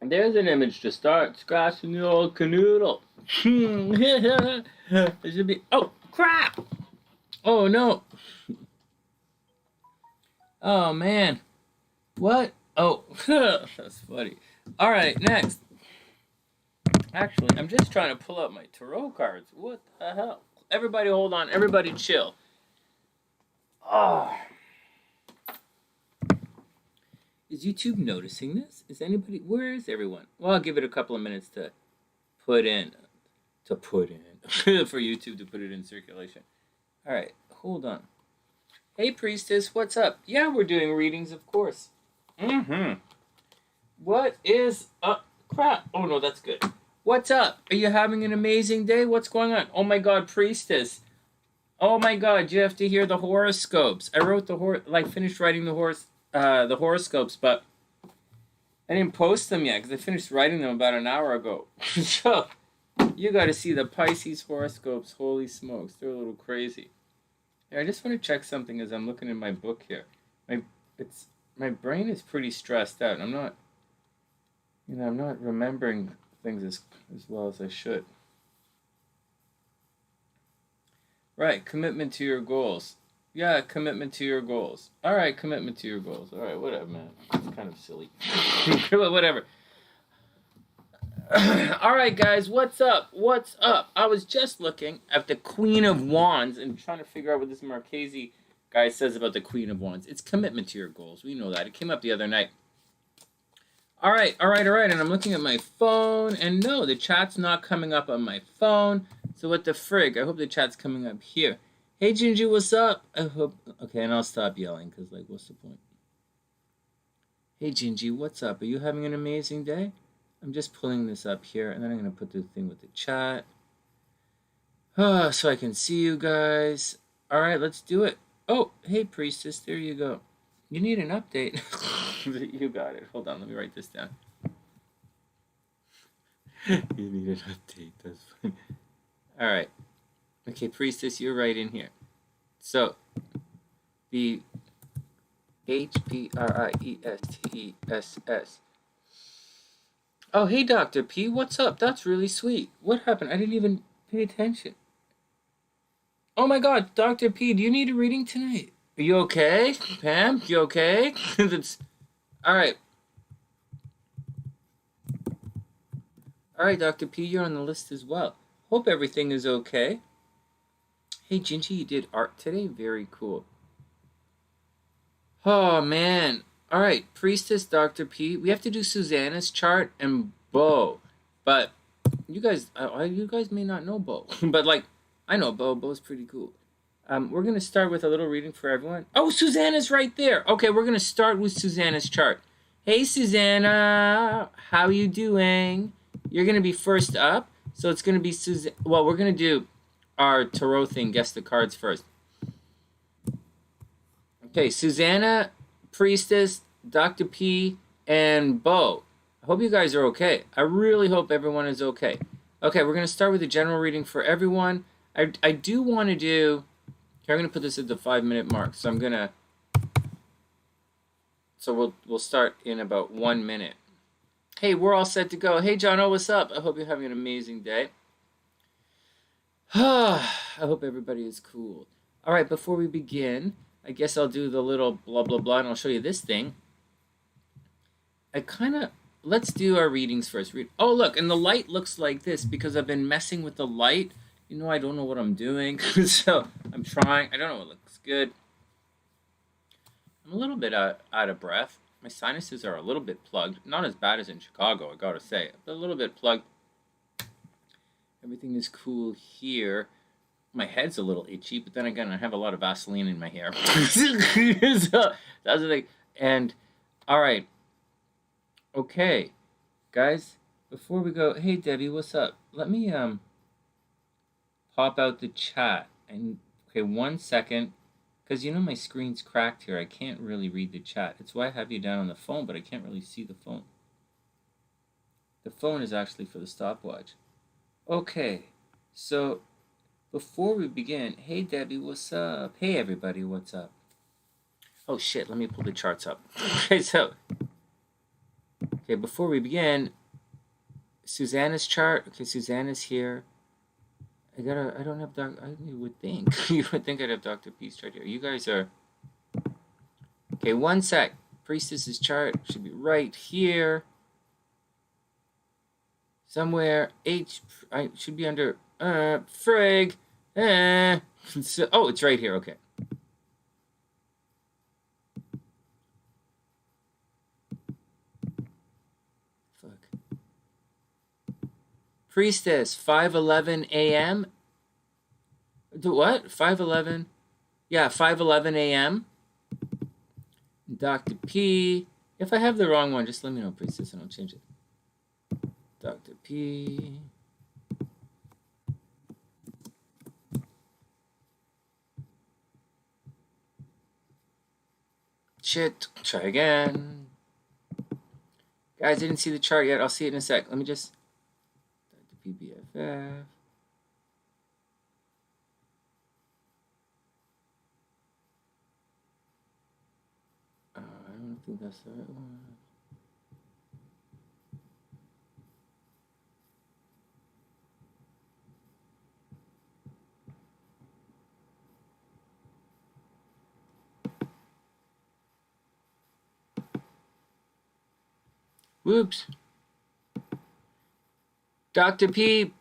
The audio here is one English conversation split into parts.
There's an image to start scratching the old canoodle. It should be. Oh, crap! Oh, no. Oh, man. What? Oh, that's funny. All right, next. Actually, I'm just trying to pull out my tarot cards. What the hell? Everybody hold on. Everybody chill. Oh. Is YouTube noticing this? Is anybody... Where is everyone? Well, I'll give it a couple of minutes to put in. For YouTube to put it in circulation. All right, hold on. Hey, Priestess, what's up? Yeah, we're doing readings, of course. What is up? Crap. Oh, no, that's good. What's up? Are you having an amazing day? What's going on? Oh, my God, Priestess. Oh, my God, you have to hear the horoscopes. I wrote finished writing the horoscopes, but I didn't post them yet because I finished writing them about an hour ago. So, you got to see the Pisces horoscopes. Holy smokes, they're a little crazy. Yeah, I just want to check something as I'm looking in my book here. My brain is pretty stressed out. I'm not remembering things as well as I should. Right, commitment to your goals. Yeah, commitment to your goals. All right, commitment to your goals. All right, whatever, man. It's kind of silly. Whatever. All right, guys, what's up? What's up? I was just looking at the Queen of Wands and trying to figure out what this Marchese guy says about the Queen of Wands. It's commitment to your goals. We know that. It came up the other night. All right. And I'm looking at my phone, and no, the chat's not coming up on my phone. So what the frig? I hope the chat's coming up here. Hey, Gingy, what's up? I hope... Okay, and I'll stop yelling, because, what's the point? Hey, Gingy, what's up? Are you having an amazing day? I'm just pulling this up here, and then I'm going to put the thing with the chat. So I can see you guys. All right, let's do it. Oh, hey, Priestess, there you go. You need an update. You got it. Hold on, let me write this down. You need an update. That's funny. All right. Okay, Priestess, you're right in here. So, the HPriestess. Oh, hey, Dr. P, what's up? That's really sweet. What happened? I didn't even pay attention. Oh, my God, Dr. P, do you need a reading tonight? Are you okay? Pam, you okay? All right. All right, Dr. P, you're on the list as well. Hope everything is okay. Hey, Gingy, you did art today? Very cool. Oh, man. All right, Priestess, Dr. P. We have to do Susanna's chart and Beau. But you guys may not know Beau. But, I know Beau. Beau's pretty cool. We're going to start with a little reading for everyone. Oh, Susanna's right there. Okay, we're going to start with Susanna's chart. Hey, Susanna. How you doing? You're going to be first up. So it's going to be Susanna. Well, we're going to do our tarot thing. Guess the cards first. Okay, Susanna, Priestess, Dr. P, and Beau. I hope you guys are okay. I really hope everyone is okay. Okay, we're going to start with a general reading for everyone. I do want to do... Here, I'm going to put this at the 5-minute mark. So I'm going to... So we'll start in about 1 minute. Hey, we're all set to go. Hey, John, what's up? I hope you're having an amazing day. I hope everybody is cool. All right, before we begin, I guess I'll do the little blah, blah, blah, and I'll show you this thing. Let's do our readings first. Oh, look, and the light looks like this because I've been messing with the light. You know, I don't know what I'm doing, so I'm trying. I don't know what looks good. I'm a little bit out of breath. My sinuses are a little bit plugged. Not as bad as in Chicago, I gotta say, but a little bit plugged. Everything is cool here. My head's a little itchy, but then again, I have a lot of Vaseline in my hair. So, that's the thing. And, all right. Okay, guys, before we go, hey, Debbie, what's up? Let me pop out the chat. And okay, 1 second. Because, you know, my screen's cracked here. I can't really read the chat. It's why I have you down on the phone, but I can't really see the phone. The phone is actually for the stopwatch. Okay, so before we begin, hey, Debbie, what's up? Hey, everybody, what's up? Oh, shit, let me pull the charts up. Okay, so Okay, before we begin, Susanna's chart. Okay, Susanna's here. I don't have you would think. You would think I'd have Dr. P's chart here. You guys are... Okay, one sec. Priestess's chart should be right here. Somewhere. I should be under... frig. So, oh, it's right here. Okay. Priestess, 5:11 a.m. What? 5:11? Yeah, 5:11 a.m. Dr. P. If I have the wrong one, just let me know, Priestess, and I'll change it. Dr. P. Shit. Try again. Guys, I didn't see the chart yet. I'll see it in a sec. Let me just... BFF. I don't think that's the right one. Whoops. Dr. P,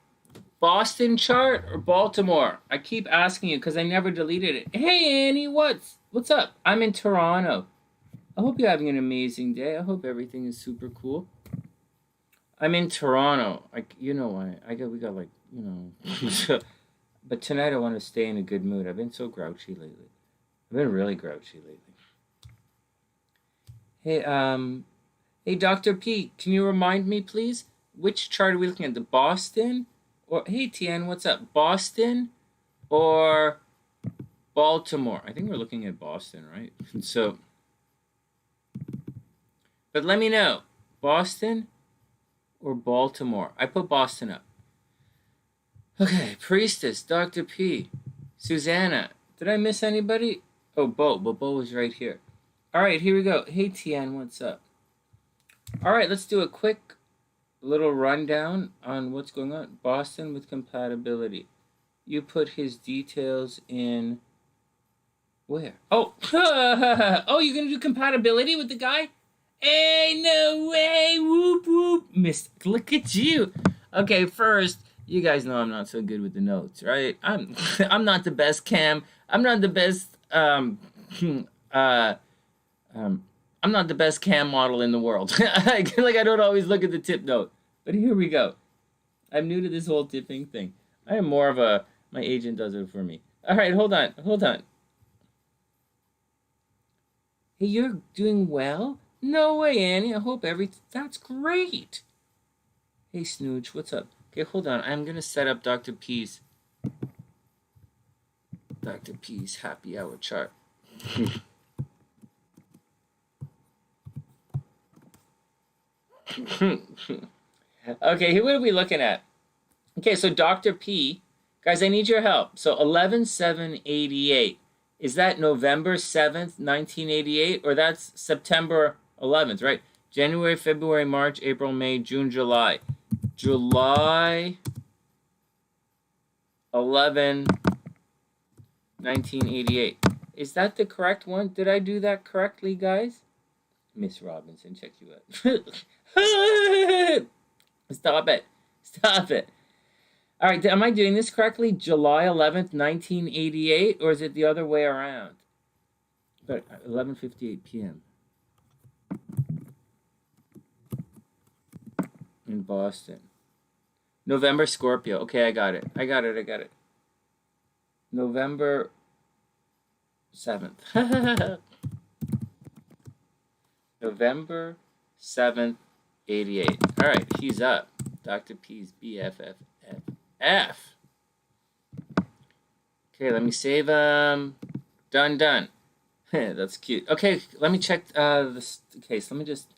Boston chart or Baltimore? I keep asking you because I never deleted it. Hey, Annie, what's up? I'm in Toronto. I hope you're having an amazing day. I hope everything is super cool. I'm in Toronto. You know why? We got like, you know. But tonight I want to stay in a good mood. I've been so grouchy lately. I've been really grouchy lately. Hey, Dr. P, can you remind me, please? Which chart are we looking at? The Boston? Or, hey, Tian, what's up? Boston or Baltimore? I think we're looking at Boston, right? So, but let me know. Boston or Baltimore? I put Boston up. Okay, Priestess, Dr. P, Susanna. Did I miss anybody? Oh, Beau. But Beau was right here. All right, here we go. Hey, Tian, what's up? All right, let's do a quick little rundown on what's going on. Boston with compatibility. You put his details in where? Oh, oh, you're gonna do compatibility with the guy? Hey, no way! Whoop whoop! Look at you. Okay, first, you guys know I'm not so good with the notes, right? I'm not the best cam. I'm not the best I'm not the best cam model in the world. Like I don't always look at the tip note. But here we go. I'm new to this whole tipping thing. I am more of a... My agent does it for me. All right, hold on. Hey, you're doing well? No way, Annie. I hope everything... That's great. Hey, Snooch, what's up? Okay, hold on. I'm going to set up Dr. P's happy hour chart. Okay, what are we looking at? Okay, so Dr. P, guys, I need your help. So 11/7/88, is that November 7th, 1988, or that's September 11th, right? January, February, March, April, May, June, July. July 11, 1988. Is that the correct one? Did I do that correctly, guys? Miss Robinson, check you out. Stop it. All right, am I doing this correctly? July 11th, 1988, or is it the other way around? But 11:58 p.m. in Boston. November Scorpio. Okay, I got it. November 7th. November 7th, 88. All right, he's up. Dr. P's BFFF. Okay, let me save him. Done. That's cute. Okay, let me check this case. Let me just...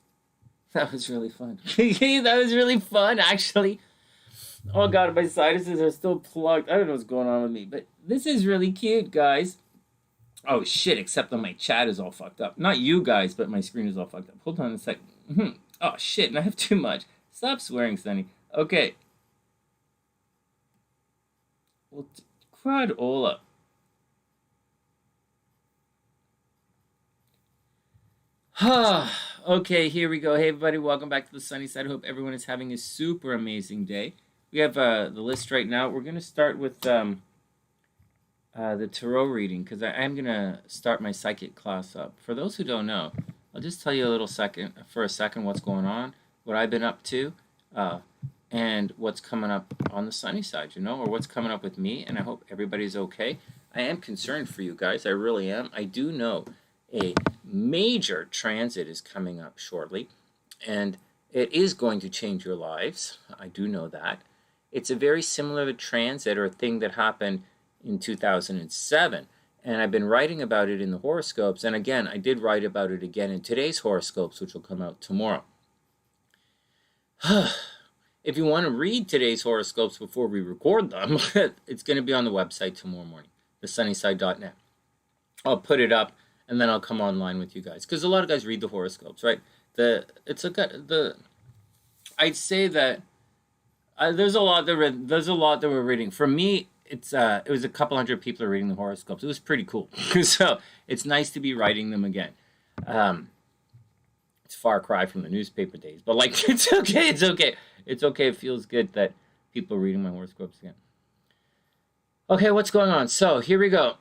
That was really fun. That was really fun, actually. Oh, God, my sinuses are still plugged. I don't know what's going on with me, but this is really cute, guys. Oh, shit, except that my chat is all fucked up. Not you guys, but my screen is all fucked up. Hold on a second. Oh, shit, and I have too much. Stop swearing, Sonny. Okay. Well, crud Ola. Okay, here we go. Hey, everybody, welcome back to the Sunny Side. I hope everyone is having a super amazing day. We have the list right now. We're going to start with the tarot reading because I am going to start my psychic class up. For those who don't know, I'll just tell you a second what's going on, what I've been up to, and what's coming up on the sunny side, or what's coming up with me, and I hope everybody's okay. I am concerned for you guys. I really am. I do know a major transit is coming up shortly, and it is going to change your lives. I do know that. It's a very similar transit or thing that happened in 2007, and I've been writing about it in the horoscopes, and again, I did write about it again in today's horoscopes, which will come out tomorrow. If you want to read today's horoscopes before we record them, it's going to be on the website tomorrow morning, TheSunnySide.net. I'll put it up, and then I'll come online with you guys, because a lot of guys read the horoscopes, right? I'd say that there's a lot that we're reading. For me, it was a couple hundred people are reading the horoscopes. It was pretty cool. So it's nice to be writing them again. It's a far cry from the newspaper days, but like it's okay. It feels good that people are reading my horoscopes again. Okay, what's going on? So here we go.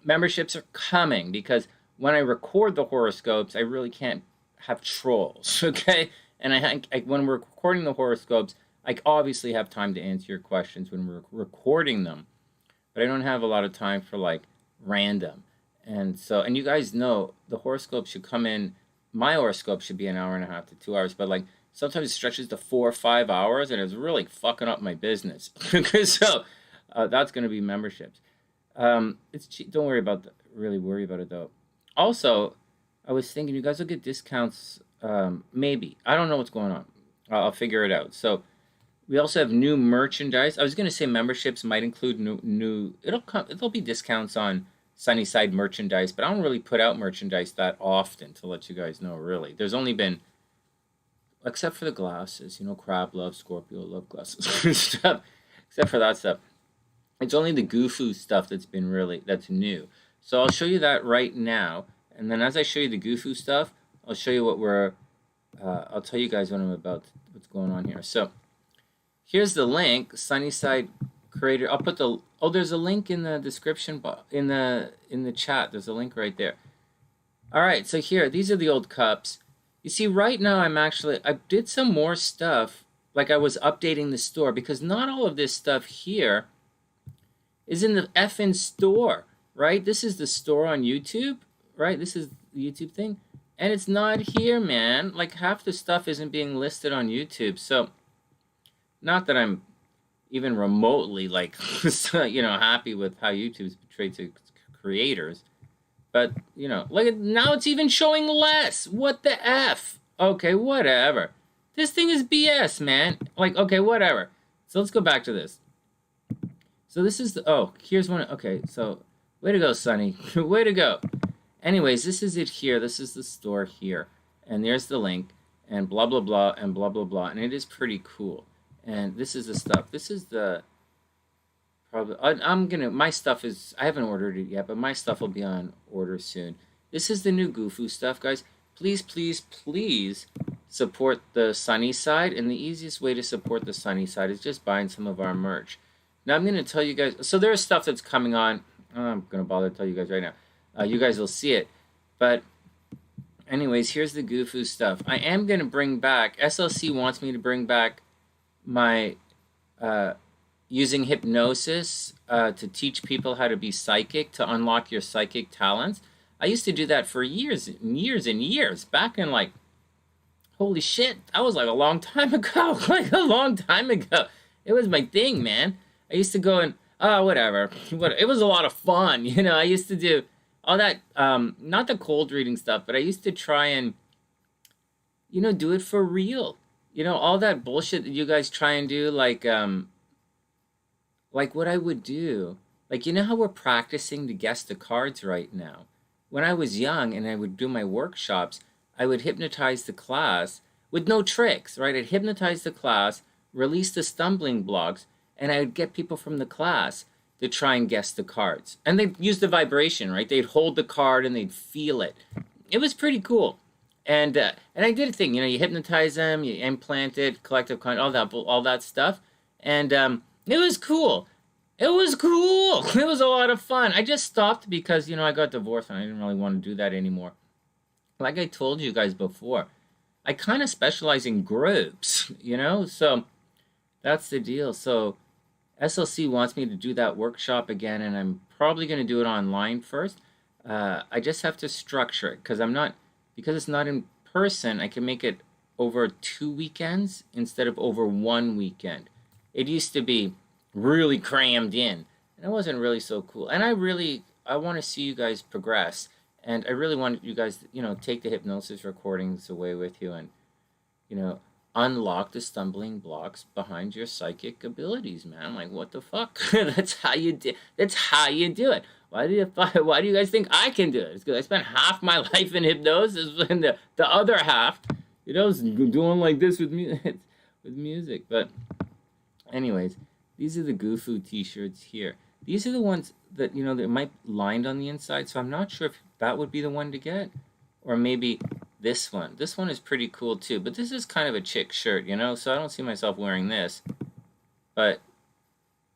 Memberships are coming because when I record the horoscopes, I really can't have trolls, okay? And when we're recording the horoscopes, I obviously have time to answer your questions when we're recording them, but I don't have a lot of time for like random. And you guys know the horoscope should come in. My horoscope should be an hour and a half to 2 hours, but like sometimes it stretches to 4 or 5 hours, and it's really fucking up my business. So that's going to be memberships. It's cheap. Don't worry about really worry about it though. Also, I was thinking you guys will get discounts. Maybe I don't know what's going on. I'll figure it out. So we also have new merchandise. I was going to say memberships might include new. It'll be discounts on SunnySide merchandise, but I don't really put out merchandise that often to let you guys know. Really, there's only been, except for the glasses. Crab love, Scorpio love glasses stuff. Except for that stuff. It's only the Goofoo stuff that's new. So I'll show you that right now. And then as I show you the Goofoo stuff, I'll show you I'll tell you guys what's going on here. So here's the link, SunnySide Creator. I'll put there's a link in the description, in the chat. There's a link right there. All right, so these are the old cups. You see, right now I did some more stuff, like I was updating the store, because not all of this stuff here is in the effing store, right? This is the store on YouTube, right? This is the YouTube thing. And it's not here, man. Like half the stuff isn't being listed on YouTube. So not that I'm even remotely like, happy with how YouTube's portrayed to creators. But, like now it's even showing less. What the F? Okay, whatever. This thing is BS, man. Like, okay, whatever. So let's go back to this. So this is here's one. Okay, so way to go, Sonny. Way to go. Anyways, this is it here. This is the store here. And there's the link. And blah, blah, blah, and blah, blah, blah. And it is pretty cool. And this is the stuff. This is the... my stuff is... I haven't ordered it yet, but my stuff will be on order soon. This is the new Goofoo stuff, guys. Please, please, please support the Sunny Side. And the easiest way to support the Sunny Side is just buying some of our merch. Now, I'm going to tell you guys... So there's stuff that's coming on. I'm going to bother to tell you guys right now. You guys will see it. But anyways, here's the Goofoo stuff. I am going to bring back... SLC wants me to bring back my... using hypnosis to teach people how to be psychic, to unlock your psychic talents. I used to do that for years and years and years. Back in like... Holy shit, that was like a long time ago. Like a long time ago. It was my thing, man. I used to go and, whatever. It was a lot of fun, I used to do all that, not the cold reading stuff, but I used to try and, do it for real. All that bullshit that you guys try and do, like what I would do. Like, how we're practicing to guess the cards right now? When I was young and I would do my workshops, I would hypnotize the class with no tricks, right? I'd hypnotize the class, release the stumbling blocks, and I would get people from the class to try and guess the cards. And they'd use the vibration, right? They'd hold the card and they'd feel it. It was pretty cool. And I did a thing, you know, you hypnotize them, you implant it, collective con, all that stuff. And it was cool. It was cool. It was a lot of fun. I just stopped because, you know, I got divorced and I didn't really want to do that anymore. Like I told you guys before, I kind of specialize in groups, you know? So that's the deal. So SLC wants me to do that workshop again, and I'm probably going to do it online first. I just have to structure it because it's not in person, I can make it over 2 weekends instead of over 1 weekend. It used to be really crammed in, and it wasn't really so cool. And I want to see you guys progress, and I really want you guys, you know, take the hypnosis recordings away with you and, you know, unlock the stumbling blocks behind your psychic abilities, man. Like, what the fuck? That's how you do it. Why do you guys think I can do it? It's because I spent half my life in hypnosis, and the other half, you know, is doing like this with music. But anyways, these are the Gufu t-shirts here. These are the ones that, you know, that might lined on the inside, so I'm not sure if that would be the one to get, or maybe this one. This one is pretty cool too, but this is kind of a chick shirt, you know, so I don't see myself wearing this. But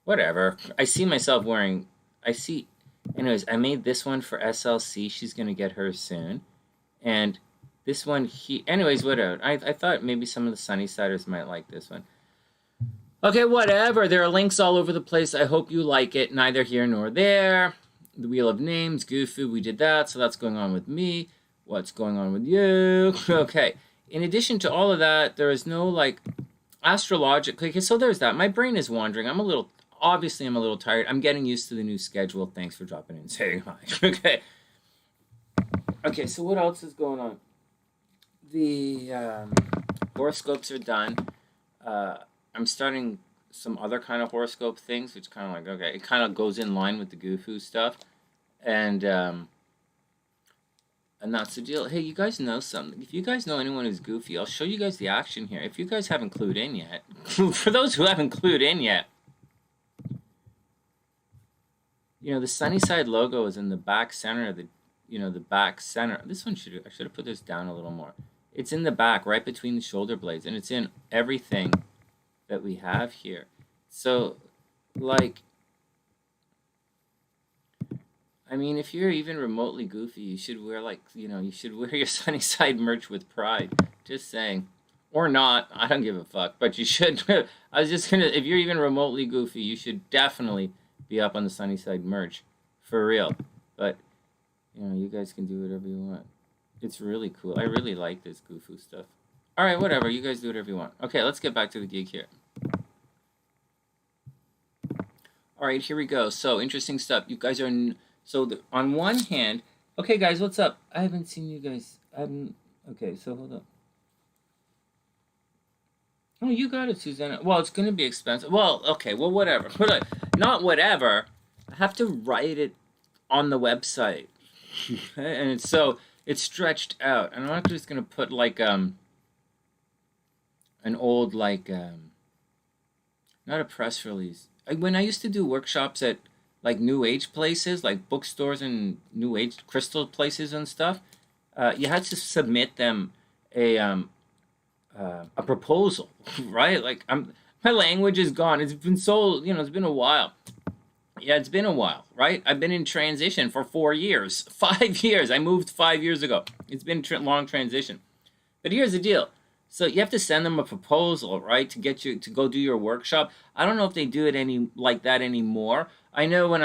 whatever. Anyways, I made this one for SLC. She's going to get hers soon. And this one anyways, whatever. I thought maybe some of the Sunnysiders might like this one. Okay, whatever. There are links all over the place. I hope you like it. Neither here nor there. The Wheel of Names, Gufu, we did that, so that's going on with me. What's going on with you? Okay. In addition to all of that, there is no, like, astrological. Okay, so there's that. My brain is wandering. I'm a little tired. I'm getting used to the new schedule. Thanks for dropping in and saying hi. Okay. Okay, so what else is going on? The horoscopes are done. I'm starting some other kind of horoscope things, which kind of like, okay, it kind of goes in line with the Gufu stuff. And that's the deal. Hey, you guys know something. If you guys know anyone who's goofy, I'll show you guys the action here. If you guys haven't clued in yet, for those who haven't clued in yet, you know, the SuzannaSide logo is in the back center of the back center. This one I should have put this down a little more. It's in the back, right between the shoulder blades, and it's in everything that we have here. So, like, I mean, if you're even remotely goofy, you should wear, like, you know, you should wear your SuzannaSide merch with pride. Just saying. Or not. I don't give a fuck. But you should. I was just gonna, if you're even remotely goofy, you should definitely be up on the SuzannaSide merch. For real. But, you know, you guys can do whatever you want. It's really cool. I really like this Gufu stuff. Alright, whatever. You guys do whatever you want. Okay, let's get back to the gig here. Alright, here we go. So, interesting stuff. You guys are... on one hand... Okay, guys, what's up? I haven't seen you guys... Okay, so hold up. Oh, you got it, Susanna. Well, it's going to be expensive. Well, okay, well, whatever. Not whatever. I have to write it on the website. And it's stretched out. And I'm not just going to put, like, an old, like, not a press release. When I used to do workshops at, like, New Age places, like bookstores and New Age crystal places and stuff, you had to submit them a proposal, right? Like, my language is gone. It's been so, you know, it's been a while. Yeah, it's been a while, right? I've been in transition for 4 years. 5 years. I moved 5 years ago. It's been a long transition. But here's the deal. So you have to send them a proposal, right, to get you to go do your workshop. I don't know if they do it like that anymore. I know when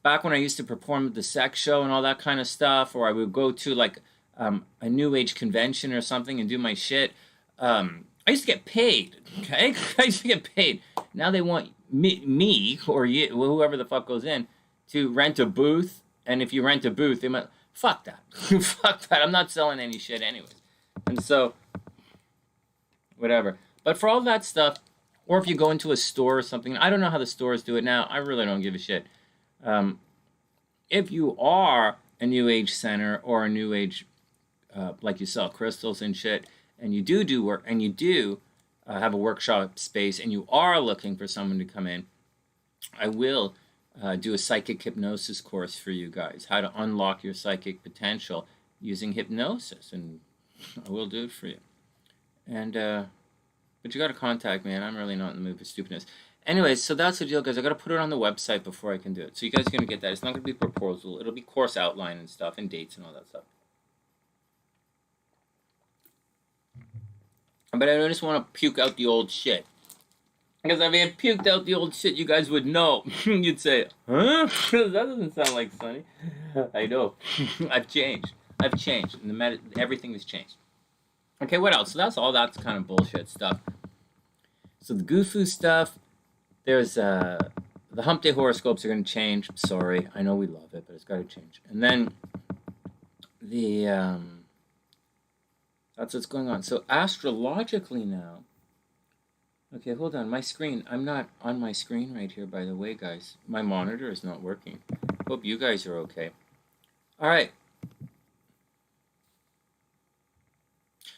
back when I used to perform at the sex show and all that kind of stuff, or I would go to, like, a New Age convention or something and do my shit. I used to get paid, okay? I used to get paid. Now they want me or you, whoever the fuck goes in, to rent a booth. And if you rent a booth, they might... Fuck that. Fuck that. I'm not selling any shit anyways. And so, whatever. But for all that stuff, or if you go into a store or something, I don't know how the stores do it now. I really don't give a shit. If you are a New Age center or a New Age like you sell crystals and shit, and you do work, and you do have a workshop space, and you are looking for someone to come in, I will do a psychic hypnosis course for you guys, how to unlock your psychic potential using hypnosis, and I will do it for you. And but you got to contact me, and I'm really not in the mood for stupidness. Anyways, so that's the deal, guys. I got to put it on the website before I can do it. So you guys are going to get that. It's not going to be a proposal. It'll be course outline and stuff, and dates and all that stuff. But I just want to puke out the old shit. Because if I had puked out the old shit, you guys would know. You'd say, huh? That doesn't sound like Sonny. I know. I've changed. And everything has changed. Okay, what else? So that's all that's kind of bullshit stuff. So the Gufu stuff, there's the hump day horoscopes are going to change. Sorry, I know we love it, but it's got to change. And then the that's what's going on. So astrologically now. Okay, hold on. My screen. I'm not on my screen right here, by the way, guys. My monitor is not working. Hope you guys are okay. All right.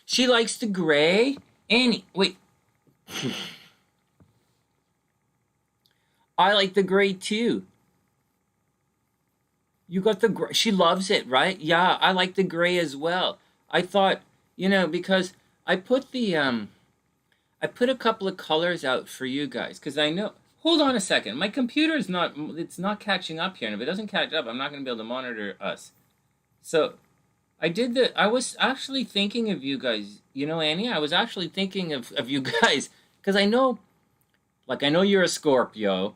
She likes the gray. Annie, wait. I like the gray too. You got the gray. She loves it, right? Yeah, I like the gray as well. I thought, because I put I put a couple of colors out for you guys because I know. Hold on a second. My computer is it's not catching up here. And if it doesn't catch up, I'm not going to be able to monitor us. So I was actually thinking of you guys. Annie, I was actually thinking of you guys because I know you're a Scorpio,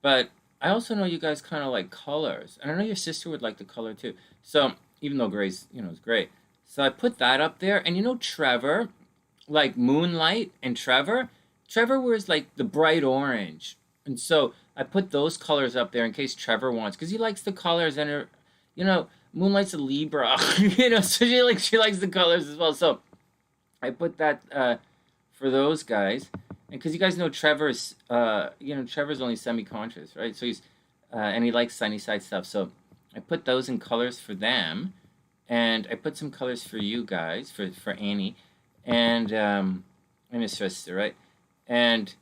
but I also know you guys kind of like colors. And I know your sister would like the color too. So even though gray's, is great. So I put that up there. And Trevor, like Moonlight and Trevor wears like the bright orange. And so I put those colors up there in case Trevor wants, because he likes the colors, and Moonlight's a Libra, so she likes the colors as well. So I put that for those guys, and because you guys know Trevor's only semi-conscious, right? So he's and he likes SunnySide stuff. So I put those in colors for them, and I put some colors for you guys for Annie. And his sister, right? And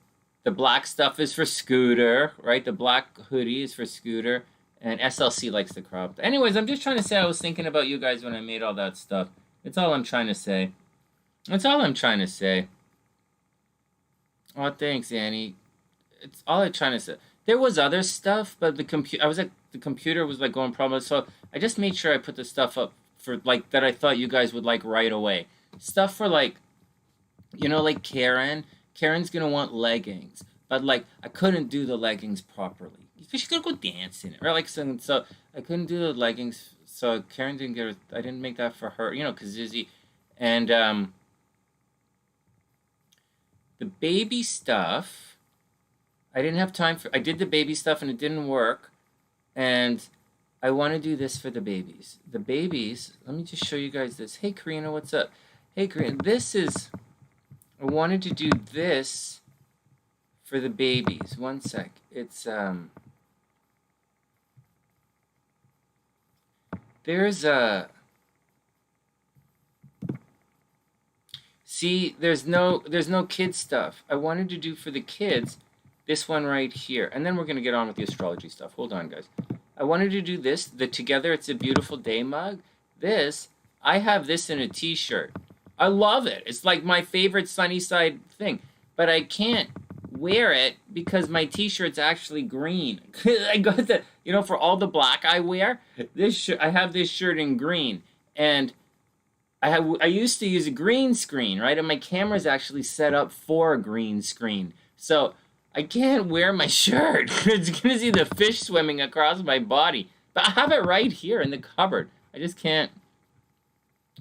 the black stuff is for Scooter, right? The black hoodie is for Scooter, and SLC likes the crop. Anyways, I'm just trying to say I was thinking about you guys when I made all that stuff. That's all I'm trying to say. Oh, thanks, Annie. It's all I'm trying to say. There was other stuff, but the computer was like going problems, so I just made sure I put the stuff up for like that I thought you guys would like right away. Stuff for like Karen. Karen's gonna want leggings, but like I couldn't do the leggings properly because she's gonna go dance in it, right? So I couldn't do the leggings. So Karen didn't get her. I didn't make that for her, because Izzy, and the baby stuff. I didn't have time for. I did the baby stuff and it didn't work, and I want to do this for the babies. The babies. Let me just show you guys this. Hey, Karina, what's up? Hey, Green, I wanted to do this for the babies. One sec. It's, there's no kid stuff. I wanted to do for the kids this one right here. And then we're going to get on with the astrology stuff. Hold on, guys. I wanted to do this, the Together It's a Beautiful Day mug. I have this in a t-shirt. I love it. It's like my favorite SunnySide thing. But I can't wear it because my t-shirt's actually green. I got the, for all the black I wear, I have this shirt in green. And I used to use a green screen, right? And my camera's actually set up for a green screen. So I can't wear my shirt. It's going to see the fish swimming across my body. But I have it right here in the cupboard. I just can't.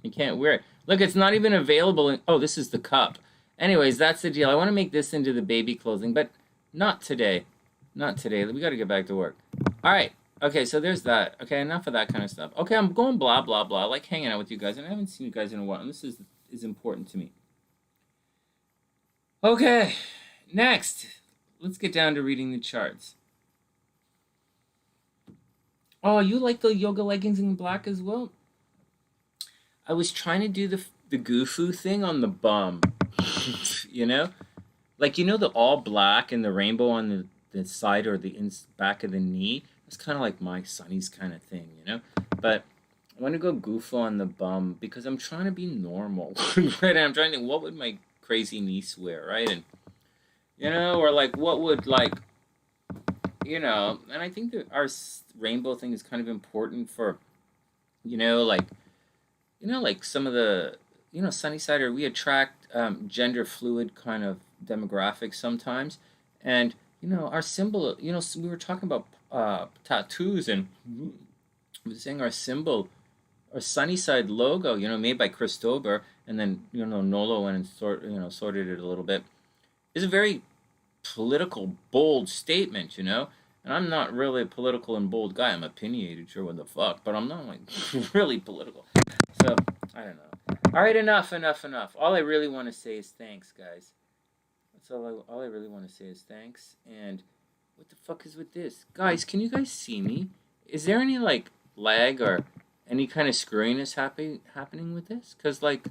I can't wear it. Look, it's not even available in... Oh, this is the cup. Anyways, that's the deal. I want to make this into the baby clothing, but not today. Not today. We got to get back to work. All right. Okay, so there's that. Okay, enough of that kind of stuff. Okay, I'm going blah, blah, blah. I like hanging out with you guys, and I haven't seen you guys in a while, and this is important to me. Okay, next. Let's get down to reading the charts. Oh, you like the yoga leggings in black as well? I was trying to do the Goofoo thing on the bum, you know, like the all black and the rainbow on the side or the back of the knee. It's kind of like my Sonny's kind of thing, But I want to go Goofoo on the bum because I'm trying to be normal, right? And I'm trying to think, what would my crazy niece wear, right? And or like what would and I think that our rainbow thing is kind of important for, like like some of the, SunnySide, or we attract gender fluid kind of demographics sometimes. And, our symbol, we were talking about tattoos, and we were saying our symbol, our SunnySide logo, made by Chris Dober, and then, Nolo went and sorted it a little bit, is a very political, bold statement, And I'm not really a political and bold guy. I'm opinionated, sure, what the fuck, but I'm not, like, really political. So, I don't know. All right, enough. All I really want to say is thanks, guys. That's all I really want to say is thanks. And what the fuck is with this? Guys, can you guys see me? Is there any, like, lag or any kind of screwiness happening with this? Because, like,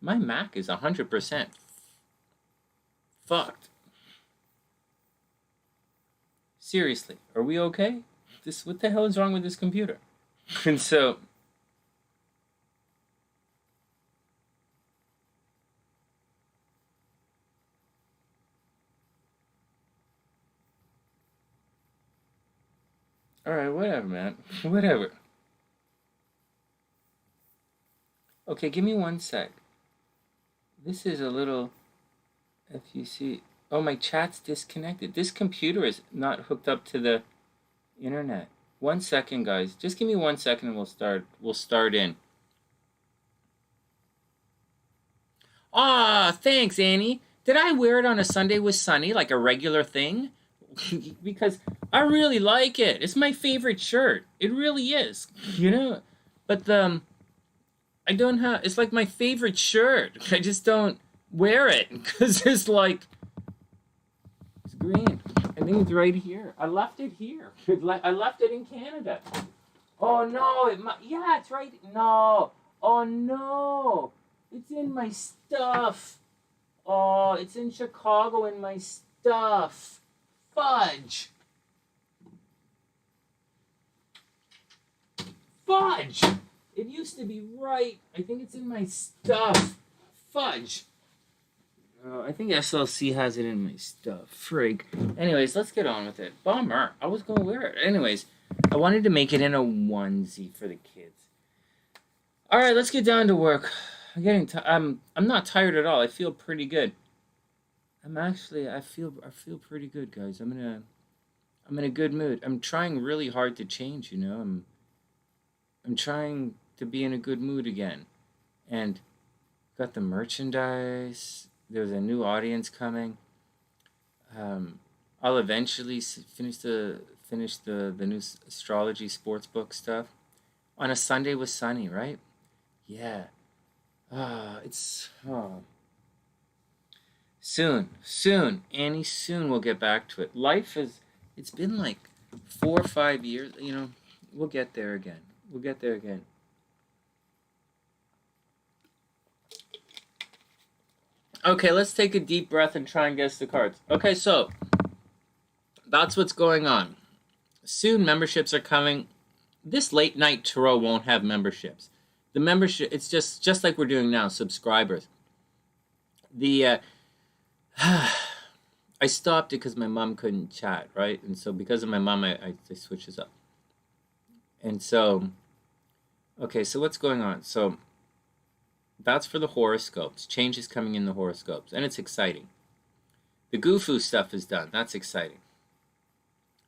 my Mac is 100% fucked. Seriously, are we okay? What the hell is wrong with this computer? And so, alright, whatever, man. Whatever. Okay, give me one sec. This is a little FUC. Oh, my chat's disconnected. This computer is not hooked up to the internet. 1 second, guys. Just give me 1 second and we'll start in. Ah, thanks, Annie. Did I wear it on a Sunday with Sonny, like a regular thing? Because I really like it. It's my favorite shirt. It really is. But I don't have. It's like my favorite shirt. I just don't wear it because it's like it's green. I think it's right here. I left it here. I left it in Canada. Oh no! Yeah, it's right. No. Oh no! It's in my stuff. Oh, it's in Chicago in my stuff. Fudge. Fudge. It used to be right. I think it's in my stuff. Fudge. I think SLC has it in my stuff. Frig. Anyways, let's get on with it. Bummer. I was going to wear it. Anyways, I wanted to make it in a onesie for the kids. All right, let's get down to work. I'm not tired at all. I feel pretty good. I feel pretty good, guys. I'm in a good mood. I'm trying really hard to change, I'm trying to be in a good mood again. And got the merchandise. There's a new audience coming. I'll eventually finish the new astrology sports book stuff on a Sunday with Sonny, right? Yeah. Soon, Annie, soon we'll get back to it. It's been like 4 or 5 years, we'll get there again. Okay, let's take a deep breath and try and guess the cards. Okay, so that's what's going on. Soon memberships are coming. This late night tarot won't have memberships. The membership, it's just like we're doing now, subscribers. I stopped it because my mom couldn't chat, right? And so because of my mom, I switched this up. And so, okay, so what's going on? So that's for the horoscopes. Change is coming in the horoscopes, and it's exciting. The Goofoo stuff is done. That's exciting.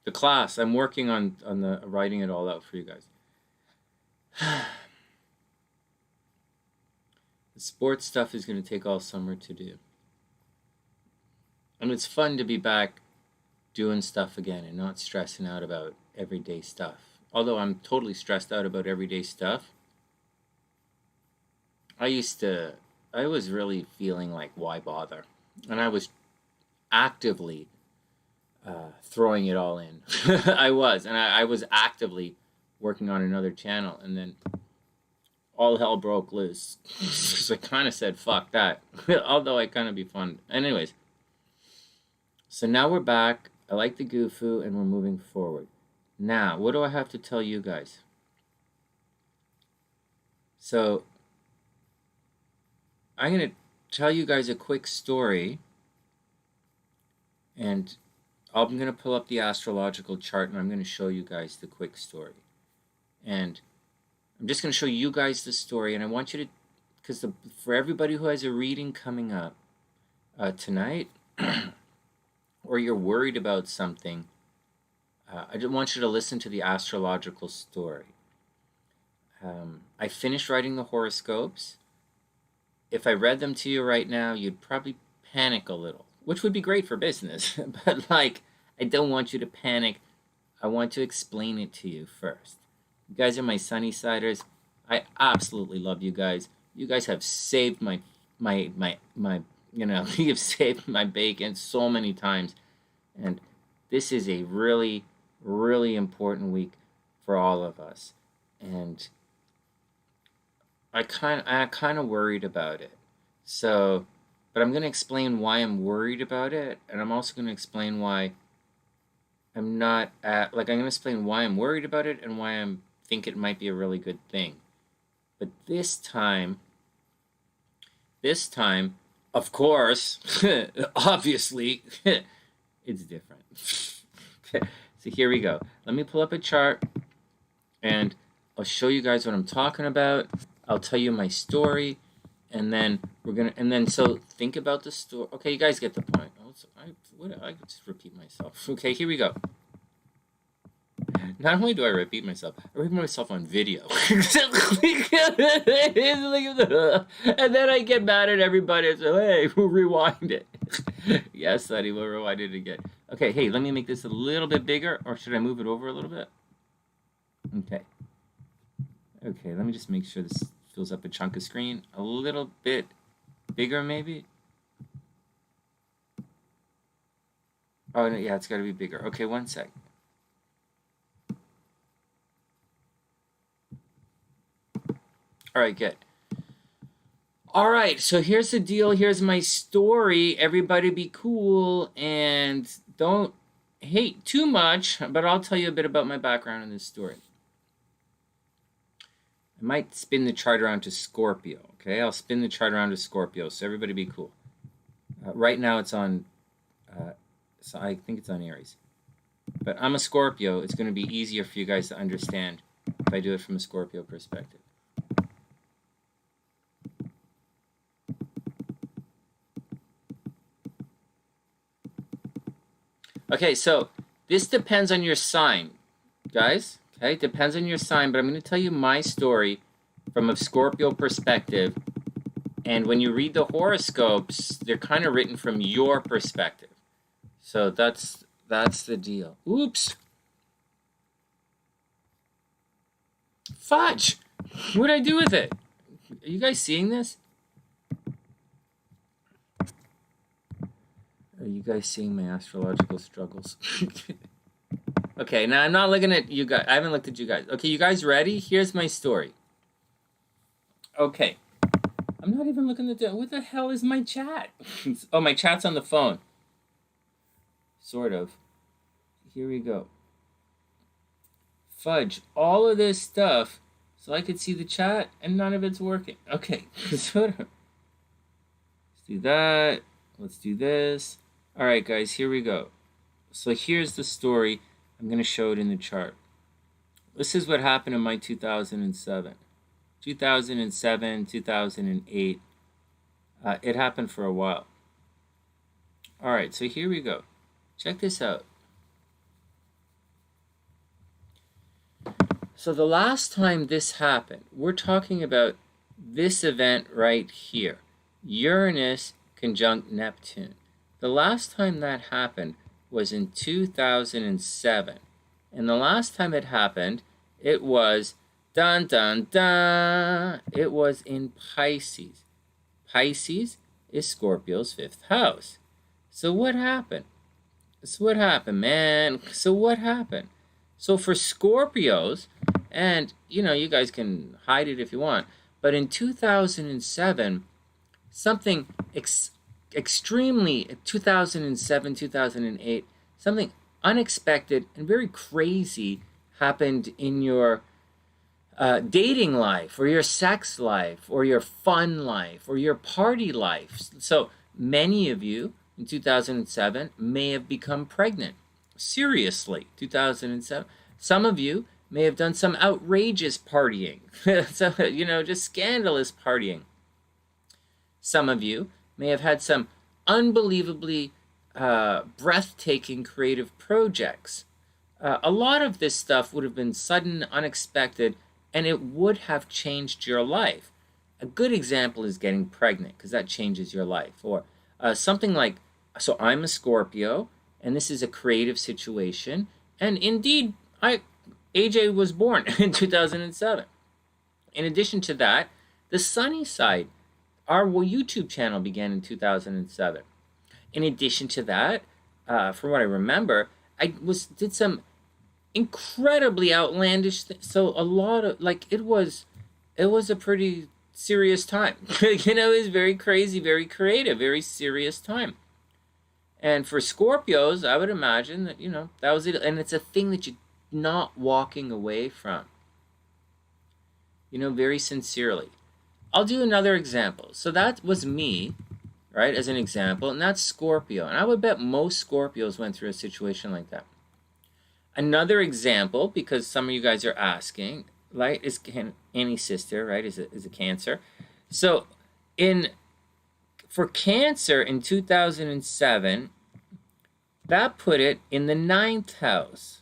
The class, I'm working on the writing it all out for you guys. The sports stuff is going to take all summer to do. And it's fun to be back doing stuff again and not stressing out about everyday stuff. Although I'm totally stressed out about everyday stuff. I was really feeling like, why bother? And I was actively throwing it all in. I was actively working on another channel. And then all hell broke loose. So I kind of said, fuck that. Although I kind of be fun. Anyways. So now we're back. I like the Goofu, and we're moving forward. Now, what do I have to tell you guys? So, I'm going to tell you guys a quick story. And I'm going to pull up the astrological chart, and I'm going to show you guys the quick story. And I'm just going to show you guys the story, and I want you to, because for everybody who has a reading coming up tonight, or you're worried about something, I just want you to listen to the astrological story. I finished writing the horoscopes. If I read them to you right now, you'd probably panic a little, which would be great for business. But like, I don't want you to panic. I want to explain it to you first. You guys are my SunnySiders. I absolutely love you guys. You guys have saved my you know, you've saved my bacon so many times. And this is a really, really important week for all of us. And I kind of worried about it. So, but I'm going to explain why I'm worried about it. And I'm also going to explain why I'm not I'm going to explain why I'm worried about it and why I think it might be a really good thing. But this time, of course, obviously, it's different. Okay, so here we go. Let me pull up a chart, and I'll show you guys what I'm talking about. I'll tell you my story, and then so think about the story. Okay, you guys get the point. I just repeat myself. Okay, here we go. Not only do I repeat myself, I repeat myself on video. And then I get mad at everybody and say, hey, we'll rewind it. Yes, Sonny, we'll rewind it again. Okay, hey, let me make this a little bit bigger, or should I move it over a little bit? Okay. Okay, let me just make sure this fills up a chunk of screen. A little bit bigger, maybe? Oh, no, yeah, it's got to be bigger. Okay, one sec. All right, good. All right, so here's the deal. Here's my story. Everybody be cool and don't hate too much, but I'll tell you a bit about my background in this story. I might spin the chart around to Scorpio, okay? I'll spin the chart around to Scorpio, so everybody be cool. Right now it's on, so I think it's on Aries. But I'm a Scorpio. It's going to be easier for you guys to understand if I do it from a Scorpio perspective. Okay, so this depends on your sign, guys. Okay, it depends on your sign, but I'm going to tell you my story from a Scorpio perspective. And when you read the horoscopes, they're kind of written from your perspective. So that's the deal. Oops. Fudge. What did I do with it? Are you guys seeing this? Are you guys seeing my astrological struggles? Okay, now I'm not looking at you guys. I haven't looked at you guys. Okay, you guys ready? Here's my story. Okay. I'm not even looking at what the hell is my chat? Oh, my chat's on the phone. Sort of. Here we go. Fudge. All of this stuff so I could see the chat and none of it's working. Okay. Sort of. Let's do that. Let's do this. All right, guys, here we go. So here's the story. I'm going to show it in the chart. This is what happened in my 2007. 2007, 2008. It happened for a while. All right, so here we go. Check this out. So the last time this happened, we're talking about this event right here. Uranus conjunct Neptune. The last time that happened was in 2007. And the last time it happened, it was dun dun dun. It was in Pisces. Pisces is Scorpio's 5th house. So what happened? So what happened, man? So what happened? So for Scorpios, and you know, you guys can hide it if you want, But in 2007, something extremely, 2007, 2008, something unexpected and very crazy happened in your dating life, or your sex life, or your fun life, or your party life. So many of you in 2007 may have become pregnant. Seriously, 2007. Some of you may have done some outrageous partying. So, just scandalous partying. Some of you may have had some unbelievably breathtaking creative projects. A lot of this stuff would have been sudden, unexpected, and it would have changed your life. A good example is getting pregnant, because that changes your life. Or something like, so I'm a Scorpio, and this is a creative situation, and indeed, AJ was born in 2007. In addition to that, TheSunnySide, our YouTube channel, began in 2007. In addition to that, from what I remember, I did some incredibly outlandish so a lot of, it was a pretty serious time. It was very crazy, very creative, very serious time. And for Scorpios, I would imagine that, that was it. And it's a thing that you're not walking away from, very sincerely. I'll do another example. So that was me, right, as an example, and that's Scorpio. And I would bet most Scorpios went through a situation like that. Another example, because some of you guys are asking, right, is Annie's sister, right, is a Cancer. So for Cancer in 2007, that put it in the 9th house.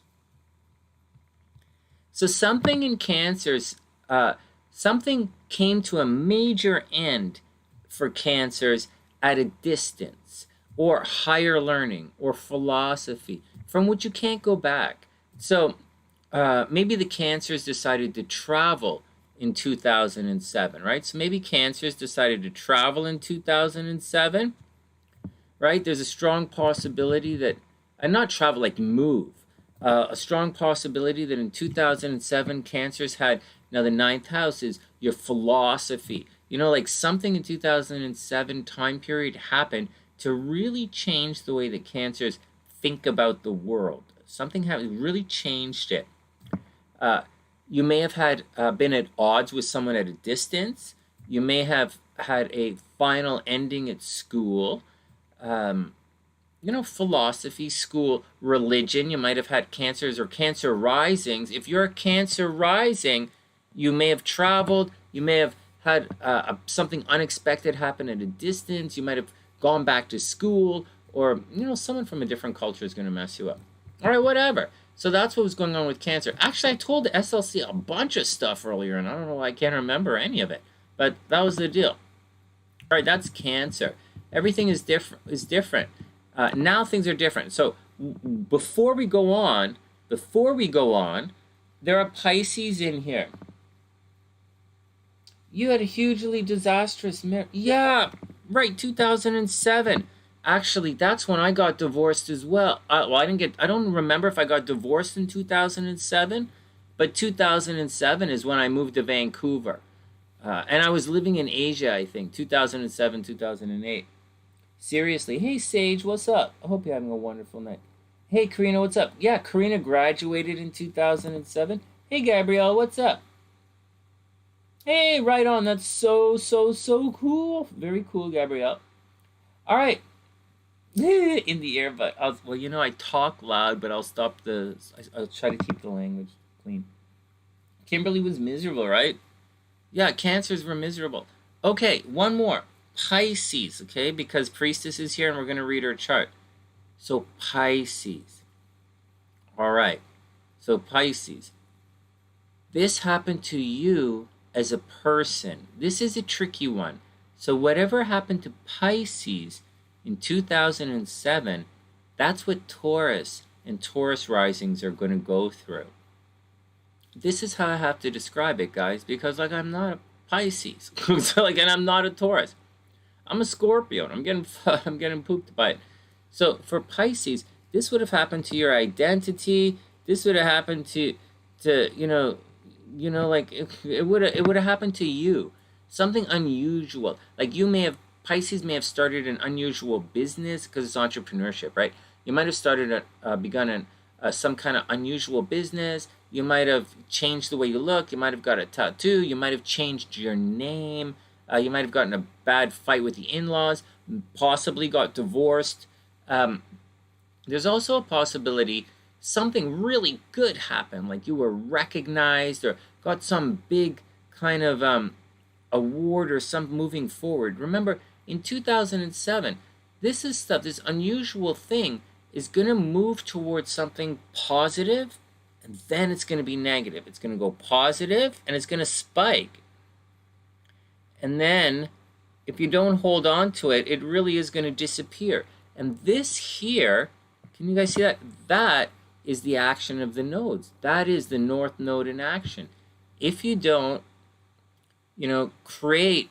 So something in Cancer's, something came to a major end for Cancers at a distance, or higher learning, or philosophy, from which you can't go back. So maybe the Cancers decided to travel in 2007, right? So maybe Cancers decided to travel in 2007, right? There's a strong possibility that, and not travel, like move, a strong possibility that in 2007, Cancers had, now the 9th house is your philosophy. Like something in 2007 time period happened to really change the way that Cancers think about the world. Something really changed it. You may have had been at odds with someone at a distance. You may have had a final ending at school. Philosophy, school, religion. You might have had Cancers or Cancer risings. If you're a Cancer rising, you may have traveled. You may have had something unexpected happen at a distance. You might have gone back to school, or someone from a different culture is going to mess you up. All right, whatever. So that's what was going on with Cancer. Actually, I told the SLC a bunch of stuff earlier, and I don't know why I can't remember any of it, but that was the deal. All right, that's Cancer. Everything is different. Now things are different. So before we go on, there are Pisces in here. You had a hugely disastrous marriage. Yeah, right, 2007. Actually, that's when I got divorced as well. I don't remember if I got divorced in 2007, but 2007 is when I moved to Vancouver. And I was living in Asia, I think, 2007, 2008. Seriously. Hey, Sage, what's up? I hope you're having a wonderful night. Hey, Karina, what's up? Yeah, Karina graduated in 2007. Hey, Gabrielle, what's up? Hey, right on. That's so cool. Very cool, Gabrielle. All right. In the air, but I talk loud, but I'll stop I'll try to keep the language clean. Kimberly was miserable, right? Yeah, Cancers were miserable. Okay, one more. Pisces, okay? Because Priestess is here and we're going to read her chart. So Pisces. All right. So Pisces. This happened to you as a person. This is a tricky one. So whatever happened to Pisces in 2007, that's what Taurus and Taurus risings are going to go through. This is how I have to describe it, guys, because I'm not a Pisces. And I'm not a Taurus. I'm a Scorpio, and I'm getting pooped by it. So for Pisces, this would have happened to your identity. This would have happened to it would have happened to you. something unusual. Like Pisces may have started an unusual business because it's entrepreneurship, right? You might have begun some kind of unusual business. You might have changed the way you look. You might have got a tattoo. You might have changed your name. You might have gotten a bad fight with the in-laws, possibly got divorced. There's also a possibility something really good happened, like you were recognized or got some big kind of award or some moving forward. Remember, in 2007, this unusual thing is going to move towards something positive, and then it's going to be negative. It's going to go positive, and it's going to spike. And then, if you don't hold on to it, it really is going to disappear. And this here, can you guys see that? That is the action of the nodes. That is the North Node in action. If you don't, create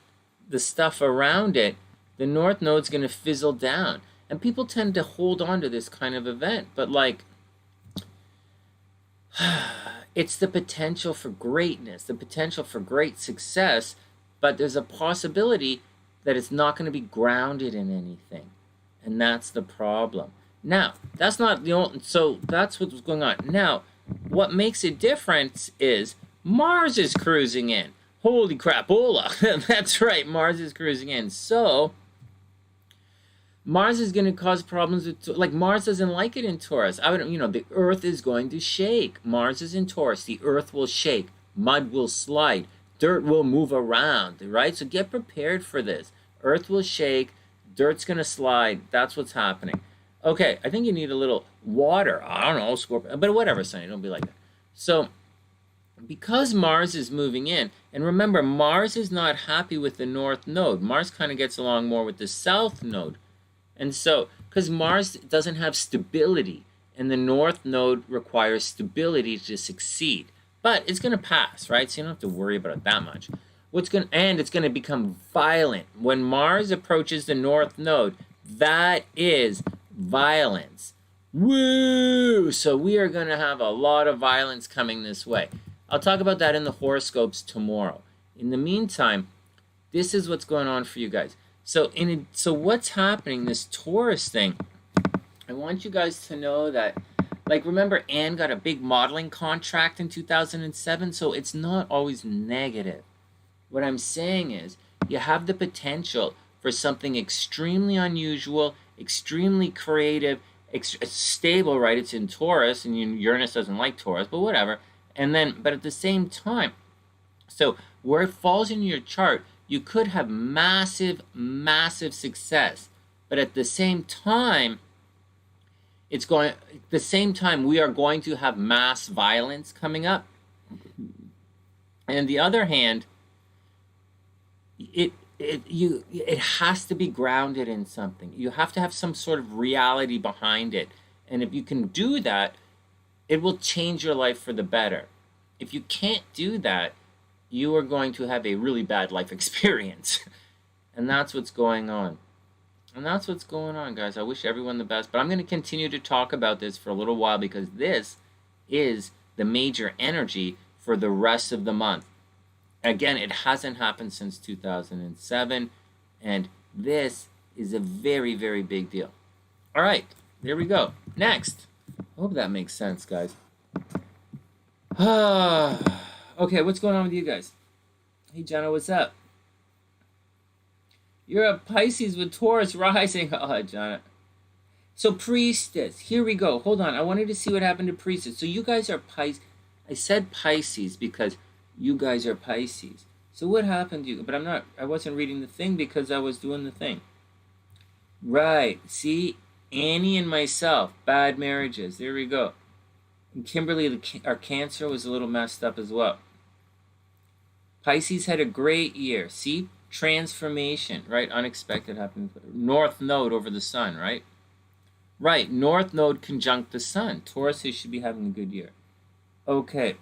the stuff around it, the North Node's going to fizzle down. And people tend to hold on to this kind of event. But, it's the potential for greatness, the potential for great success, but there's a possibility that it's not going to be grounded in anything. And that's the problem. Now, that's not the only, so that's what's going on. Now, what makes it different is Mars is cruising in. Holy crapola. That's right, Mars is cruising in. So, Mars is going to cause problems with, Mars doesn't like it in Taurus. The Earth is going to shake. Mars is in Taurus. The Earth will shake. Mud will slide. Dirt will move around, right? So get prepared for this. Earth will shake. Dirt's going to slide. That's what's happening. Okay, I think you need a little water. I don't know, Scorpio. But whatever, Sonny. Don't be like that. So, because Mars is moving in, and remember, Mars is not happy with the North Node. Mars kind of gets along more with the South Node. And so, because Mars doesn't have stability, and the North Node requires stability to succeed. But it's going to pass, right? So you don't have to worry about it that much. And it's going to become violent. When Mars approaches the North Node, that is violence. Woo! So we are going to have a lot of violence coming this way. I'll talk about that in the horoscopes tomorrow. In the meantime, this is what's going on for you guys. So what's happening, this Taurus thing, I want you guys to know that, remember Anne got a big modeling contract in 2007, so it's not always negative. What I'm saying is, you have the potential for something extremely unusual, extremely creative, stable, right? It's in Taurus, and Uranus doesn't like Taurus, but whatever. But at the same time, so where it falls in your chart, you could have massive, massive success. But at the same time, we are going to have mass violence coming up. And on the other hand, it has to be grounded in something. You have to have some sort of reality behind it. And if you can do that, it will change your life for the better. If you can't do that, you are going to have a really bad life experience. And that's what's going on. And that's what's going on, guys. I wish everyone the best. But I'm going to continue to talk about this for a little while because this is the major energy for the rest of the month. Again, it hasn't happened since 2007. And this is a very, very big deal. All right, there we go. Next. I hope that makes sense, guys. Okay, what's going on with you guys? Hey, Jenna, what's up? You're a Pisces with Taurus rising. Oh, Jenna. So, Priestess. Here we go. Hold on. I wanted to see what happened to Priestess. So, you guys are Pisces. I said Pisces because you guys are Pisces. So, what happened to you? But I wasn't reading the thing because I was doing the thing. Right. See? Annie and myself. Bad marriages. There we go. And Kimberly, our Cancer was a little messed up as well. Pisces had a great year. See? Transformation, right? Unexpected happened. North Node over the Sun, right? Right. North Node conjunct the Sun. Tauruses should be having a good year. Okay.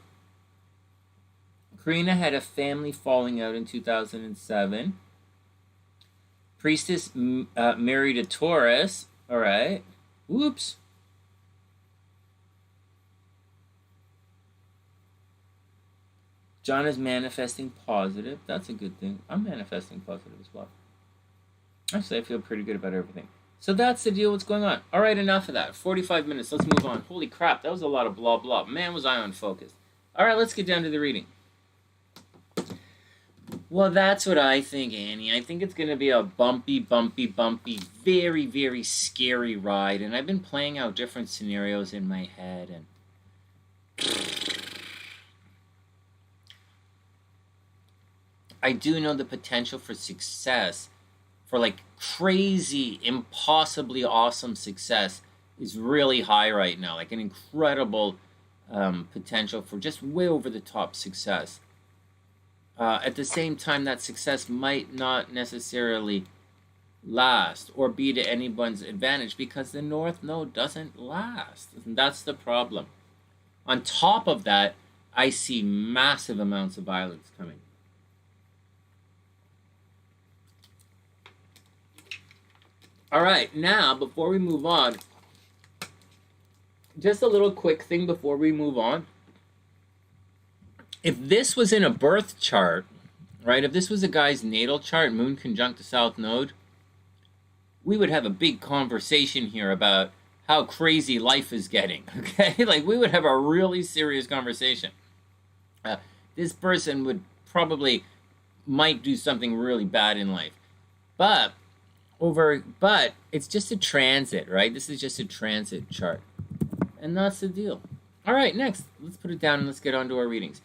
Karina had a family falling out in 2007. Priestess married a Taurus. All right. Whoops. John is manifesting positive. That's a good thing. I'm manifesting positive as well. Actually, I feel pretty good about everything. So that's the deal. What's going on? All right, enough of that. 45 minutes. Let's move on. Holy crap, that was a lot of blah, blah. Man, was I unfocused. All right, let's get down to the reading. Well, that's what I think, Annie. I think it's going to be a bumpy, very, very scary ride. And I've been playing out different scenarios in my head. And I do know the potential for success, for like crazy, impossibly awesome success is really high right now. Like an incredible potential for just way over the top success. At the same time, that success might not necessarily last or be to anyone's advantage because the North Node doesn't last. And that's the problem. On top of that, I see massive amounts of violence coming. All right, now, before we move on, just a little quick thing before we move on. If this was in a birth chart, right, if this was a guy's natal chart, moon conjunct the south node, we would have a big conversation here about how crazy life is getting, okay? Like, we would have a really serious conversation. This person would might do something really bad in life. But it's just a transit, right? This is just a transit chart. And that's the deal. All right, next, let's put it down and let's get on to our readings.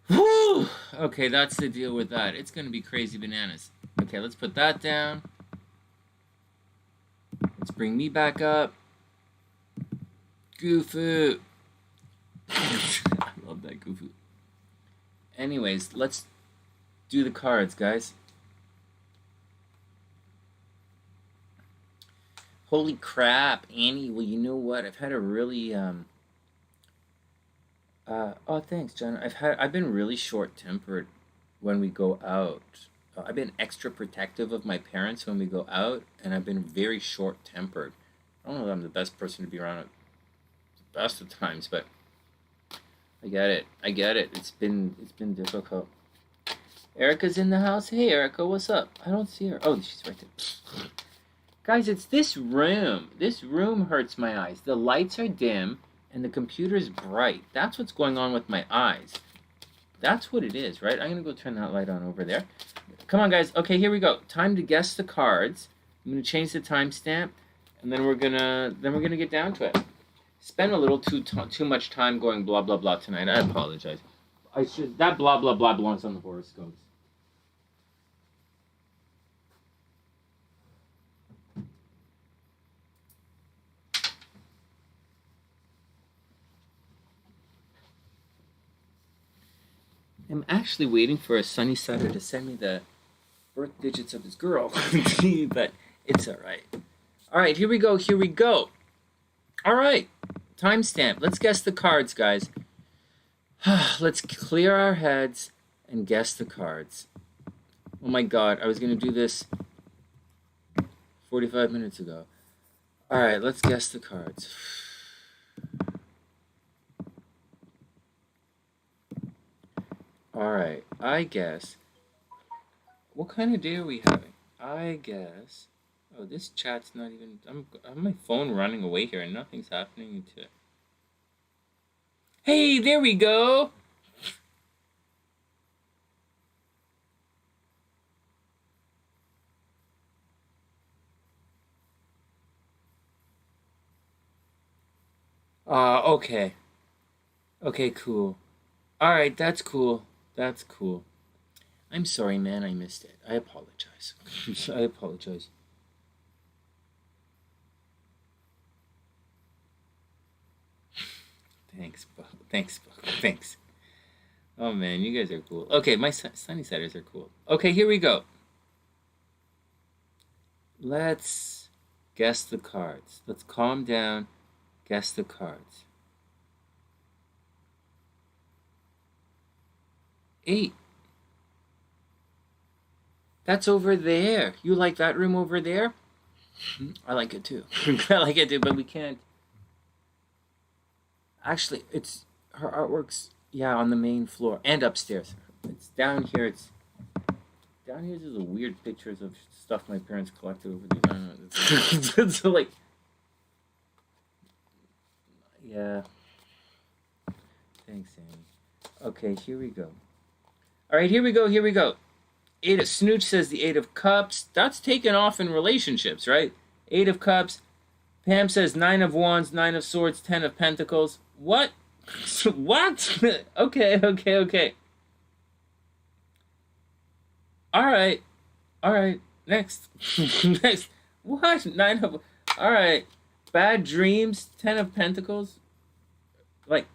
Whew! Okay, that's the deal with that. It's going to be crazy bananas. Okay, let's put that down. Let's bring me back up. Goofu. I love that Goofu. Anyways, let's do the cards, guys. Holy crap, Annie. Well, you know what? I've had a really oh, thanks, John. I've been really short-tempered when we go out. I've been extra protective of my parents when we go out, and I've been very short-tempered. I don't know that I'm the best person to be around at the best of times, but I get it. It's been difficult. Erica's in the house. Hey, Erica, what's up? I don't see her. Oh, she's right there. Guys, it's this room. This room hurts my eyes. The lights are dim. And the computer's bright. That's what's going on with my eyes. That's what it is, right? I'm going to go turn that light on over there. Come on, guys. Okay, here we go. Time to guess the cards. I'm going to change the timestamp, and then we're gonna get down to it. Spend a little too much time going blah, blah, blah tonight. I apologize. That blah, blah, blah belongs on the horoscopes. I'm actually waiting for a SuzannaMorenno to send me the birth digits of his girl, but it's all right. All right, here we go. All right, timestamp. Let's guess the cards, guys. Let's clear our heads and guess the cards. Oh my God, I was going to do this 45 minutes ago. All right, let's guess the cards. All right, I guess. What kind of day are we having? I guess. Oh, this chat's not even. I have my phone running away here and nothing's happening to. Hey, there we go. Okay. Okay, cool. All right, that's cool. That's cool. I'm sorry, man. I missed it. I apologize. I apologize. Thanks, Beau. Thanks, Beau. Thanks. Oh, man, you guys are cool. Okay, my SunnySiders are cool. Okay, here we go. Let's guess the cards. Let's calm down. Guess the cards. 8. That's over there. You like that room over there? I like it too. I like it too, but we can't. Actually, it's her artwork's Yeah, on the main floor and upstairs. It's down here. Down here. There's a weird pictures of stuff my parents collected over the. I don't know. It's like, yeah. Thanks, Annie. Okay, here we go. All right, here we go. Here we go. Snooch says the Eight of Cups. That's taken off in relationships, right? Eight of Cups. Pam says Nine of Wands, Nine of Swords, Ten of Pentacles. What? What? Okay. All right. Next. Next. What? Nine of. All right. Bad dreams. 10 of Pentacles. Like,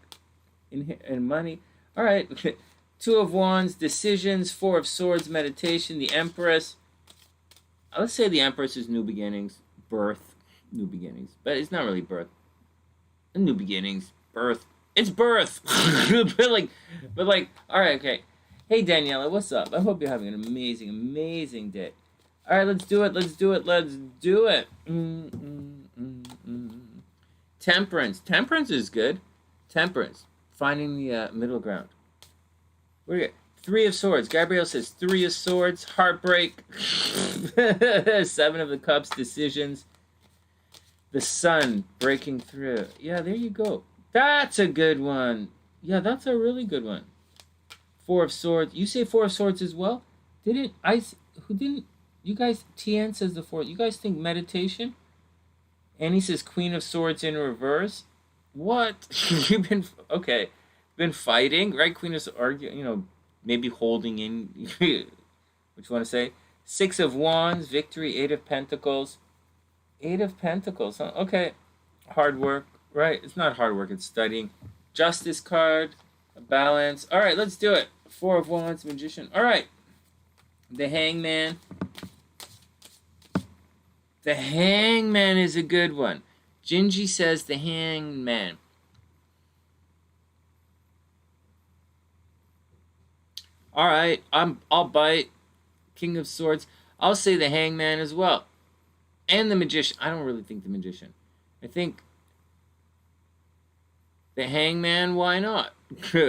in money. All right. 2 of Wands. Decisions. 4 of Swords. Meditation. The Empress. Let's say the Empress is new beginnings. Birth. New beginnings. But it's not really birth. New beginnings. Birth. It's birth. but like, all right, okay. Hey, Daniella, what's up? I hope you're having an amazing day. All right, let's do it. Temperance. Temperance is good. Temperance. Finding the middle ground. What do you get? 3 of Swords. Gabrielle says 3 of Swords. Heartbreak. 7 of the Cups. Decisions. The Sun. Breaking through. Yeah, there you go. That's a good one. Yeah, that's a really good one. 4 of Swords. You say 4 of Swords as well? You guys, TN says the 4. You guys think meditation? Annie says Queen of Swords in reverse. What? You've been fighting, right? Queen of Swords, maybe holding in. What you want to say? 6 of Wands, victory, 8 of Pentacles. 8 of Pentacles, huh? Okay. Hard work, right? It's not hard work, it's studying. Justice card, a balance. All right, let's do it. 4 of Wands, Magician. All right. The Hangman. The Hangman is a good one. Gingy says the Hangman. All right, I'll bite. King of Swords. I'll say the Hangman as well. And the Magician. I don't really think the Magician. I think the Hangman, why not?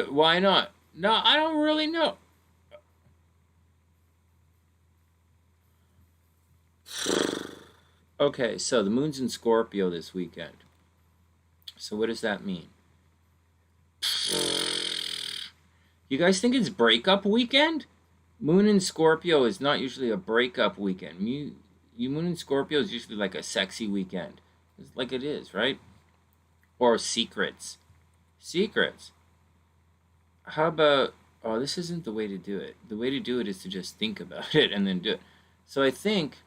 Why not? No, I don't really know. Okay, so the moon's in Scorpio this weekend. So what does that mean? You guys think it's breakup weekend? Moon in Scorpio is not usually a breakup weekend. Moon in Scorpio is usually like a sexy weekend. It's like it is, right? Or secrets. Secrets. How about, this isn't the way to do it. The way to do it is to just think about it and then do it. So I think,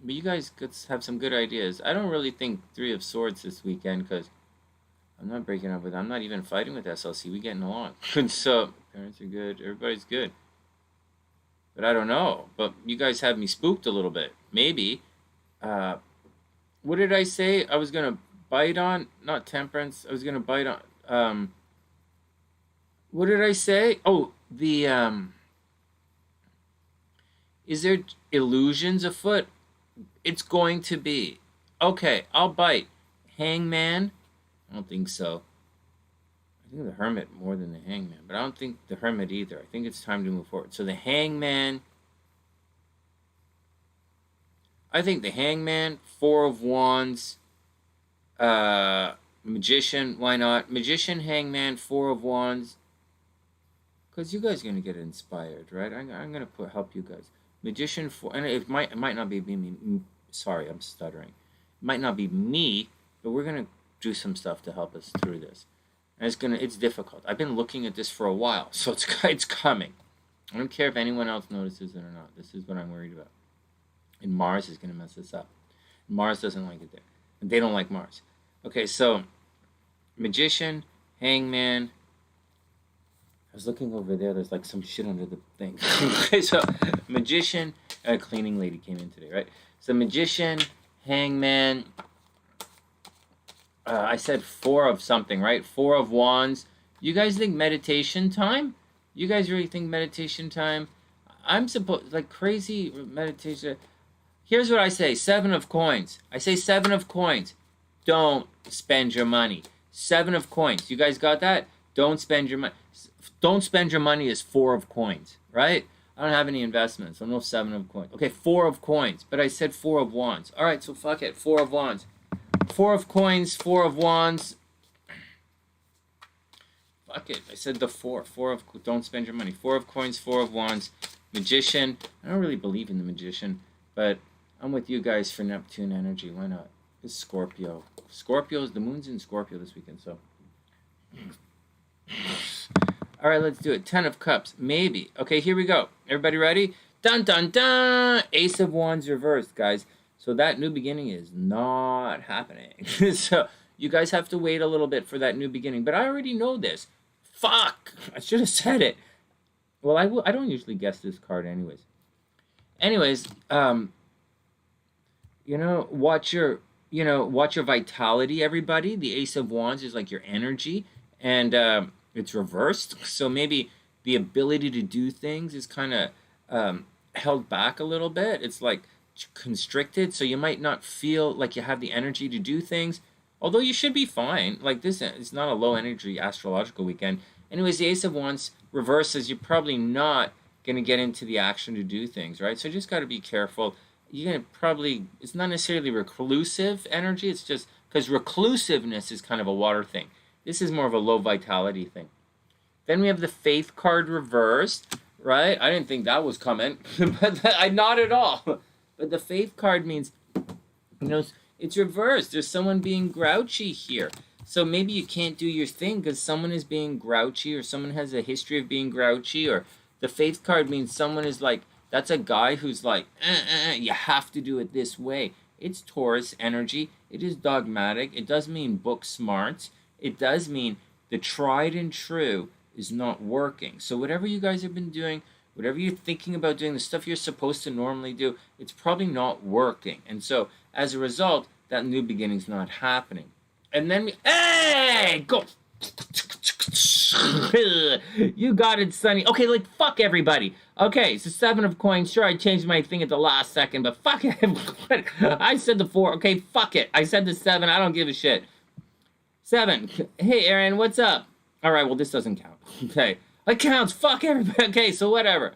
but you guys could have some good ideas. I don't really think 3 of Swords this weekend because I'm not breaking up with them. I'm not even fighting with SLC. We're getting along. So parents are good. Everybody's good. But I don't know. But you guys have me spooked a little bit. Maybe. What did I say? I was going to bite on? Not temperance. I was going to bite on. What did I say? Oh, is there illusions afoot? It's going to be. Okay, I'll bite. Hangman? I don't think so. I think the Hermit more than the Hangman, but I don't think the Hermit either. I think it's time to move forward. So the Hangman. I think the Hangman, 4 of Wands, Magician, why not? Magician, Hangman, 4 of Wands. Because you guys are going to get inspired, right? I'm going to help you guys. Magician, 4, and it might not be me. Sorry, I'm stuttering. It might not be me, but we're going to do some stuff to help us through this. And it's difficult. I've been looking at this for a while, so it's coming. I don't care if anyone else notices it or not. This is what I'm worried about. And Mars is going to mess this up. Mars doesn't like it there. And they don't like Mars. Okay, so Magician, Hangman. I was looking over there. There's like some shit under the thing. Okay, so Magician, a cleaning lady came in today, right? So Magician, Hangman. I said 4 of something, right? 4 of Wands. You guys think meditation time? You guys really think meditation time? I'm supposed, like crazy meditation. Here's what I say. 7 of coins. I say 7 of coins. Don't spend your money. 7 of coins. You guys got that? Don't spend your money. Don't spend your money is 4 of coins, right? I don't have any investments, so no 7 of coins. Okay, 4 of coins, but I said 4 of wands. All right, so fuck it, 4 of wands. 4 of coins, 4 of wands. Fuck it, I said the 4. 4 of, don't spend your money. 4 of coins, 4 of wands. Magician. I don't really believe in the magician, but I'm with you guys for Neptune energy. Why not? It's Scorpio. Scorpios, the moon's in Scorpio this weekend, so. All right, let's do it. 10 of Cups, maybe. Okay, here we go. Everybody ready? Dun, dun, dun! Ace of Wands reversed, guys. So that new beginning is not happening. So you guys have to wait a little bit for that new beginning. But I already know this. Fuck! I should have said it. Well, I don't usually guess this card anyways. Anyways, watch your vitality, everybody. The Ace of Wands is like your energy. And it's reversed, so maybe the ability to do things is kind of held back a little bit. It's like constricted, so you might not feel like you have the energy to do things, although you should be fine. Like this, it's not a low energy astrological weekend. Anyways, the Ace of Wands reverses, you're probably not going to get into the action to do things, right? So you just got to be careful. You're going to probably, it's not necessarily reclusive energy, it's just because reclusiveness is kind of a water thing. This is more of a low vitality thing. Then we have the Faith card reversed, right? I didn't think that was coming, but not at all. But the Faith card means, it's reversed. There's someone being grouchy here. So maybe you can't do your thing because someone is being grouchy or someone has a history of being grouchy. Or the Faith card means someone is like, that's a guy who's like, you have to do it this way. It's Taurus energy. It is dogmatic. It does mean book smarts. It does mean the tried and true is not working. So whatever you guys have been doing, whatever you're thinking about doing, the stuff you're supposed to normally do, it's probably not working. And so as a result, that new beginning's not happening. And then hey, go. You got it, Sonny. Okay, like, fuck everybody. Okay, so 7 of coins. Sure, I changed my thing at the last second, but fuck it. I said the 4. Okay, fuck it. I said the 7. I don't give a shit. 7. Hey, Aaron, what's up? All right, well, this doesn't count. Okay, it counts. Fuck everybody. Okay, so whatever.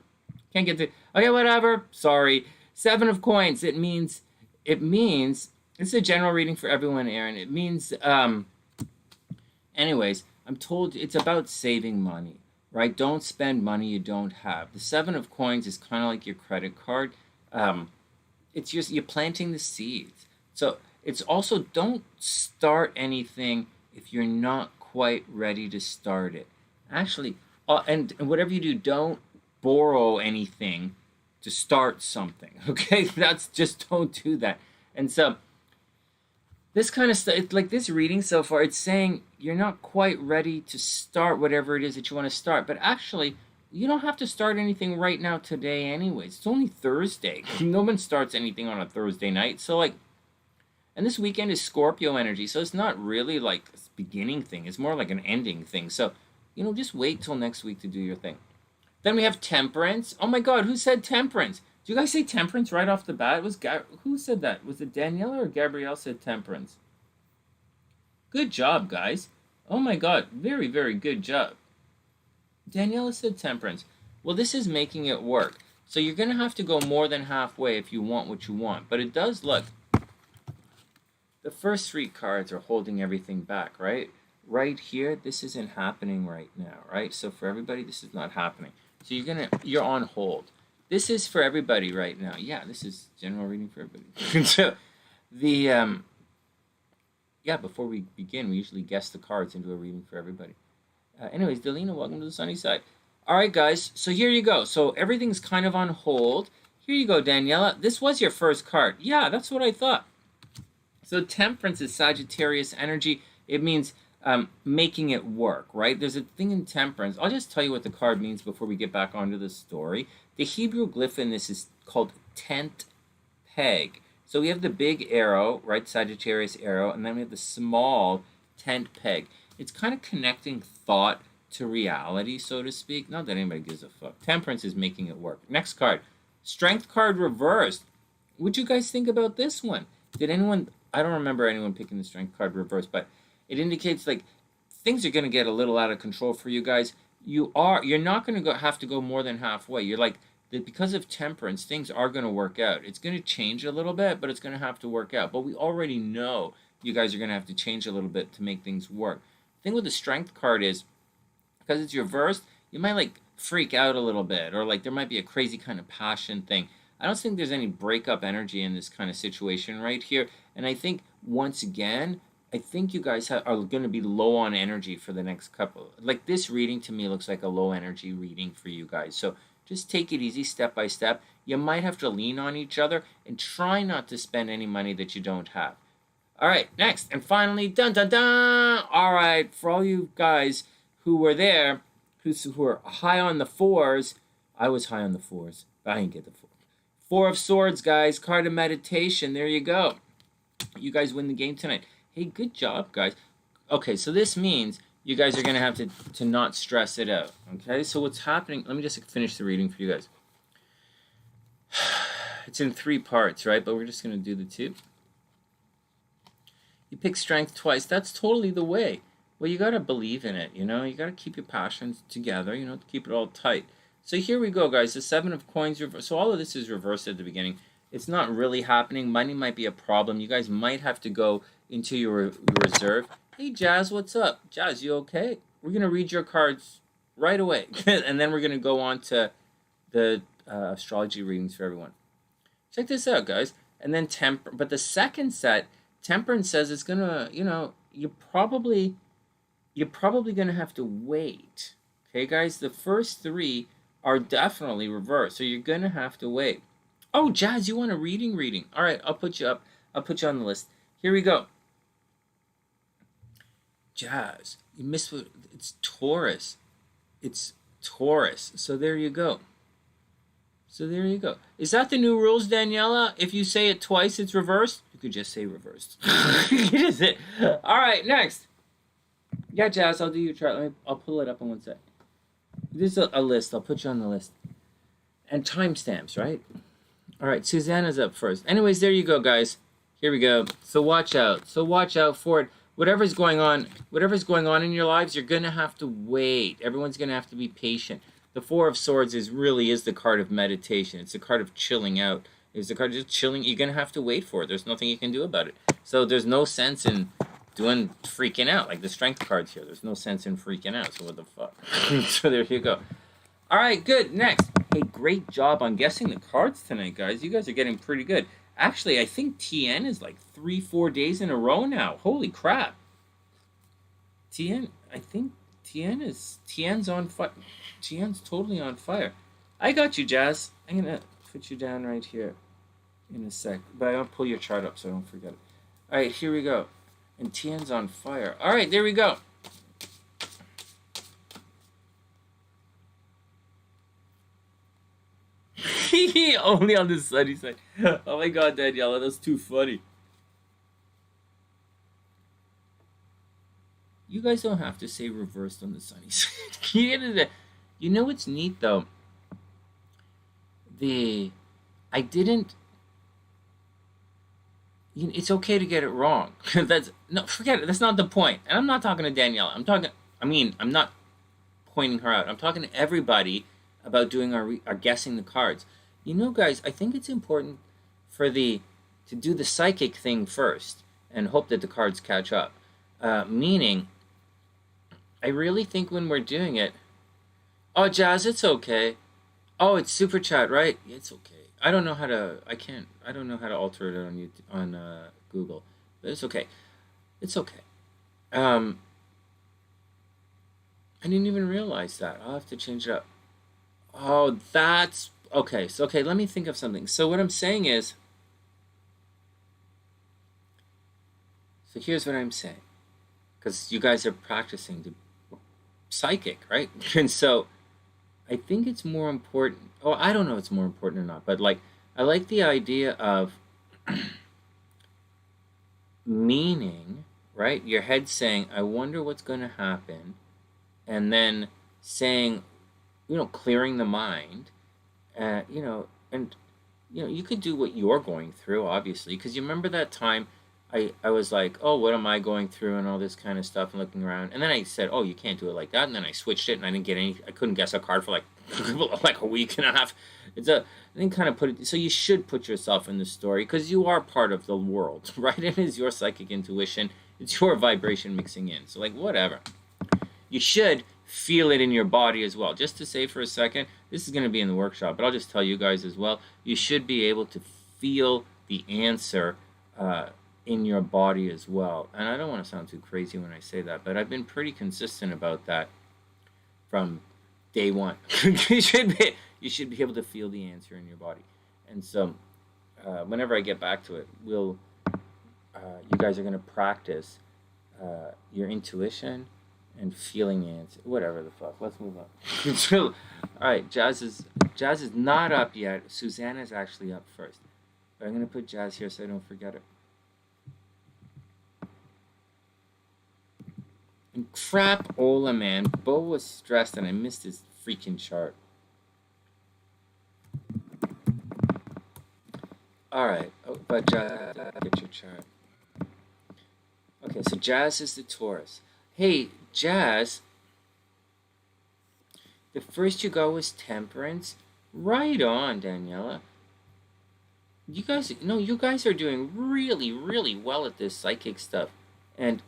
Can't get to... Okay, whatever. Sorry. 7 of coins. It means... It's a general reading for everyone, Aaron. It means... Anyways, I'm told it's about saving money, right? Don't spend money you don't have. The 7 of coins is kind of like your credit card. It's just you're planting the seeds. So it's also don't start anything if you're not quite ready to start it. Actually, and whatever you do, don't borrow anything to start something, okay? Don't do that. And so this kind of stuff, it's like this reading so far, it's saying you're not quite ready to start whatever it is that you want to start. But actually, you don't have to start anything right now today anyways. It's only Thursday. No one starts anything on a Thursday night. So like, and this weekend is Scorpio energy. So it's not really like a beginning thing. It's more like an ending thing. So, just wait till next week to do your thing. Then we have Temperance. Oh my God, who said Temperance? Did you guys say Temperance right off the bat? Who said that? Was it Daniella or Gabrielle said Temperance? Good job, guys. Oh my God, very, very good job. Daniella said Temperance. Well, this is making it work. So you're going to have to go more than halfway if you want what you want. But it does look. The first 3 cards are holding everything back, right? Right here, this isn't happening right now, right? So for everybody, this is not happening. So you're on hold. This is for everybody right now. Yeah, this is general reading for everybody. So before we begin, we usually guess the cards into a reading for everybody. Anyways, Delina, welcome to the sunny side. All right, guys, so here you go. So everything's kind of on hold. Here you go, Daniela. This was your first card. Yeah, that's what I thought. So Temperance is Sagittarius energy. It means making it work, right? There's a thing in Temperance. I'll just tell you what the card means before we get back onto the story. The Hebrew glyph in this is called tent peg. So we have the big arrow, right, Sagittarius arrow, and then we have the small tent peg. It's kind of connecting thought to reality, so to speak. Not that anybody gives a fuck. Temperance is making it work. Next card, Strength card reversed. What'd you guys think about this one? Did anyone... I don't remember anyone picking the Strength card reversed, but it indicates like things are going to get a little out of control for you guys. you're not going to have to go more than halfway. You're like, because of temperance, things are going to work out. It's going to change a little bit, but it's going to have to work out. But we already know you guys are going to have to change a little bit to make things work. The thing with the strength card is, because it's reversed, you might like freak out a little bit, or like there might be a crazy kind of passion thing. I don't think there's any breakup energy in this kind of situation right here. And I think, once again, I think you guys are going to be low on energy for the next couple. Like, this reading to me looks like a low energy reading for you guys. So just take it easy, step by step. You might have to lean on each other and try not to spend any money that you don't have. All right, next. And finally, dun dun dun. All right, for all you guys who were there, who were high on the fours, I was high on the fours, but I didn't get the four. Four of Swords, guys. Card of meditation. There you go. You guys win the game tonight. Hey, good job, guys. Okay, so this means you guys are going to have to not stress it out. Okay, so what's happening? Let me just finish the reading for you guys. It's in 3 parts, right? But we're just going to do the 2. You pick strength twice. That's totally the way. Well, you got to believe in it, you know? You got to keep your passions together, you know, to keep it all tight. So here we go, guys. The 7 of coins. So all of this is reversed at the beginning. It's not really happening. Money might be a problem. You guys might have to go into your reserve. Hey, Jazz, what's up? Jazz, you okay? We're going to read your cards right away. And then we're going to go on to the astrology readings for everyone. Check this out, guys. And then but the second set, Temperance says it's going to, you know, you're probably going to have to wait. Okay, guys? The first 3 are definitely reversed, so you're going to have to wait. Oh, Jazz, you want a reading? All right, I'll put you up. I'll put you on the list. Here we go. Jazz, you missed what? It's Taurus. It's Taurus. So there you go. Is that the new rules, Daniella? If you say it twice, it's reversed? You could just say reversed. Is it? All right, next. Yeah, Jazz, I'll do your chart. I'll pull it up in one sec. This is a list. I'll put you on the list. And timestamps, right? All right, Susanna's up first. Anyways, there you go, guys. Here we go. So watch out. For it. Whatever's going on in your lives, you're going to have to wait. Everyone's going to have to be patient. The 4 of Swords really is the card of meditation. It's the card of chilling out. It's the card of just chilling. You're going to have to wait for it. There's nothing you can do about it. So there's no sense in freaking out. Like the strength cards here. There's no sense in freaking out. So what the fuck? So there you go. All right, good. Next. Hey, great job on guessing the cards tonight, guys. You guys are getting pretty good. Actually, I think TN is like 3-4 days in a row now. Holy crap. I think TN's on fire. TN's totally on fire. I got you, Jazz. I'm going to put you down right here in a sec. But I'll pull your chart up so I don't forget it. All right, here we go. And TN's on fire. All right, there we go. Only on the sunny side. Oh my god, Daniella, that's too funny. You guys don't have to say reversed on the sunny side. You know what's neat though? I didn't. It's okay to get it wrong. Forget it. That's not the point. And I'm not talking to Daniella. I'm not pointing her out. I'm talking to everybody about doing our guessing the cards. You know, guys, I think it's important to do the psychic thing first and hope that the cards catch up. Meaning, I really think when we're doing it, oh, Jazz, it's okay. Oh, it's super chat, right? It's okay. I don't know how to alter it on Google, but it's okay. It's okay. I didn't even realize that. I'll have to change it up. Oh, that's okay. So, okay, let me think of something. So what I'm saying is, so here's what I'm saying, because you guys are practicing the psychic, right? And so I think it's more important. Oh, I don't know if it's more important or not, but like, I like the idea of meaning, right? Your head saying, I wonder what's going to happen. And then saying, clearing the mind, you could do what you're going through, obviously, because you remember that time I was like, oh, what am I going through and all this kind of stuff and looking around. And then I said, oh, you can't do it like that. And then I switched it and I didn't get any, I couldn't guess a card for like, like a week and a half. I didn't kind of put it, so you should put yourself in the story because you are part of the world, right? It is your psychic intuition. It's your vibration mixing in. So like, whatever. You should feel it in your body as well. Just to say for a second, this is going to be in the workshop, but I'll just tell you guys as well, you should be able to feel the answer in your body as well. And I don't want to sound too crazy when I say that, but I've been pretty consistent about that from day one. you should be able to feel the answer in your body. And so whenever I get back to it, you guys are going to practice your intuition and feeling the answer. Whatever the fuck. Let's move on. All right, Jazz is not up yet. Susanna's actually up first. But I'm going to put Jazz here so I don't forget her. And crapola, man. Beau was stressed and I missed his freaking chart. Alright. Oh, but Jazz, get your chart. Okay, so Jazz is the Taurus. Hey, Jazz. The first you got was Temperance. Right on, Daniella. You guys are doing really, really well at this psychic stuff. And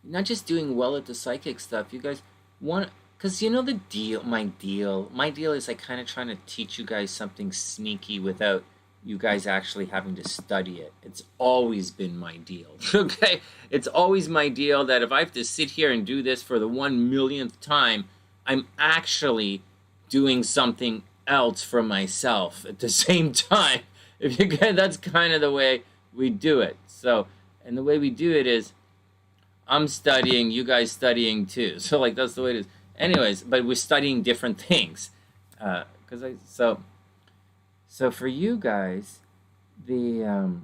not just doing well at the psychic stuff, you guys want, because you know the deal, my deal is like kind of trying to teach you guys something sneaky without you guys actually having to study it. It's always been my deal, okay? It's always my deal that if I have to sit here and do this for the 1,000,000th time, I'm actually doing something else for myself at the same time. If you get, that's kind of the way we do it. So, and the way we do it is I'm studying, you guys studying too. So like that's the way it is. Anyways, but we're studying different things. So for you guys, you're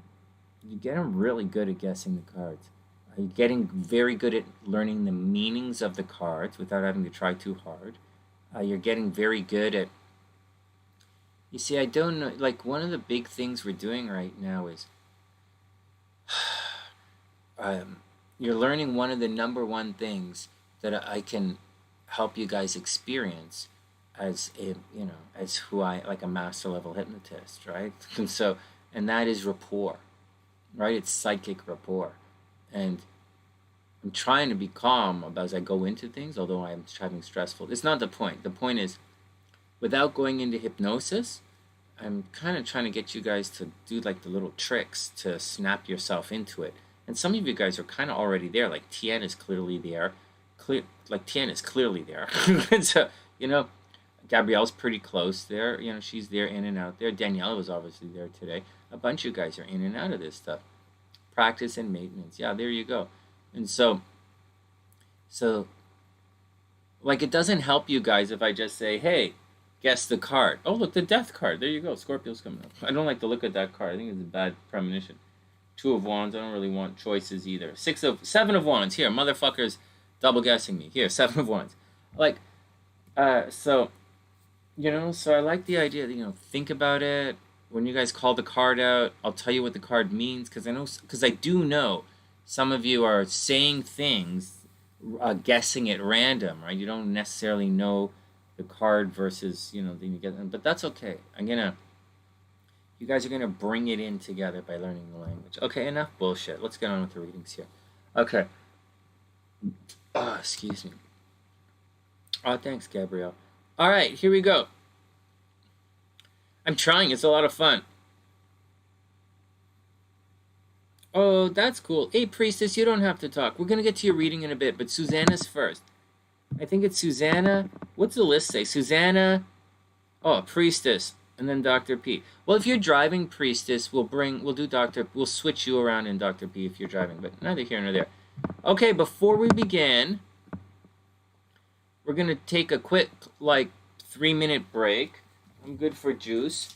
getting really good at guessing the cards. You're getting very good at learning the meanings of the cards without having to try too hard. You're getting very good at, you see, I don't know, like one of the big things we're doing right now is you're learning one of the number one things that I can help you guys experience as a, as who I, like a master level hypnotist, right? And that is rapport, right? It's psychic rapport. And I'm trying to be calm as I go into things, although I'm having stressful. It's not the point. The point is, without going into hypnosis, I'm kind of trying to get you guys to do like the little tricks to snap yourself into it. And some of you guys are kind of already there. Like Tien is clearly there. Tien is clearly there. And so, Gabrielle's pretty close there. She's there in and out there. Daniella was obviously there today. A bunch of you guys are in and out of this stuff. Practice and maintenance. Yeah, there you go. And so like it doesn't help you guys if I just say, hey, guess the card. Oh, look, the death card. There you go. Scorpio's coming up. I don't like to look at that card. I think it's a bad premonition. 2 of Wands. I don't really want choices either. 7 of Wands. Here, motherfuckers double guessing me. Here, 7 of Wands. Like, so I like the idea that, think about it. When you guys call the card out, I'll tell you what the card means because I do know some of you are saying things, guessing at random, right? You don't necessarily know the card versus, then you get them, but that's okay. You guys are gonna bring it in together by learning the language. Okay, enough bullshit. Let's get on with the readings here. Okay. Excuse me. Oh, thanks, Gabrielle. All right, here we go. I'm trying. It's a lot of fun. Oh, that's cool. Hey, Priestess, you don't have to talk. We're going to get to your reading in a bit, but Susanna's first. I think it's Susanna. What's the list say? Susanna. Oh, Priestess. And then Dr. P. Well, if you're driving, Priestess, we'll switch you around in Dr. P if you're driving, but neither here nor there. Okay, before we begin, we're going to take a quick, 3-minute break. I'm good for juice.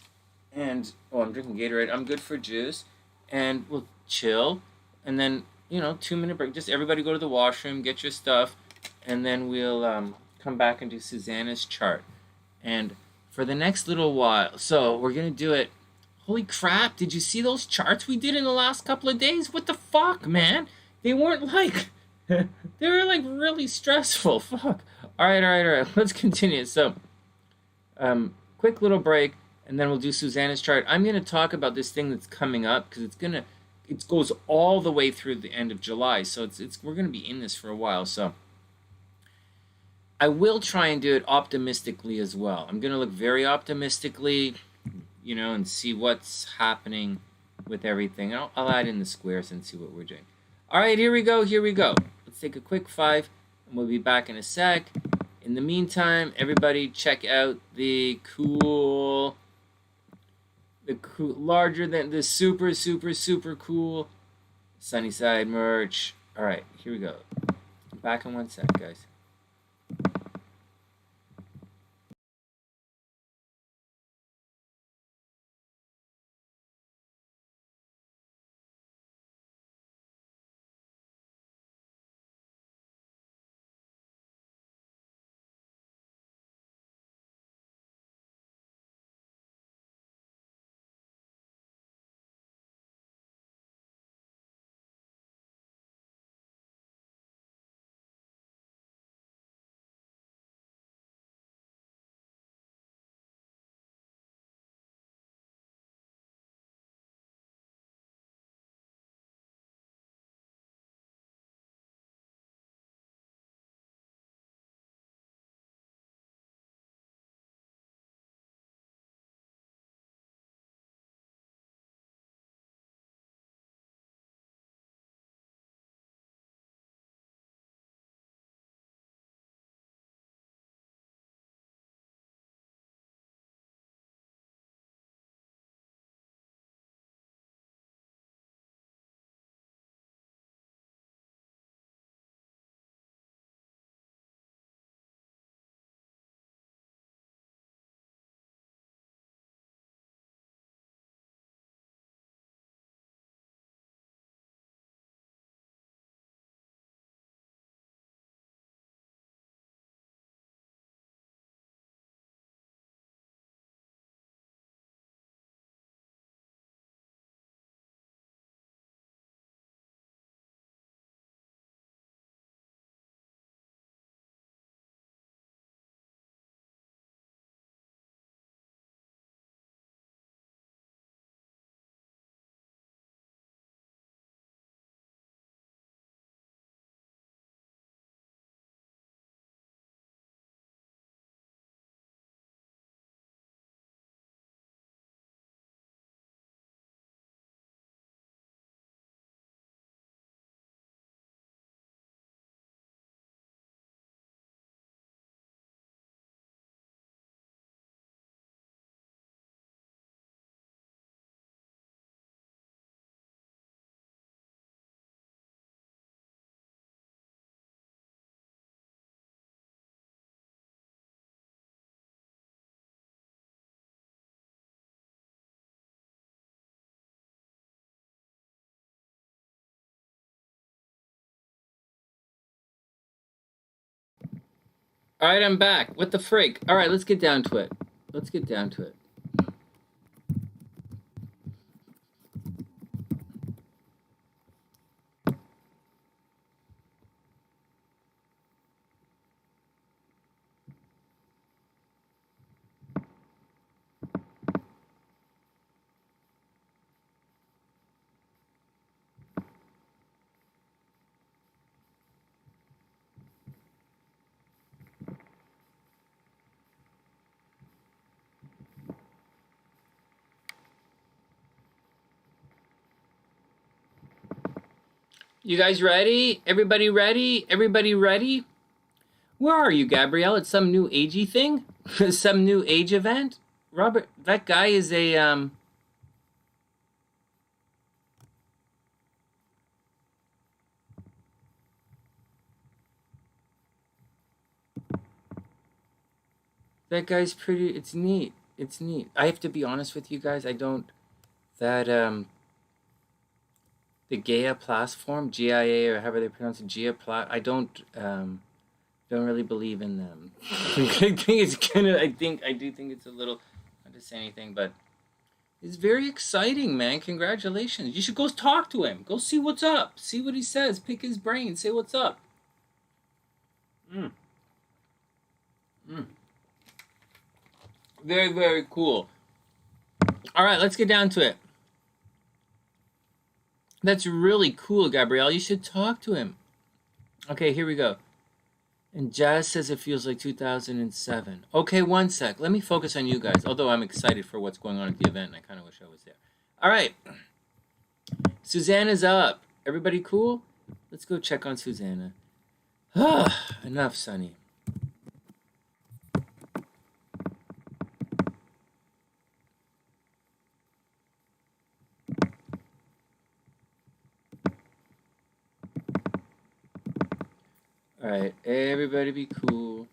And, I'm drinking Gatorade. I'm good for juice. And we'll chill. And then, 2-minute break. Just everybody go to the washroom, get your stuff. And then we'll come back and do Susanna's chart. And for the next little while, so we're going to do it Holy crap, did you see those charts we did in the last couple of days? What the fuck, man? They weren't like... they were like really stressful. Fuck. Alright. Let's continue. So, quick little break, and then we'll do Susanna's chart. I'm going to talk about this thing that's coming up, because it goes all the way through the end of July. So we're going to be in this for a while. So I will try and do it optimistically as well. I'm going to look very optimistically, and see what's happening with everything. I'll add in the squares and see what we're doing. All right, here we go. Let's take a quick 5, and we'll be back in a sec. In the meantime, everybody check out the larger than the super, super, super cool SunnySide merch. All right, here we go. Back in 1 sec, guys. All right, I'm back. What the freak? All right, let's get down to it. You guys ready? Everybody ready? Where are you, Gabrielle? It's some new agey thing? Some new age event? Robert, that guy is a, that guy's pretty, it's neat. I have to be honest with you guys, the Gaia platform, GIA, or however they pronounce it, I don't really believe in them. I do think it's a little, not to say anything, but It's very exciting, man. Congratulations. You should go talk to him. Go see what's up. See what he says. Pick his brain. Say what's up. Very, very cool. All right, let's get down to it. That's really cool, Gabrielle. You should talk to him. Okay, here we go. And Jazz says it feels like 2007. Okay, one sec. Let me focus on you guys. Although I'm excited for what's going on at the event, and I kind of wish I was there. All right. Susanna's up. Everybody cool? Let's go check on Susanna. Enough, Sonny. All right, everybody be cool.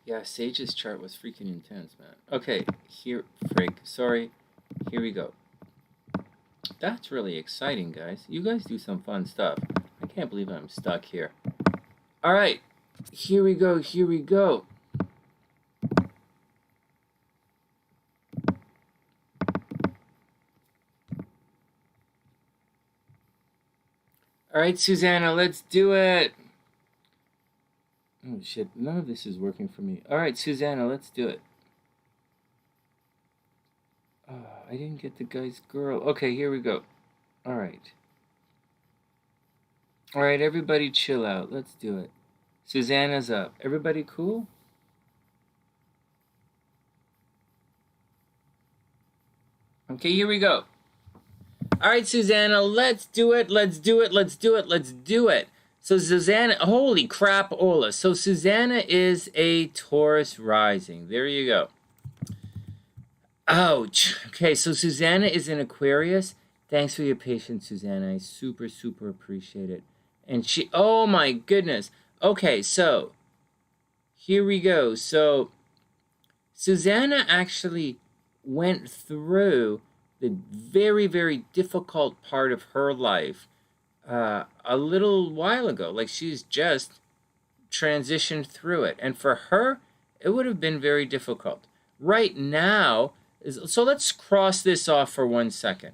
Yeah, Sage's chart was freaking intense, man. Okay, here, sorry. Here we go. That's really exciting, guys. You guys do some fun stuff. I can't believe I'm stuck here. All right, here we go, here we go. All right, Susanna, let's do it. Oh, shit. None of this is working for me. All right, Susanna, let's do it. I didn't get the guy's girl. Okay, here we go. All right. All right, everybody chill out. Let's do it. Susanna's up. Everybody cool? Okay, here we go. All right, Susanna, let's do it. Let's do it. Let's do it. Let's do it. So Susanna, holy crap, Ola. So Susanna is a Taurus rising. There you go. Ouch. Okay, so Susanna is an Aquarius. Thanks for your patience, Susanna. I super, super appreciate it. And she, oh my goodness. Okay, so here we go. So Susanna actually went through the very, very difficult part of her life a little while ago. Like, she's just transitioned through it. And for her, it would have been very difficult. Right now, so let's cross this off for 1 second.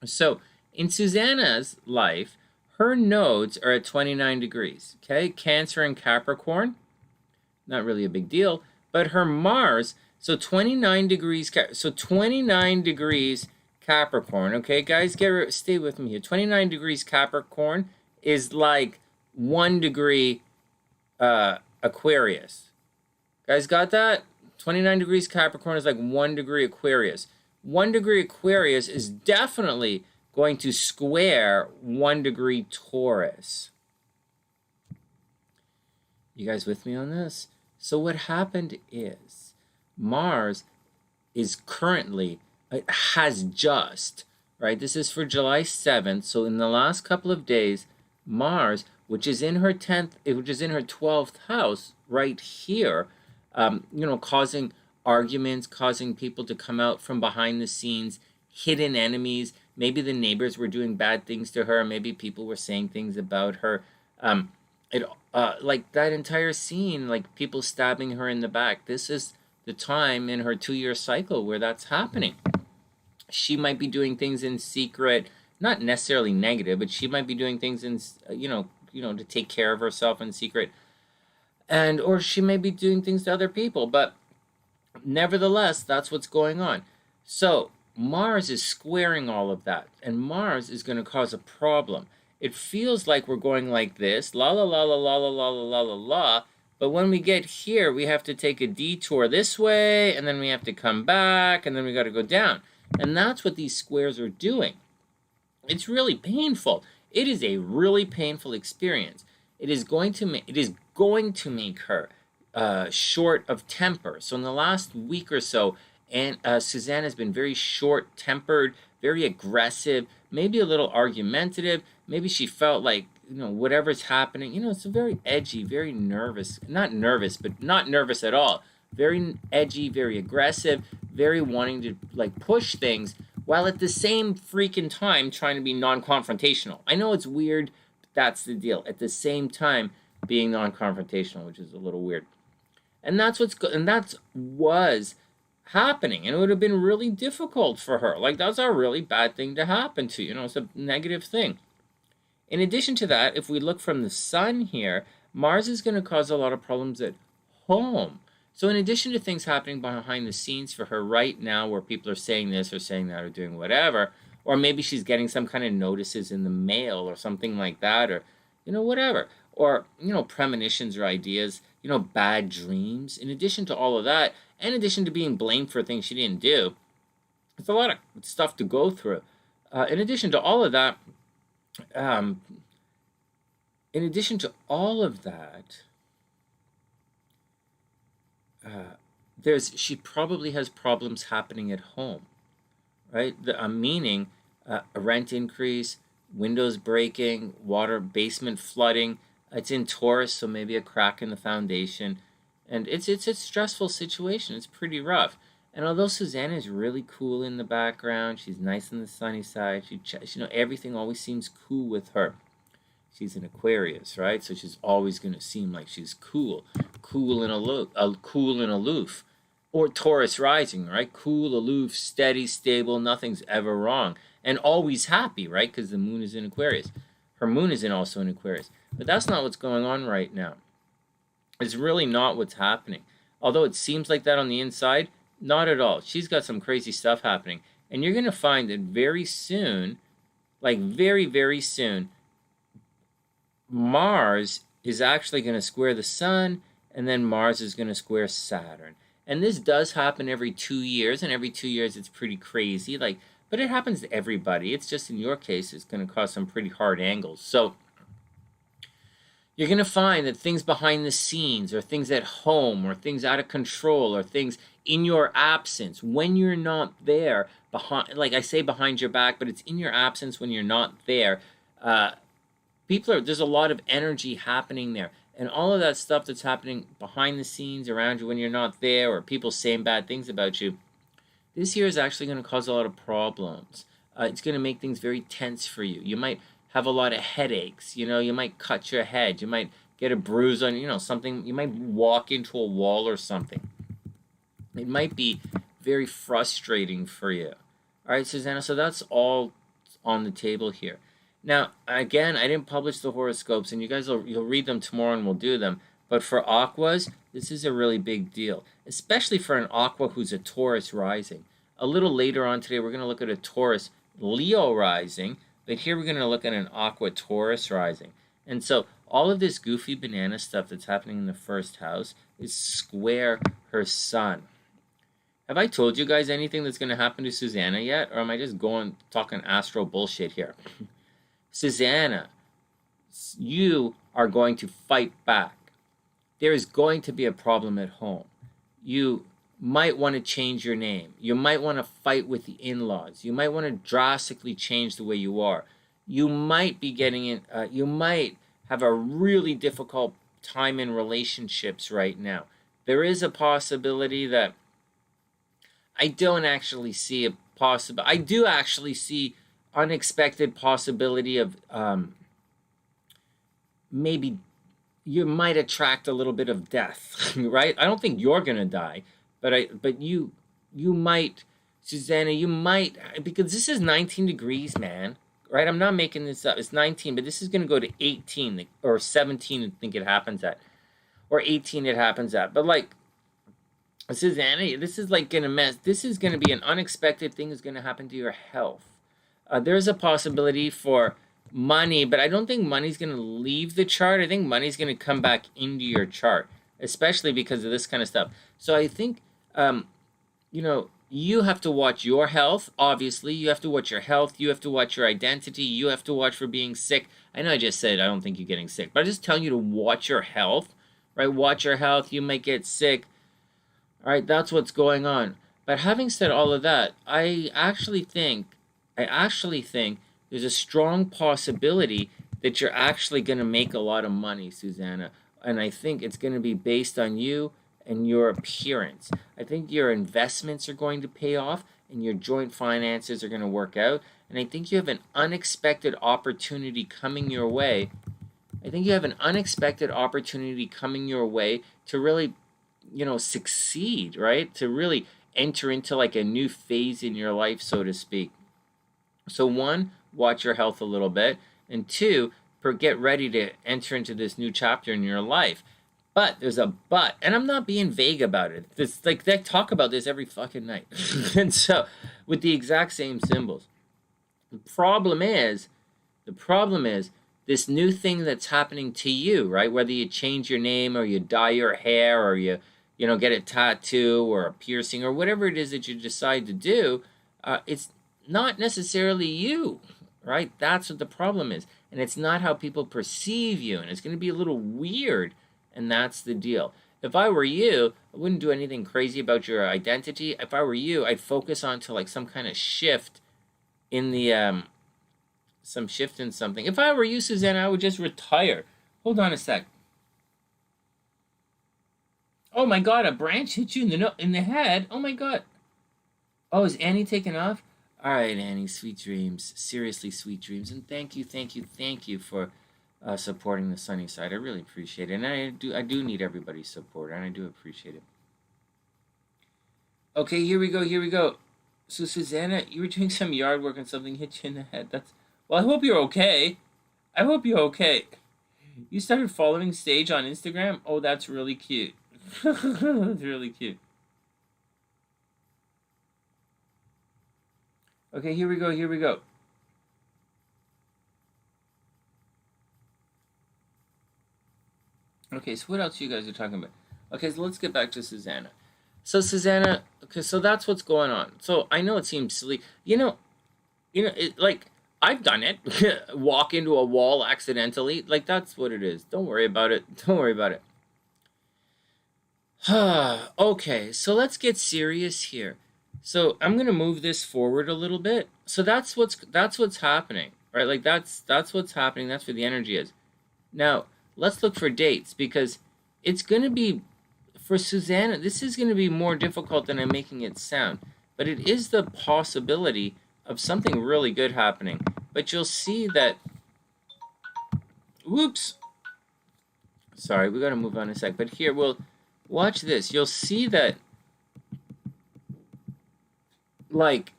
So in Susanna's life, her nodes are at 29 degrees, okay? Cancer and Capricorn, not really a big deal. But her Mars, so 29 degrees, so 29 degrees Capricorn, okay, guys, stay with me here. 29 degrees Capricorn is like 1 degree Aquarius. Guys, got that? 29 degrees Capricorn is like 1 degree Aquarius. 1 degree Aquarius is definitely going to square 1 degree Taurus. You guys with me on this? So what happened is Mars is currently, it has just, right? This is for July 7th. So in the last couple of days, Mars, which is in her 10th, which is in her 12th house right here, you know, causing arguments, causing people to come out from behind the scenes, hidden enemies. Maybe the neighbors were doing bad things to her. Maybe people were saying things about her. Like that entire scene, like people stabbing her in the back. This is the time in her 2-year cycle where that's happening. She might be doing things in secret, not necessarily negative, but she might be doing things in, you know, to take care of herself in secret. And, or she may be doing things to other people, but nevertheless, that's what's going on. So Mars is squaring all of that, and Mars is going to cause a problem. It feels like we're going like this, la la la la la la la la la la, but when we get here, we have to take a detour this way, and then we have to come back, and then we got to go down. And that's what these squares are doing. It's really painful. It is a really painful experience. It is going to make her short of temper. So in the last week or so, and Suzanne has been very short-tempered, very aggressive, maybe a little argumentative. Maybe she felt like, you know, whatever's happening, you know, it's a very edgy, very nervous, not nervous, but not nervous at all. Very edgy, very aggressive, very wanting to like push things while at the same freaking time trying to be non-confrontational. I know it's weird, but that's the deal. At the same time being non-confrontational, which is a little weird. And that's was happening, and it would have been really difficult for her. Like, that's a really bad thing to happen to you. It's a negative thing. In addition to that, if we look from the sun here, Mars is going to cause a lot of problems at home. So in addition to things happening behind the scenes for her right now, where people are saying this or saying that or doing whatever, or maybe she's getting some kind of notices in the mail or something like that, or, whatever, or, premonitions or ideas, bad dreams. In addition to all of that, in addition to being blamed for things she didn't do, it's a lot of stuff to go through. In addition to all of that, um, in addition to all of that, she probably has problems happening at home, right? Meaning a rent increase, windows breaking, water basement flooding. It's in Taurus, so maybe a crack in the foundation, and it's a stressful situation. It's pretty rough. And although Susanna is really cool in the background, she's nice on the sunny side. She everything always seems cool with her. She's an Aquarius, right? So she's always going to seem like she's cool and aloof. Or Taurus rising, right? Cool, aloof, steady, stable, nothing's ever wrong. And always happy, right? Because the moon is in Aquarius. Her moon is also in Aquarius. But that's not what's going on right now. It's really not what's happening. Although it seems like that on the inside, not at all. She's got some crazy stuff happening. And you're going to find that very soon, like very, very soon, Mars is actually going to square the sun, and then Mars is going to square Saturn. And this does happen every 2 years, and every 2 years it's pretty crazy. But it happens to everybody. It's just in your case, it's going to cause some pretty hard angles. So you're going to find that things behind the scenes, or things at home, or things out of control, or things in your absence, when you're not there, like I say behind your back, but it's in your absence when you're not there. There's a lot of energy happening there. And all of that stuff that's happening behind the scenes around you when you're not there, or people saying bad things about you, this year is actually going to cause a lot of problems. It's going to make things very tense for you. You might have a lot of headaches. You might cut your head. You might get a bruise on, something. You might walk into a wall or something. It might be very frustrating for you. All right, Susanna, so that's all on the table here. Now, again, I didn't publish the horoscopes, and you'll read them tomorrow and we'll do them. But for Aquas, this is a really big deal, especially for an Aqua who's a Taurus rising. A little later on today, we're going to look at a Taurus Leo rising, but here we're going to look at an Aqua Taurus rising. And so all of this goofy banana stuff that's happening in the first house is square her sun. Have I told you guys anything that's going to happen to Susanna yet? Or am I just talking astro bullshit here? Susanna, you are going to fight back. There is going to be a problem at home. You might want to change your name. You might want to fight with the in-laws. You might want to drastically change the way you are. You might be you might have a really difficult time in relationships right now. There is a possibility that I don't actually see I do actually see unexpected possibility of maybe you might attract a little bit of death, right? I don't think you're gonna die, but you might, Susanna, you might, because this is 19 degrees, man, right? I'm not making this up. It's 19, but this is gonna go to 18 or 17. I think it happens at, or 18 it happens at. But like, Susanna, this is like gonna mess. This is gonna be an unexpected thing is gonna happen to your health. There's a possibility for money, but I don't think money's going to leave the chart. I think money's going to come back into your chart, especially because of this kind of stuff. So I think, you have to watch your health. Obviously, you have to watch your health. You have to watch your identity. You have to watch for being sick. I know I just said I don't think you're getting sick, but I'm just telling you to watch your health, right? Watch your health. You might get sick. All right, that's what's going on. But having said all of that, I actually think there's a strong possibility that you're actually going to make a lot of money, Susanna. And I think it's going to be based on you and your appearance. I think your investments are going to pay off and your joint finances are going to work out. And I think you have an unexpected opportunity coming your way. I think you have an unexpected opportunity coming your way to really, succeed, right? To really enter into like a new phase in your life, so to speak. So one, watch your health a little bit, and two, get ready to enter into this new chapter in your life. But there's a but, and I'm not being vague about it. This like they talk about this every fucking night, and so with the exact same symbols. The problem is this new thing that's happening to you, right? Whether you change your name or you dye your hair or you get a tattoo or a piercing or whatever it is that you decide to do, it's not necessarily you, right? That's what the problem is. And it's not how people perceive you. And it's going to be a little weird. And that's the deal. If I were you, I wouldn't do anything crazy about your identity. If I were you, I'd focus on to like some kind of shift in the, some shift in something. If I were you, Susanna, I would just retire. Hold on a sec. Oh my God, a branch hit you in the head. Oh my God. Oh, is Annie taken off? All right, Annie, sweet dreams. Seriously, sweet dreams. And thank you for supporting the sunny side. I really appreciate it. And I do need everybody's support, and I do appreciate it. Okay, here we go. So, Susanna, you were doing some yard work and something hit you in the head. Well, I hope you're okay. You started following Sage on Instagram? Oh, that's really cute. That's really cute. Okay, here we go. Okay, so what else you guys are talking about? Okay, so let's get back to Susanna. So Susanna, okay, so that's what's going on. So I know it seems silly. Like I've done it. Walk into a wall accidentally. Like that's what it is. Don't worry about it. Okay, so let's get serious here. So I'm gonna move this forward a little bit. So that's what's happening, right? Like that's what's happening. That's where the energy is. Now let's look for dates because it's gonna be for Susanna. This is gonna be more difficult than I'm making it sound, but it is the possibility of something really good happening. But you'll see that. Whoops. Sorry, we gotta move on a sec. But here, we'll watch this. You'll see that. Like,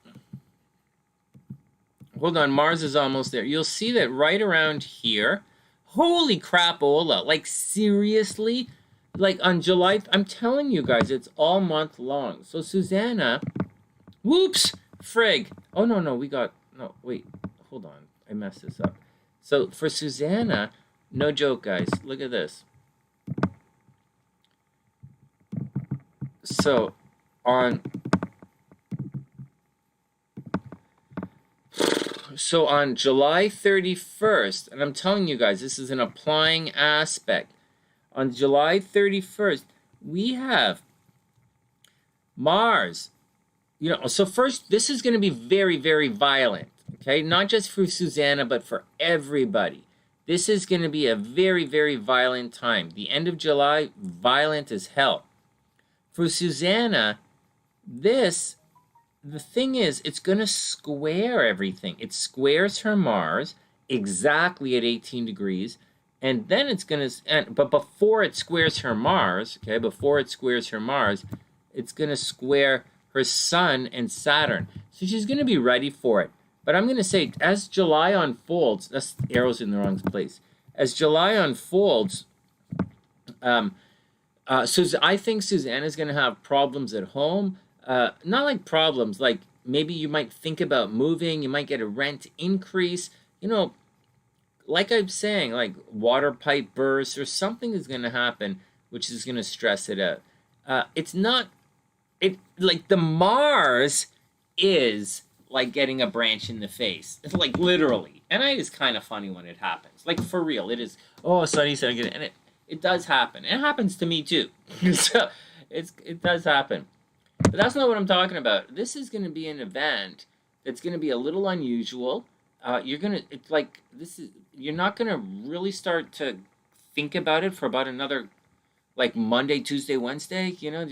hold on, Mars is almost there. You'll see that right around here. Holy crapola. Like, seriously? Like, on July, I'm telling you guys, it's all month long. So, Susanna, whoops, frig. Oh, no, no, wait, hold on. I messed this up. So, for Susanna, no joke, guys. Look at this. So, on July 31st, and I'm telling you guys, this is an applying aspect. On July 31st, we have Mars. So first, this is going to be very, very violent, okay? Not just for Susanna, but for everybody. This is going to be a very, very violent time. The end of July, violent as hell. For Susanna, the thing is, it's going to square everything. It squares her Mars exactly at 18 degrees. And then it's going to, but before it squares her Mars, okay, it's going to square her Sun and Saturn. So she's going to be ready for it. But I'm going to say, as July unfolds, that's arrows in the wrong place. As July unfolds, so I think Susanna's going to have problems at home. Not like problems, like maybe you might think about moving, you might get a rent increase, like I'm saying, like water pipe burst or something is going to happen, which is going to stress it out. Like the Mars is like getting a branch in the face. It's like literally. And it is kind of funny when it happens. Like for real, it is. Oh, Sonny said again. And it does happen. It happens to me too. So it does happen. But that's not what I'm talking about. This is going to be an event that's going to be a little unusual. You're not going to really start to think about it for about another, like Monday, Tuesday, Wednesday. You're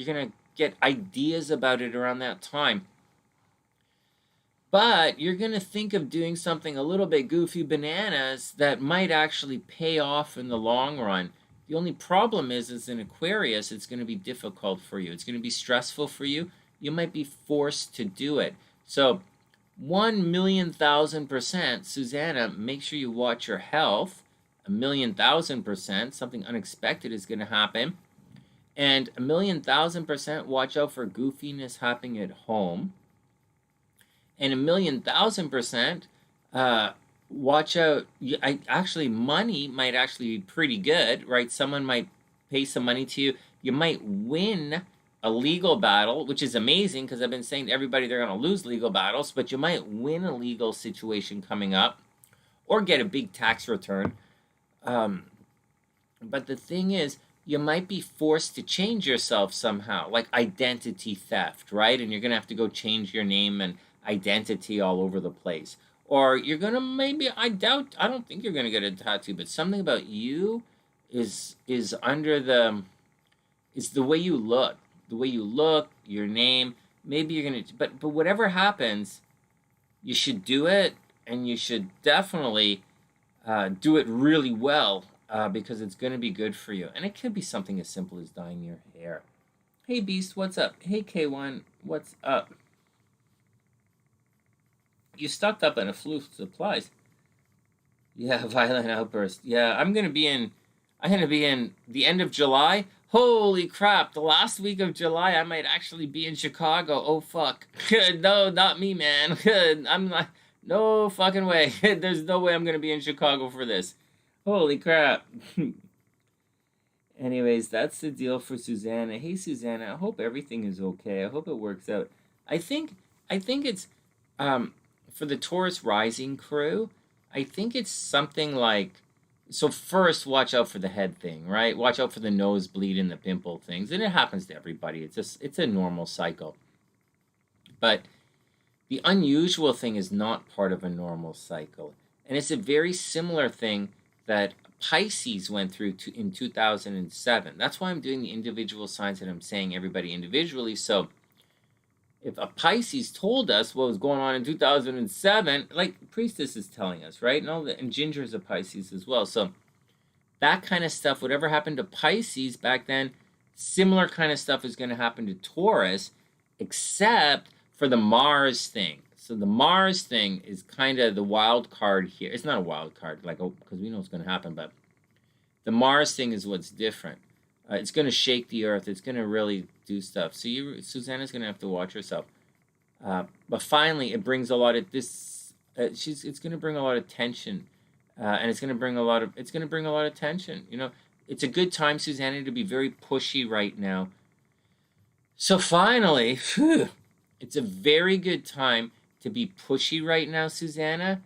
going to get ideas about it around that time. But you're going to think of doing something a little bit goofy bananas that might actually pay off in the long run. The only problem is in Aquarius, it's going to be difficult for you. It's going to be stressful for you. You might be forced to do it. So 1,000,000%, Susanna, make sure you watch your health. 1,000,000%, something unexpected is going to happen. And 1,000,000%, watch out for goofiness happening at home. And 1,000,000%, watch out. Actually, money might actually be pretty good, right? Someone might pay some money to you. You might win a legal battle, which is amazing because I've been saying to everybody they're going to lose legal battles, but you might win a legal situation coming up or get a big tax return. But the thing is, you might be forced to change yourself somehow, like identity theft, right? And you're going to have to go change your name and identity all over the place. Or you're going to I don't think you're going to get a tattoo, but something about you is under is the way you look. The way you look, your name, maybe you're going to, but whatever happens, you should do it, and you should definitely do it really well. Because it's going to be good for you. And it could be something as simple as dyeing your hair. Hey, Beast, what's up? Hey, K1, what's up? You stocked up on a flu supplies. Yeah, violent outburst. Yeah, I'm going to be in the end of July. Holy crap, the last week of July, I might actually be in Chicago. Oh, fuck. No, not me, man. I'm not, no fucking way. There's no way I'm going to be in Chicago for this. Holy crap. Anyways, that's the deal for Susanna. Hey, Susanna, I hope everything is okay. I hope it works out. I think it's, for the Taurus rising crew, I think it's something like, so first, watch out for the head thing, right? Watch out for the nosebleed and the pimple things. And it happens to everybody. It's a normal cycle. But the unusual thing is not part of a normal cycle. And it's a very similar thing that Pisces went through in 2007. That's why I'm doing the individual signs and I'm saying everybody individually. So if a Pisces told us what was going on in 2007, like Priestess is telling us, right? And Ginger's a Pisces as well. So that kind of stuff, whatever happened to Pisces back then, similar kind of stuff is going to happen to Taurus, except for the Mars thing. So the Mars thing is kind of the wild card here. It's not a wild card, because we know what's going to happen, but the Mars thing is what's different. It's going to shake the earth. It's going to really do stuff. So Susanna's going to have to watch herself. But finally, it brings a lot of this. It's going to bring a lot of tension, and it's going to bring a lot of tension. You know, it's a good time, Susanna, to be very pushy right now. So finally, it's a very good time to be pushy right now, Susanna,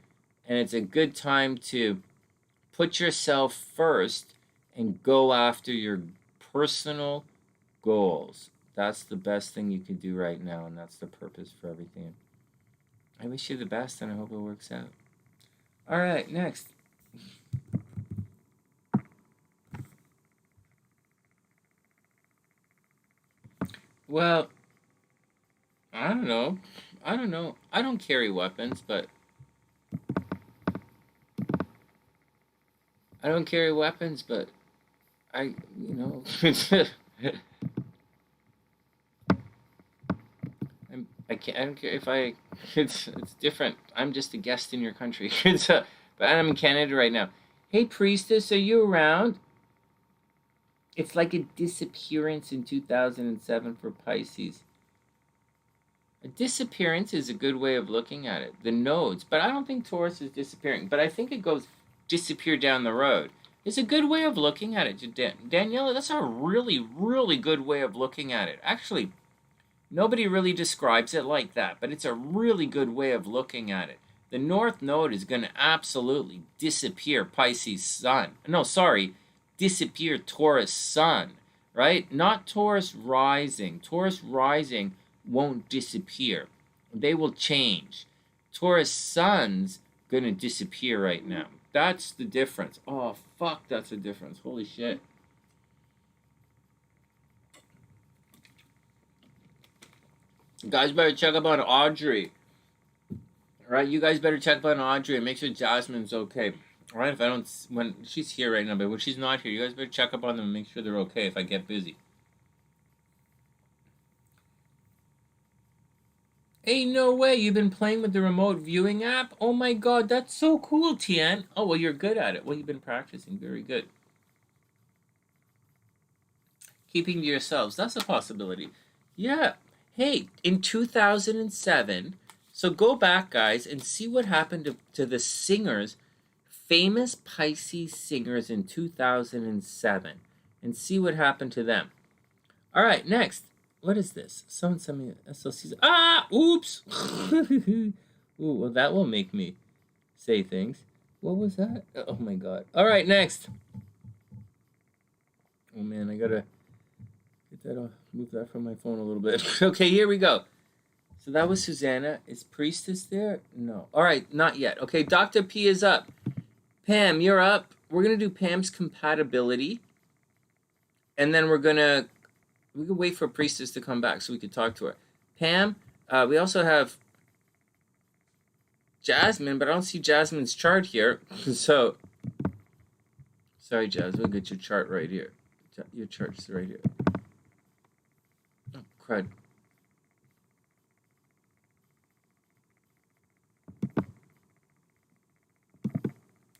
and it's a good time to put yourself first and go after your personal goals. That's the best thing you can do right now, and that's the purpose for everything. I wish you the best, and I hope it works out. All right, next. Well, I don't know. I don't carry weapons, but I don't don't care if it's different. I'm just a guest in your country. But I'm in Canada right now. Hey, Priestess, are you around? It's like a disappearance in 2007 for Pisces. A disappearance is a good way of looking at it. The nodes, but I don't think Taurus is disappearing. But I think it goes disappear down the road. It's a good way of looking at it, Daniella. That's a really, really good way of looking at it. Actually, nobody really describes it like that, but it's a really good way of looking at it. The North Node is going to absolutely disappear Pisces Sun. No, sorry, disappear Taurus Sun, right? Not Taurus Rising. Taurus Rising won't disappear. They will change. Taurus Sun's going to disappear right now. That's the difference. Oh, fuck, that's the difference. Holy shit. You guys better check up on Audrey. All right, you guys better check up on Audrey and make sure Jasmine's okay. All right, if I don't, when she's here right now, but when she's not here, you guys better check up on them and make sure they're okay if I get busy. Hey, no way, you've been playing with the remote viewing app? Oh my god, that's so cool, Tian. Oh, well, you're good at it. Well, you've been practicing. Very good. Keeping to yourselves, that's a possibility. Yeah. Hey, in 2007, so go back, guys, and see what happened to the singers, famous Pisces singers in 2007, and see what happened to them. All right, next. What is this? Someone sent me SLCs. Ah, oops. Ooh, well, that will make me say things. What was that? Oh my god. All right, next. Oh man, I gotta get that off. Move that from my phone a little bit. Okay, here we go. So that was Susanna. Is Priestess there? No. All right, not yet. Okay, Dr. P is up. Pam, you're up. We're gonna do Pam's compatibility, and then we can wait for Priestess to come back so we can talk to her. Pam, we also have Jasmine, but I don't see Jasmine's chart here. So, sorry, Jasmine, we'll get your chart right here. Your chart's right here. Oh, crud.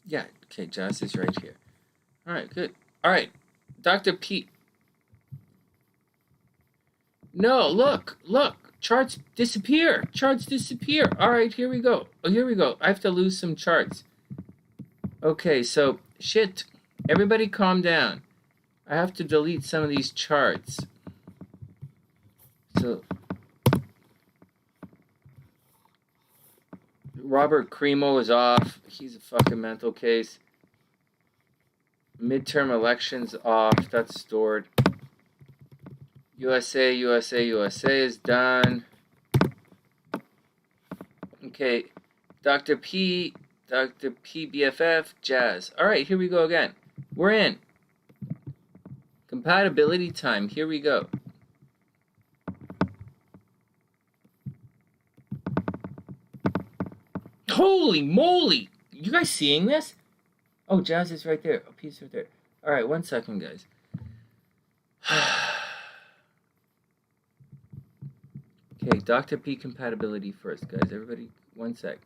Yeah, okay, Jazz is right here. All right, good. All right, Dr. P. No, look. Charts disappear. All right, here we go. Oh, here we go. I have to lose some charts. Okay, so, shit. Everybody calm down. I have to delete some of these charts. So, Robert Cremo is off. He's a fucking mental case. Midterm elections off. That's stored. USA is done. Okay, Dr. P, BFF, Jazz. All right, here we go again. We're in. Compatibility time. Here we go. Holy moly! You guys seeing this? Oh, Jazz is right there. Oh, P's right there. All right, 1 second, guys. Okay, Dr. P compatibility first, guys. Everybody, 1 sec.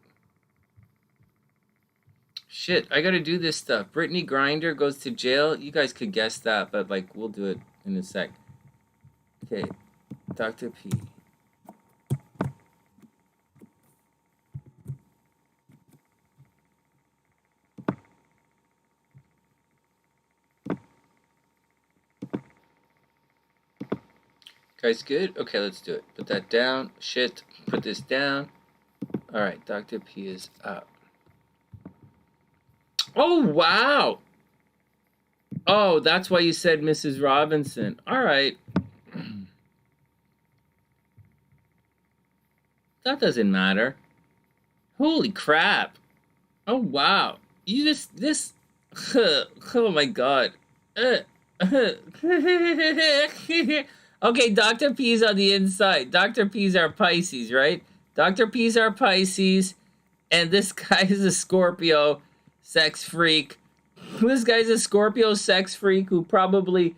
Shit, I gotta do this stuff. Brittney Griner goes to jail. You guys could guess that, but like, we'll do it in a sec. Okay, Dr. P. Guys, good? Okay, let's do it. Put that down. Shit. Put this down. All right, Dr. P is up. Oh, wow. Oh, that's why you said Mrs. Robinson. All right. That doesn't matter. Holy crap. Oh, wow. You this. Oh, my God. Okay, Dr. P's on the inside. Dr. P's are Pisces, right? Dr. P's are Pisces, and this guy is a Scorpio sex freak. This guy's a Scorpio sex freak who probably...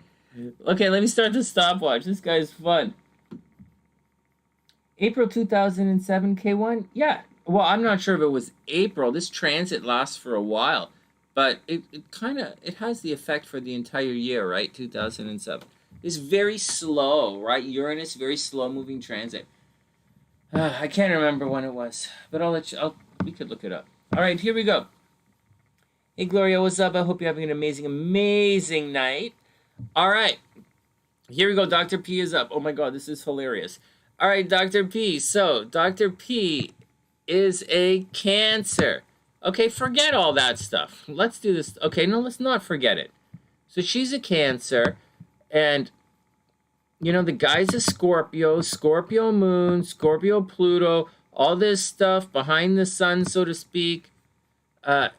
Okay, let me start the stopwatch. This guy's fun. April 2007, K1? Yeah. Well, I'm not sure if it was April. This transit lasts for a while, but it has the effect for the entire year, right? 2007. It's very slow, right? Uranus, very slow-moving transit. I can't remember when it was, but I'll let you. We could look it up. All right, here we go. Hey, Gloria, what's up? I hope you're having an amazing, amazing night. All right, here we go. Dr. P is up. Oh my God, this is hilarious. All right, Dr. P. So, Dr. P is a Cancer. Okay, forget all that stuff. Let's do this. Okay, no, let's not forget it. So she's a Cancer. And, you know, the guy's a Scorpio, Scorpio moon, Scorpio Pluto, all this stuff behind the sun, so to speak, so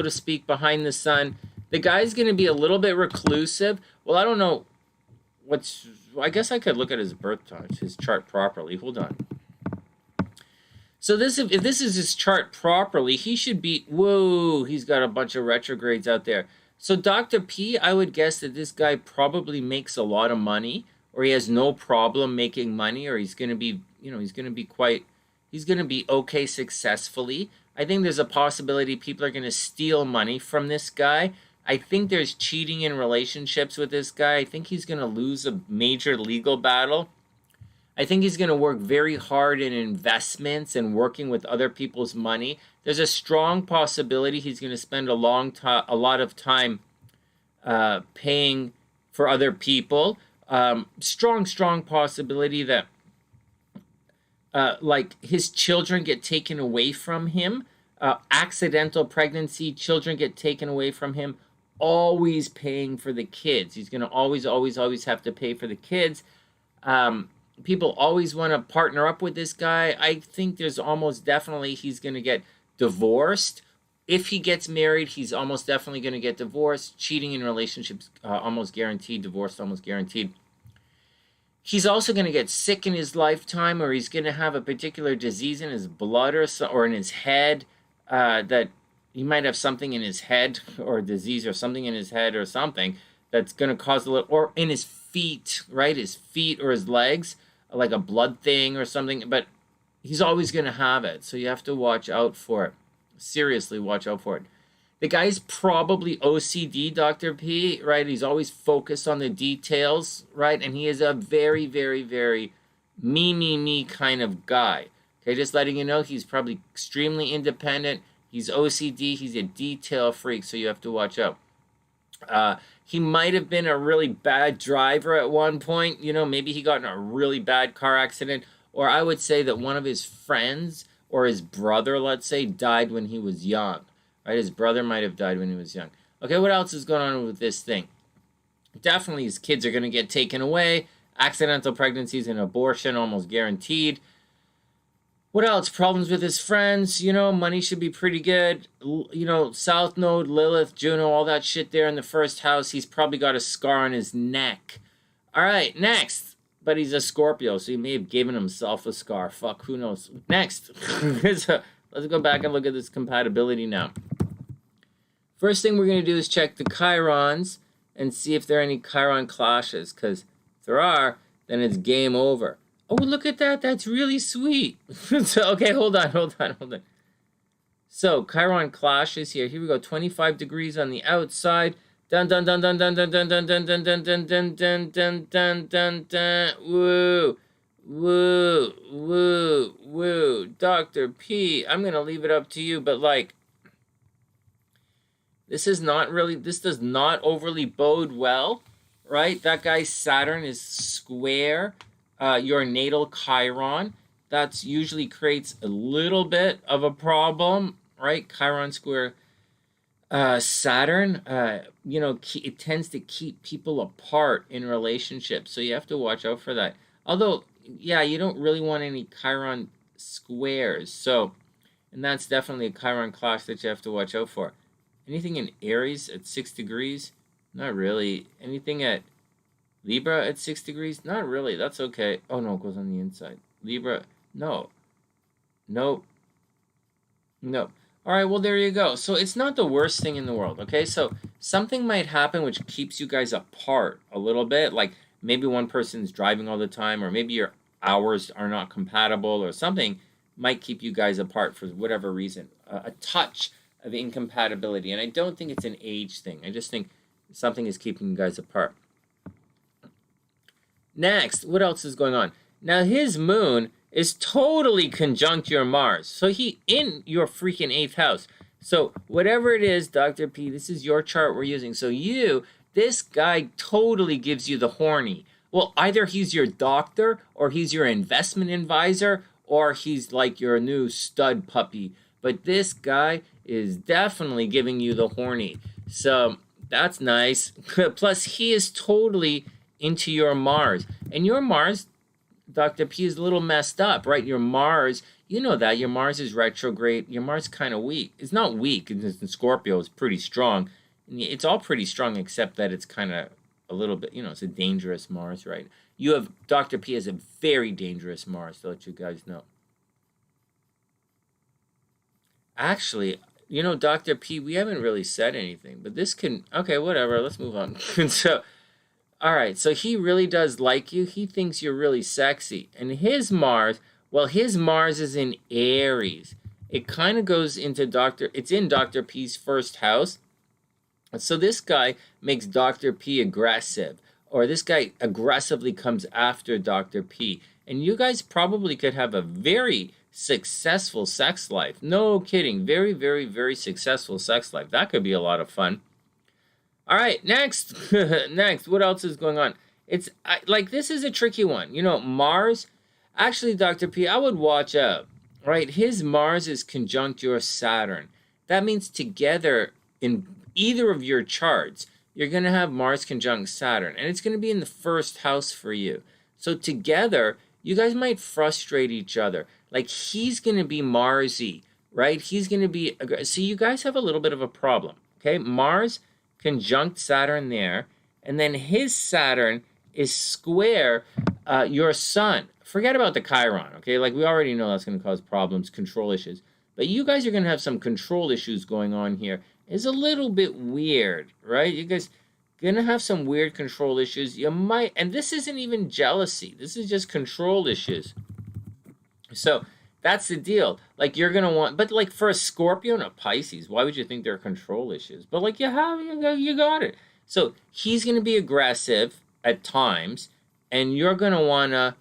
to speak, behind the sun. The guy's going to be a little bit reclusive. Well, I don't know I guess I could look at his birth chart, his chart properly. Hold on. So if this is his chart properly, he should be, whoa, he's got a bunch of retrogrades out there. So Dr. P, I would guess that this guy probably makes a lot of money, or he has no problem making money, or he's going to be, he's going to be okay successfully. I think there's a possibility people are going to steal money from this guy. I think there's cheating in relationships with this guy. I think he's going to lose a major legal battle. I think he's going to work very hard in investments and working with other people's money. There's a strong possibility he's going to spend a lot of time paying for other people. Strong possibility that like his children get taken away from him. Accidental pregnancy, children get taken away from him. Always paying for the kids. He's going to always have to pay for the kids. People always want to partner up with this guy. I think there's almost definitely he's going to get divorced. If he gets married, he's almost definitely going to get divorced. Cheating in relationships, almost guaranteed. Divorce, almost guaranteed. He's also going to get sick in his lifetime, or he's going to have a particular disease in his blood or in his head, that he might have something in his head, or a disease or something in his head or something that's going to cause a little, or in his feet, right? His feet or his legs, like a blood thing or something, but he's always going to have it. So you have to watch out for it. Seriously, watch out for it. The guy's probably OCD, Dr. P, right? He's always focused on the details, right? And he is a very, very, very me kind of guy. Okay, just letting you know, he's probably extremely independent. He's OCD. He's a detail freak, so you have to watch out. He might have been a really bad driver at one point. Maybe he got in a really bad car accident. Or I would say that one of his friends or his brother, let's say, died when he was young. Right? His brother might have died when he was young. Okay, what else is going on with this thing? Definitely his kids are going to get taken away. Accidental pregnancies and abortion, almost guaranteed. What else? Problems with his friends. Money should be pretty good. South Node, Lilith, Juno, all that shit there in the first house. He's probably got a scar on his neck. All right, next. But he's a Scorpio, so he may have given himself a scar. Fuck, who knows? Next. Let's go back and look at this compatibility now. First thing we're going to do is check the Chirons and see if there are any Chiron clashes. Because if there are, then it's game over. Oh, look at that. That's really sweet. So, okay, hold on. So, Chiron clashes here. Here we go. 25 degrees on the outside. Dun dun dun dun dun dun dun dun dun dun dun dun dun dun dun dun dun dun. Woo. Woo. Woo. Woo. Dr. P, I'm going to leave it up to you, but this does not overly bode well, right? That guy's Saturn is square your natal Chiron. That's usually creates a little bit of a problem, right? Chiron square Saturn, it tends to keep people apart in relationships. So you have to watch out for that. Although, yeah, you don't really want any Chiron squares. So, and that's definitely a Chiron clash that you have to watch out for. Anything in Aries at 6 degrees? Not really. Anything at Libra at 6 degrees? Not really. That's okay. Oh, no, it goes on the inside. Libra, no. Nope. Nope. All right, well, there you go. So it's not the worst thing in the world, okay? So something might happen which keeps you guys apart a little bit. Like maybe one person's driving all the time, or maybe your hours are not compatible, or something might keep you guys apart for whatever reason. A touch of incompatibility. And I don't think it's an age thing. I just think something is keeping you guys apart. Next, what else is going on? Now, his moon is totally conjunct your Mars. So he in your freaking 8th house. So whatever it is, Dr. P, this is your chart we're using. So this guy totally gives you the horny. Well, either he's your doctor, or he's your investment advisor, or he's like your new stud puppy. But this guy is definitely giving you the horny. So that's nice. Plus, he is totally into your Mars. And your Mars, Dr. P, is a little messed up, right? Your Mars, you know that. Your Mars is retrograde. Your Mars is kind of weak. It's not weak. In Scorpio, it's pretty strong. It's all pretty strong, except that it's kind of a little bit, it's a dangerous Mars, right? Dr. P has a very dangerous Mars, to let you guys know. Actually, you know, Dr. P, we haven't really said anything, but this can, okay, whatever, let's move on. So, all right, so he really does like you. He thinks you're really sexy. And his Mars, well, his Mars is in Aries. It kind of goes into it's in Dr. P's first house. So this guy makes Dr. P aggressive, or this guy aggressively comes after Dr. P. And you guys probably could have a very successful sex life. No kidding. Very, very, very successful sex life. That could be a lot of fun. All right, next. Next, what else is going on? It's like, this is a tricky one. You know, Mars, actually, Dr. P, I would watch out, right? His Mars is conjunct your Saturn. That means together in either of your charts, you're going to have Mars conjunct Saturn, and it's going to be in the first house for you. So together, you guys might frustrate each other. Like, he's going to be Marsy, right? He's going to be, so you guys have a little bit of a problem, okay? Mars conjunct Saturn there, and then his Saturn is square your Sun. Forget about the Chiron, okay? Like, we already know that's going to cause problems, control issues. But you guys are going to have some control issues going on here. It's a little bit weird, right? You guys going to have some weird control issues. You might, and this isn't even jealousy. This is just control issues. So that's the deal. Like, you're going to want, but like for a Scorpio and a Pisces, why would you think there are control issues? But like, you got it. So he's going to be aggressive at times, and you're going to want to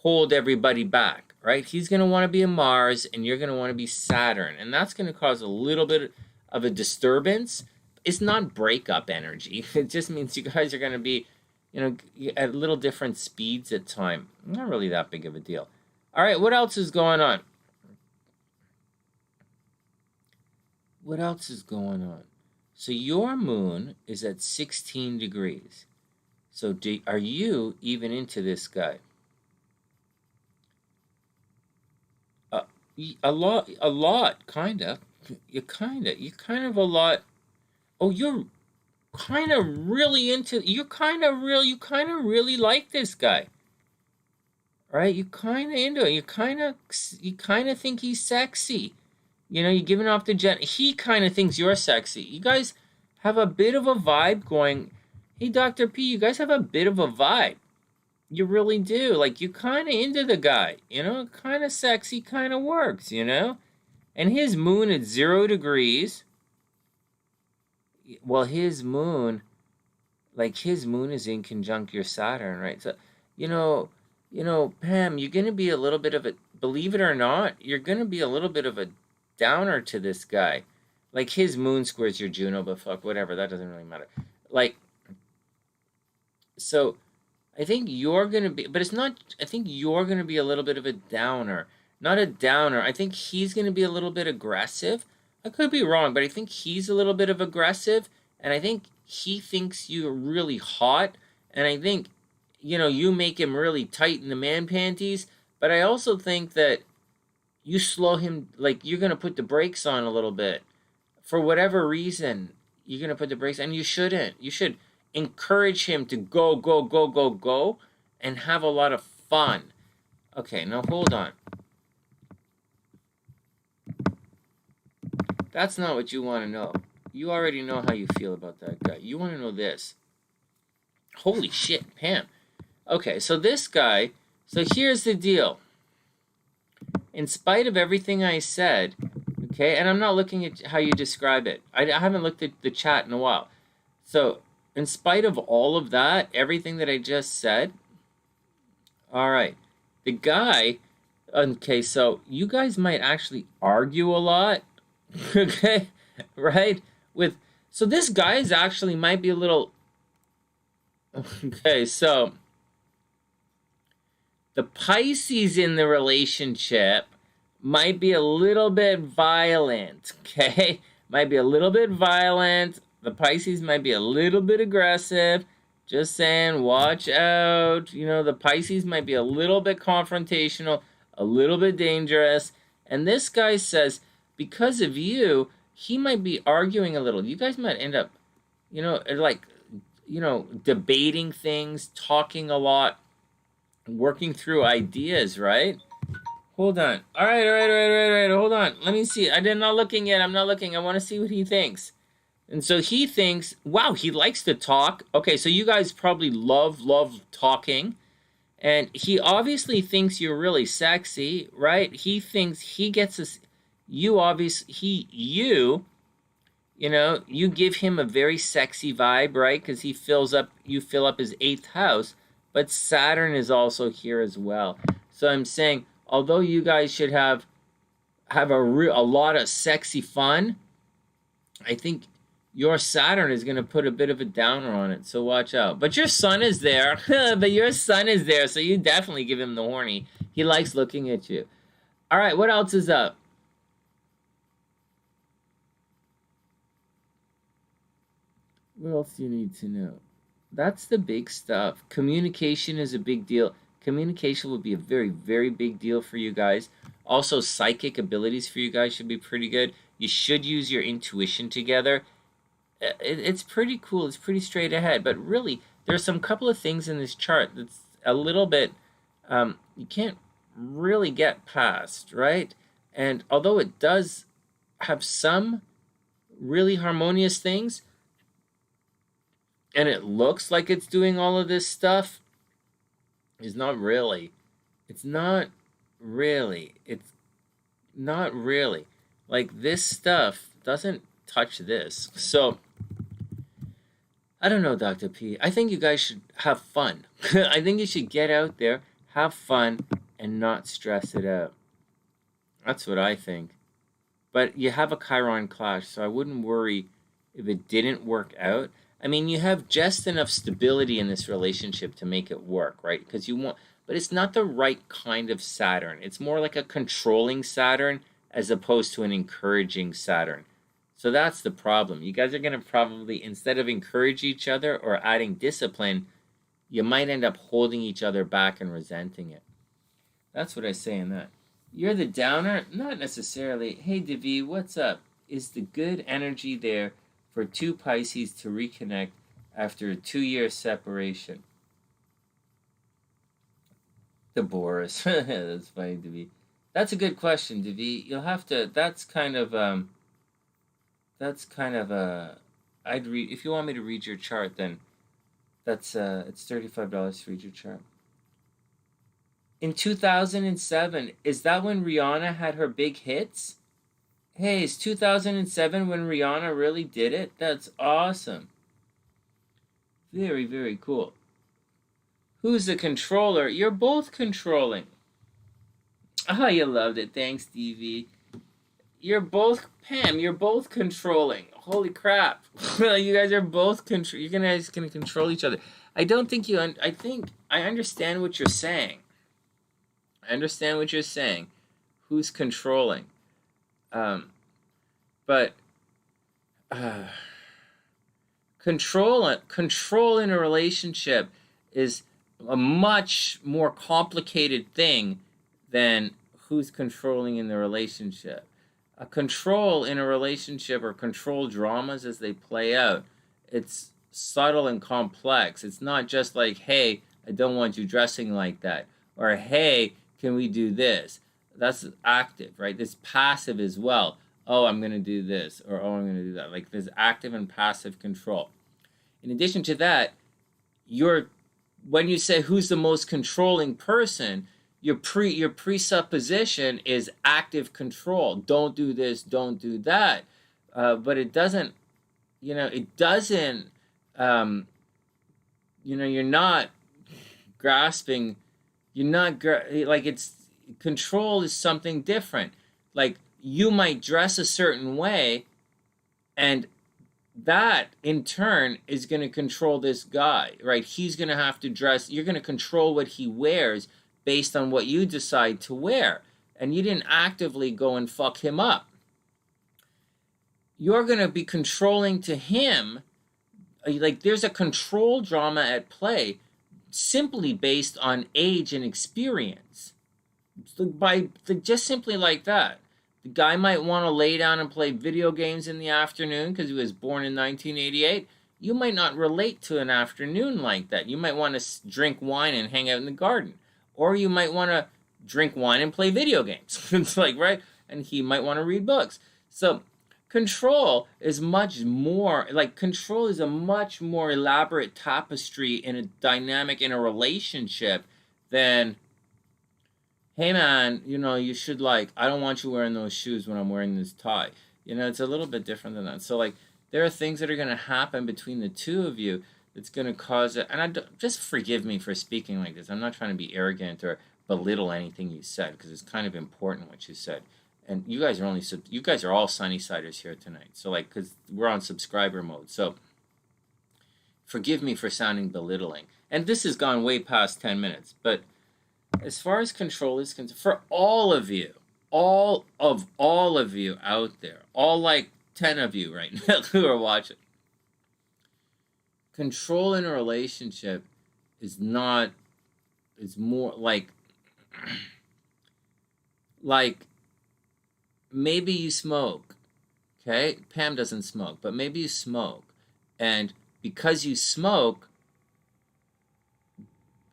hold everybody back, right? He's going to want to be a Mars, and you're going to want to be Saturn. And that's going to cause a little bit of a disturbance. It's not breakup energy. It just means you guys are going to be, you know, at little different speeds at time. Not really that big of a deal. All right, what else is going on? What else is going on? So your moon is at 16 degrees. So are you even into this guy? A lot, kind of. You kind of a lot. Oh, you're kind of really into, you kind of really like this guy. Right? You kind of into it. You kind of think he's sexy. You know, you're giving off the he kind of thinks you're sexy. You guys have a bit of a vibe going. Hey, Dr. P, you guys have a bit of a vibe. You really do. Like, you kind of into the guy. You know, kind of sexy, kind of works, you know? And his moon at 0 degrees. Well, his moon is in conjunct your Saturn, right? So, you know, Pam, you're going to be a little bit of a, believe it or not, you're going to be a little bit of a downer to this guy. Like, his moon squares your Juno, but fuck, whatever, that doesn't really matter. Like, so I think you're going to be, but it's not, I think you're going to be a little bit of a downer. Not a downer. I think he's going to be a little bit aggressive. I could be wrong, but I think he's a little bit of aggressive, and I think he thinks you're really hot, and I think, you know, you make him really tight in the man panties, but I also think that you slow him, like, you're going to put the brakes on a little bit. For whatever reason, you're going to put the brakes, and you shouldn't. You should encourage him to go, go, go, go, go, and have a lot of fun. Okay, now hold on. That's not what you want to know. You already know how you feel about that guy. You want to know this. Holy shit, Pam. Okay, so this guy, so here's the deal. In spite of everything I said, okay, and I'm not looking at how you describe it. I haven't looked at the chat in a while. So, in spite of all of that, everything that I just said, all right, the guy, okay, so you guys might actually argue a lot, okay, right? So this guy is actually might be a little, okay, so the Pisces in the relationship might be a little bit violent, okay? Might be a little bit violent. The Pisces might be a little bit aggressive. Just saying, watch out. You know, the Pisces might be a little bit confrontational, a little bit dangerous. And this guy says, because of you, he might be arguing a little. You guys might end up, you know, like, you know, debating things, talking a lot, working through ideas, right? Hold on. All right. Hold on. Let me see. I'm not looking yet. I'm not looking. I want to see what he thinks. And so he thinks, wow, he likes to talk. Okay, so you guys probably love talking. And he obviously thinks you're really sexy, right? He thinks he gets us. You give him a very sexy vibe, right? Because you fill up his 8th house. But Saturn is also here as well. So I'm saying, although you guys should have a lot of sexy fun, I think your Saturn is going to put a bit of a downer on it, so watch out. But your sun is there. So you definitely give him the horny. He likes looking at you. All right, what else is up? What else do you need to know? That's the big stuff. Communication is a big deal. Communication will be a very, very big deal for you guys. Also, psychic abilities for you guys should be pretty good. You should use your intuition together. It's pretty cool. It's pretty straight ahead. But really, there's some couple of things in this chart that's a little bit you can't really get past, right? And although it does have some really harmonious things, and it looks like it's doing all of this stuff, it's not really. It's not really. It's not really. Like, this stuff doesn't touch this. So, I don't know, Dr. P. I think you guys should have fun. I think you should get out there, have fun, and not stress it out. That's what I think. But you have a Chiron clash, so I wouldn't worry if it didn't work out. I mean, you have just enough stability in this relationship to make it work, right? Because but it's not the right kind of Saturn. It's more like a controlling Saturn as opposed to an encouraging Saturn. So that's the problem. You guys are going to probably, instead of encourage each other or adding discipline, you might end up holding each other back and resenting it. That's what I say in that. You're the downer? Not necessarily. Hey, Devi, what's up? Is the good energy there for 2 Pisces to reconnect after a 2-year separation? The Boris. That's funny, Devi. That's a good question, Devi. You'll have to. That's kind of a. If you want me to read your chart, then it's $35 to read your chart. In 2007, is that when Rihanna had her big hits? Hey, is 2007 when Rihanna really did it? That's awesome. Very, very cool. Who's the controller? You're both controlling. Oh, you loved it. Thanks, Stevie. You're both controlling. Holy crap. You guys are both you're guys gonna control each other. I don't think I think I understand what you're saying. Who's controlling? But control in a relationship is a much more complicated thing than who's controlling in the relationship. A control in a relationship, or control dramas as they play out, it's subtle and complex. It's not just like, hey, I don't want you dressing like that, or hey, can we do this? That's active, right? This passive as well. Oh, I'm going to do this, or oh, I'm going to do that. Like, there's active and passive control. In addition to that, when you say who's the most controlling person, your presupposition is active control. Don't do this, don't do that. But it doesn't, you're not grasping, control is something different. Like, you might dress a certain way, and that in turn is going to control this guy, right? He's going to have to dress, you're going to control what he wears based on what you decide to wear. And you didn't actively go and fuck him up. You're going to be controlling to him. Like, there's a control drama at play simply based on age and experience. Just simply like that. The guy might want to lay down and play video games in the afternoon because he was born in 1988. You might not relate to an afternoon like that. You might want to drink wine and hang out in the garden. Or you might want to drink wine and play video games. It's like, right? And he might want to read books. So control is much more, like, control is a much more elaborate tapestry in a dynamic, in a relationship than, hey man, you know, you should, like, I don't want you wearing those shoes when I'm wearing this tie. You know, it's a little bit different than that. So, like, there are things that are going to happen between the two of you that's going to cause it. And just forgive me for speaking like this. I'm not trying to be arrogant or belittle anything you said, because it's kind of important what you said. And you guys are all SunnySiders here tonight. So, like, because we're on subscriber mode. So forgive me for sounding belittling. And this has gone way past 10 minutes. But as far as control is concerned, for all of you, all of you out there, all like 10 of you right now who are watching, control in a relationship is not, it's more like maybe you smoke, okay? Pam doesn't smoke, but maybe you smoke. And because you smoke,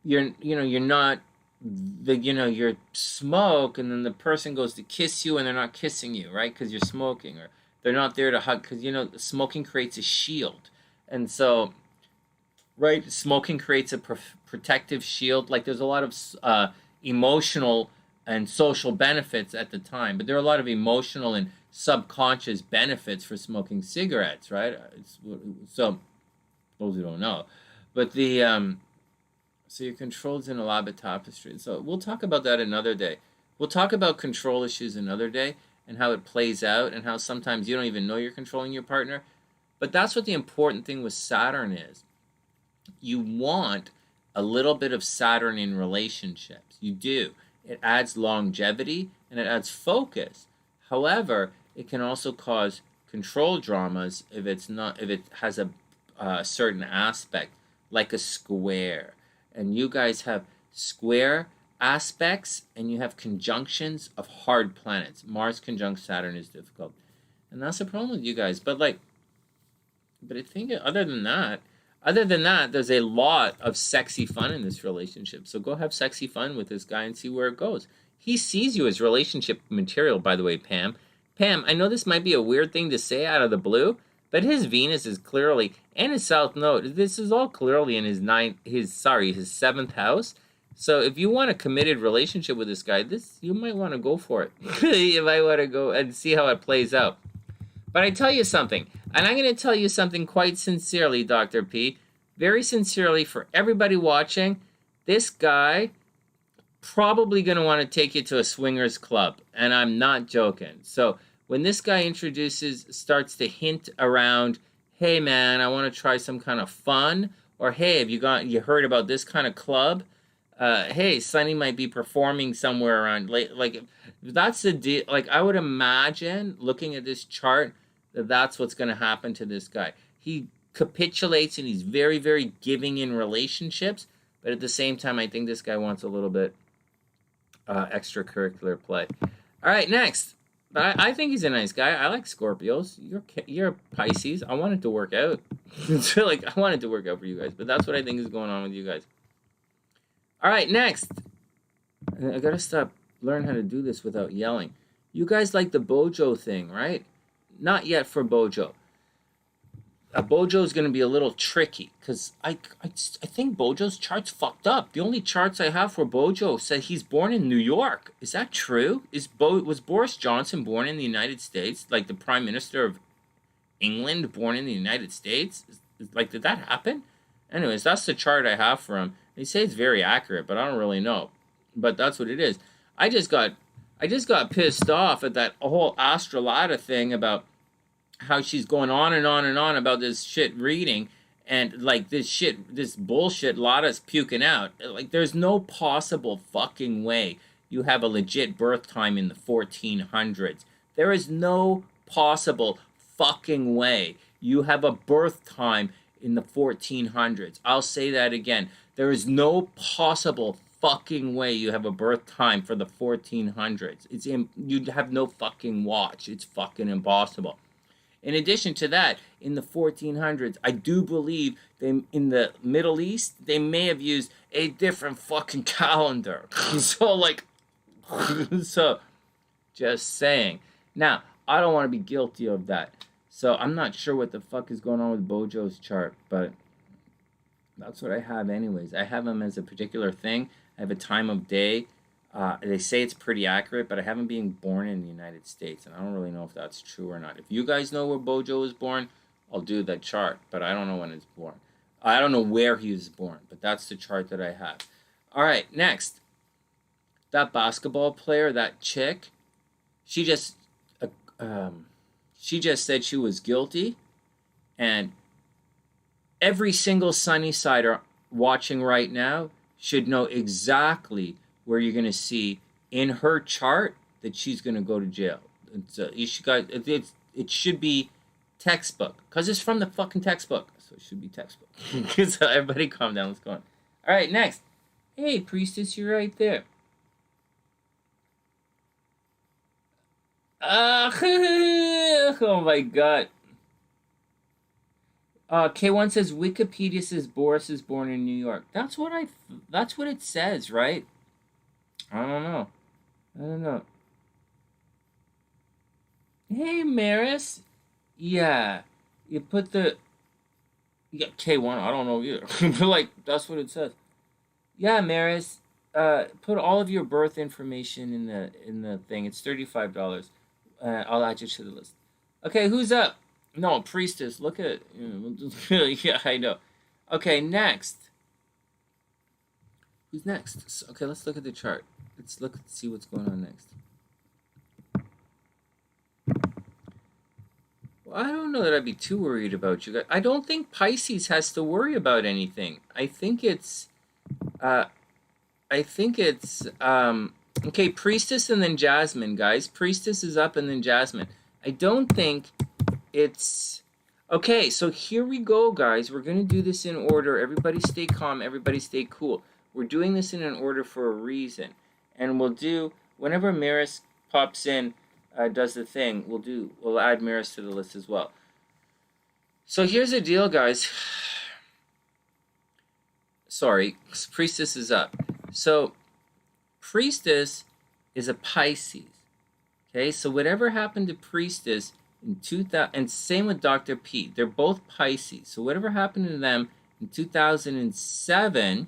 you're not, you're smoke, and then the person goes to kiss you and they're not kissing you, right? Because you're smoking, or they're not there to hug, because, smoking creates a shield. And so, right, smoking creates a protective shield. Like, there's a lot of emotional and social benefits at the time, but there are a lot of emotional and subconscious benefits for smoking cigarettes, right? So, those who don't know. But so your control's in a lot of tapestry. So we'll talk about that another day. We'll talk about control issues another day and how it plays out and how sometimes you don't even know you're controlling your partner. But that's what the important thing with Saturn is. You want a little bit of Saturn in relationships. You do. It adds longevity and it adds focus. However, it can also cause control dramas if it has a certain aspect, like a square. And you guys have square aspects and you have conjunctions of hard planets. Mars conjunct Saturn is difficult. And that's the problem with you guys. But I think other than that, there's a lot of sexy fun in this relationship. So go have sexy fun with this guy and see where it goes. He sees you as relationship material, by the way, Pam. Pam, I know this might be a weird thing to say out of the blue, but his Venus is clearly, and his South Node, this is all clearly in his 7th house. So if you want a committed relationship with this guy, you might want to go for it. You might want to go and see how it plays out. But I tell you something, and I'm going to tell you something quite sincerely, Dr. P, very sincerely for everybody watching, this guy probably going to want to take you to a swingers club, and I'm not joking. So when this guy starts to hint around, hey man, I want to try some kind of fun, or hey, have you heard about this kind of club? Hey, Sonny might be performing somewhere around late. Like, that's the deal. Like, I would imagine, looking at this chart, that's what's going to happen to this guy. He capitulates and he's very, very giving in relationships, but at the same time, I think this guy wants a little bit extracurricular play. All right, next. But I think he's a nice guy. I like Scorpios. You're a Pisces. I want it to work out. I want it to work out for you guys. But that's what I think is going on with you guys. All right, next. I gotta learn how to do this without yelling. You guys like the Bojo thing, right? Not yet for Bojo. Bojo is going to be a little tricky because I think Bojo's chart's fucked up. The only charts I have for Bojo say he's born in New York. Is that true? Was Boris Johnson born in the United States? Like the Prime Minister of England born in the United States? Did that happen? Anyways, that's the chart I have for him. They say it's very accurate, but I don't really know. But that's what it is. I just got pissed off at that whole Astrology thing about how she's going on and on and on about this shit reading, and this bullshit Lotta's puking out. Like, there's no possible fucking way you have a legit birth time in the 1400s. There is no possible fucking way you have a birth time in the 1400s. I'll say that again. There is no possible fucking way you have a birth time for the 1400s. You'd have no fucking watch. It's fucking impossible. In addition to that, in the 1400s, I do believe in the Middle East, they may have used a different fucking calendar. So, So, just saying. Now, I don't want to be guilty of that. So, I'm not sure what the fuck is going on with Bojo's chart, but that's what I have anyways. I have him as a particular thing. I have a time of day. They say it's pretty accurate, but I haven't been born in the United States, and I don't really know if that's true or not. If you guys know where Bojo was born, I'll do that chart, but I don't know when it's born. I don't know where he was born, but that's the chart that I have. All right, next. That basketball player, that chick, she just said she was guilty, and every single SuzannaSider watching right now should know exactly where you're going to see in her chart that she's going to go to jail. It should be textbook, because it's from the fucking textbook. So it should be textbook. So everybody calm down. Let's go on. All right, next. Hey, priestess, you're right there. Oh my god. K1 says Wikipedia says Boris is born in New York. That's what it says, right? I don't know. Hey, Maris. Yeah. You put the K1, I don't know either. But like that's what it says. Yeah, Maris. Put all of your birth information in the thing. It's $35. I'll add you to the list. Okay, who's up? No, priestess. Look at yeah, I know. Okay, next. Who's next? Okay, let's look at the chart. Let's see what's going on next. Well, I don't know that I'd be too worried about you guys. I don't think Pisces has to worry about anything. I think it's okay, priestess and then Jasmine, guys. Priestess is up and then Jasmine. I don't think it's okay. So here we go, guys. We're gonna do this in order. Everybody stay calm. Everybody stay cool. We're doing this in an order for a reason, and we'll do whenever Maris pops in, does the thing. We'll add Maris to the list as well. So here's the deal, guys. Sorry, priestess is up. So priestess is a Pisces. Okay, so whatever happened to priestess in 2000, and same with Dr. P. They're both Pisces. So whatever happened to them in 2007,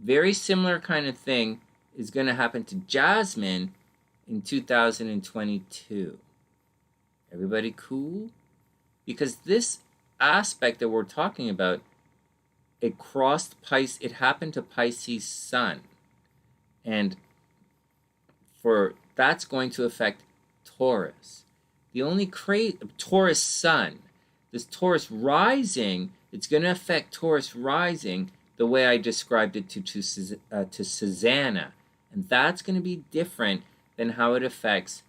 very similar kind of thing is going to happen to Jasmine in 2022. Everybody cool? Because this aspect that we're talking about, it crossed Pisces. It happened to Pisces Sun, and that's going to affect Taurus. The only Taurus Sun, this Taurus rising, it's going to affect Taurus rising the way I described it to Susanna, and that's going to be different than how it affects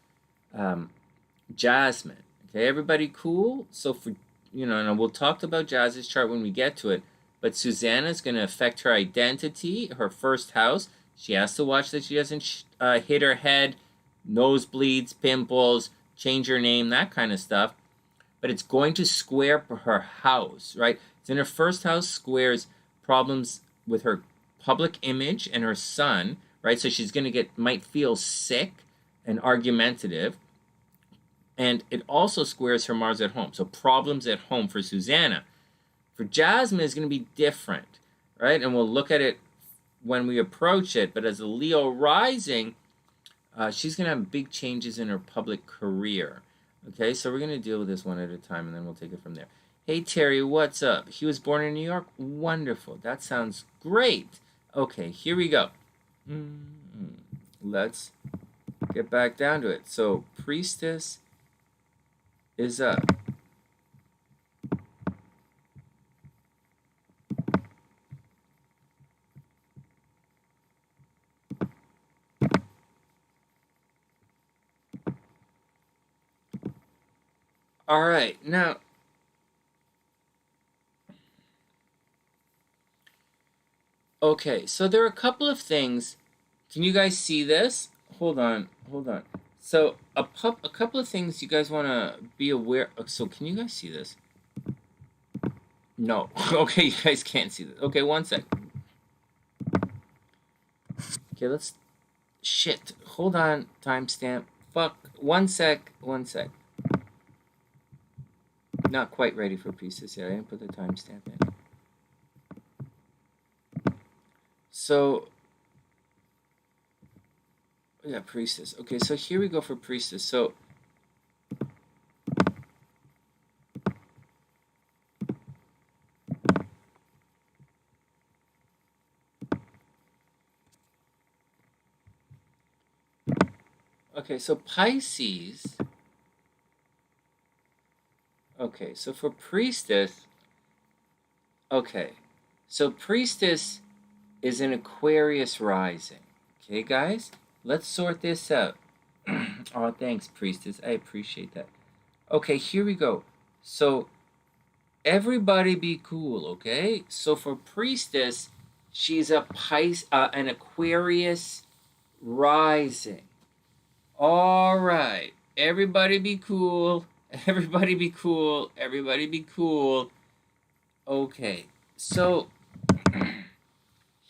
Jasmine. Okay, everybody cool? So for and we'll talk about Jazz's chart when we get to it. But Susanna is going to affect her identity, her first house. She has to watch that she doesn't hit her head, nosebleeds, pimples, change her name, that kind of stuff. But it's going to square her house, right? It's in her first house, squares problems with her public image and her son, right? So she's going to might feel sick and argumentative. And it also squares her Mars at home. So problems at home for Susanna. For Jasmine, is going to be different, right? And we'll look at it when we approach it. But as a Leo rising, she's going to have big changes in her public career. Okay, so we're going to deal with this one at a time, and then we'll take it from there. Hey, Terry, what's up? He was born in New York? Wonderful. That sounds great. Okay, here we go. Let's get back down to it. So, priestess is up. All right, now, okay, so there are a couple of things. Can you guys see this? Hold on. So a couple of things you guys want to be aware of. So can you guys see this? No. Okay, you guys can't see this. Okay, one sec. Okay, let's Shit. Hold on. Timestamp. Fuck. One sec. Not quite ready for priestess yet. I didn't put the timestamp in. So, yeah, priestess. Okay, so here we go for priestess. So, okay, so Pisces. Okay, so for priestess. Okay, so priestess is an Aquarius rising. Okay, guys, let's sort this out. Oh, thanks, priestess. I appreciate that. Okay, here we go. So everybody be cool, okay? So for priestess, she's a an Aquarius rising. All right, everybody be cool. Everybody be cool. Everybody be cool. Okay, so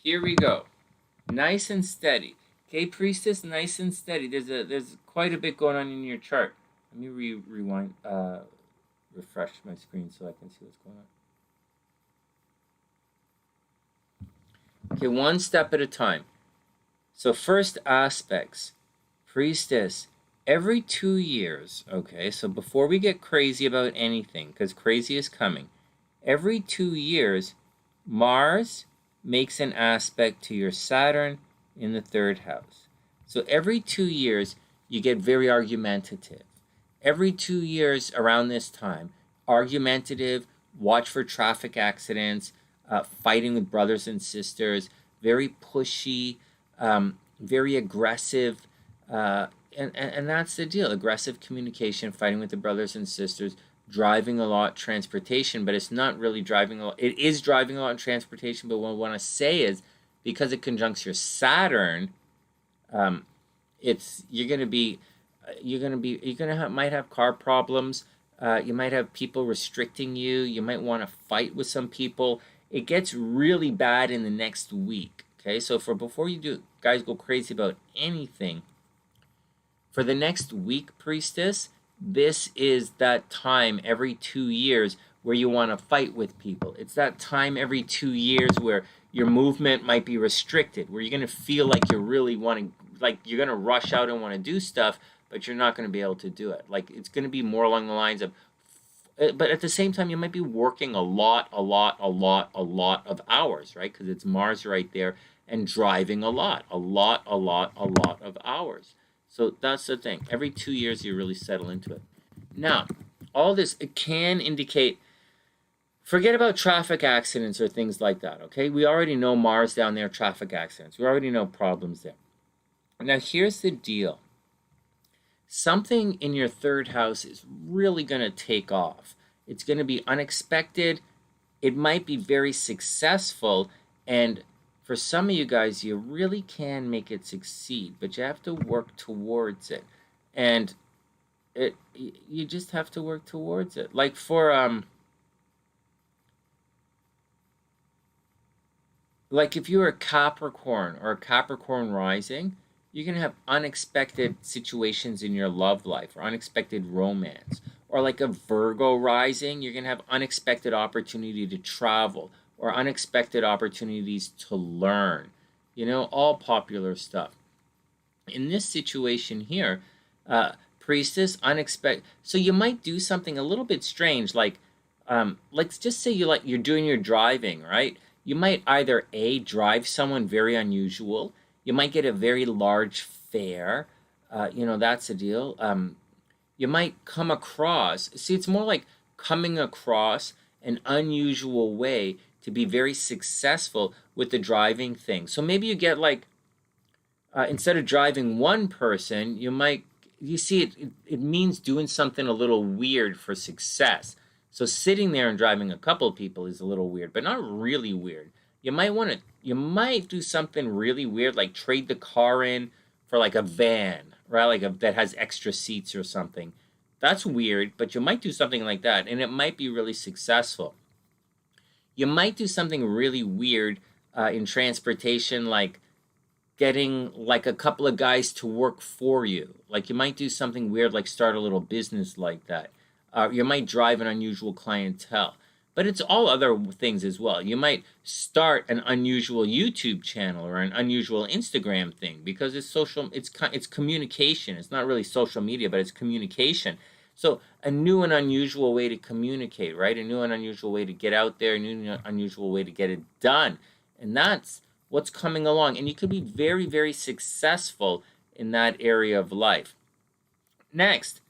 here we go. Nice and steady. Okay, priestess, nice and steady. There's quite a bit going on in your chart. Let me rewind, refresh my screen so I can see what's going on. Okay, one step at a time. So first aspects, priestess, every 2 years, okay, so before we get crazy about anything, because crazy is coming, every 2 years, Mars makes an aspect to your Saturn in the 3rd house. So every 2 years, you get very argumentative. Every 2 years around this time, argumentative, watch for traffic accidents, fighting with brothers and sisters, very pushy, very aggressive, and that's the deal. Aggressive communication, fighting with the brothers and sisters, driving a lot, transportation, but it's not really driving a lot. It is driving a lot in transportation, but what I want to say is because it conjuncts your Saturn, might have car problems. You might have people restricting you. You might want to fight with some people. It gets really bad in the next week. Okay, so before you guys go crazy about anything, for the next week, priestess, this is that time every 2 years where you want to fight with people. It's that time every 2 years where your movement might be restricted, where you're going to feel like you're really wanting, like you're going to rush out and want to do stuff, but you're not going to be able to do it. Like it's going to be more along the lines of, but at the same time, you might be working a lot of hours, right? Because it's Mars right there, and driving a lot of hours. So that's the thing. Every 2 years, you really settle into it. Now, all this, it can indicate, forget about traffic accidents or things like that, okay? We already know Mars down there, traffic accidents. We already know problems there. Now, here's the deal. Something in your 3rd house is really going to take off. It's going to be unexpected. It might be very successful. And for some of you guys, you really can make it succeed, but you have to work towards it. And you just have to work towards it. Like for, like if you're a Capricorn or a Capricorn rising, you're going to have unexpected situations in your love life or unexpected romance. Or like a Virgo rising, you're going to have unexpected opportunity to travel or unexpected opportunities to learn. You know, all popular stuff. In this situation here, priestess, unexpected. So you might do something a little bit strange, like let's just say you're doing your driving, right? You might either drive someone very unusual. You might get a very large fare. You know, that's the deal. You might come across, see, it's more like coming across an unusual way to be very successful with the driving thing. So maybe you get like, instead of driving one person, you see it means doing something a little weird for success. So sitting there and driving a couple of people is a little weird, but not really weird. You might do something really weird, like trade the car in for like a van, right? Like that has extra seats or something. That's weird, but you might do something like that, and it might be really successful. You might do something really weird in transportation, like getting like a couple of guys to work for you. Like you might do something weird, like start a little business like that. You might drive an unusual clientele. But it's all other things as well. You might start an unusual YouTube channel or an unusual Instagram thing because it's social. It's communication. It's not really social media, but it's communication. So a new and unusual way to communicate, right? A new and unusual way to get out there. A new and unusual way to get it done, and that's what's coming along. And you could be very, very successful in that area of life. Next,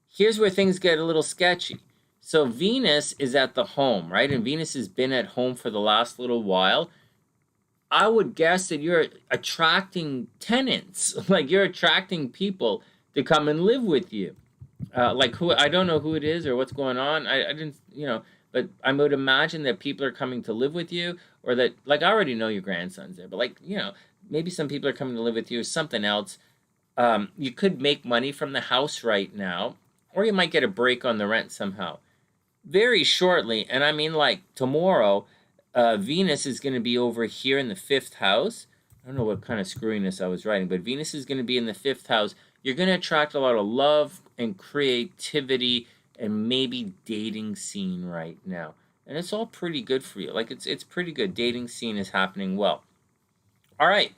here's where things get a little sketchy. So Venus is at the home, right? And Venus has been at home for the last little while. I would guess that you're attracting tenants, like you're attracting people to come and live with you. Like who, I don't know who it is or what's going on. I didn't, but I would imagine that people are coming to live with you, or that, like, I already know your grandson's there, but like, maybe some people are coming to live with you, something else. You could make money from the house right now, or you might get a break on the rent somehow. Very shortly, and I mean like tomorrow, Venus is going to be over here in the 5th house. I don't know what kind of screwiness I was writing, but Venus is going to be in the 5th house. You're going to attract a lot of love and creativity and maybe dating scene right now. And it's all pretty good for you. Like, it's pretty good. Dating scene is happening well. All right.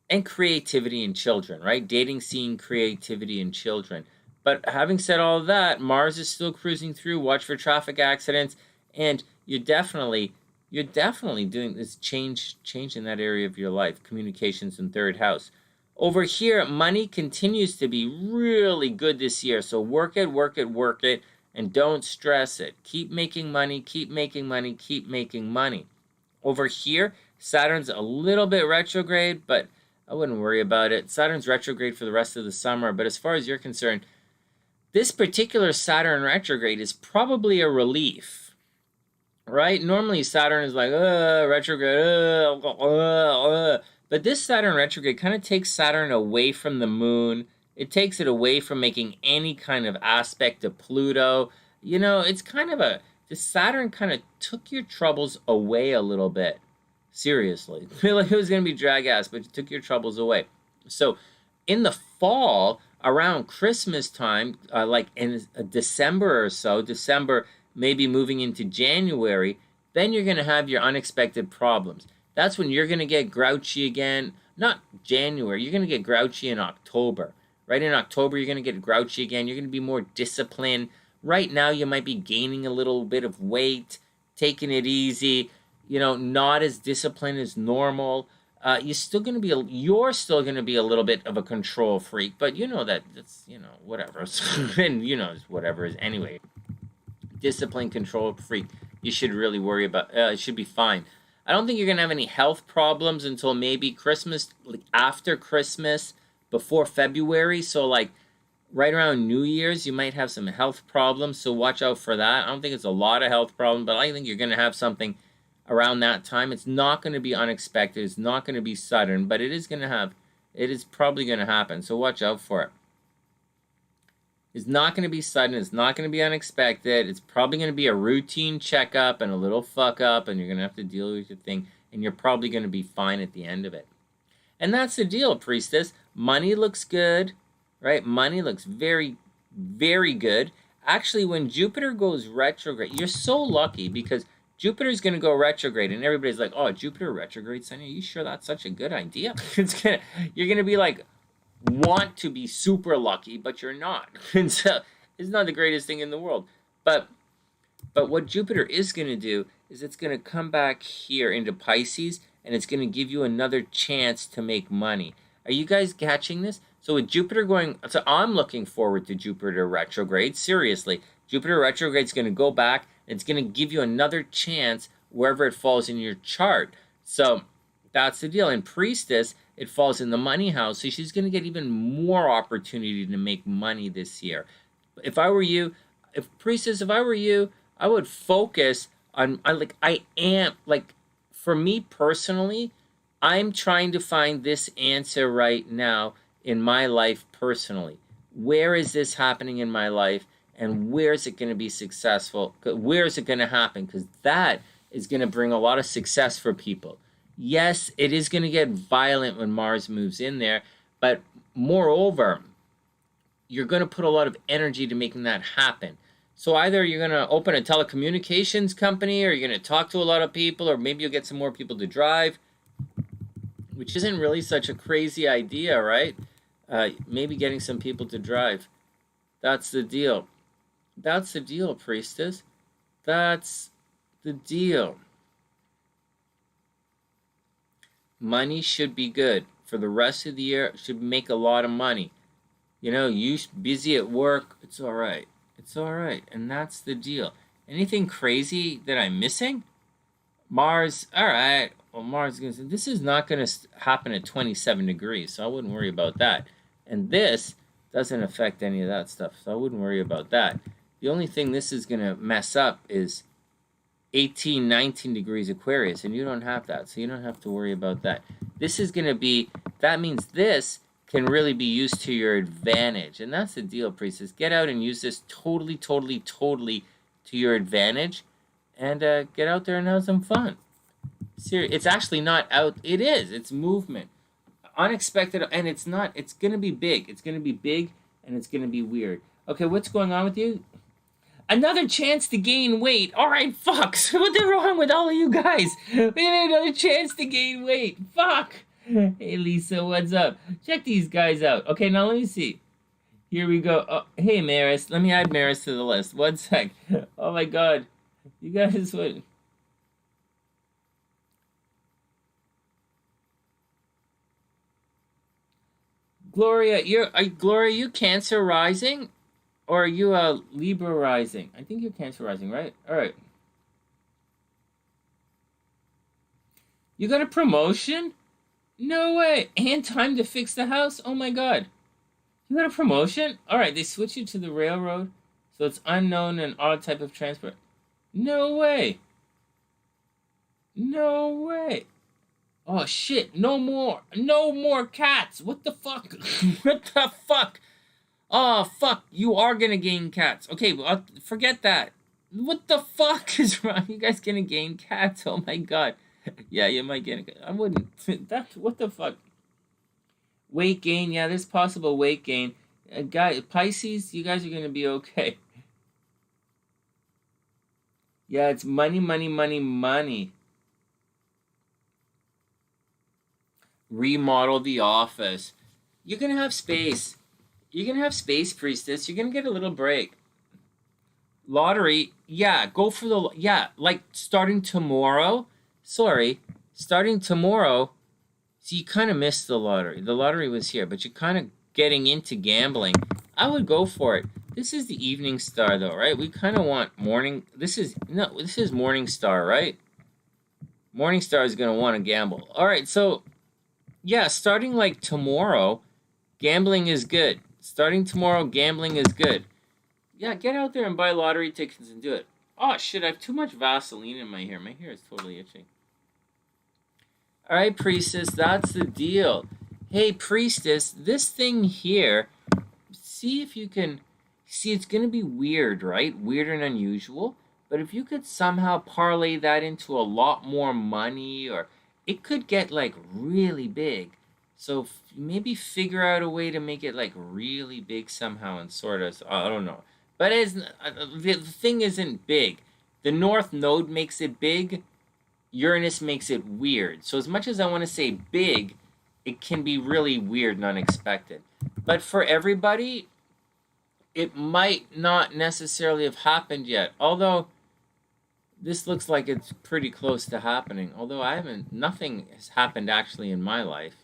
And creativity in children, right? Dating scene, creativity in children. But having said all of that, Mars is still cruising through. Watch for traffic accidents, and you're definitely doing this change in that area of your life. Communications in 3rd house. Over here, money continues to be really good this year. So work it, and don't stress it. Keep making money, keep making money, keep making money. Over here, Saturn's a little bit retrograde, but I wouldn't worry about it. Saturn's retrograde for the rest of the summer, but as far as you're concerned, this particular Saturn retrograde is probably a relief, right? Normally Saturn is like, retrograde, but this Saturn retrograde kind of takes Saturn away from the moon. It takes it away from making any kind of aspect to Pluto. It's kind of the Saturn kind of took your troubles away a little bit. Seriously. I feel like it was going to be drag ass, but it took your troubles away. So in the fall, around Christmas time, like in December or so, December maybe moving into January, then you're going to have your unexpected problems. That's when you're going to get grouchy again. Not January. You're going to get grouchy in October. Right in October, you're going to get grouchy again. You're going to be more disciplined. Right now, you might be gaining a little bit of weight, taking it easy, not as disciplined as normal. You're still going to be a little bit of a control freak, but that's, whatever. And, whatever is anyway. Discipline, control freak. You should really worry about, it should be fine. I don't think you're going to have any health problems until maybe Christmas, like after Christmas, before February. So like right around New Year's, you might have some health problems. So watch out for that. I don't think it's a lot of health problems, but I think you're going to have something around that time. It's not going to be unexpected. It's not going to be sudden, but it is probably going to happen. So watch out for it. It's not going to be sudden. It's not going to be unexpected. It's probably going to be a routine checkup and a little fuck up, and you're going to have to deal with your thing, and you're probably going to be fine at the end of it. And that's the deal, Priestess. Money looks good, right? Money looks very, very good. Actually, when Jupiter goes retrograde, you're so lucky because Jupiter's going to go retrograde, and everybody's like, oh, Jupiter retrograde, Sonny, are you sure that's such a good idea? You're going to be like, want to be super lucky, but you're not. And so it's not the greatest thing in the world. But what Jupiter is going to do is it's going to come back here into Pisces, and it's going to give you another chance to make money. Are you guys catching this? So with Jupiter going, so I'm looking forward to Jupiter retrograde. Seriously, Jupiter retrograde is going to go back, and it's going to give you another chance wherever it falls in your chart. So that's the deal. And Priestess, it falls in the money house, so she's going to get even more opportunity to make money this year. If I were you, I would focus on, for me personally, I'm trying to find this answer right now in my life personally. Where is this happening in my life, and where is it going to be successful? Where is it going to happen? Because that is going to bring a lot of success for people. Yes, it is going to get violent when Mars moves in there, but moreover, you're going to put a lot of energy to making that happen. So either you're going to open a telecommunications company, or you're going to talk to a lot of people, or maybe you'll get some more people to drive, which isn't really such a crazy idea, right? Maybe getting some people to drive. That's the deal. That's the deal, priestess. That's the deal. Money should be good. For the rest of the year, should make a lot of money. You know, you busy at work, it's all right. It's all right. And that's the deal. Anything crazy that I'm missing? Mars, all right. Well, Mars is going to say, this is not going to happen at 27 degrees, so I wouldn't worry about that. And this doesn't affect any of that stuff, so I wouldn't worry about that. The only thing this is going to mess up is 18, 19 degrees Aquarius, and you don't have that, so you don't have to worry about that. This is going to be, that means this can really be used to your advantage, and that's the deal, priestess. Get out and use this totally, totally, totally to your advantage, and get out there and have some fun. Seriously, it's actually not out, it is, it's movement. Unexpected, and it's not, it's going to be big. It's going to be big, and it's going to be weird. Okay, what's going on with you? Another chance to gain weight. All right, fucks. What's wrong with all of you guys? We have another chance to gain weight. Fuck. Hey, Lisa, what's up? Check these guys out. Okay, now let me see. Here we go. Oh, hey, Maris. Let me add Maris to the list. One sec. Oh, my God. You guys, what? Gloria, you Cancer rising? Or are you a Libra rising? I think you're Cancer rising, right? All right. You got a promotion? No way. And time to fix the house? Oh my God. You got a promotion? All right, they switch you to the railroad, so it's unknown and odd type of transport. No way. No way. Oh shit, no more cats. What the fuck? What the fuck? Oh fuck, you are gonna gain cats. Okay, well, forget that. What the fuck is wrong? You guys gonna gain cats? Oh my God. Yeah, you might get it. I wouldn't. That's what the fuck. Weight gain, yeah, there's possible weight gain. Pisces, you guys are gonna be okay. Yeah, it's money, money, money, money. Remodel the office. You're gonna have space. You're gonna have space, priestess. You're gonna get a little break. Lottery, yeah, go for the, yeah, like starting tomorrow. Sorry, starting tomorrow. So you kind of missed the lottery. The lottery was here, but you're kind of getting into gambling. I would go for it. This is the evening star, though, right? We kind of want morning. This is morning star, right? Morning star is gonna want to gamble. All right, so yeah, starting like tomorrow, gambling is good. Starting tomorrow, gambling is good. Yeah, get out there and buy lottery tickets and do it. Oh shit, I have too much Vaseline in my hair. My hair is totally itching. All right, priestess, that's the deal. Hey, priestess, this thing here, see if you can, see, it's going to be weird, right? Weird and unusual. But if you could somehow parlay that into a lot more money, or it could get like really big. So maybe figure out a way to make it like really big somehow and sort of, I don't know. But the thing isn't big. The North Node makes it big. Uranus makes it weird. So as much as I want to say big, it can be really weird and unexpected. But for everybody, it might not necessarily have happened yet. Although this looks like it's pretty close to happening. Although nothing has happened actually in my life.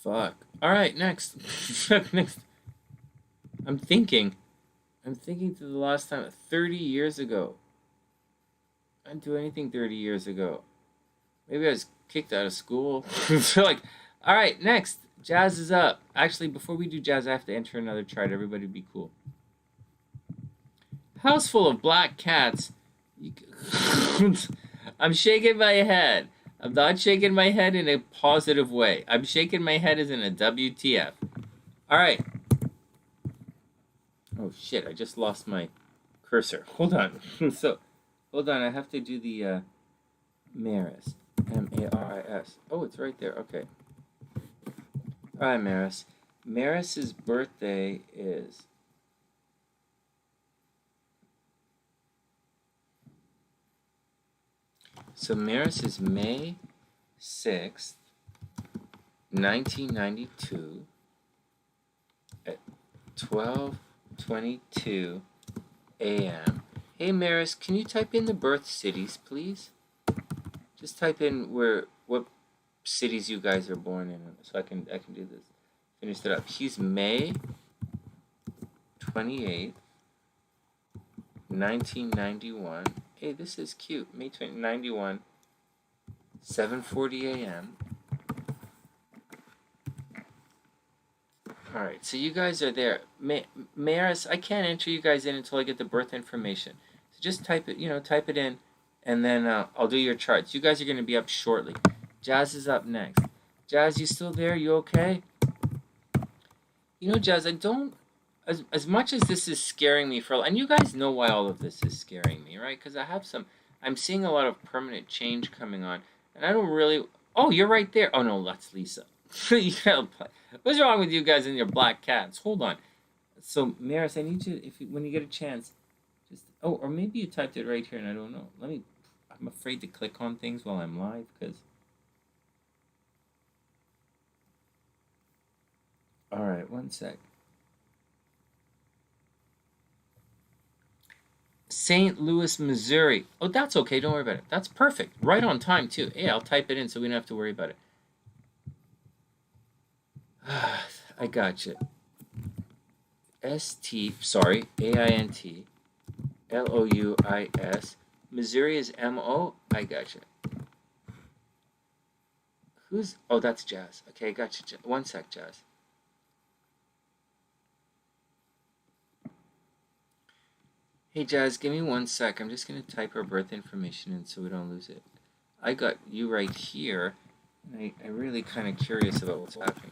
Fuck. All right, next. Next. I'm thinking to the last time, 30 years ago. I didn't do anything 30 years ago. Maybe I was kicked out of school. So like, all right, next. Jazz is up. Actually, before we do jazz, I have to enter another chart. Everybody be cool. House full of black cats. I'm shaking my head. I'm not shaking my head in a positive way. I'm shaking my head as in a WTF. All right. Oh, shit. I just lost my cursor. Hold on. So, Hold on, I have to do the Maris. Maris. Oh, it's right there. Okay. All right, Maris. Maris's birthday is... So Maris is May 6th, 1992 at 12:22 a.m. Hey Maris, can you type in the birth cities, please? Just type in what cities you guys are born in, so I can do this. Finish it up. He's May 28th, 1991. Hey, this is cute. May 20, 91, 7:40 a.m. All right, so you guys are there. Maris, I can't enter you guys in until I get the birth information. So just type it, type it in, and then I'll do your charts. You guys are going to be up shortly. Jazz is up next. Jazz, you still there? You okay? Jazz, I don't... As much as this is scaring me and you guys know why all of this is scaring me, right? Because I'm seeing a lot of permanent change coming on, and I don't really... Oh, you're right there. Oh, no, that's Lisa. What's wrong with you guys and your black cats? Hold on. So, Maris, I need you, when you get a chance, just... Oh, or maybe you typed it right here, and I don't know. I'm afraid to click on things while I'm live, because... All right, one sec. St. Louis, Missouri. Oh, that's okay. Don't worry about it. That's perfect. Right on time, too. Hey, I'll type it in so we don't have to worry about it. I got you. AINT, LOUIS. Missouri is MO. I got you. Oh, that's Jazz. Okay, I got you. One sec, Jazz. Hey, Jazz, give me one sec. I'm just going to type our birth information in so we don't lose it. I got you right here, and I'm really kind of curious about what's happening.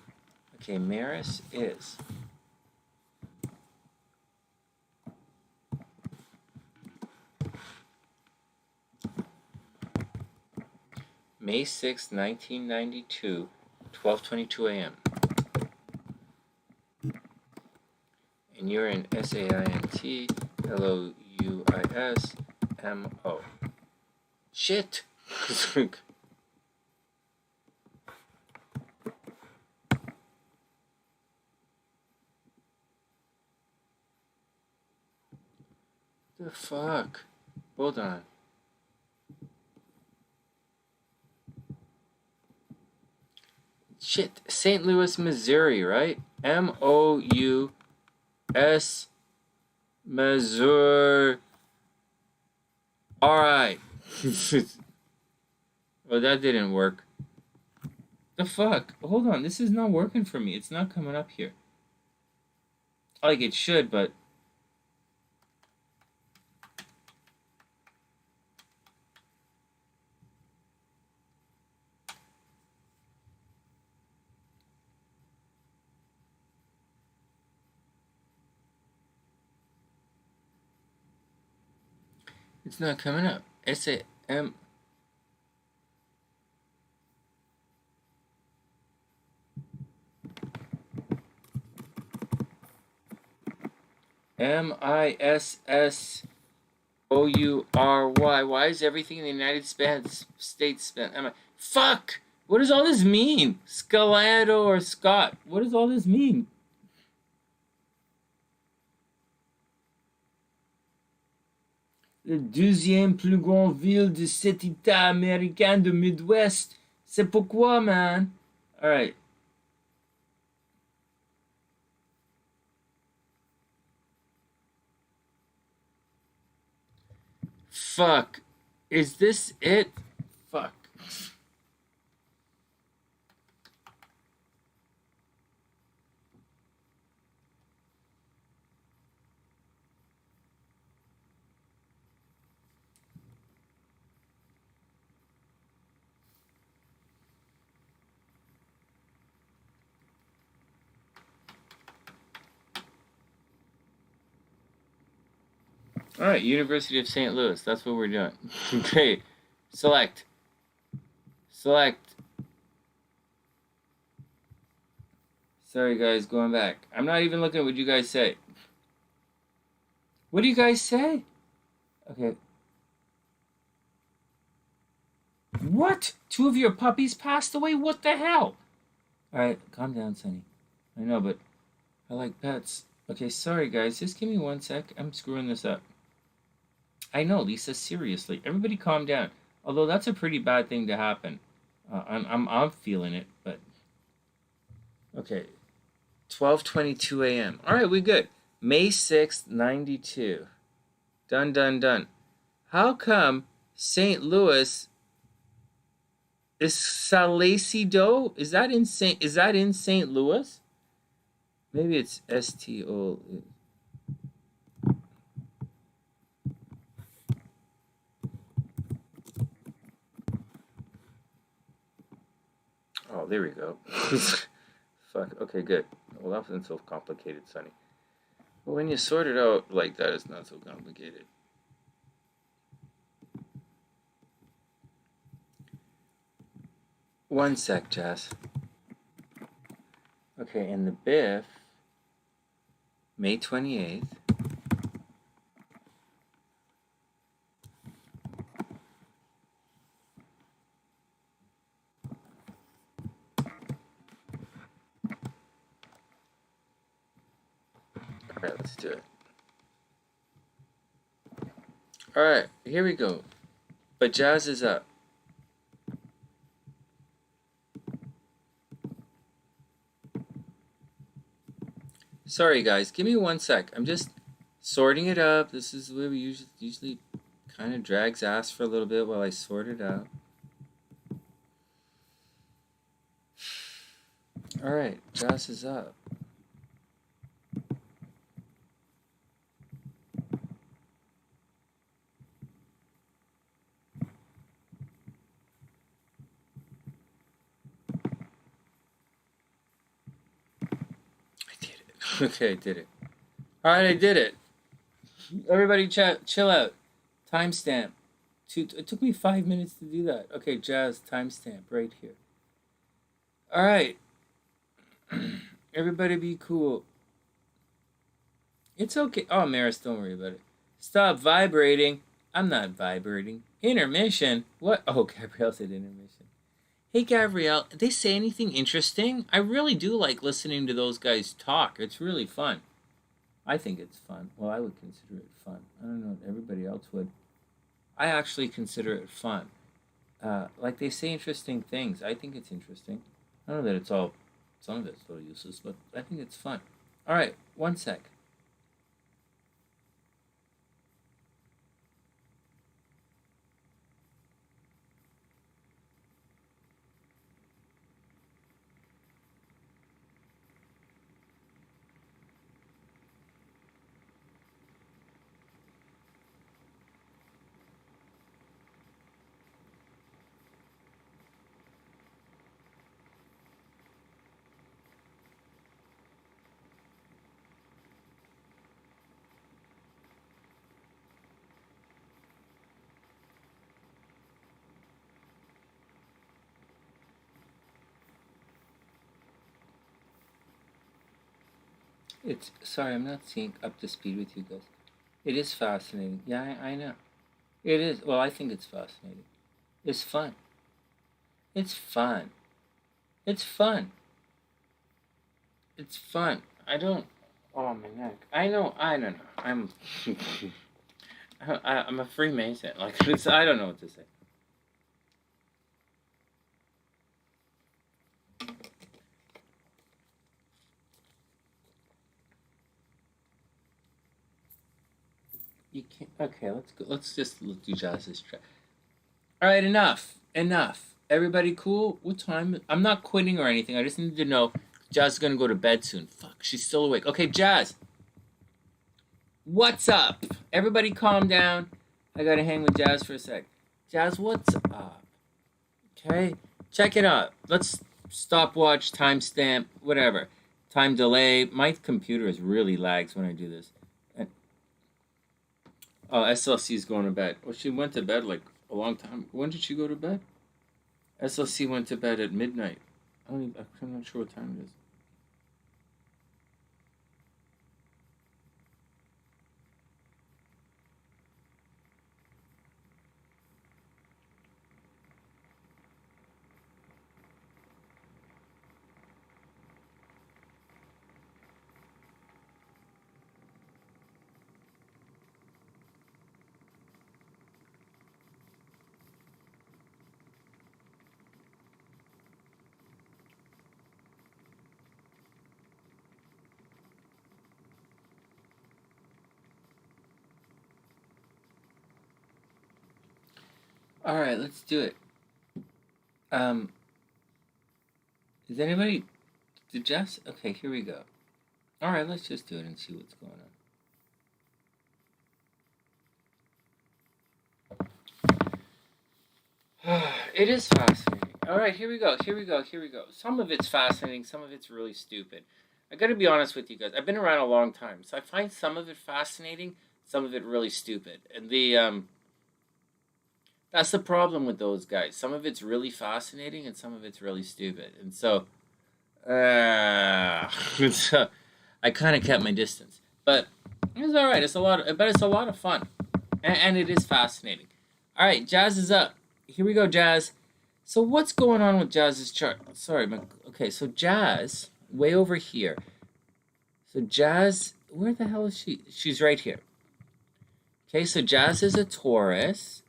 Okay, Maris is... May 6, 1992, 12:22 a.m. And you're in SAINT, LOUIS, MO. Shit! The fuck? Hold on. Shit, St. Louis, Missouri, right? MOUS, Missouri. Alright. Well, that didn't work. The fuck? Hold on, this is not working for me. It's not coming up here. Like it should, but... It's not coming up. SAM. MISSOURY. Why is everything in the United States spelled? Fuck! What does all this mean? Scalado or Scott? What does all this mean? La deuxième plus grande ville de cet État américain de Midwest. C'est pourquoi, man. Alright. Fuck. Is this it? Fuck. All right, University of St. Louis. That's what we're doing. Okay, select. Sorry, guys, going back. I'm not even looking at what you guys say. What do you guys say? Okay. What? 2 of your puppies passed away? What the hell? All right, calm down, Sonny. I know, but I like pets. Okay, sorry, guys. Just give me 1 sec. I'm screwing this up. I know, Lisa. Seriously, everybody, calm down. Although that's a pretty bad thing to happen. I'm feeling it, but okay. 12:22 a.m. All right, we good. May 6th, 92. Done. How come St. Louis is Salesido? Is that in St. Louis? Maybe it's STO. Oh, there we go. Fuck. Okay, good. Well, that wasn't so complicated, Sonny. But when you sort it out like that, it's not so complicated. One sec, Jazz. Okay, and the Biff, May 28th. Alright, let's do it. Alright, here we go. But Jazz is up. Sorry, guys. Give me 1 sec. I'm just sorting it up. This is where we usually kind of drags ass for a little bit while I sort it out. Alright, Jazz is up. Okay, I did it. All right, I did it. Everybody, chill out. Timestamp. It took me 5 minutes to do that. Okay, Jazz, timestamp right here. All right. Everybody be cool. It's okay. Oh, Maris, don't worry about it. Stop vibrating. I'm not vibrating. Intermission? What? Oh, Gabrielle said intermission. Hey, Gabrielle, did they say anything interesting? I really do like listening to those guys talk. It's really fun. I think it's fun. Well, I would consider it fun. I don't know if everybody else would. I actually consider it fun. Like, they say interesting things. I think it's interesting. I know that it's all, some of it's totally useless, but I think it's fun. All right, 1 sec. Sorry, I'm not seeing up to speed with you guys. It is fascinating. Yeah, I know. It is. Well, I think it's fascinating. It's fun. It's fun. It's fun. It's fun. I don't. Oh, my neck. I know. I don't know. I'm a Freemason. Like, I don't know what to say. You can't. Okay, let's go. Let's do Jazz's track. All right, enough. Everybody cool? What time? I'm not quitting or anything. I just need to know. Jazz is gonna go to bed soon. Fuck, she's still awake. Okay, Jazz. What's up? Everybody calm down. I gotta hang with Jazz for a sec. Jazz, what's up? Okay, check it out. Let's stopwatch, timestamp, whatever. Time delay. My computer is really lags when I do this. Oh, SLC is going to bed. Well, she went to bed like a long time. When did she go to bed? SLC went to bed at midnight. I'm not sure what time it is. All right, let's do it. Is anybody? Did Jess? Okay, here we go. All right, let's just do it and see what's going on. It is fascinating. All right, here we go. Some of it's fascinating, some of it's really stupid. I got to be honest with you guys. I've been around a long time, so I find some of it fascinating, some of it really stupid. And that's the problem with those guys. Some of it's really fascinating, and some of it's really stupid. And so, so I kind of kept my distance. But it's all right. It's a lot of fun, and it is fascinating. All right, Jazz is up. Here we go, Jazz. So what's going on with Jazz's chart? Sorry, okay. So Jazz, way over here. So Jazz, where the hell is she? She's right here. Okay, so Jazz is a Taurus.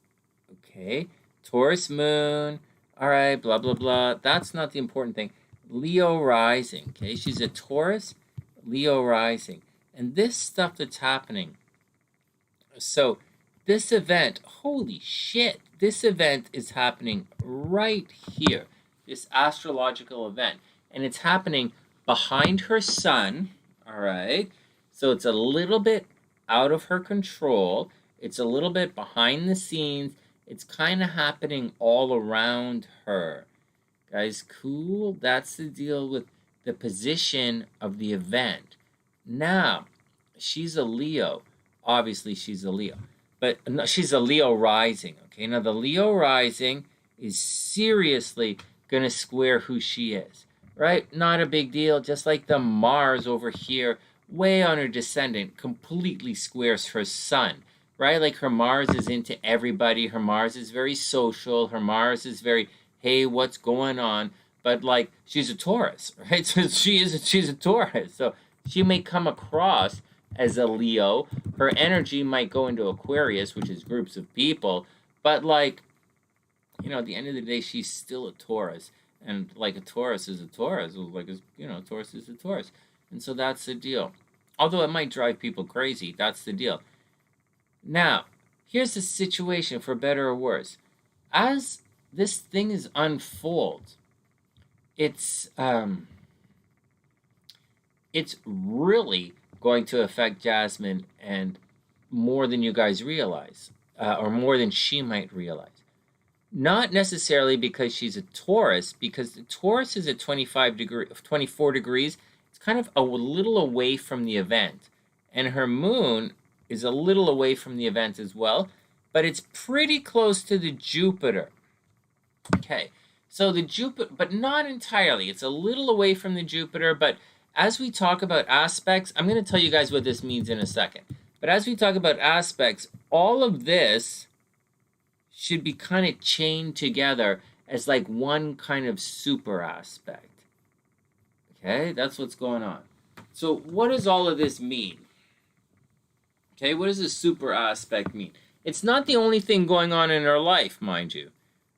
Okay, Taurus moon. All right, blah, blah, blah. That's not the important thing. Leo rising. Okay, she's a Taurus, Leo rising. And this stuff that's happening. So this event, holy shit, this event is happening right here. This astrological event. And it's happening behind her sun. All right. So it's a little bit out of her control. It's a little bit behind the scenes. It's kind of happening all around her. Guys, cool? That's the deal with the position of the event. Now, she's a Leo. Obviously, she's a Leo. But no, she's a Leo rising. Okay, now the Leo rising is seriously going to square who she is. Right? Not a big deal. Just like the Mars over here, way on her descendant, completely squares her sun. Right? Like her Mars is into everybody. Her Mars is very social. Her Mars is very, hey, what's going on? But like, she's a Taurus, right? So she's a Taurus. So she may come across as a Leo. Her energy might go into Aquarius, which is groups of people. But like, at the end of the day, she's still a Taurus. And like a Taurus is a Taurus. Like, a Taurus is a Taurus. And so that's the deal. Although it might drive people crazy, that's the deal. Now, here's the situation, for better or worse. As this thing is unfold, it's really going to affect Jasmine, and more than you guys realize, or more than she might realize. Not necessarily because she's a Taurus, because the Taurus is at 24 degrees. It's kind of a little away from the event, and her moon is a little away from the event as well, but it's pretty close to the Jupiter. Okay, so the Jupiter, but not entirely. It's a little away from the Jupiter, but as we talk about aspects, I'm going to tell you guys what this means in a second. But as we talk about aspects, all of this should be kind of chained together as like one kind of super aspect. Okay, that's what's going on. So what does all of this mean? Okay, what does a super aspect mean? It's not the only thing going on in our life, mind you,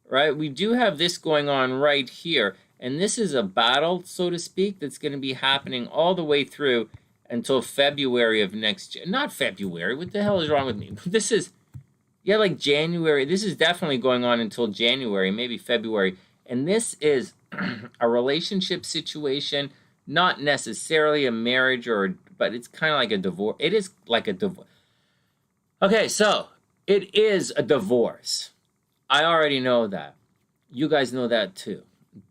right? We do have this going on right here, and this is a battle, so to speak, that's going to be happening all the way through until February of next year. Not February, what the hell is wrong with me? This is, like January. This is definitely going on until January, maybe February. And this is a relationship situation, not necessarily a marriage, but it's kind of like a divorce. It is like a divorce. Okay, so it is a divorce. I already know that. You guys know that too.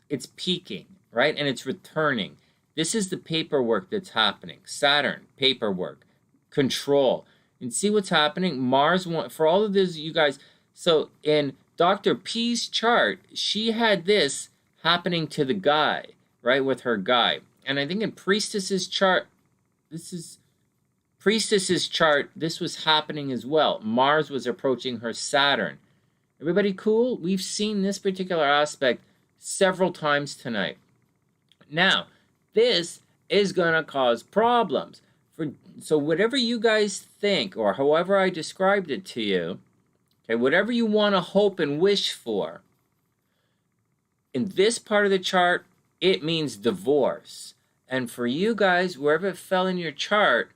It's peaking, right? And it's returning. This is the paperwork that's happening. Saturn, paperwork, control. And see what's happening? Mars, for all of this, you guys, so in Dr. P's chart, she had this happening to the guy, right, with her guy. And I think in Priestess's chart, this was happening as well. Mars was approaching her Saturn. Everybody cool? We've seen this particular aspect several times tonight. Now, this is going to cause problems. So whatever you guys think, or however I described it to you, okay, whatever you want to hope and wish for, in this part of the chart, it means divorce. And for you guys, wherever it fell in your chart,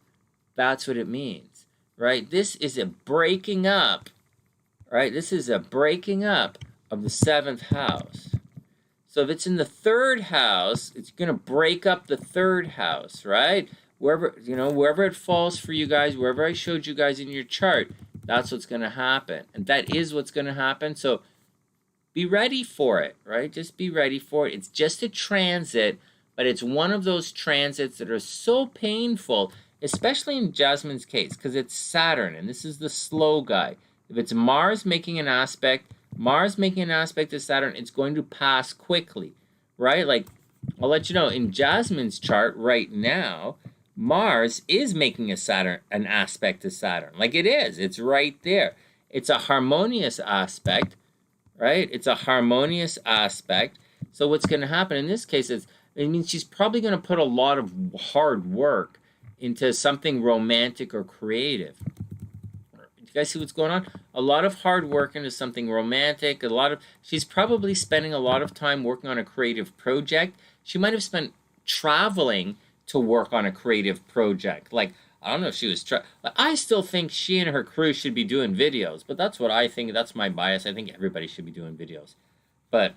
that's what it means, right? This is a breaking up, right? This is a breaking up of the 7th house. So if it's in the 3rd house, it's going to break up the 3rd house, right? Wherever it falls for you guys, wherever I showed you guys in your chart, that's what's going to happen. And that is what's going to happen. So be ready for it, right? Just be ready for it. It's just a transit, but it's one of those transits that are so painful, especially in Jasmine's case, because it's Saturn, and this is the slow guy. If it's Mars making an aspect to Saturn, it's going to pass quickly, right? Like, I'll let you know, in Jasmine's chart right now, Mars is making an aspect to Saturn. Like it is. It's right there. It's a harmonious aspect, right? It's a harmonious aspect. So what's going to happen in this case is, it means she's probably going to put a lot of hard work into something romantic or creative. You guys see what's going on? A lot of hard work into something romantic. She's probably spending a lot of time working on a creative project. She might have spent traveling to work on a creative project. Like, I don't know if she was I still think she and her crew should be doing videos, but that's what I think. That's my bias. I think everybody should be doing videos. But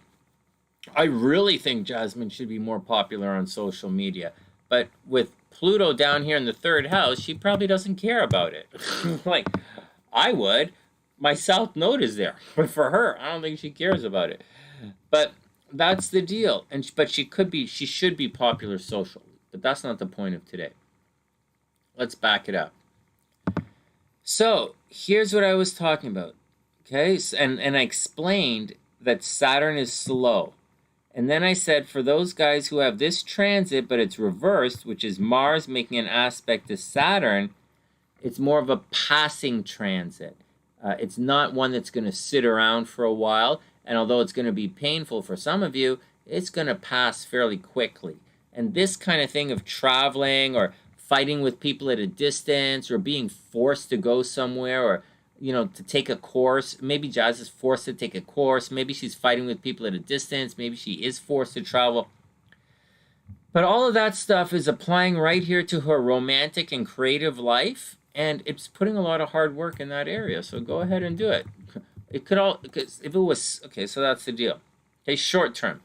I really think Jasmine should be more popular on social media. But with Pluto down here in the 3rd house, she probably doesn't care about it. Like, I would. My South Node is there. But for her, I don't think she cares about it. But that's the deal. But she should be popular socially. But that's not the point of today. Let's back it up. So, here's what I was talking about. Okay? And I explained that Saturn is slow. And then I said, for those guys who have this transit, but it's reversed, which is Mars making an aspect to Saturn, it's more of a passing transit. It's not one that's going to sit around for a while. And although it's going to be painful for some of you, it's going to pass fairly quickly. And this kind of thing of traveling or fighting with people at a distance or being forced to go somewhere or, to take a course. Maybe Jazz is forced to take a course. Maybe she's fighting with people at a distance. Maybe she is forced to travel. But all of that stuff is applying right here to her romantic and creative life. And it's putting a lot of hard work in that area. So go ahead and do it. It could all, because if it was, okay, so that's the deal. Okay, short term.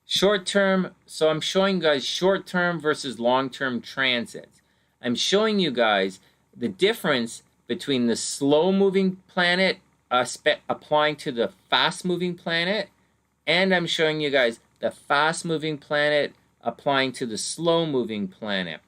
Short term, so I'm showing you guys short term versus long term transits. I'm showing you guys the difference between the slow moving planet applying to the fast moving planet, and I'm showing you guys the fast moving planet applying to the slow moving planet.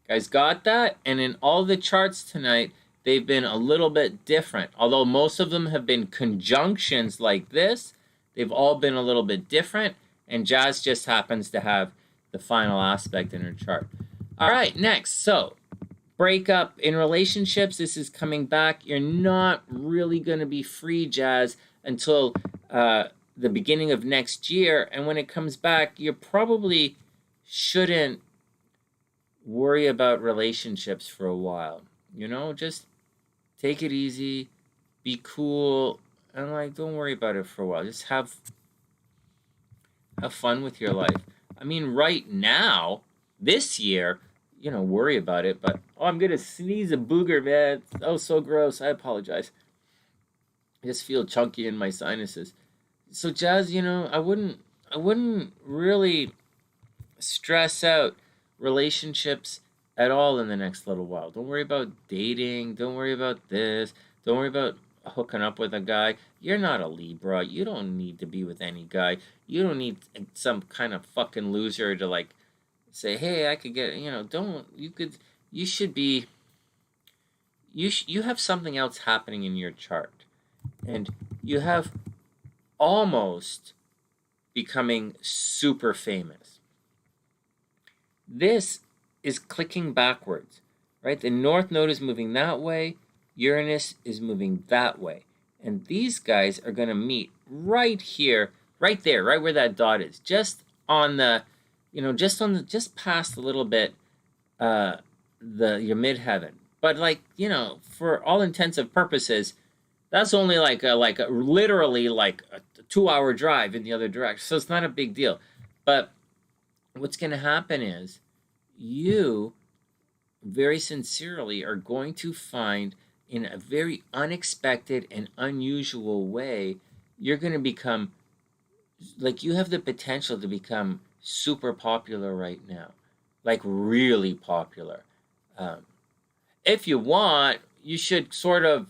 Guys got that? And in all the charts tonight, they've been a little bit different. Although most of them have been conjunctions like this, they've all been a little bit different. And Jazz just happens to have the final aspect in her chart. All right, next. So, breakup in relationships. This is coming back. You're not really going to be free, Jazz, until the beginning of next year. And when it comes back, you probably shouldn't worry about relationships for a while. Just take it easy, be cool, and don't worry about it for a while. Just have fun with your life. I mean, right now, this year, worry about it, but I'm gonna sneeze a booger, man. Oh, so gross. I apologize. I just feel chunky in my sinuses. So Jazz, I wouldn't really stress out relationships at all in the next little while. Don't worry about dating. Don't worry about this. Don't worry about hooking up with a guy. You're not a Libra. You don't need to be with any guy. You don't need some kind of fucking loser to say, hey, I could get, you should be you have something else happening in your chart, and you have almost becoming super famous. This is clicking backwards, right? The North Node is moving that way, Uranus is moving that way, and these guys are going to meet right here, right there, right where that dot is, just on the, just past a little bit, your midheaven. But like, for all intents and purposes, that's only literally like a 2-hour drive in the other direction. So it's not a big deal. But what's going to happen is you very sincerely are going to find, in a very unexpected and unusual way, you're going to become, like, you have the potential to become super popular right now. Like, really popular. If you want, you should sort of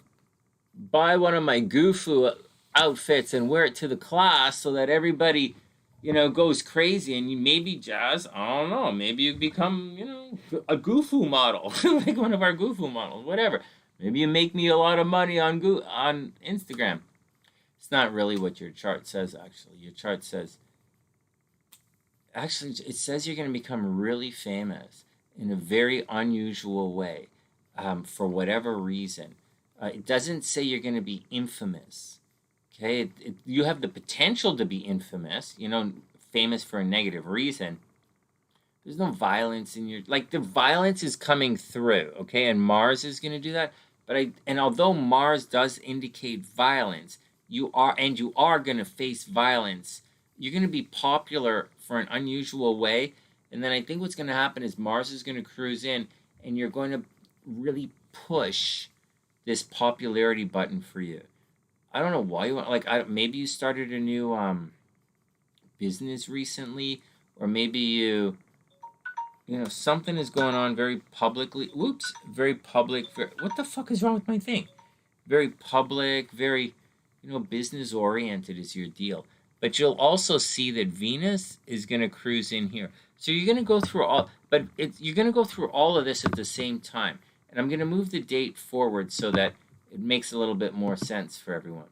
buy one of my Gufu outfits and wear it to the class so that everybody, goes crazy. And you maybe, Jazz, I don't know, maybe you become, a Gufu model, like one of our Gufu models, whatever. Maybe you make me a lot of money on Instagram. It's not really what your chart says, actually. Your chart says, it says you're going to become really famous in a very unusual way, for whatever reason. It doesn't say you're going to be infamous. Okay, you have the potential to be infamous, famous for a negative reason. There's no violence in your, like, the violence is coming through, okay, and Mars is going to do that. But although Mars does indicate violence, you are going to face violence. You're going to be popular for an unusual way. And then I think what's going to happen is Mars is going to cruise in, and you're going to really push this popularity button for you. I don't know why you want, maybe you started a new business recently, or maybe something is going on very publicly. Whoops, very public. What the fuck is wrong with my thing? Very public, very, business oriented is your deal. But you'll also see that Venus is going to cruise in here. So you're going to go through you're going to go through all of this at the same time. And I'm going to move the date forward so that it makes a little bit more sense for everyone.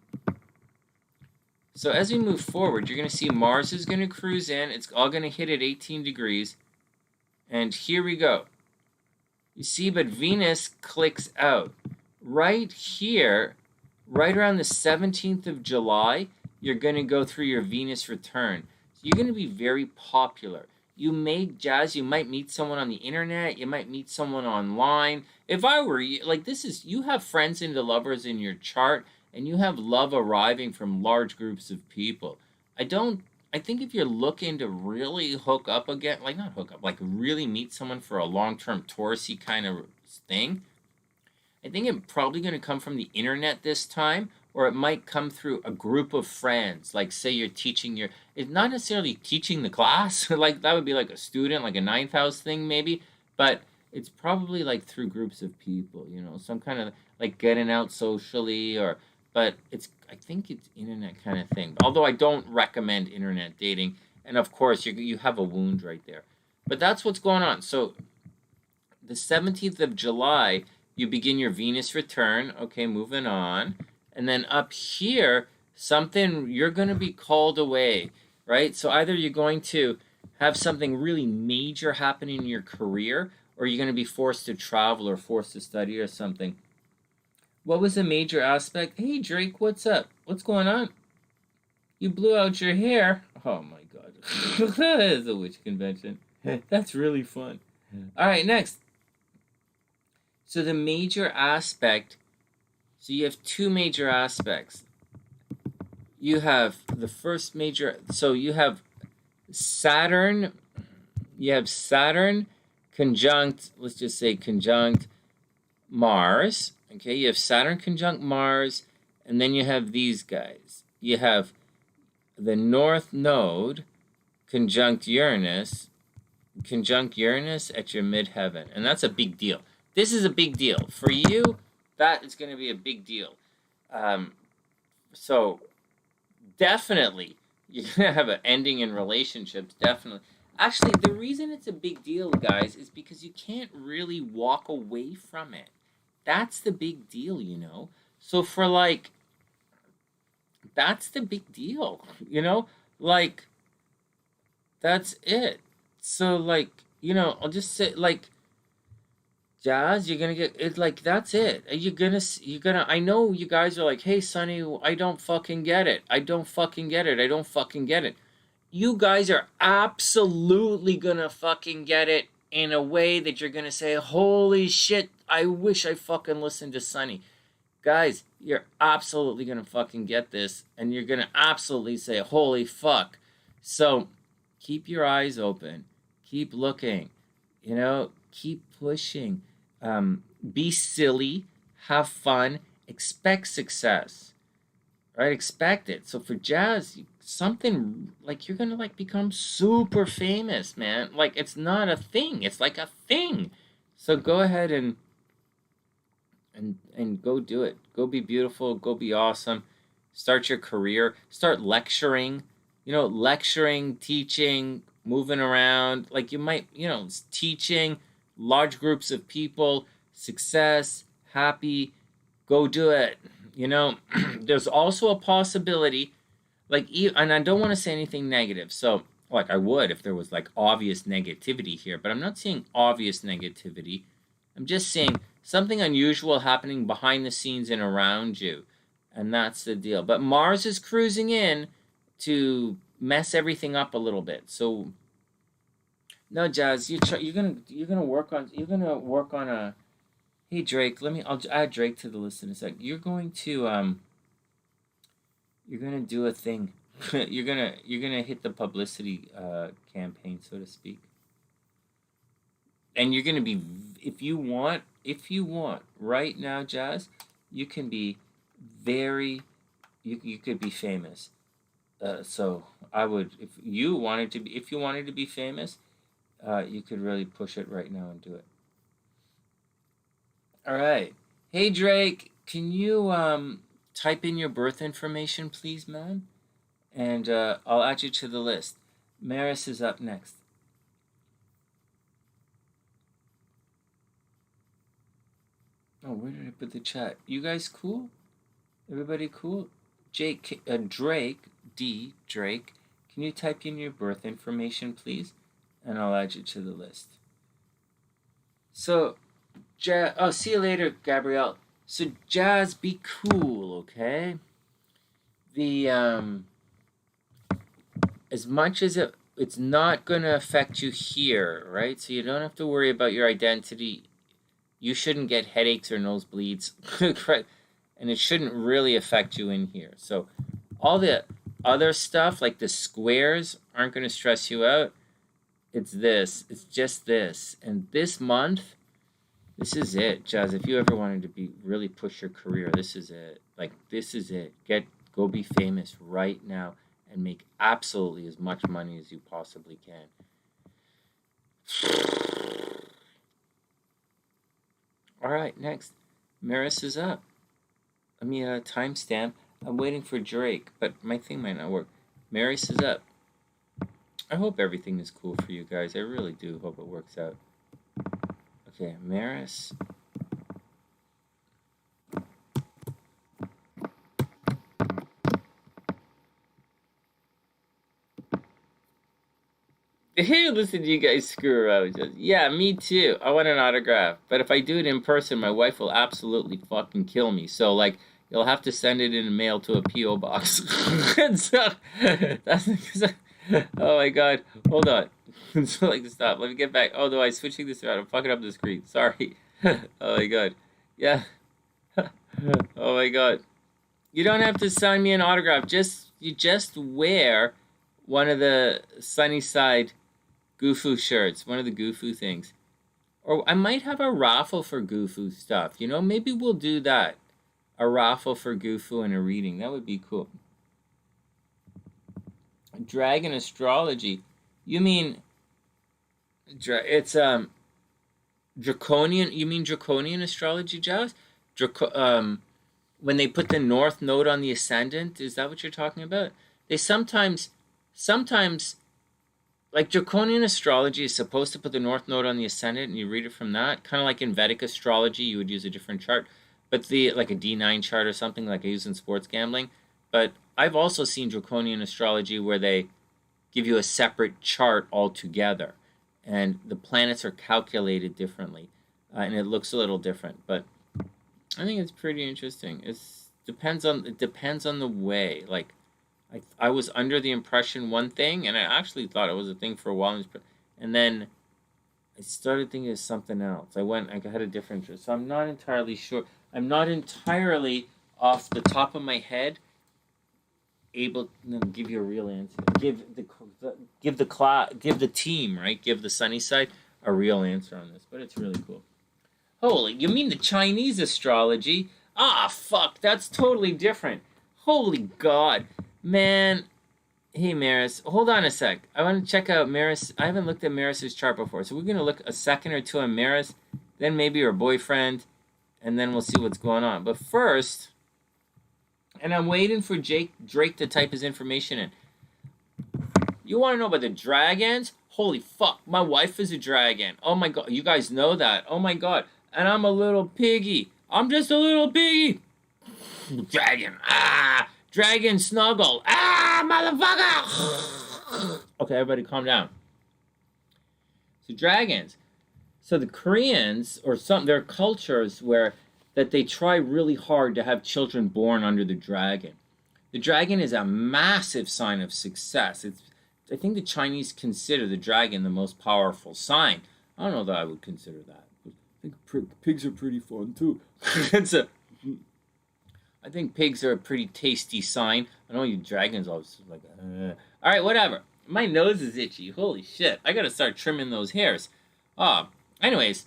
So as we move forward, you're going to see Mars is going to cruise in. It's all going to hit at 18 degrees. And here we go. You see, but Venus clicks out. Right here, right around the 17th of July, you're going to go through your Venus return. So you're going to be very popular. You might meet someone on the internet. You might meet someone online. If I were you, you have friends and lovers in your chart, and you have love arriving from large groups of people. I think if you're looking to really hook up again, not hook up, really meet someone for a long-term touristy kind of thing, I think it's probably going to come from the internet this time, or it might come through a group of friends. Like, say you're teaching it's not necessarily teaching the class, that would be like a student, like a ninth house thing maybe, but it's probably through groups of people, some kind of getting out socially, but I think it's internet kind of thing. Although I don't recommend internet dating, and of course you have a wound right there. But that's what's going on. So the 17th of July, you begin your Venus return. Okay, moving on. And then up here, you're going to be called away, right? So either you're going to have something really major happen in your career, or you're going to be forced to travel or forced to study or something. What was the major aspect? Hey, Drake, what's up? What's going on? You blew out your hair. Oh, my God. That is a witch convention. That's really fun. All right, next. So the major aspect, so you have two major aspects. You have the first major, so you have Saturn conjunct, let's just say conjunct Mars. Okay, you have Saturn conjunct Mars, and then you have these guys. You have the North Node conjunct Uranus at your midheaven, and that's a big deal. This is a big deal. For you, that is going to be a big deal. So definitely, you're going to have an ending in relationships, definitely. Actually, the reason it's a big deal, guys, is because you can't really walk away from it. That's the big deal, you know? So for like, that's the big deal, you know? Like, that's it. So like, you know, I'll just say like, Jazz, you're gonna get it. Like that's it. You're gonna. I know you guys are like, hey, Sonny, I don't fucking get it. I don't fucking get it. I don't fucking get it. You guys are absolutely gonna fucking get it in a way that you're gonna say, holy shit, I wish I fucking listened to Sonny. Guys, you're absolutely gonna fucking get this, and you're gonna absolutely say, holy fuck. So keep your eyes open, keep looking, you know, keep pushing. Be silly, have fun, expect success, right? Expect it. So for Jazz, something like you're gonna like become super famous, man. Like it's not a thing, it's like a thing. So go ahead and go do it. Go be beautiful, go be awesome. Start your career, start lecturing, you know, lecturing, teaching, moving around. Like you might, you know, teaching large groups of people, success, happy, go do it. You know, there's also a possibility, like, and I don't want to say anything negative. So, like, I would if there was like obvious negativity here, but I'm not seeing obvious negativity. I'm just seeing something unusual happening behind the scenes and around you. And that's the deal. But Mars is cruising in to mess everything up a little bit. So no, Jazz, you're gonna work on a. Hey Drake, I'll add Drake to the list in a sec. You're gonna do a thing. you're gonna hit the publicity campaign, so to speak. And you're gonna be, if you want right now, Jazz, you can be very, you could be famous. So I would, if you wanted to be famous, you could really push it right now and do it. All right. Hey Drake, can you type in your birth information, please, man? And I'll add you to the list. Maris is up next. Oh, where did I put the chat? You guys cool? Everybody cool? Drake, Drake, can you type in your birth information, please? And I'll add you to the list. So, see you later, Gabrielle. So, Jazz, be cool, okay? The, as much as it's not going to affect you here, right? So you don't have to worry about your identity. You shouldn't get headaches or nosebleeds, right? And it shouldn't really affect you in here. So all the other stuff, like the squares, aren't going to stress you out. It's just this. And this month, this is it, Jazz. If you ever wanted to really push your career, this is it. Like, this is it. Go be famous right now and make absolutely as much money as you possibly can. All right, next. Maris is up. Let me timestamp. I'm waiting for Drake, but my thing might not work. Maris is up. I hope everything is cool for you guys. I really do hope it works out. Okay, Maris. Hey, listen to you guys screw around. Yeah, me too. I want an autograph. But if I do it in person, my wife will absolutely fucking kill me. So, like, you'll have to send it in the mail to a P.O. box. So, oh my god. Hold on. So, like, stop. Let me get back. Oh, no, I'm switching this around. I'm fucking up the screen. Sorry. Oh my god. Yeah. Oh my god. You don't have to sign me an autograph. You just wear one of the SuzannaMorenno Gufu shirts, one of the Gufu things. Or I might have a raffle for Gufu stuff. You know, maybe we'll do that. A raffle for Gufu and a reading. That would be cool. Dragon Astrology. You mean it's draconian, you mean draconian astrology, Jazz? When they put the north node on the ascendant, is that what you're talking about? They sometimes like draconian astrology is supposed to put the North Node on the ascendant, and you read it from that. Kind of like in Vedic astrology, you would use a different chart, but like a D9 chart or something like I use in sports gambling. But I've also seen draconian astrology where they give you a separate chart altogether, and the planets are calculated differently, and it looks a little different. But I think it's pretty interesting. It depends on the way. Like, I was under the impression one thing, and I actually thought it was a thing for a while, and then I started thinking of something else. I had a different interest. So I'm not entirely sure. I'm not entirely off the top of my head able to give you a real answer. Give the team, right? Give the SuzannaSide a real answer on this. But it's really cool. Holy, you mean the Chinese astrology? Ah, fuck, that's totally different. Holy God. Man, hey Maris, hold on a sec. I want to check out Maris. I haven't looked at Maris's chart before, so we're going to look a second or two on Maris, then maybe her boyfriend, and then we'll see what's going on. But first, and I'm waiting for Drake to type his information in. You want to know about the dragons? Holy fuck, my wife is a dragon. Oh my God, you guys know that. Oh my God, and I'm a little piggy. I'm just a little piggy. Dragon, dragon snuggle. Motherfucker. Okay, everybody calm down. So dragons. So the Koreans, or there are cultures that they try really hard to have children born under the dragon. The dragon is a massive sign of success. I think the Chinese consider the dragon the most powerful sign. I don't know that I would consider that. I think pigs are pretty fun too. I think pigs are a pretty tasty sign. I know you dragons always like. All right, whatever. My nose is itchy. Holy shit! I gotta start trimming those hairs. Anyways,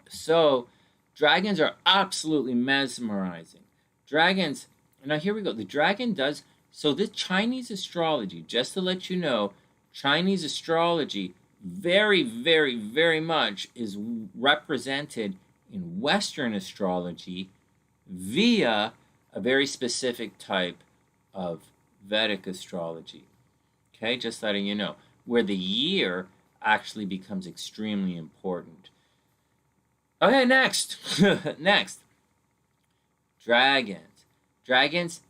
so dragons are absolutely mesmerizing. Dragons. Now here we go. The dragon does. So this Chinese astrology, just to let you know, Chinese astrology very, very, very much is represented in Western astrology via a very specific type of Vedic astrology. Okay, just letting you know, where the year actually becomes extremely important. Okay, next. Next. Dragons. Dragons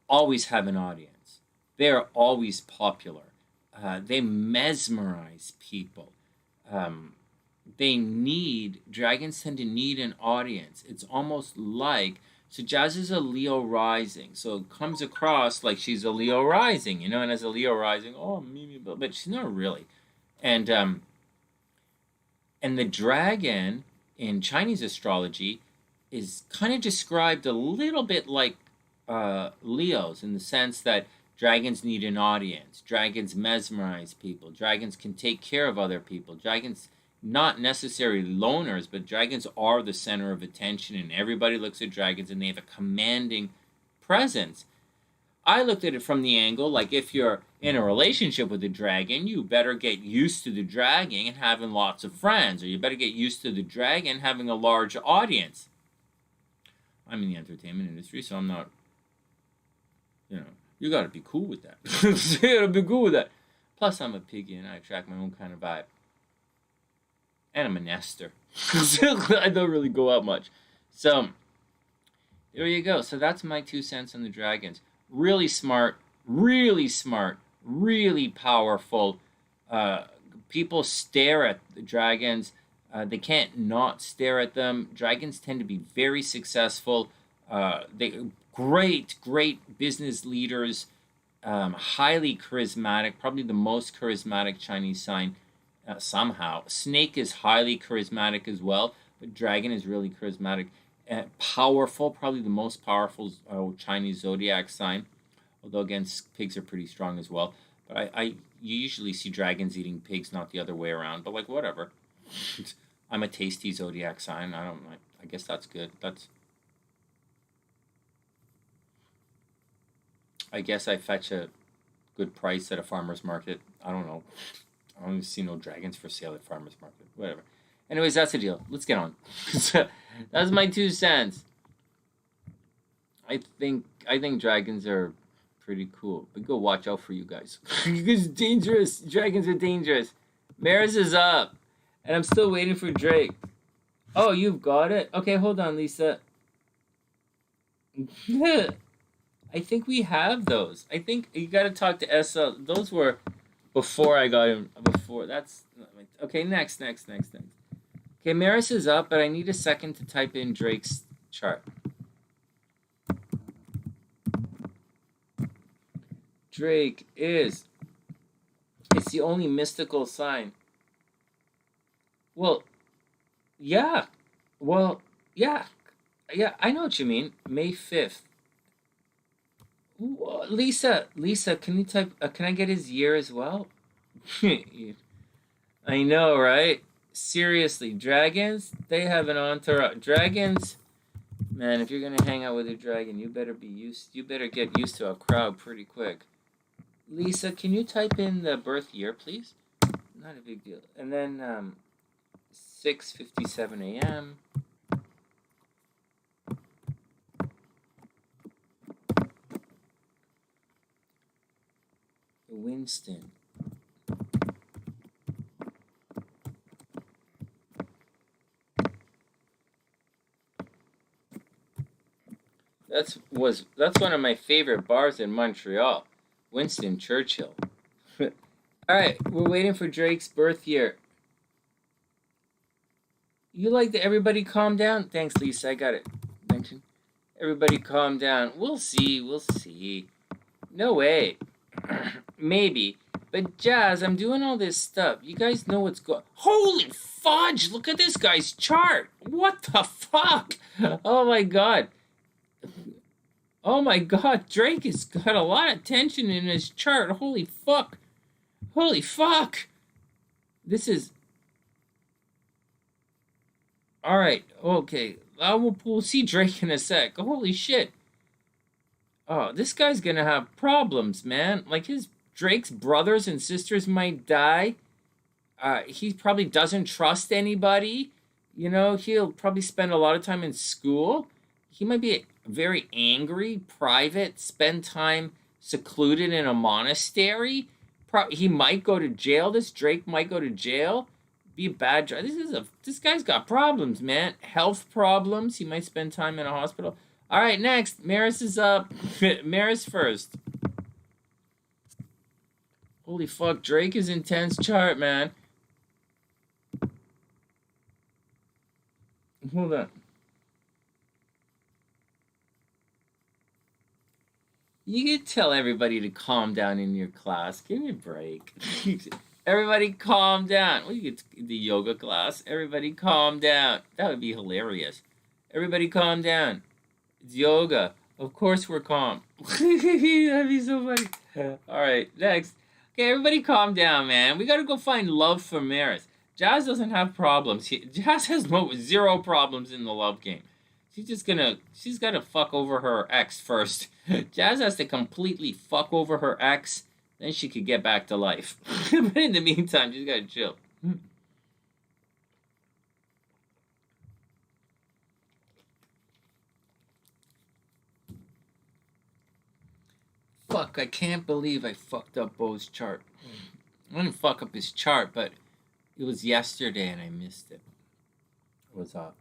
always have an audience. They are always popular. They mesmerize people. Dragons tend to need an audience. It's almost like, so Jazz is a Leo rising. So it comes across like she's a Leo rising, and as a Leo rising, but she's not really. And the dragon in Chinese astrology is kind of described a little bit like Leos, in the sense that dragons need an audience. Dragons mesmerize people. Dragons can take care of other people. Dragons, not necessarily loners, but dragons are the center of attention, and everybody looks at dragons and they have a commanding presence. I looked at it from the angle, like if you're in a relationship with a dragon, you better get used to the dragon and having lots of friends, or you better get used to the dragon having a large audience. I'm in the entertainment industry, so I'm not, you gotta be cool with that. You gotta be cool with that. Plus, I'm a piggy and I attract my own kind of vibe. And I'm a nester. I don't really go out much. So, there you go. So that's my 2 cents on the dragons. Really smart, really powerful. People stare at the dragons. They can't not stare at them. Dragons tend to be very successful. Great business leaders. Highly charismatic. Probably the most charismatic Chinese sign. Somehow. Snake is highly charismatic as well, but dragon is really charismatic. Powerful, probably the most powerful Chinese zodiac sign. Although, again, pigs are pretty strong as well. But you usually see dragons eating pigs, not the other way around. But, like, whatever. I'm a tasty zodiac sign. I guess that's good. I guess I fetch a good price at a farmer's market. I don't know. I don't even see no dragons for sale at farmer's market. Whatever. Anyways, that's the deal. Let's get on. That's my 2 cents. I think dragons are pretty cool. But go watch out for you guys. It's dangerous. Dragons are dangerous. Maris is up. And I'm still waiting for Drake. Oh, you've got it? Okay, hold on, Lisa. I think we have those. I think you got to talk to SL. Those were before I got him. Before. That's... Okay, next. Okay, Maris is up, but I need a second to type in Drake's chart. Drake is... It's the only mystical sign. Well, yeah. Well, yeah. Yeah, I know what you mean. May 5th. Ooh, Lisa, can you type... can I get his year as well? I know, right? Seriously, dragons, they have an entourage. Dragons, man, if you're gonna hang out with a dragon, you better get used to a crowd pretty quick. Lisa, can you type in the birth year, please? Not a big deal. And then 6:57 a.m. Winston. That's one of my favorite bars in Montreal. Winston Churchill. All right, we're waiting for Drake's birth year. You like the everybody calm down? Thanks, Lisa. I got it. Mention. Everybody calm down. We'll see. No way. Maybe. But Jazz, I'm doing all this stuff. You guys know what's going... Holy fudge! Look at this guy's chart. What the fuck? Oh my god. Oh my god, Drake has got a lot of tension in his chart. Holy fuck. This is... Alright, okay. We'll see Drake in a sec. Holy shit. Oh, this guy's gonna have problems, man. Like, Drake's brothers and sisters might die. He probably doesn't trust anybody. You know, he'll probably spend a lot of time in school. He might be very angry, private, spend time secluded in a monastery. He might go to jail. This Drake might go to jail. Be a bad driver. This guy's got problems, man. Health problems. He might spend time in a hospital. All right, next. Maris is up. Maris first. Holy fuck, Drake is intense chart, man. Hold on. You could tell everybody to calm down in your class. Give me a break. Everybody calm down. Well, you get the yoga class. Everybody calm down. That would be hilarious. Everybody calm down. It's yoga. Of course we're calm. That'd be so funny. All right, next. Okay, everybody calm down, man. We got to go find love for Maris. Jazz doesn't have problems. Jazz has zero problems in the love game. She's got to fuck over her ex first. Jazz has to completely fuck over her ex. Then she could get back to life. But in the meantime, she's got to chill. Fuck, I can't believe I fucked up Beau's chart. I didn't fuck up his chart, but it was yesterday and I missed it. It was off.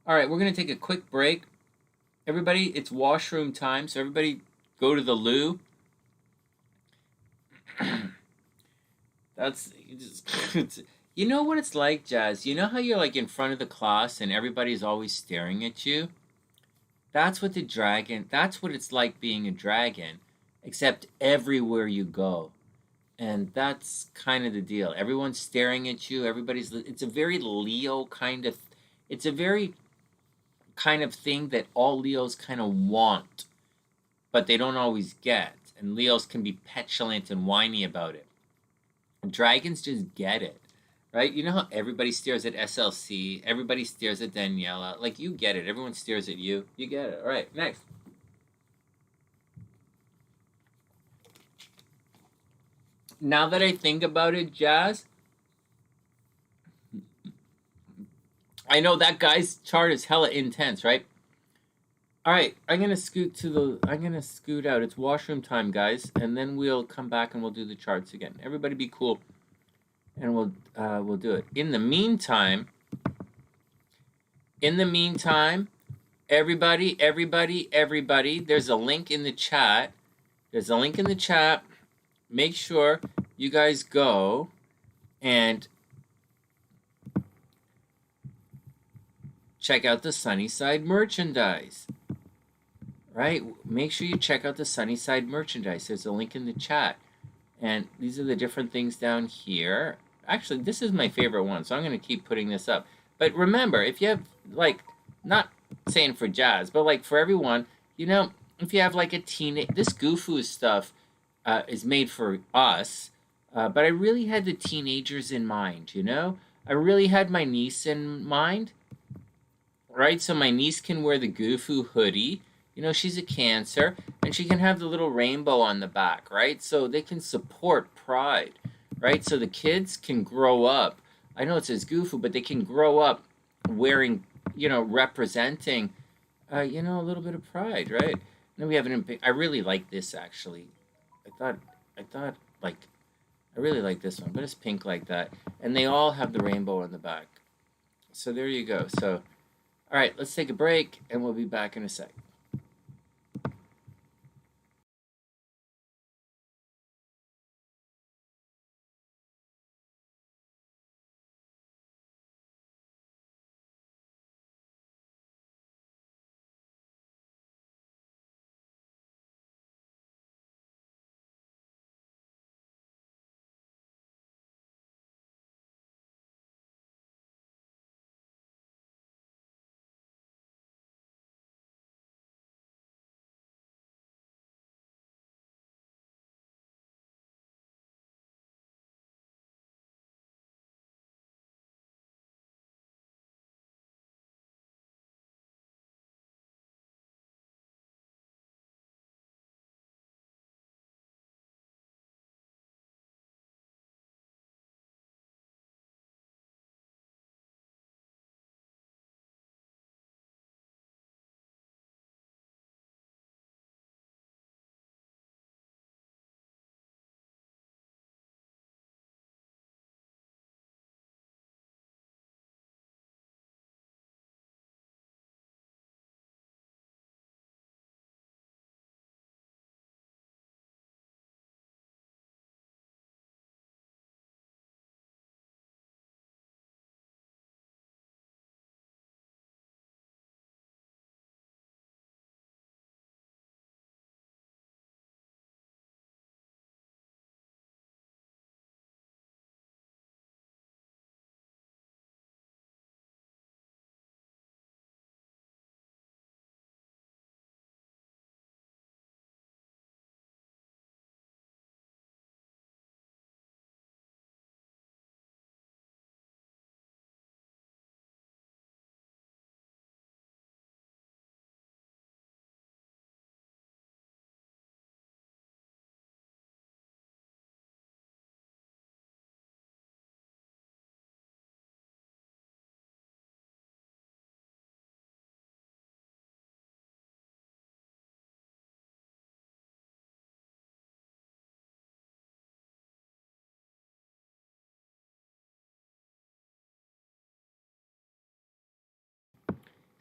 All right, we're going to take a quick break. Everybody, it's washroom time, so everybody go to the loo. You know what it's like, Jazz? You know how you're like in front of the class and everybody's always staring at you? That's what it's like being a dragon, except everywhere you go. And that's kind of the deal. Everyone's staring at you. It's a very Leo kind of, it's a very kind of thing that all Leos kind of want, but they don't always get. And Leos can be petulant and whiny about it. Dragons just get it, right? You know how everybody stares at SLC, everybody stares at Daniella. Like, you get it. Everyone stares at you. You get it. All right, next. Now that I think about it, Jazz, I know that guy's chart is hella intense, right? All right, I'm gonna scoot out. It's washroom time, guys, and then we'll come back and we'll do the charts again. Everybody be cool, and we'll do it. In the meantime, everybody, there's a link in the chat. Make sure you guys go and check out the SunnySide merchandise. Right? Make sure you check out the SunnySide merchandise. There's a link in the chat. And these are the different things down here. Actually, this is my favorite one, so I'm going to keep putting this up. But remember, if you have, like, not saying for Jazz, but, like, for everyone, you know, if you have, like, a this Goofoo stuff is made for us, but I really had the teenagers in mind, you know? I really had my niece in mind, right? So my niece can wear the Goofoo hoodie. You know, she's a Cancer, and she can have the little rainbow on the back, right? So they can support Pride, right? So the kids can grow up. I know it says Goofoo, but they can grow up wearing, you know, representing, you know, a little bit of Pride, right? Then we have I really like this, actually. I thought, like, I really like this one, but it's pink like that. And they all have the rainbow on the back. So there you go. So, all right, let's take a break, and we'll be back in a sec.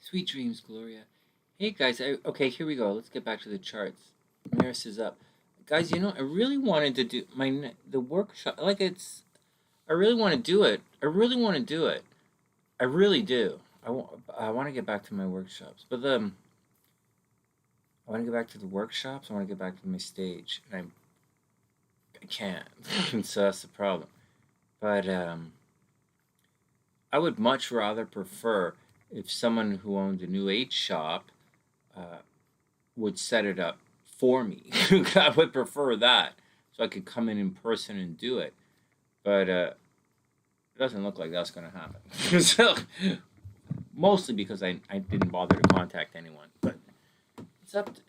Sweet dreams, Gloria. Hey guys, okay, here we go. Let's get back to the charts. Maris is up, guys. You know, I really wanted to do the workshop. Like I really want to do it. I really do. I want to get back to my workshops, but I want to get back to the workshops. I want to get back to my stage, and I can't. So that's the problem. But I would much rather prefer if someone who owned a new age shop would set it up for me. I would prefer that, so I could come in person and do it. But it doesn't look like that's going to happen. So, mostly because I didn't bother to contact anyone. But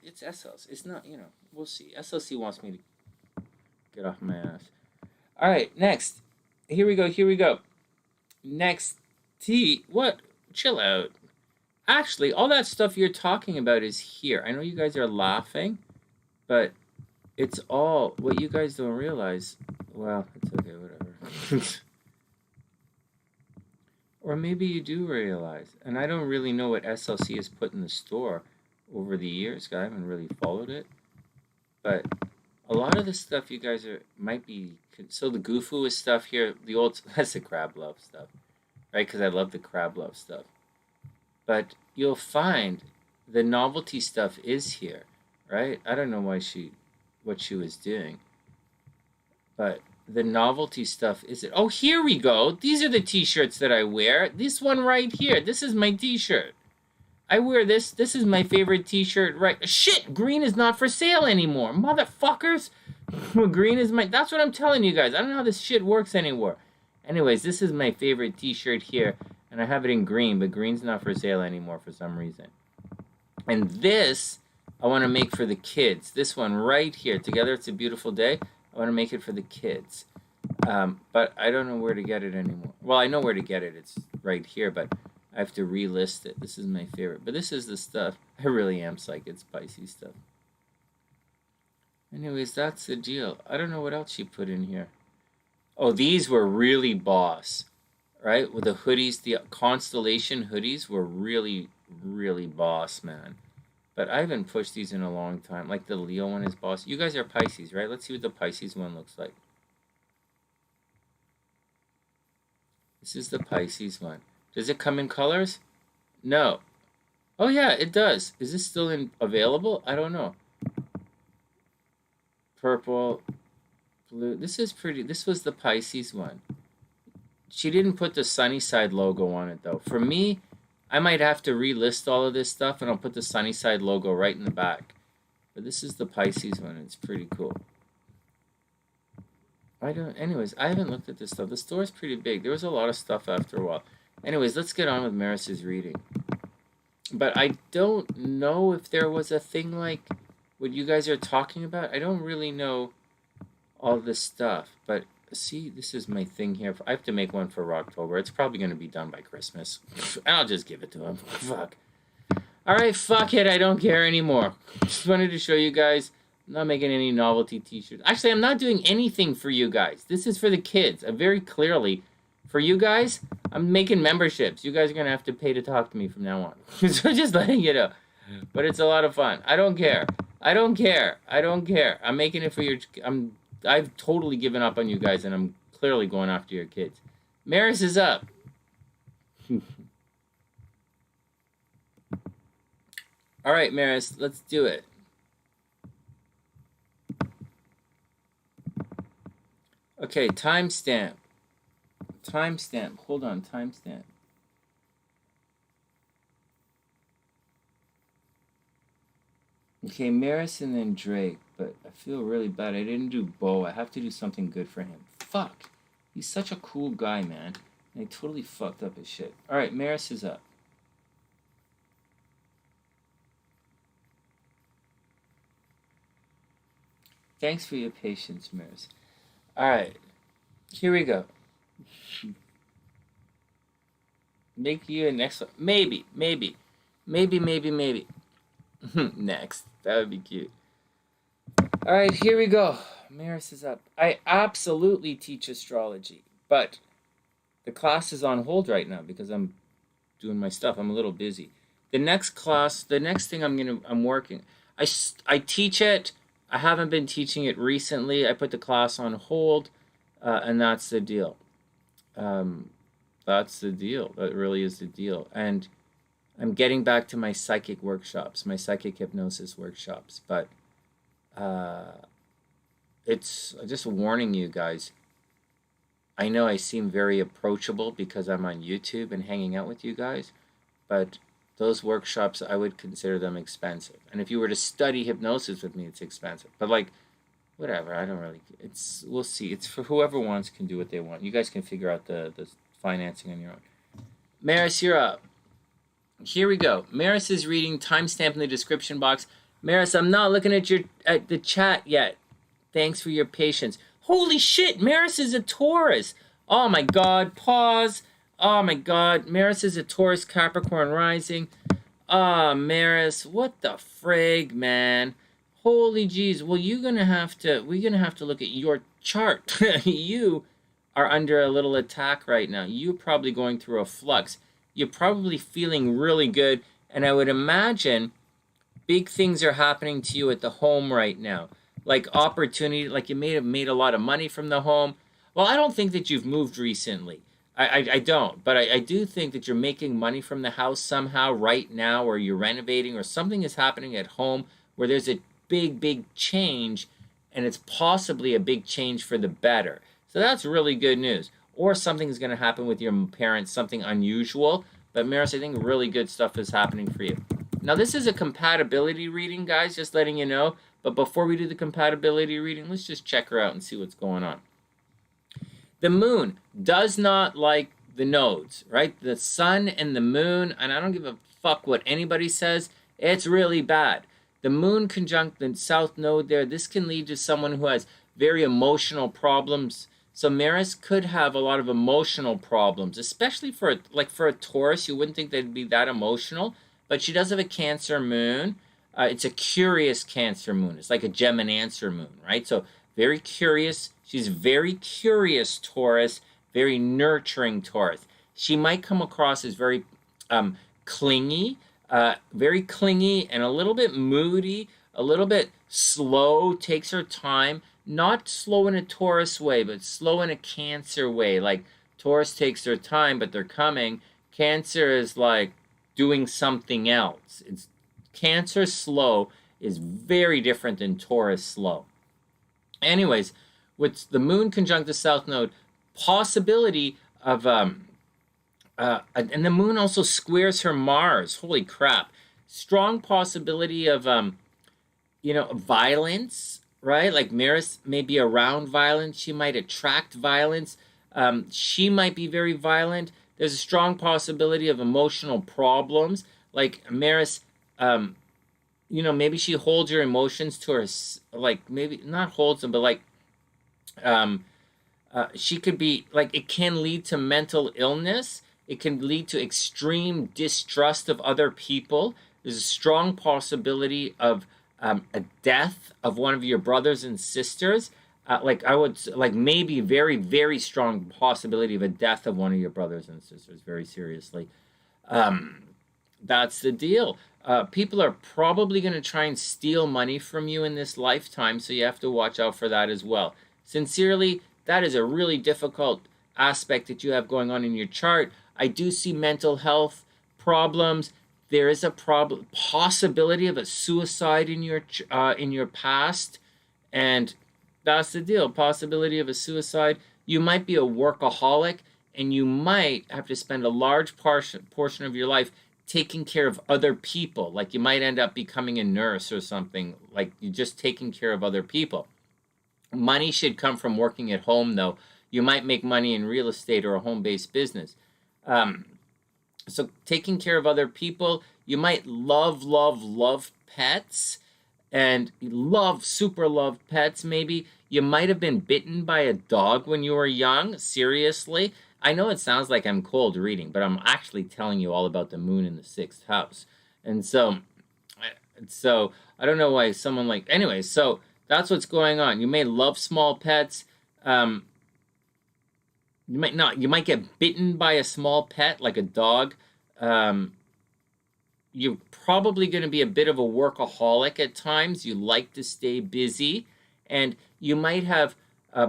it's SLC. It's not, you know, we'll see. SLC wants me to get off my ass. All right, next. Here we go. Next T. What? Chill out. Actually, all that stuff you're talking about is here. I know you guys are laughing, but it's all what you guys don't realize. Well, it's okay, whatever. Or maybe you do realize. And I don't really know what SLC has put in the store over the years. I haven't really followed it. But a lot of the stuff you guys might be... So the Goofu stuff here, the old... That's the Crab Love stuff. Right? Because I love the Crab Love stuff. But you'll find the novelty stuff is here. Right? I don't know what she was doing. But the novelty stuff is it. Oh, here we go. These are the t-shirts that I wear. This one right here. This is my t-shirt. I wear this. This is my favorite t-shirt. Right. Shit, green is not for sale anymore. Motherfuckers. Green is my... That's what I'm telling you guys. I don't know how this shit works anymore. Anyways, this is my favorite t-shirt here. And I have it in green, but green's not for sale anymore for some reason. And this, I want to make for the kids. This one right here. Together It's a Beautiful Day. I want to make it for the kids. But I don't know where to get it anymore. Well, I know where to get it. It's right here, but I have to relist it. This is my favorite. But this is the stuff. I really am psyched. It's spicy stuff. Anyways, that's the deal. I don't know what else she put in here. Oh, these were really boss. Right? With the hoodies, the Constellation hoodies were really, really boss, man. But I haven't pushed these in a long time. Like the Leo one is boss. You guys are Pisces, right? Let's see what the Pisces one looks like. This is the Pisces one. Does it come in colors? No. Oh, yeah, it does. Is this still available? I don't know. Purple, blue. This is pretty. This was the Pisces one. She didn't put the SuzannaMorenno logo on it, though. For me, I might have to relist all of this stuff, and I'll put the SuzannaMorenno logo right in the back. But this is the Pisces one. It's pretty cool. Anyways, I haven't looked at this stuff. The store's pretty big. There was a lot of stuff after a while. Anyways, let's get on with Maris's reading. But I don't know if there was a thing like what you guys are talking about. I don't really know all this stuff. But see, this is my thing here. I have to make one for October. It's probably going to be done by Christmas. I'll just give it to him. Fuck. Alright, fuck it. I don't care anymore. Just wanted to show you guys. I'm not making any novelty t-shirts. Actually, I'm not doing anything for you guys. This is for the kids. Very clearly, for you guys, I'm making memberships. You guys are going to have to pay to talk to me from now on. So just letting you know. But it's a lot of fun. I don't care. I don't care. I don't care. I'm making it for your... I've totally given up on you guys, and I'm clearly going after your kids. Maris is up. All right, Maris, let's do it. Okay, timestamp. Timestamp. Hold on, timestamp. Okay, Maris and then Drake, but I feel really bad. I didn't do Beau. I have to do something good for him. Fuck. He's such a cool guy, man. And I totally fucked up his shit. Alright, Maris is up. Thanks for your patience, Maris. Alright. Here we go. Make you a next one. Maybe. Next. That would be cute. Alright, here we go. Maris is up. I absolutely teach astrology, but the class is on hold right now because I'm doing my stuff. I'm a little busy. The next class, the next thing I'm working. I teach it. I haven't been teaching it recently. I put the class on hold, and that's the deal. That's the deal. That really is the deal. And I'm getting back to my psychic workshops, my psychic hypnosis workshops. But it's just warning you guys. I know I seem very approachable because I'm on YouTube and hanging out with you guys, but those workshops, I would consider them expensive. And if you were to study hypnosis with me, it's expensive. But like, whatever, I don't really, we'll see. It's for whoever wants can do what they want. You guys can figure out the financing on your own. Maris, you're up. Here we go. Maris is reading, timestamp in the description box. Maris, I'm not looking at the chat yet. Thanks for your patience. Holy shit, Maris is a Taurus. Oh my god, pause. Oh my god, Maris is a Taurus Capricorn rising. Ah, Maris, what the frig, man? Holy jeez. Well, we're gonna have to look at your chart. You are under a little attack right now. You're probably going through a flux. You're probably feeling really good, and I would imagine big things are happening to you at the home right now. Like opportunity, like you may have made a lot of money from the home. Well, I don't think that you've moved recently. I don't, but I do think that you're making money from the house somehow right now, or you're renovating, or something is happening at home where there's a big change, and it's possibly a big change for the better. So that's really good news. Or something's going to happen with your parents, something unusual. But Maris, I think really good stuff is happening for you. Now, this is a compatibility reading, guys, just letting you know. But before we do the compatibility reading, let's just check her out and see what's going on. The moon does not like the nodes, right? The sun and the moon, and I don't give a fuck what anybody says, it's really bad. The moon conjunct the south node there, this can lead to someone who has very emotional problems. So Maris could have a lot of emotional problems, especially for a Taurus. You wouldn't think they'd be that emotional, but she does have a Cancer moon. It's a curious Cancer moon. It's like a Geminancer moon, right? So very curious. She's very curious Taurus, very nurturing Taurus. She might come across as very clingy and a little bit moody, a little bit slow, takes her time. Not slow in a Taurus way, but slow in a Cancer way. Like Taurus takes their time, but they're coming. Cancer is like doing something else. It's Cancer slow is very different than Taurus slow. Anyways, with the moon conjunct the south node, possibility of and the moon also squares her Mars. Holy crap! Strong possibility of violence, right? Like Maris may be around violence. She might attract violence. She might be very violent. There's a strong possibility of emotional problems. Like Maris, maybe she holds your emotions to her, like maybe not holds them, but like she could be like, it can lead to mental illness. It can lead to extreme distrust of other people. There's a strong possibility of a death of one of your brothers and sisters. Maybe very, very strong possibility of a death of one of your brothers and sisters, very seriously. That's the deal. People are probably going to try and steal money from you in this lifetime, so you have to watch out for that as well. Sincerely, that is a really difficult aspect that you have going on in your chart. I do see mental health problems. There is a possibility of a suicide in your past, and that's the deal. Possibility of a suicide. You might be a workaholic, and you might have to spend a large portion of your life taking care of other people. Like you might end up becoming a nurse or something. Like you're just taking care of other people. Money should come from working at home, though. You might make money in real estate or a home-based business. So taking care of other people. You might love pets, and super love pets maybe. You might have been bitten by a dog when you were young. Seriously. I know it sounds like I'm cold reading, but I'm actually telling you all about the moon in the 6th house. And so I don't know why someone anyway, so that's what's going on. You may love small pets. You might not. You might get bitten by a small pet, like a dog. You're probably going to be a bit of a workaholic at times. You like to stay busy. And you might have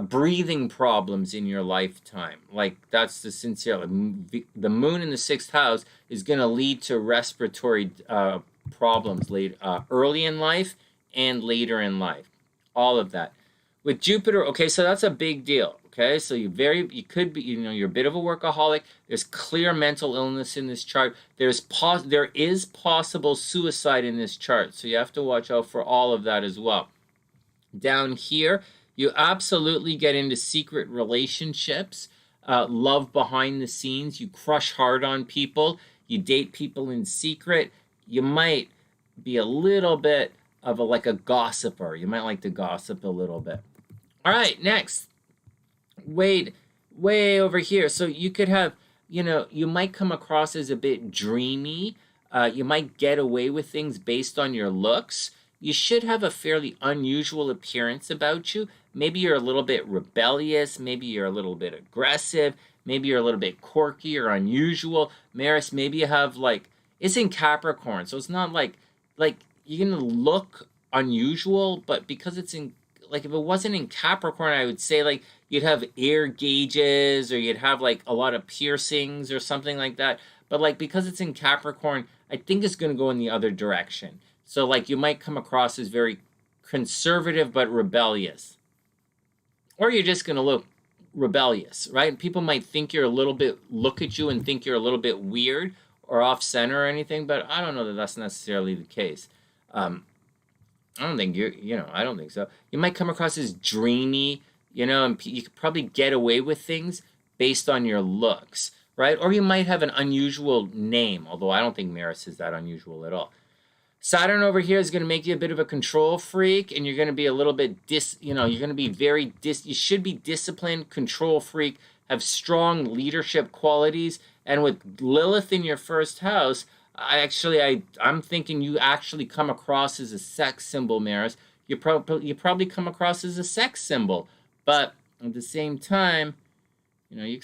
breathing problems in your lifetime. Like, that's the sincere. The moon in the 6th house is going to lead to respiratory problems early in life and later in life. All of that. With Jupiter, okay, so that's a big deal. Okay, so you could be, you're a bit of a workaholic. There's clear mental illness in this chart. There is possible suicide in this chart, so you have to watch out for all of that as well. Down here, you absolutely get into secret relationships, love behind the scenes. You crush hard on people. You date people in secret. You might be a little bit of a gossiper. You might like to gossip a little bit. All right, next. Way over here. So you could have, you might come across as a bit dreamy. You might get away with things based on your looks. You should have a fairly unusual appearance about you. Maybe you're a little bit rebellious. Maybe you're a little bit aggressive. Maybe you're a little bit quirky or unusual. Maris, maybe you have like, it's in Capricorn, so it's not like you're gonna look unusual, but because it's in, like, if it wasn't in Capricorn, I would say like you'd have ear gauges or you'd have like a lot of piercings or something like that. But like because it's in Capricorn, I think it's gonna go in the other direction. So like you might come across as very conservative but rebellious. Or you're just gonna look rebellious, right? People might think you're a little bit, look at you and think you're a little bit weird or off center or anything, but I don't know that that's necessarily the case. I don't think I don't think so. You might come across as dreamy, and you could probably get away with things based on your looks, right? Or you might have an unusual name, although I don't think Maris is that unusual at all. Saturn over here is going to make you a bit of a control freak, and you're going to be a little bit you're going to be you should be disciplined, control freak, have strong leadership qualities, and with Lilith in your first house, I'm thinking you actually come across as a sex symbol, Maris. You probably come across as a sex symbol, but at the same time, you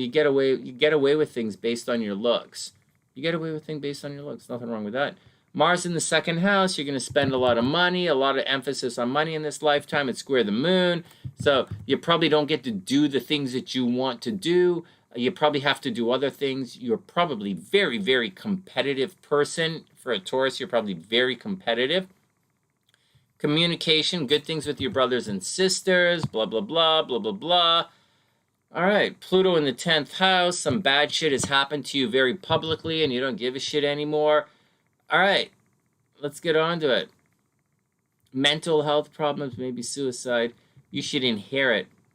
get away with things based on your looks. You get away with things based on your looks. Nothing wrong with that. Mars in the second house, you're going to spend a lot of money, a lot of emphasis on money in this lifetime. It's square the moon, so you probably don't get to do the things that you want to do. You probably have to do other things. You're probably very, very competitive person. For a Taurus, you're probably very competitive. Communication, good things with your brothers and sisters, blah, blah, blah, blah, blah, blah. All right, Pluto in the 10th house. Some bad shit has happened to you very publicly, and you don't give a shit anymore. All right, let's get on to it. Mental health problems, maybe suicide. You should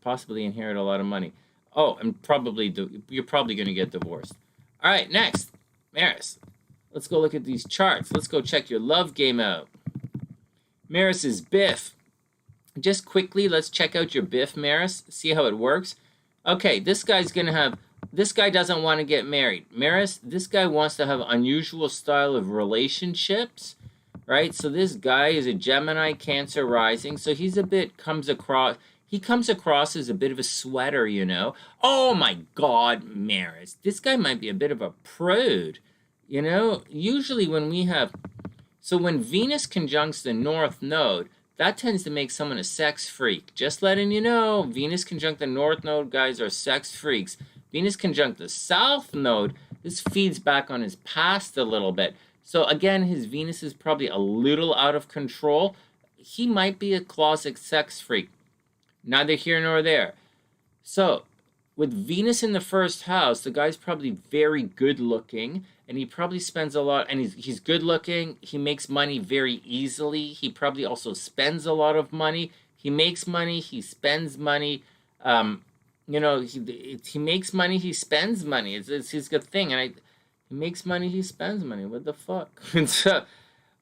possibly inherit a lot of money. Oh, and you're probably going to get divorced. All right, next, Maris. Let's go look at these charts. Let's go check your love game out. Maris's Biff. Just quickly, let's check out your Biff, Maris. See how it works. Okay, this guy doesn't want to get married. Maris, this guy wants to have unusual style of relationships, right? So this guy is a Gemini, Cancer rising. So he comes across as a bit of a sweater, Oh my God, Maris, this guy might be a bit of a prude, Usually when when Venus conjuncts the North Node, that tends to make someone a sex freak. Just letting you know, Venus conjunct the North Node guys are sex freaks. Venus conjunct the South Node, this feeds back on his past a little bit. So again, his Venus is probably a little out of control. He might be a closet sex freak. Neither here nor there. So with Venus in the first house, the guy's probably very good looking, and he probably spends a lot, and he's good looking. He makes money very easily. He probably also spends a lot of money. He makes money, he spends money. He makes money, he spends money. It's his good thing. And he makes money, he spends money. What the fuck? And so,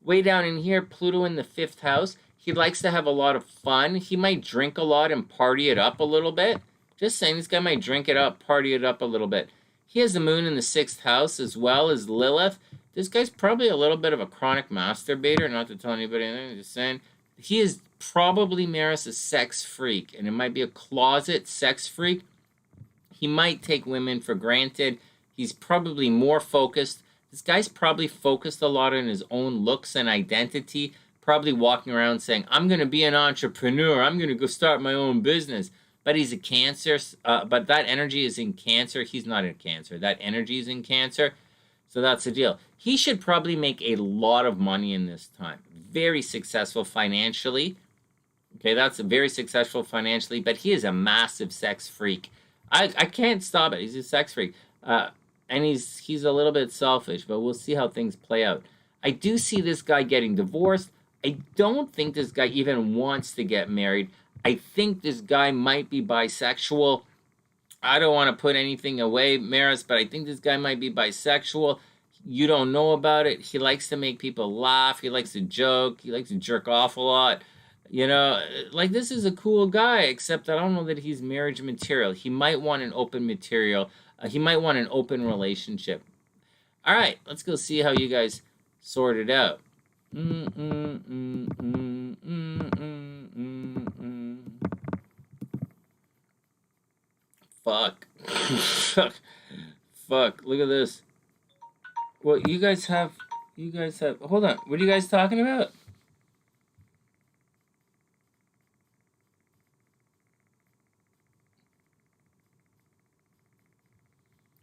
way down in here, Pluto in the 5th house. He likes to have a lot of fun. He might drink a lot and party it up a little bit. Just saying, this guy might drink it up, party it up a little bit. He has the moon in the 6th house as well as Lilith. This guy's probably a little bit of a chronic masturbator, not to tell anybody anything, just saying. He is probably, Maris, a sex freak, and it might be a closet sex freak. He might take women for granted. He's probably more focused. This guy's probably focused a lot on his own looks and identity, probably walking around saying, I'm going to be an entrepreneur. I'm going to go start my own business. But he's a Cancer, but that energy is in Cancer. He's not in Cancer. That energy is in Cancer. So that's the deal. He should probably make a lot of money in this time. Very successful financially. Okay, that's very successful financially, but he is a massive sex freak. I can't stop it. He's a sex freak. And he's a little bit selfish, but we'll see how things play out. I do see this guy getting divorced. I don't think this guy even wants to get married. I think this guy might be bisexual. I don't want to put anything away, Maris, but I think this guy might be bisexual. You don't know about it. He likes to make people laugh. He likes to joke. He likes to jerk off a lot. This is a cool guy, except I don't know that he's marriage material. He might want an open material. He might want an open relationship. All right, let's go see how you guys sort it out. Fuck. Fuck. Look at this. What you guys have? Hold on. What are you guys talking about?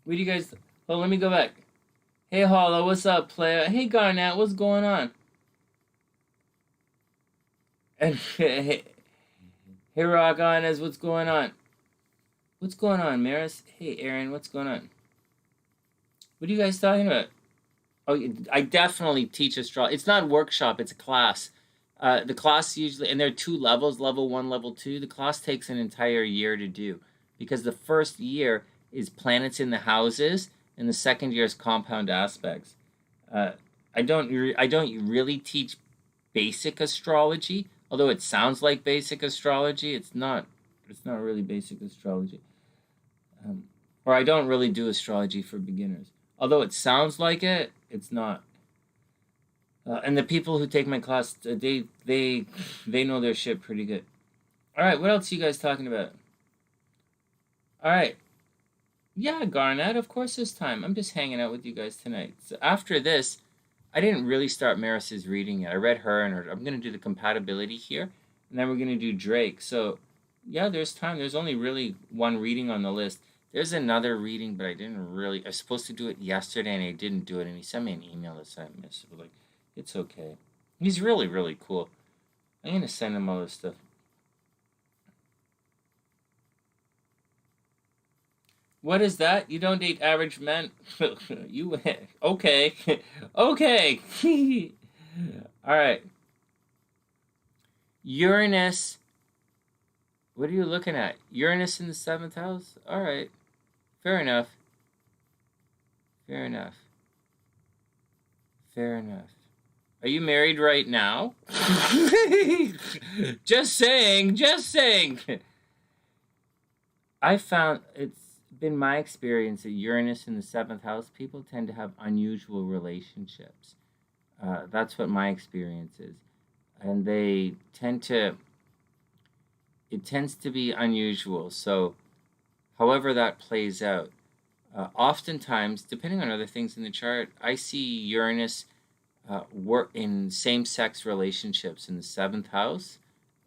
What do you guys? Oh, let me go back. Hey, Hollow, what's up, player? Hey, Garnett, what's going on? And hey, Rock Honest, what's going on? What's going on, Maris? Hey, Aaron, what's going on? What are you guys talking about? Oh, I definitely teach astrology. It's not a workshop, it's a class. The class usually, and there are 2 levels, level 1, level 2. The class takes an entire year to do because the first year is planets in the houses, and the second year is compound aspects. I don't really teach basic astrology, although it sounds like basic astrology. It's not really basic astrology. Or I don't really do astrology for beginners. Although it sounds like it, it's not. And the people who take my class, they know their shit pretty good. All right, what else are you guys talking about? All right. Yeah, Garnett, of course this time. I'm just hanging out with you guys tonight. So after this, I didn't really start Maris's reading yet. I read her and her. I'm going to do the compatibility here, and then we're going to do Drake. So, yeah, there's time. There's only really 1 reading on the list. There's another reading, but I didn't really... I was supposed to do it yesterday, and I didn't do it, and he sent me an email that said I missed it. But, like, it's okay. He's really, really cool. I'm going to send him all this stuff. What is that? You don't date average men? You... Okay. Okay. All right. Uranus. What are you looking at? Uranus in the 7th house? All right. Fair enough. Fair enough. Fair enough. Are you married right now? Just saying. Just saying. I found it's been my experience that Uranus in the 7th house, people tend to have unusual relationships. That's what my experience is. And they tend to... It tends to be unusual. So, however that plays out, oftentimes, depending on other things in the chart, I see Uranus work in same-sex relationships in the 7th house,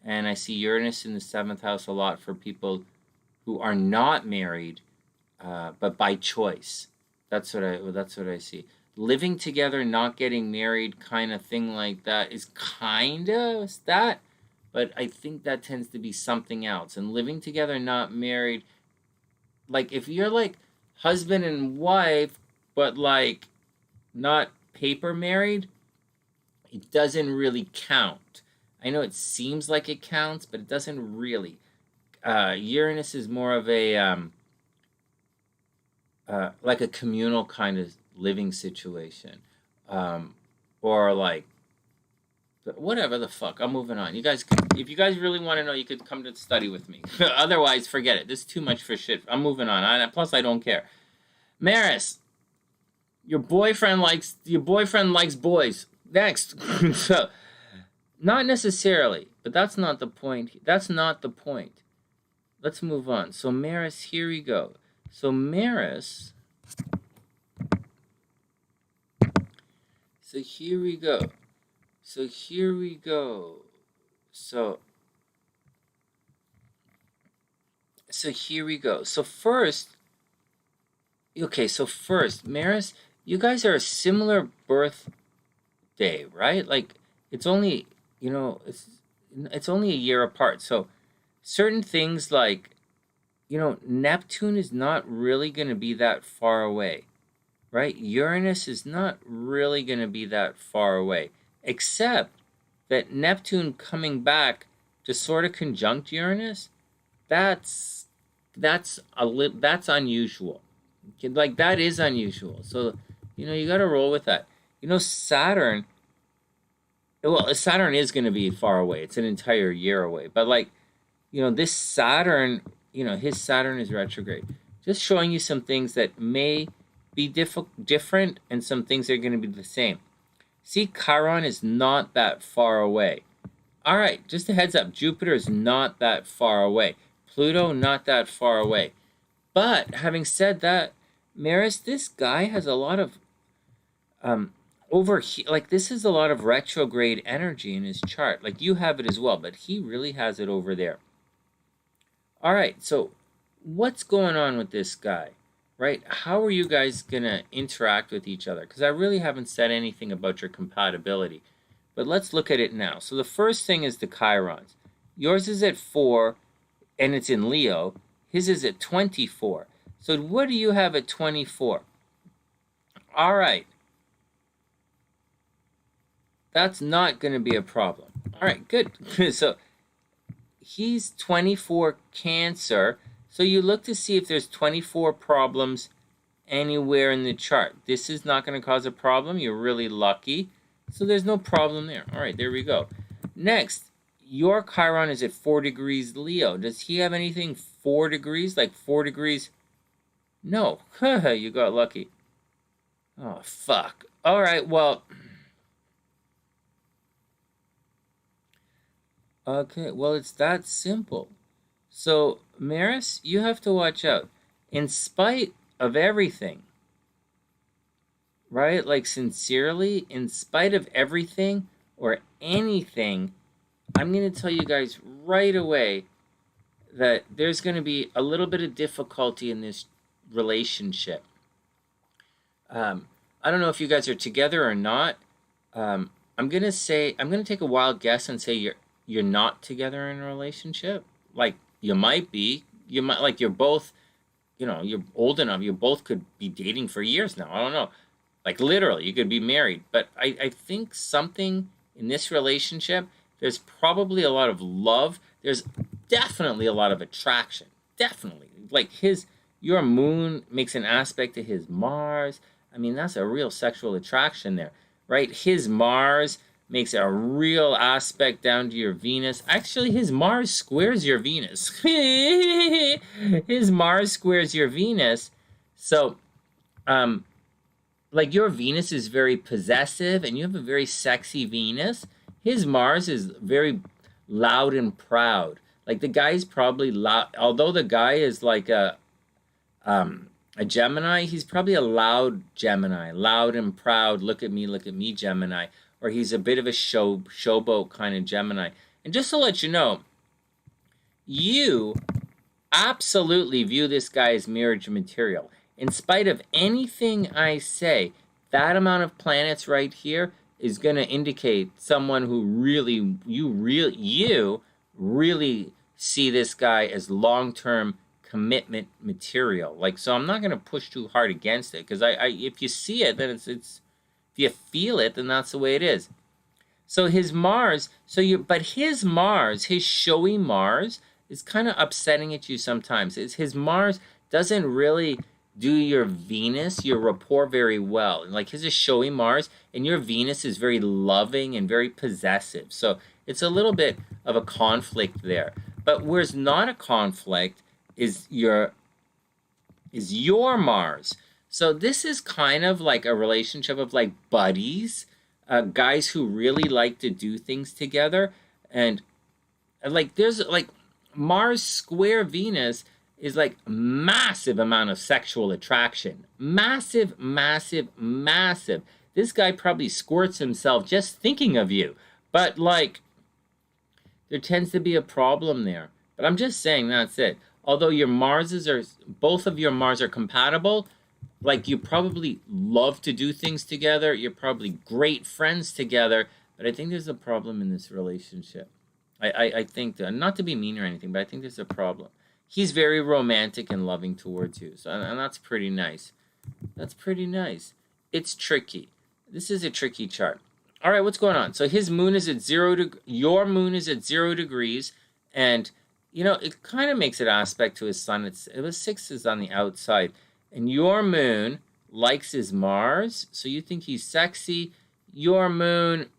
and I see Uranus in the 7th house a lot for people who are not married, but by choice. That's what I see. Living together, not getting married, kind of thing like that is kind of that. But I think that tends to be something else. And living together, not married, like if you're like husband and wife, but like not paper married, it doesn't really count. I know it seems like it counts, but it doesn't really. Uranus is more of a like a communal kind of living situation, or like. But whatever the fuck, I'm moving on. You guys, if you guys really want to know, you could come to study with me. Otherwise, forget it. This is too much for shit. I'm moving on. Plus, I don't care. Maris, your boyfriend likes boys. Next. So, not necessarily, but that's not the point. That's not the point. Let's move on. So, Maris, here we go. So, Maris. So, here we go. So here we go. So here we go. So first, Maris, you guys are a similar birthday, right? Like it's only, it's only a year apart. So certain things like, Neptune is not really going to be that far away, right? Uranus is not really going to be that far away. Except that Neptune coming back to sort of conjunct Uranus, that's unusual. Like that is unusual. So, you got to roll with that. Saturn. Well, Saturn is going to be far away. It's an entire year away. But like, this Saturn, his Saturn is retrograde. Just showing you some things that may be different, and some things are going to be the same. See, Chiron is not that far away. All right, just a heads up, Jupiter is not that far away. Pluto, not that far away. But having said that, Maris, this guy has a lot of like this is a lot of retrograde energy in his chart. Like you have it as well, but he really has it over there. All right, so what's going on with this guy, right? How are you guys gonna interact with each other? Because I really haven't said anything about your compatibility, but let's look at it now. So the first thing is the Chirons. Yours is at 4, and it's in Leo. His is at 24. So what do you have at 24? All right. That's not going to be a problem. All right, good. So he's 24 Cancer. So you look to see if there's 24 problems anywhere in the chart. This is not going to cause a problem. You're really lucky. So there's no problem there. All right, there we go. Next, your Chiron is at 4 degrees Leo. Does he have anything 4 degrees? Like 4 degrees? No. You got lucky. Oh, fuck. All right, well... Okay, well, it's that simple. So, Maris, you have to watch out. In spite of everything, right? Like, sincerely, in spite of everything or anything, I'm going to tell you guys right away that there's going to be a little bit of difficulty in this relationship. I don't know if you guys are together or not. I'm going to take a wild guess and say you're not together in a relationship. Like, you might be. You might, like, you're both, you're old enough. You both could be dating for years now. I don't know. Like, literally, you could be married. But I think something in this relationship, there's probably a lot of love. There's definitely a lot of attraction. Definitely. Like, your moon makes an aspect to his Mars. I mean, that's a real sexual attraction there, right? His Mars makes a real aspect down to your Venus. Actually, his Mars squares your Venus. His Mars squares your Venus. So, like, your Venus is very possessive, and you have a very sexy Venus. His Mars is very loud and proud. Like, the guy's probably loud. Although the guy is like a Gemini, he's probably a loud Gemini. Loud and proud, look at me, Gemini. Or he's a bit of a showboat kind of Gemini. And just to let you know, you absolutely view this guy as marriage material. In spite of anything I say, that amount of planets right here is going to indicate someone who you really see this guy as long-term commitment material. Like, so I'm not going to push too hard against it, because if you see it, then it's if you feel it, then that's the way it is. So his Mars, but his Mars, his showy Mars, is kind of upsetting at you sometimes. His Mars doesn't really do your Venus, your rapport very well. Like, his is showy Mars, and your Venus is very loving and very possessive. So it's a little bit of a conflict there. But where's not a conflict is your Mars. So this is kind of like a relationship of like buddies, guys who really like to do things together. And like, there's like Mars square Venus is like massive amount of sexual attraction. Massive, massive, massive. This guy probably squirts himself just thinking of you. But like, there tends to be a problem there. But I'm just saying, that's it. Although both of your Mars are compatible, like, you probably love to do things together. You're probably great friends together. But I think there's a problem in this relationship. I think that, not to be mean or anything, but I think there's a problem. He's very romantic and loving towards you. So, and that's pretty nice. That's pretty nice. It's tricky. This is a tricky chart. All right, what's going on? So his moon is at 0 your moon is at 0 degrees. And, it kind of makes an aspect to his sun. It was 6 on the outside. And your moon likes his Mars, so you think he's sexy. Your moon...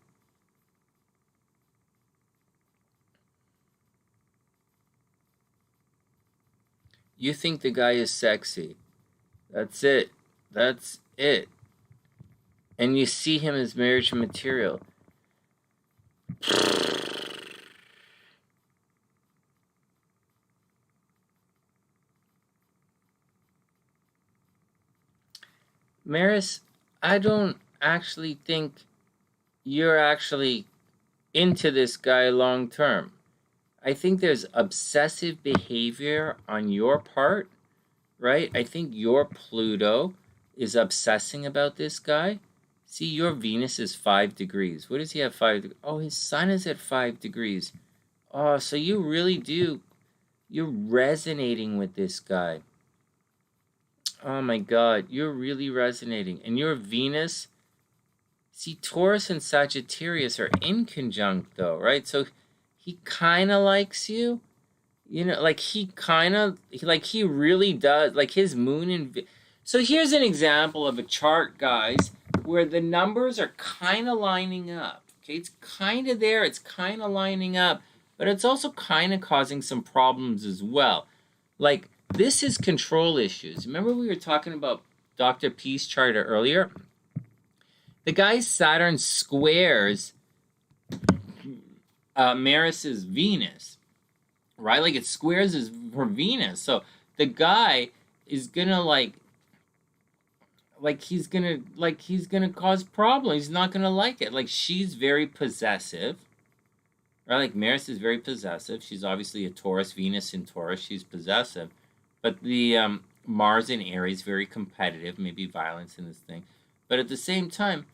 You think the guy is sexy. That's it. That's it. And you see him as marriage material. Maris, I don't actually think you're actually into this guy long term. I think there's obsessive behavior on your part, right? I think your Pluto is obsessing about this guy. See, your Venus is 5 degrees. What does he have 5 degrees? Oh, his sun is at 5 degrees. Oh, so you really do. You're resonating with this guy. Oh my God, you're really resonating. And your Venus, see, Taurus and Sagittarius are in conjunct though, right? So he kind of likes you. You know, like he kind of, like he really does, like his moon and... So here's an example of a chart, guys, where the numbers are kind of lining up. Okay, it's kind of there, it's kind of lining up, but it's also kind of causing some problems as well. Like, this is control issues. Remember we were talking about Dr. P's chart earlier? The guy's Saturn squares Maris's Venus, right? Like it squares her Venus. So the guy is gonna he's gonna cause problems. He's not gonna like it. Like she's very possessive, right? Like Maris is very possessive. She's obviously a Taurus, Venus in Taurus. She's possessive, but the Mars in Aries very competitive. Maybe violence in this thing, but at the same time,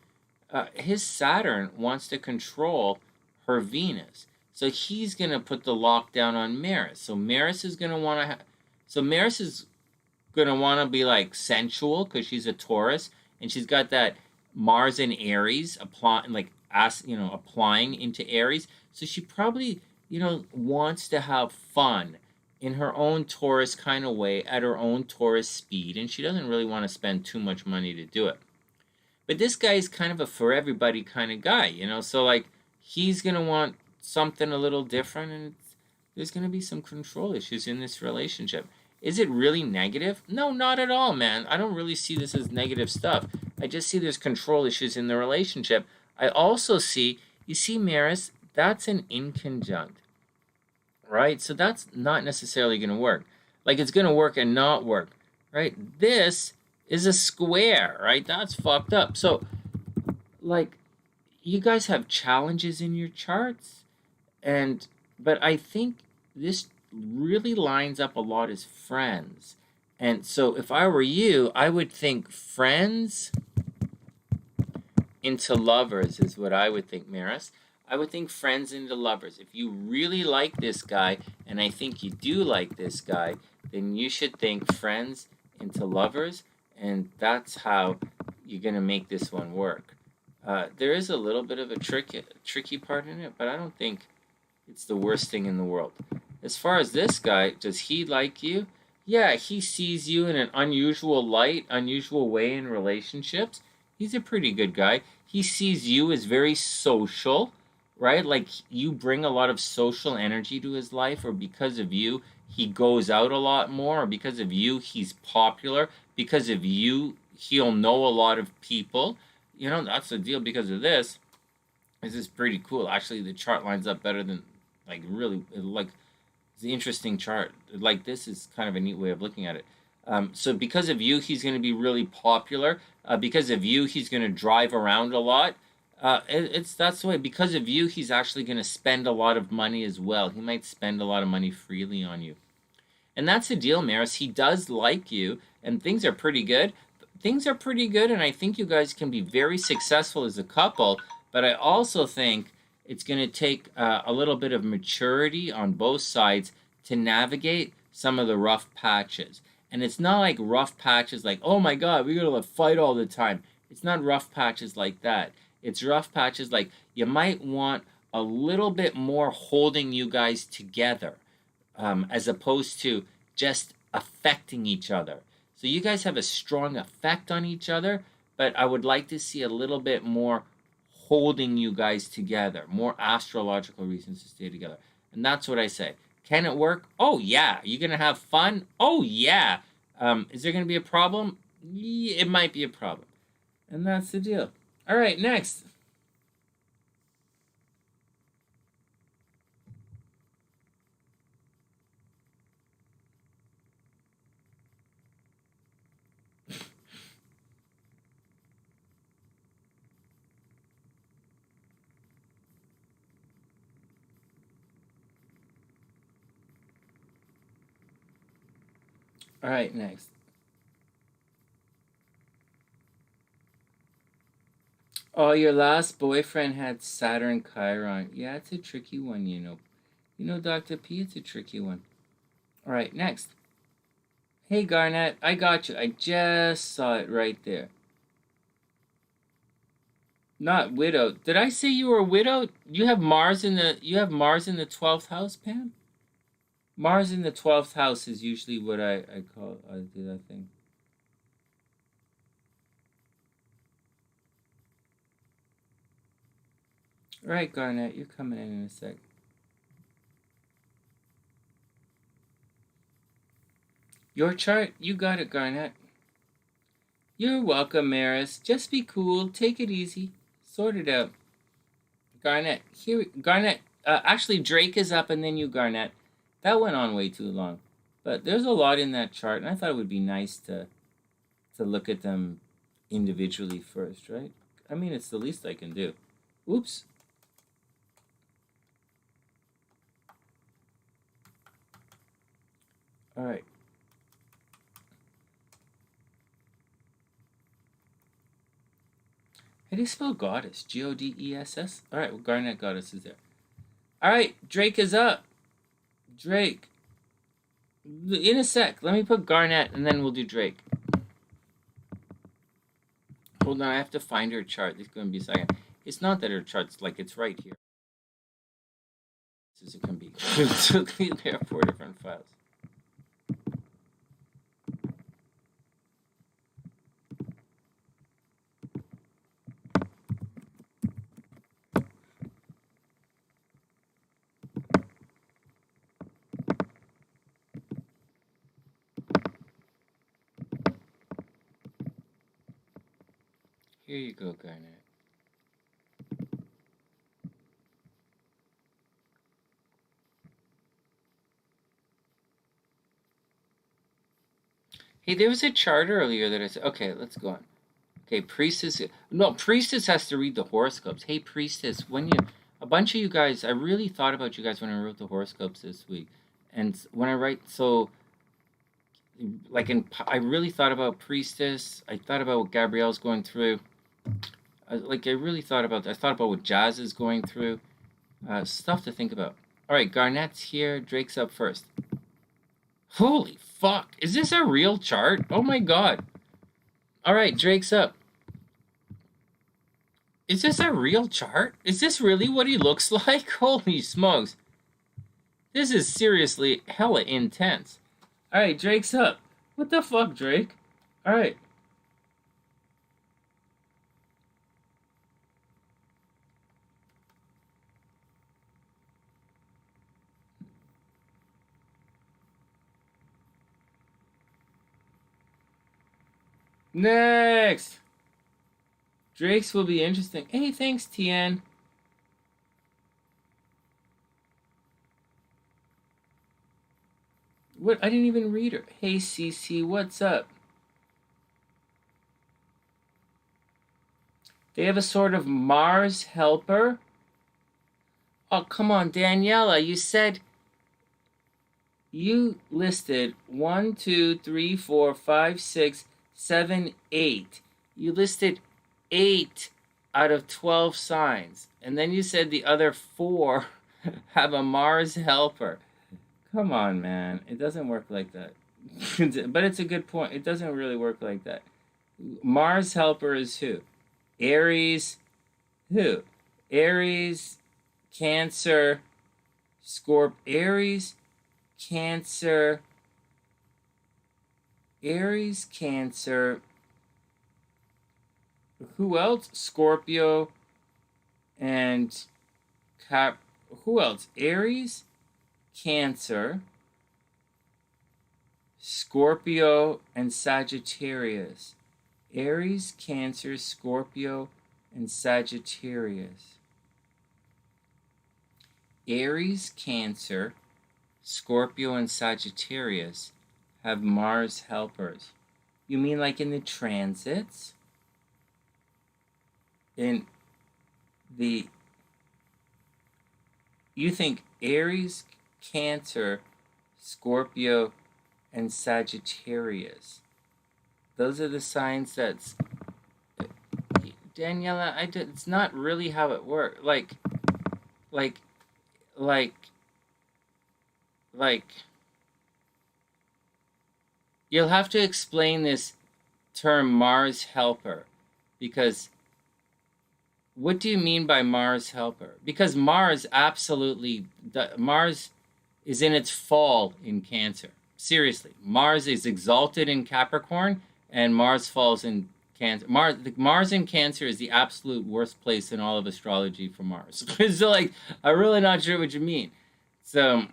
his Saturn wants to control her Venus. So he's going to put the lockdown on Maris. So Maris is going to want to Maris is going to want to be like sensual because she's a Taurus and she's got that Mars in Aries applying into Aries. So she probably, wants to have fun in her own Taurus kind of way at her own Taurus speed, and she doesn't really want to spend too much money to do it. But this guy is kind of a for everybody kind of guy, so like he's going to want something a little different, and there's going to be some control issues in this relationship. Is it really negative? No, not at all, man. I don't really see this as negative stuff. I just see there's control issues in the relationship. I also see, Maris, that's an inconjunct, right? So that's not necessarily going to work. Like it's going to work and not work, right? This is a square, right? That's fucked up. So, like, you guys have challenges in your charts, but I think this really lines up a lot as friends. And so if I were you, I would think friends into lovers is what I would think, Maris. I would think friends into lovers. If you really like this guy, and I think you do like this guy, then you should think friends into lovers, and that's how you're going to make this one work. There is a little bit of a tricky part in it, but I don't think it's the worst thing in the world. As far as this guy, does he like you? Yeah, he sees you in an unusual light, unusual way in relationships. He's a pretty good guy. He sees you as very social, right? Like you bring a lot of social energy to his life, or because of you, he goes out a lot more, or because of you, he's popular. Because of you, he'll know a lot of people. That's the deal. Because of this, this is pretty cool. Actually, the chart lines up better than, really, it's an interesting chart. Like, this is kind of a neat way of looking at it. So because of you, he's going to be really popular. Because of you, he's going to drive around a lot. That's the way. Because of you, he's actually going to spend a lot of money as well. He might spend a lot of money freely on you. And that's the deal, Maris. He does like you, and things are pretty good. Things are pretty good, and I think you guys can be very successful as a couple, but I also think it's going to take a little bit of maturity on both sides to navigate some of the rough patches. And it's not like rough patches like, oh my God, we got to fight all the time. It's not rough patches like that. It's rough patches like you might want a little bit more holding you guys together, as opposed to just affecting each other. So you guys have a strong effect on each other, but I would like to see a little bit more holding you guys together, more astrological reasons to stay together. And that's what I say. Can it work? Oh, yeah. Are you going to have fun? Oh, yeah. Is there going to be a problem? Yeah, it might be a problem. And that's the deal. All right, next. All right, next. Oh, your last boyfriend had Saturn Chiron. Yeah, it's a tricky one, you know. You know, Dr. P, it's a tricky one. All right, next. Hey, Garnet, I got you. I just saw it right there. Not widowed. Did I say you were widowed? You have Mars in the 12th house, Pam? Mars in the 12th house is usually what I call I do that thing. All right, Garnet, you're coming in a sec. Your chart, you got it, Garnet. You're welcome, Maris. Just be cool. Take it easy. Sort it out. Garnet, here, Garnet. Actually, Drake is up, and then you, Garnet. That went on way too long, but there's a lot in that chart, and I thought it would be nice to look at them individually first, right? I mean, it's the least I can do. Oops. All right. How do you spell goddess? Godess? All right, well, Garnet Goddess is there. All right, Drake is up. Drake. In a sec. Let me put Garnet, and then we'll do Drake. Hold on, I have to find her chart. It's going to be a second. It's not that her chart's like it's right here. As it can be. There are 4 different files. Here you go, Garnet. Hey, there was a chart earlier that I said, okay, let's go on. Okay, Priestess. No, Priestess has to read the horoscopes. Hey, Priestess, a bunch of you guys, I really thought about you guys when I wrote the horoscopes this week. And when I write, I really thought about Priestess. I thought about what Gabrielle's going through. I thought about what Jazz is going through. Stuff to think about. All right, Garnet's here. Drake's up first. Holy fuck. Is this a real chart? Oh my god. All right, Drake's up. Is this a real chart? Is this really what he looks like? Holy smokes. This is seriously hella intense. All right, Drake's up. What the fuck, Drake? All right. Next. Drake's will be interesting. Hey, thanks, Tien. What? I didn't even read her. Hey, CC, what's up? They have a sort of Mars helper. Oh, come on, Daniella. You said you listed 1, 2, 3, 4, 5, 6, 7, 8. You listed 8 out of 12 signs. And then you said the other 4 have a Mars helper. Come on, man. It doesn't work like that. But it's a good point. It doesn't really work like that. Mars helper is who? Aries. Who? Aries, Cancer, Aries, Cancer, Aries, Cancer. Who else? Scorpio and Who else? Aries, Cancer, Scorpio and Sagittarius. Aries, Cancer, Scorpio, and Sagittarius. Aries, Cancer, Scorpio, and Sagittarius have Mars helpers. You mean like in the transits? In the... You think Aries, Cancer, Scorpio, and Sagittarius. Those are the signs that's... Daniella, it's not really how it works. Like... You'll have to explain this term Mars helper, because what do you mean by Mars helper? Because Mars absolutely... Mars is in its fall in Cancer. Seriously, Mars is exalted in Capricorn, and Mars falls in Cancer. Mars in Cancer is the absolute worst place in all of astrology for Mars. So, like, I'm really not sure what you mean. So,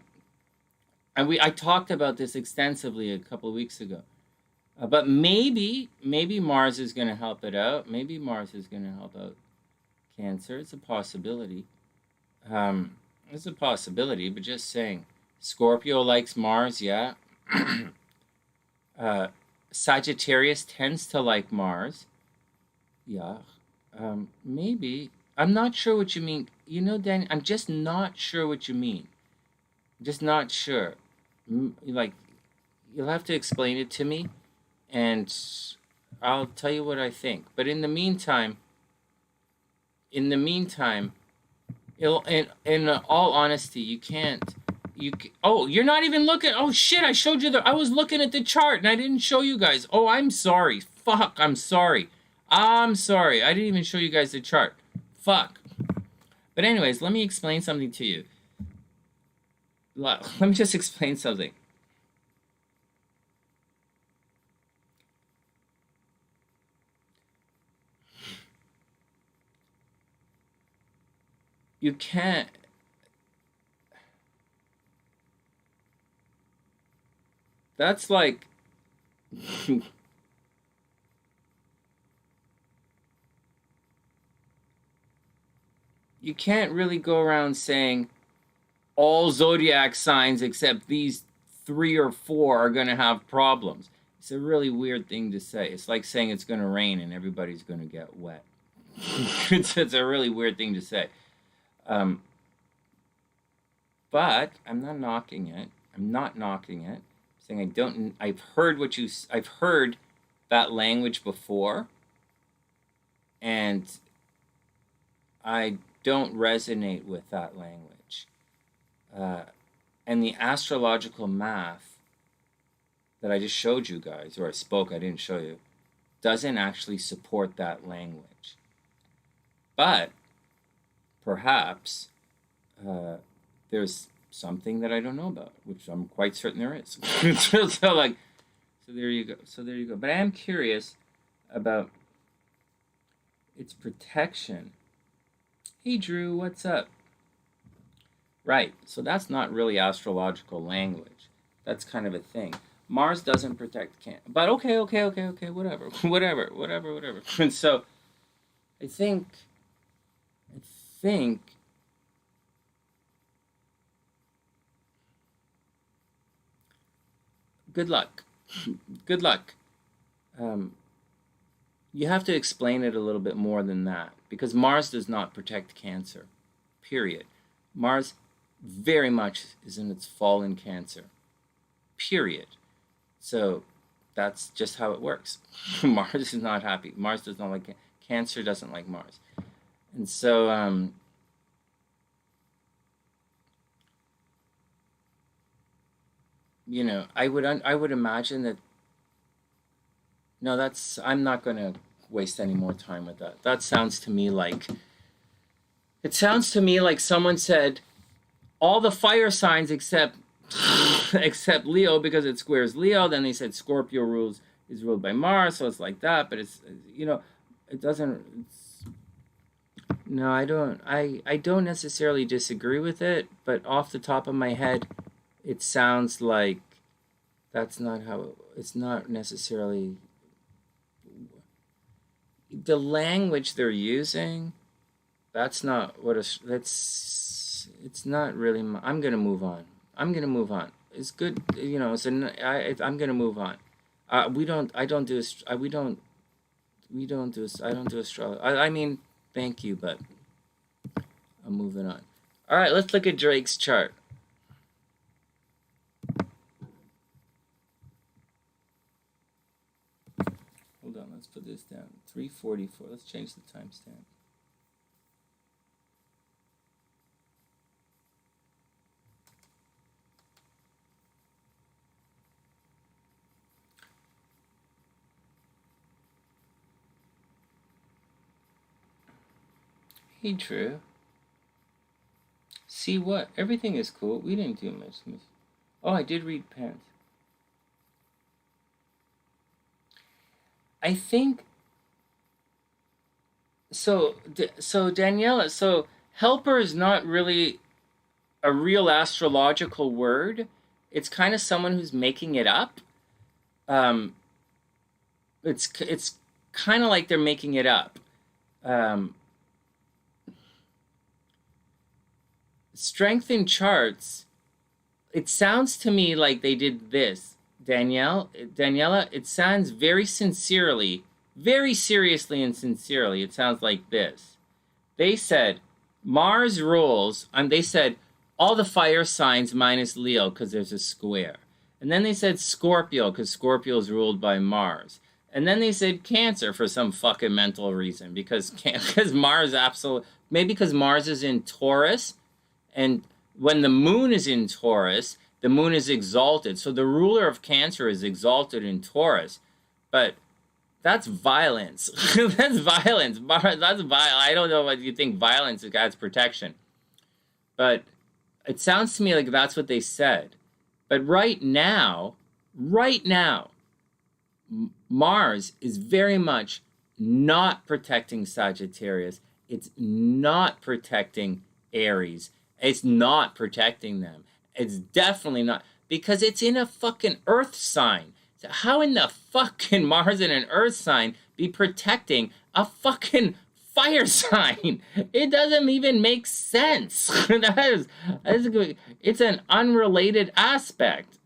and I talked about this extensively a couple of weeks ago. But maybe Mars is going to help it out. Maybe Mars is going to help out Cancer. It's a possibility. It's a possibility, but just saying. Scorpio likes Mars, yeah. Sagittarius tends to like Mars. Yeah. Maybe. I'm not sure what you mean. You know, Danny, I'm just not sure what you mean. I'm just not sure. Like, you'll have to explain it to me, and I'll tell you what I think. But in the meantime, in all honesty, you can't. Oh, you're not even looking. Oh shit! I showed you I was looking at the chart and I didn't show you guys. Oh, I'm sorry. Fuck. I'm sorry. I'm sorry. I didn't even show you guys the chart. Fuck. But anyways, let me explain something to you. Let me just explain something. You can't... That's like... You can't really go around saying all zodiac signs except these 3 or 4 are going to have problems. It's a really weird thing to say. It's like saying it's going to rain and everybody's going to get wet. It's a really weird thing to say. But I'm not knocking it. I'm not knocking it. I'm saying I've heard that language before, and I don't resonate with that language. And the astrological math that I just showed you guys, or I didn't show you, doesn't actually support that language. But perhaps there's something that I don't know about, which I'm quite certain there is. So there you go. But I am curious about its protection. Hey, Drew, what's up? Right, so that's not really astrological language. That's kind of a thing. Mars doesn't protect Cancer. But okay, whatever. And so, I think... Good luck. Good luck. You have to explain it a little bit more than that, because Mars does not protect Cancer, period. Mars very much is in its fall in Cancer, period. So that's just how it works. Mars is not happy. Mars does not like Cancer, doesn't like Mars. And so, you know, I would imagine that... No, I'm not going to waste any more time with that. That sounds to me like... It sounds to me like someone said all the fire signs except Leo, because it squares Leo. Then they said Scorpio is ruled by Mars, so it's like that. But it's, you know, it doesn't... No, I don't necessarily disagree with it, but off the top of my head, it sounds like That's not how, it's not necessarily the language they're using. That's not what it's not really, I'm going to move on. I'm going to move on. It's good, you know, I'm going to move on. We don't, I don't do, I don't do astrology. I mean, thank you, but I'm moving on. All right, let's look at Drake's chart. Hold on, let's put this down. 3:44. Let's change the timestamp. Hey, Drew. See what? Everything is cool. We didn't do much. Oh, I did read Pants. I think so. So Daniella. So helper is not really a real astrological word. It's kind of someone who's making it up. It's kind of like they're making it up. Strength in charts. It sounds to me like they did this. Daniella, it sounds very sincerely, very seriously and sincerely. It sounds like this. They said Mars rules, they said all the fire signs minus Leo because there's a square. And then they said Scorpio because Scorpio is ruled by Mars. And then they said Cancer for some fucking mental reason because Mars maybe because Mars is in Taurus, and when the moon is in Taurus, the moon is exalted. So the ruler of Cancer is exalted in Taurus. But that's violence. That's violence. I don't know what you think violence is God's protection. But it sounds to me like that's what they said. But right now, Mars is very much not protecting Sagittarius. It's not protecting Aries. It's not protecting them. It's definitely not, because it's in a fucking earth sign. So how in the fuck can Mars in an earth sign be protecting a fucking fire sign? It doesn't even make sense. It's an unrelated aspect.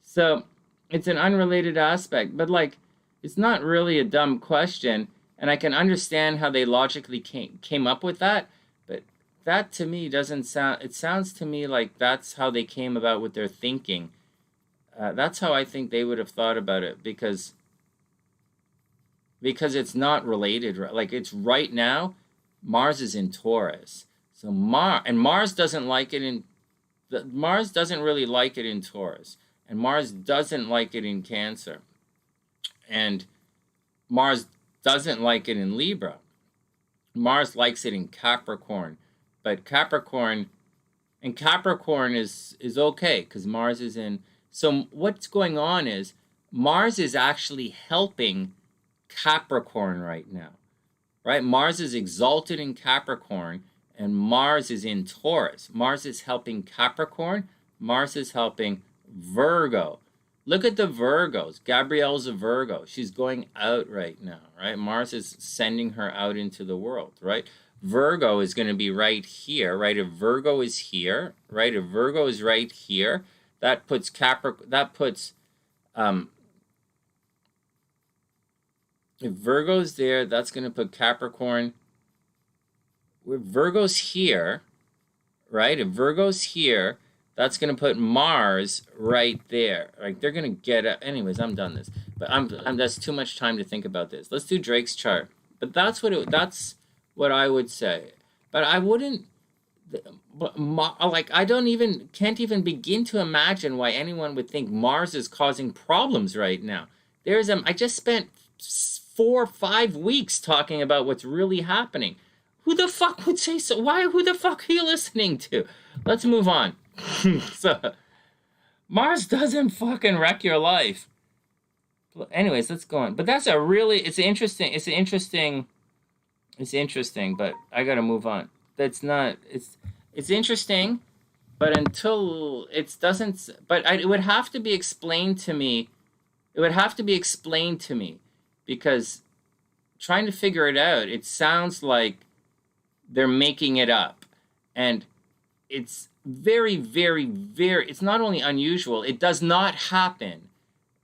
So it's an unrelated aspect, but like, it's not really a dumb question, and I can understand how they logically came up with that. That to me doesn't sound, it sounds to me like that's how they came about with their thinking. That's how I think they would have thought about it, because it's not related. Like, it's right now, Mars is in Taurus. So Mars doesn't like it in, Mars doesn't really like it in Taurus. And Mars doesn't like it in Cancer. And Mars doesn't like it in Libra. Mars likes it in Capricorn. But Capricorn is okay because Mars is in. So what's going on is Mars is actually helping Capricorn right now, right? Mars is exalted in Capricorn and Mars is in Taurus. Mars is helping Capricorn. Mars is helping Virgo. Look at the Virgos. Gabrielle's a Virgo. She's going out right now, right? Mars is sending her out into the world, right? Virgo is going to be right here, right? If Virgo is here, right? If Virgo is right here, that puts if Virgo's there, that's going to put Capricorn. If Virgo's here, right? If Virgo's here, that's going to put Mars right there. Like, they're going to get it. Anyways, I'm done this. But that's too much time to think about this. Let's do Drake's chart. But that's what I would say. But I wouldn't, like, can't even begin to imagine why anyone would think Mars is causing problems right now. I just spent 4 or 5 weeks talking about what's really happening. Who the fuck would say so? Who the fuck are you listening to? Let's move on. So, Mars doesn't fucking wreck your life. Anyways, let's go on. But it's interesting, but I gotta move on. It's interesting, but until it doesn't, but it would have to be explained to me. It would have to be explained to me, because trying to figure it out, it sounds like they're making it up. And it's very, very, very, it's not only unusual, it does not happen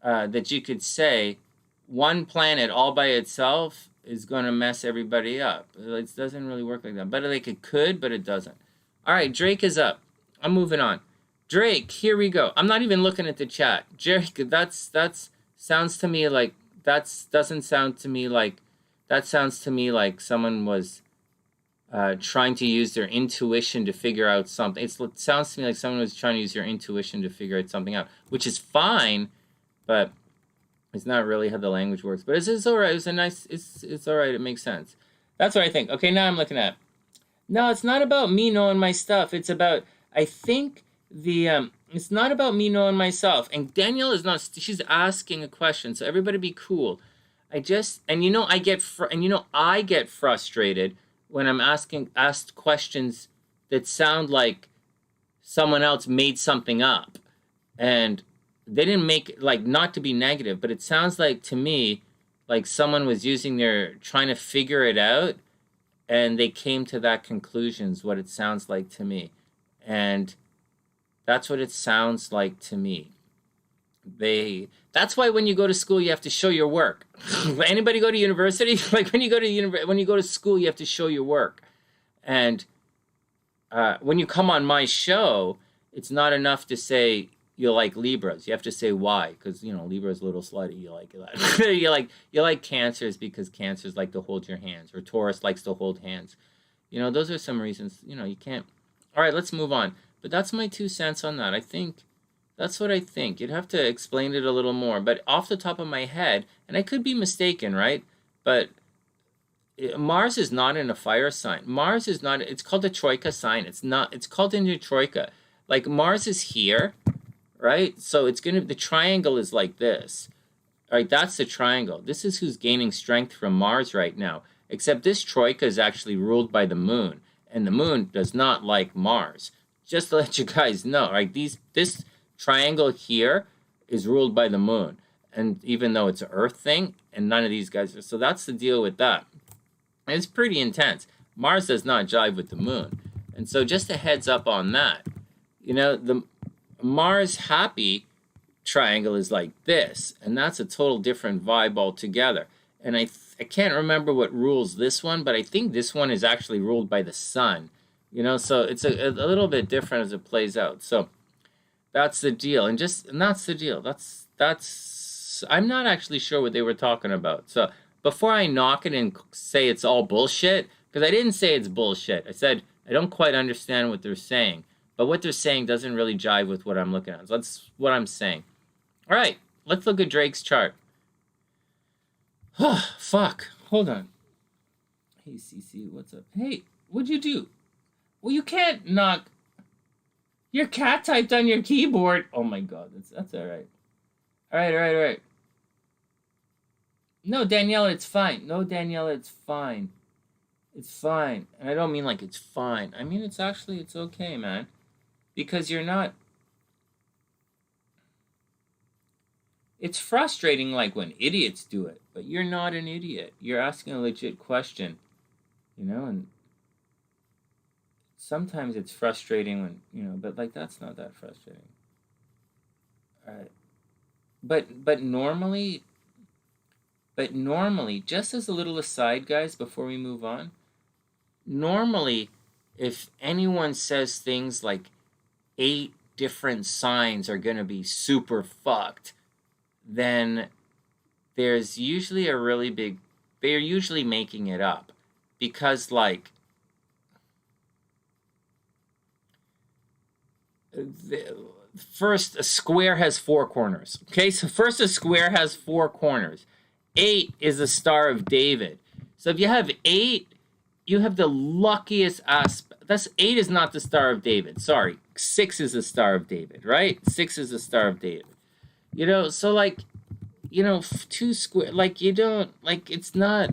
that you could say one planet all by itself is going to mess everybody up. It doesn't really work like that. But like it could, but it doesn't. All right, Drake is up. I'm moving on. Drake, here we go. I'm not even looking at the chat. Drake, that's sounds to me like that sounds to me like someone was trying to use their intuition to figure out something. It sounds to me like someone was trying to use their intuition to figure out something out, which is fine, but it's not really how the language works. But it's all right. It's all right. It makes sense. That's what I think. Okay, now I'm looking at. No, it's not about me knowing my stuff. It's about, I think it's not about me knowing myself. And Danielle is not, she's asking a question. So everybody be cool. I get frustrated when I'm asked questions that sound like someone else made something up. And they didn't make it, like, not to be negative, but it sounds like to me like someone was trying to figure it out, and they came to that conclusion is what it sounds like to me. And that's what it sounds like to me. That's why when you go to school, you have to show your work. Anybody go to university? Like when you go to school, you have to show your work. And when you come on my show, it's not enough to say you like Libras. You have to say why, because Libra's a little slutty. You like that. you like Cancers because Cancers like to hold your hands, or Taurus likes to hold hands. Those are some reasons. You can't. All right, let's move on. But that's my 2 cents on that. I think that's what I think. You'd have to explain it a little more. But off the top of my head, and I could be mistaken, right? But Mars is not in a fire sign. Mars is not. It's called a troika sign. It's not. It's called in your troika. Like Mars is here. Right? So the triangle is like this. All right, that's the triangle. This is who's gaining strength from Mars right now. Except this troika is actually ruled by the moon. And the moon does not like Mars. Just to let you guys know, right? This triangle here is ruled by the moon. And even though it's an Earth thing, and none of these guys are. So that's the deal with that. And it's pretty intense. Mars does not jive with the moon. And so just a heads up on that. The Mars happy triangle is like this, and that's a total different vibe altogether. And I can't remember what rules this one, but I think this one is actually ruled by the sun. So it's a little bit different as it plays out. So that's the deal, and that's the deal. That's I'm not actually sure what they were talking about. So before I knock it and say it's all bullshit, because I didn't say it's bullshit. I said I don't quite understand what they're saying. But what they're saying doesn't really jive with what I'm looking at. So that's what I'm saying. All right, let's look at Drake's chart. Oh, fuck. Hold on. Hey, CC, what's up? Hey, what'd you do? Well, you can't knock. Your cat typed on your keyboard. Oh, my God. That's all right. All right. No, Daniela, it's fine. No, Daniela, it's fine. It's fine. And I don't mean like it's fine. I mean, it's okay, man. Because you're not. It's frustrating like when idiots do it, but you're not an idiot. You're asking a legit question, and sometimes it's frustrating when, but like that's not that frustrating. All right. But normally, just as a little aside, guys, before we move on, normally if anyone says things like 8 different signs are going to be super fucked, then there's usually they're usually making it up. Because, like, first, a square has 4 corners. Okay, so first a square has 4 corners. 8 is the Star of David. So if you have 8, you have the luckiest aspect. 8 is not the Star of David. Sorry. 6 is the Star of David, right? 6 is the Star of David. So like, 2 square, like you don't, like it's not,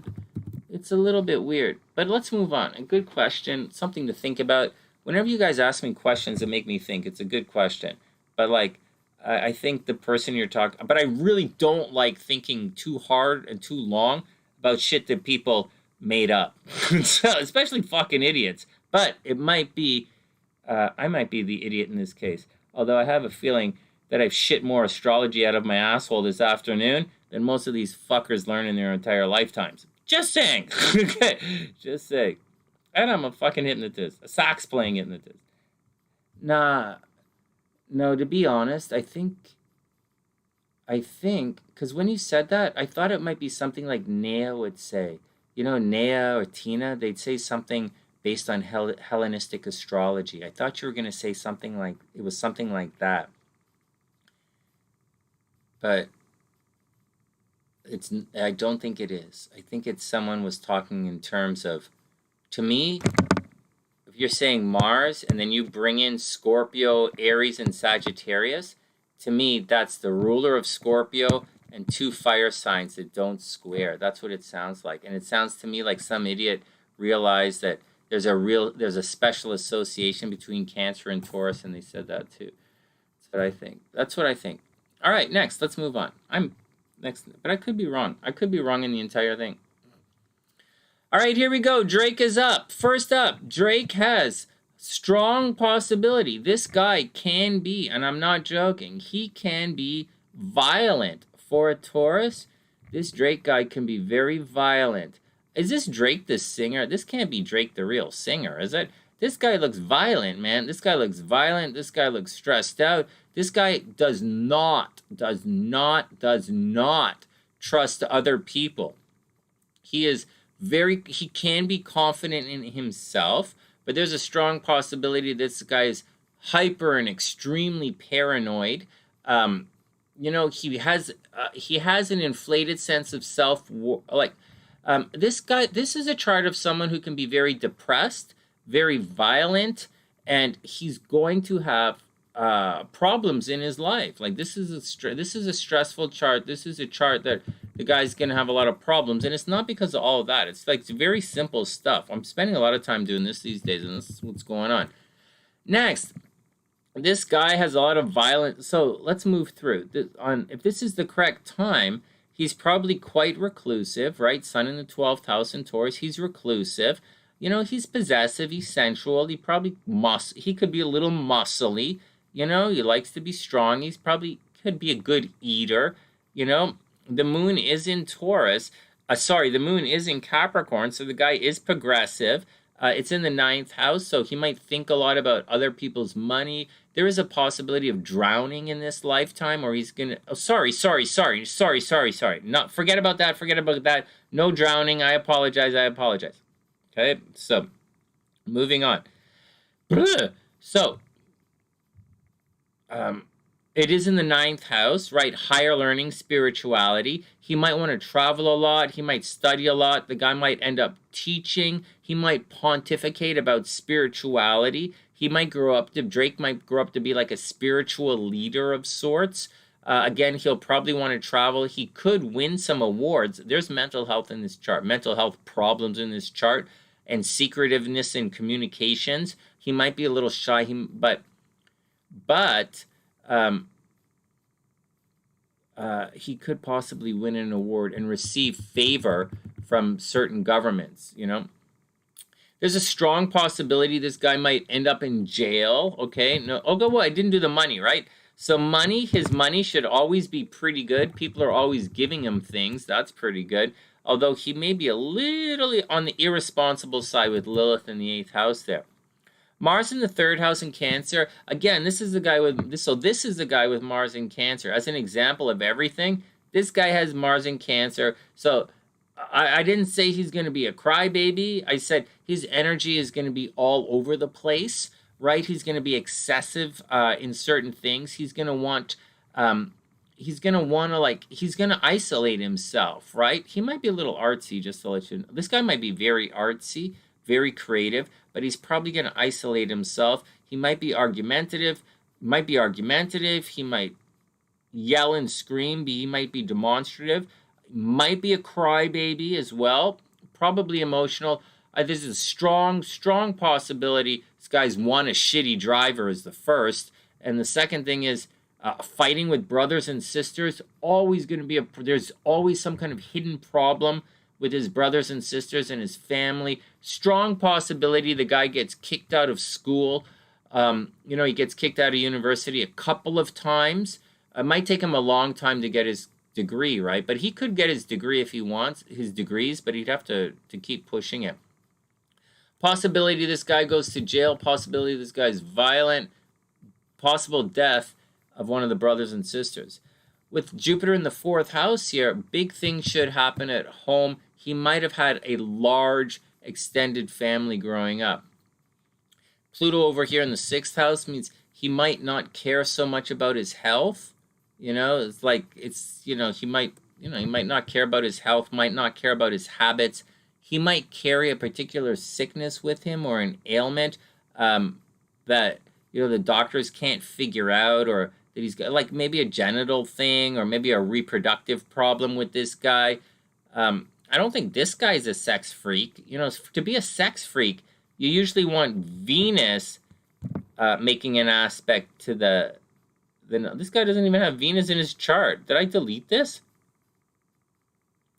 it's a little bit weird. But let's move on. A good question, something to think about. whenever you guys ask me questions that make me think, it's a good question. But like, I think the person you're talking, but I really don't like thinking too hard and too long about shit that people made up. So, especially fucking idiots. But it might be, I might be the idiot in this case. Although I have a feeling that I've shit more astrology out of my asshole this afternoon than most of these fuckers learn in their entire lifetimes. Just saying. Just saying. And I'm a fucking hypnotist. A sax playing hypnotist. Nah. No, to be honest, I think, because when you said that, I thought it might be something like Nea would say. You know, Nea or Tina, they'd say something based on Hellenistic astrology. I thought you were going to say something like, it was something like that. But I don't think it is. I think it's someone was talking in terms of, to me, if you're saying Mars and then you bring in Scorpio, Aries, and Sagittarius, to me, that's the ruler of Scorpio and 2 fire signs that don't square. That's what it sounds like. And it sounds to me like some idiot realized that there's a special association between Cancer and Taurus, and they said that too. That's what I think. That's what I think. All right, next, let's move on. Next, but I could be wrong. I could be wrong in the entire thing. All right, here we go. Drake is up. First up, Drake has strong possibility. This guy can be, and I'm not joking, he can be violent. For a Taurus, this Drake guy can be very violent. Is this Drake the singer? This can't be Drake the real singer, is it? This guy looks violent, man. This guy looks violent. This guy looks stressed out. This guy does not trust other people. He can be confident in himself, but there's a strong possibility this guy is hyper and extremely paranoid. You know, he has an inflated sense of self. This guy, this is a chart of someone who can be very depressed, very violent, and he's going to have problems in his life. Like this is a stressful chart. This is a chart that the guy's going to have a lot of problems, and it's not because of all of that. It's like it's very simple stuff. I'm spending a lot of time doing this these days, and this is what's going on. Next, this guy has a lot of violence. So let's move through. If this is the correct time, he's probably quite reclusive, right? Sun in the 12th house in Taurus. He's reclusive. You know, he's possessive. He's sensual. He could be a little muscly. You know, he likes to be strong. He's probably could be a good eater. You know, the moon is in Taurus. The moon is in Capricorn, so the guy is progressive. It's in the 9th house, so he might think a lot about other people's money. There is a possibility of drowning in this lifetime, or he's gonna. Oh, sorry. No, forget about that. No drowning. I apologize. Okay, so moving on. So, it is in the 9th house, right? Higher learning, spirituality. He might want to travel a lot. He might study a lot. The guy might end up teaching. He might pontificate about spirituality. Drake might grow up to be like a spiritual leader of sorts. Again, he'll probably want to travel. He could win some awards. There's mental health in this chart, mental health problems in this chart, and secretiveness in communications. He might be a little shy, but he could possibly win an award and receive favor from certain governments, you know. There's a strong possibility this guy might end up in jail, okay? I didn't do the money, right? So his money should always be pretty good. People are always giving him things. That's pretty good. Although he may be a little on the irresponsible side with Lilith in the 8th house there. Mars in the 3rd house in Cancer. Again, this is the guy with Mars in Cancer. As an example of everything, this guy has Mars in Cancer. So I didn't say he's going to be a crybaby. I said his energy is going to be all over the place, right? He's going to be excessive in certain things. He's going to want he's going to isolate himself, right? He might be a little artsy, just to let you know. This guy might be very artsy, very creative, but he's probably going to isolate himself. He might be argumentative. He might yell and scream. He might be demonstrative. Might be a crybaby as well. Probably emotional. This is a strong possibility This guy's one, a shitty driver is the first. And the second thing is fighting with brothers and sisters. Always going to be there's always some kind of hidden problem with his brothers and sisters and his family. Strong possibility the guy gets kicked out of school. He gets kicked out of university a couple of times. It might take him a long time to get his degree, right? But he could get his degree if he wants his degrees, but he'd have to keep pushing it. Possibility this guy goes to jail. Possibility this guy's violent. Possible death of one of the brothers and sisters. With Jupiter in the 4th house here, big things should happen at home. He might have had a large extended family growing up. Pluto over here in the 6th house means he might not care so much about his health. He might not care about his health, might not care about his habits. He might carry a particular sickness with him or an ailment that the doctors can't figure out, or that he's got like maybe a genital thing or maybe a reproductive problem with this guy. I don't think this guy's a sex freak. To be a sex freak, you usually want Venus making an aspect to the this guy doesn't even have Venus in his chart. Did I delete this?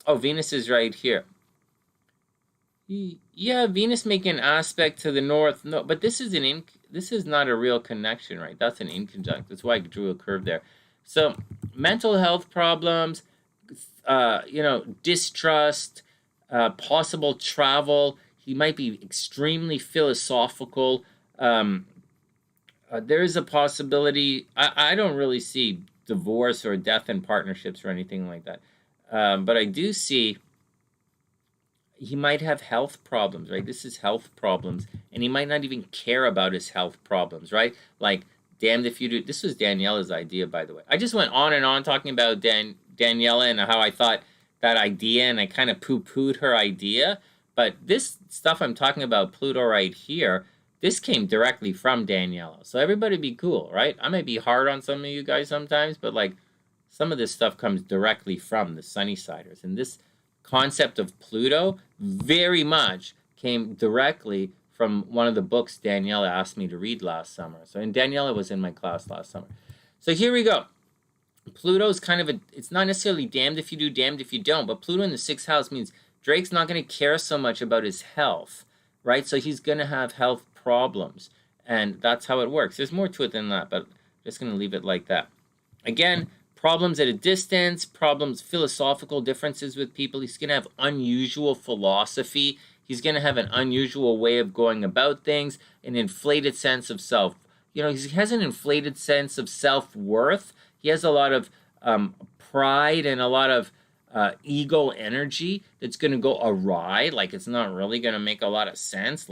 Oh, Venus is right here. Yeah, Venus making an aspect to the north. No, but this is not a real connection, right? That's an inconjunct. That's why I drew a curve there. So mental health problems, distrust, possible travel. He might be extremely philosophical. There is a possibility. I don't really see divorce or death in partnerships or anything like that. But I do see he might have health problems, right? This is health problems. And he might not even care about his health problems, right? Like, damned if you do. This was Daniella's idea, by the way. I just went on and on talking about Daniella and how I thought that idea, and I kind of poo-pooed her idea. But this stuff I'm talking about, Pluto right here, this came directly from Daniella. So everybody be cool, right? I might be hard on some of you guys sometimes, but like some of this stuff comes directly from the SunnySiders. And this concept of Pluto very much came directly from one of the books Daniella asked me to read last summer. And Daniella was in my class last summer. So here we go. Pluto's kind of it's not necessarily damned if you do, damned if you don't, but Pluto in the 6th house means Drake's not going to care so much about his health, right? So he's going to have health problems, and that's how it works. There's more to it than that, but I'm just going to leave it like that. Again, problems at a distance, philosophical differences with people. He's going to have unusual philosophy. He's going to have an unusual way of going about things, an inflated sense of self. He has an inflated sense of self-worth. He has a lot of pride and a lot of ego energy that's going to go awry. Like, it's not really going to make a lot of sense.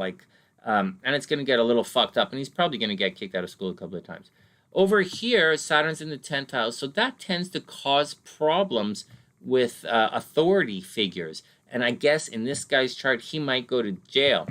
And it's going to get a little fucked up. And he's probably going to get kicked out of school a couple of times. Over here, Saturn's in the 10th house. So that tends to cause problems with authority figures. And I guess in this guy's chart, he might go to jail.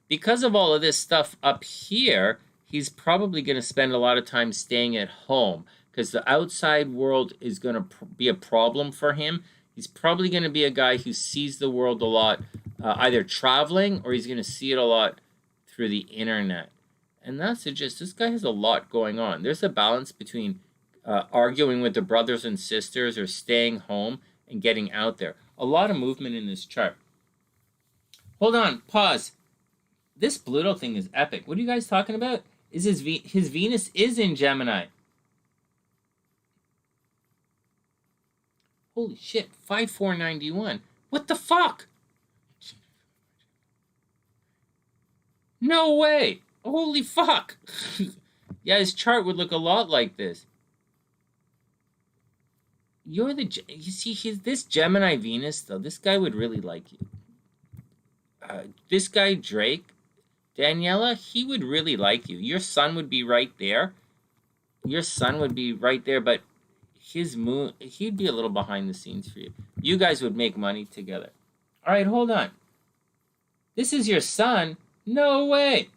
Because of all of this stuff up here, he's probably going to spend a lot of time staying at home, because the outside world is going to be a problem for him. He's probably going to be a guy who sees the world a lot, either traveling, or he's going to see it a lot through the internet. And that suggests this guy has a lot going on. There's a balance between arguing with the brothers and sisters or staying home and getting out there. A lot of movement in this chart. Hold on, pause. This Pluto thing is epic. What are you guys talking about? Is his Venus is in Gemini. Holy shit, 5491. What the fuck? No way. Holy fuck. Yeah, his chart would look a lot like this. You see, this Gemini Venus, though, this guy would really like you. This guy, Drake, Daniella, he would really like you. Your sun would be right there. But his moon, he'd be a little behind the scenes for you. You guys would make money together. All right, hold on. This is your sun? No way.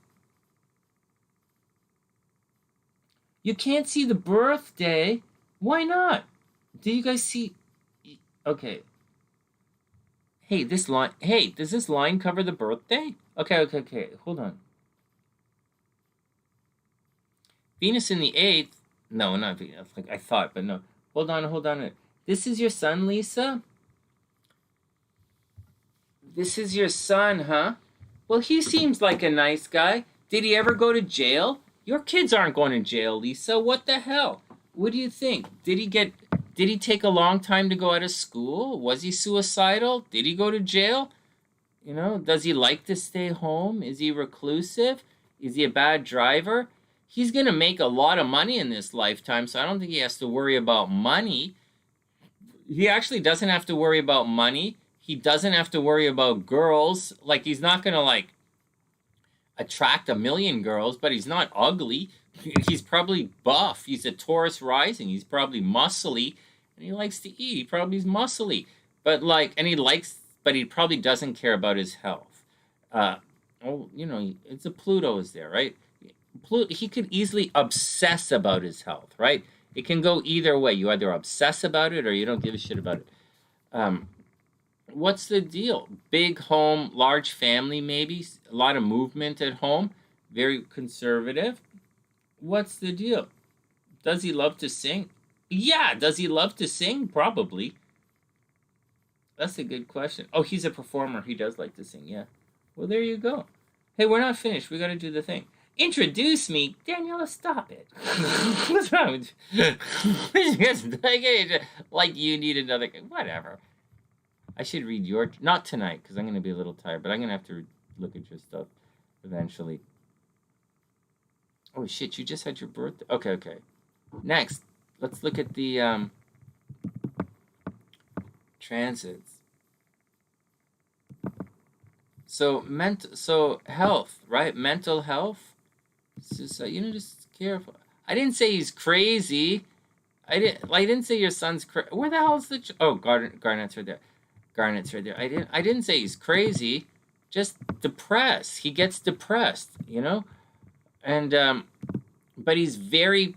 You can't see the birthday. Why not? Do you guys see? Okay. Hey, does this line cover the birthday? Okay. Hold on. Venus in the 8th. No, not Venus. Like I thought, but no. Hold on. This is your son, Lisa? This is your son, huh? Well, he seems like a nice guy. Did he ever go to jail? Your kids aren't going to jail, Lisa. What the hell? What do you think? Did he take a long time to go out of school? Was he suicidal? Did he go to jail? You know, does he like to stay home? Is he reclusive? Is he a bad driver? He's going to make a lot of money in this lifetime, so I don't think he has to worry about money. He actually doesn't have to worry about money. He doesn't have to worry about girls. Like, he's not going to, like, attract a million girls, but he's not ugly. He's probably buff. He's a Taurus rising. He's probably muscly, and he likes to eat. He probably is muscly. But, like, and he likes, but he probably doesn't care about his health. You know, it's a Pluto is there, right? Pluto, he could easily obsess about his health, right? It can go either way. You either obsess about it or you don't give a shit about it. What's the deal? Big home, large family, maybe a lot of movement at home, very conservative. What's the deal? Does he love to sing? Yeah. Does he love to sing? Probably. That's a good question. Oh, he's a performer. He does like to sing. Yeah. Well, there you go. Hey, we're not finished. We got to do the thing. Introduce me, Daniella. Stop it. What's wrong with you? Like you need another. Whatever. I should read your... Not tonight, because I'm going to be a little tired, but I'm going to have to look at your stuff eventually. Oh, shit, you just had your birthday. Okay. Next, let's look at the transits. So health, right? Mental health. Just, just careful. I didn't say he's crazy. I didn't say your son's crazy. Where the hell is the... Oh, Garnet's right there. Garnet's right there. I didn't say he's crazy, just depressed. He gets depressed, you know? And but he's very,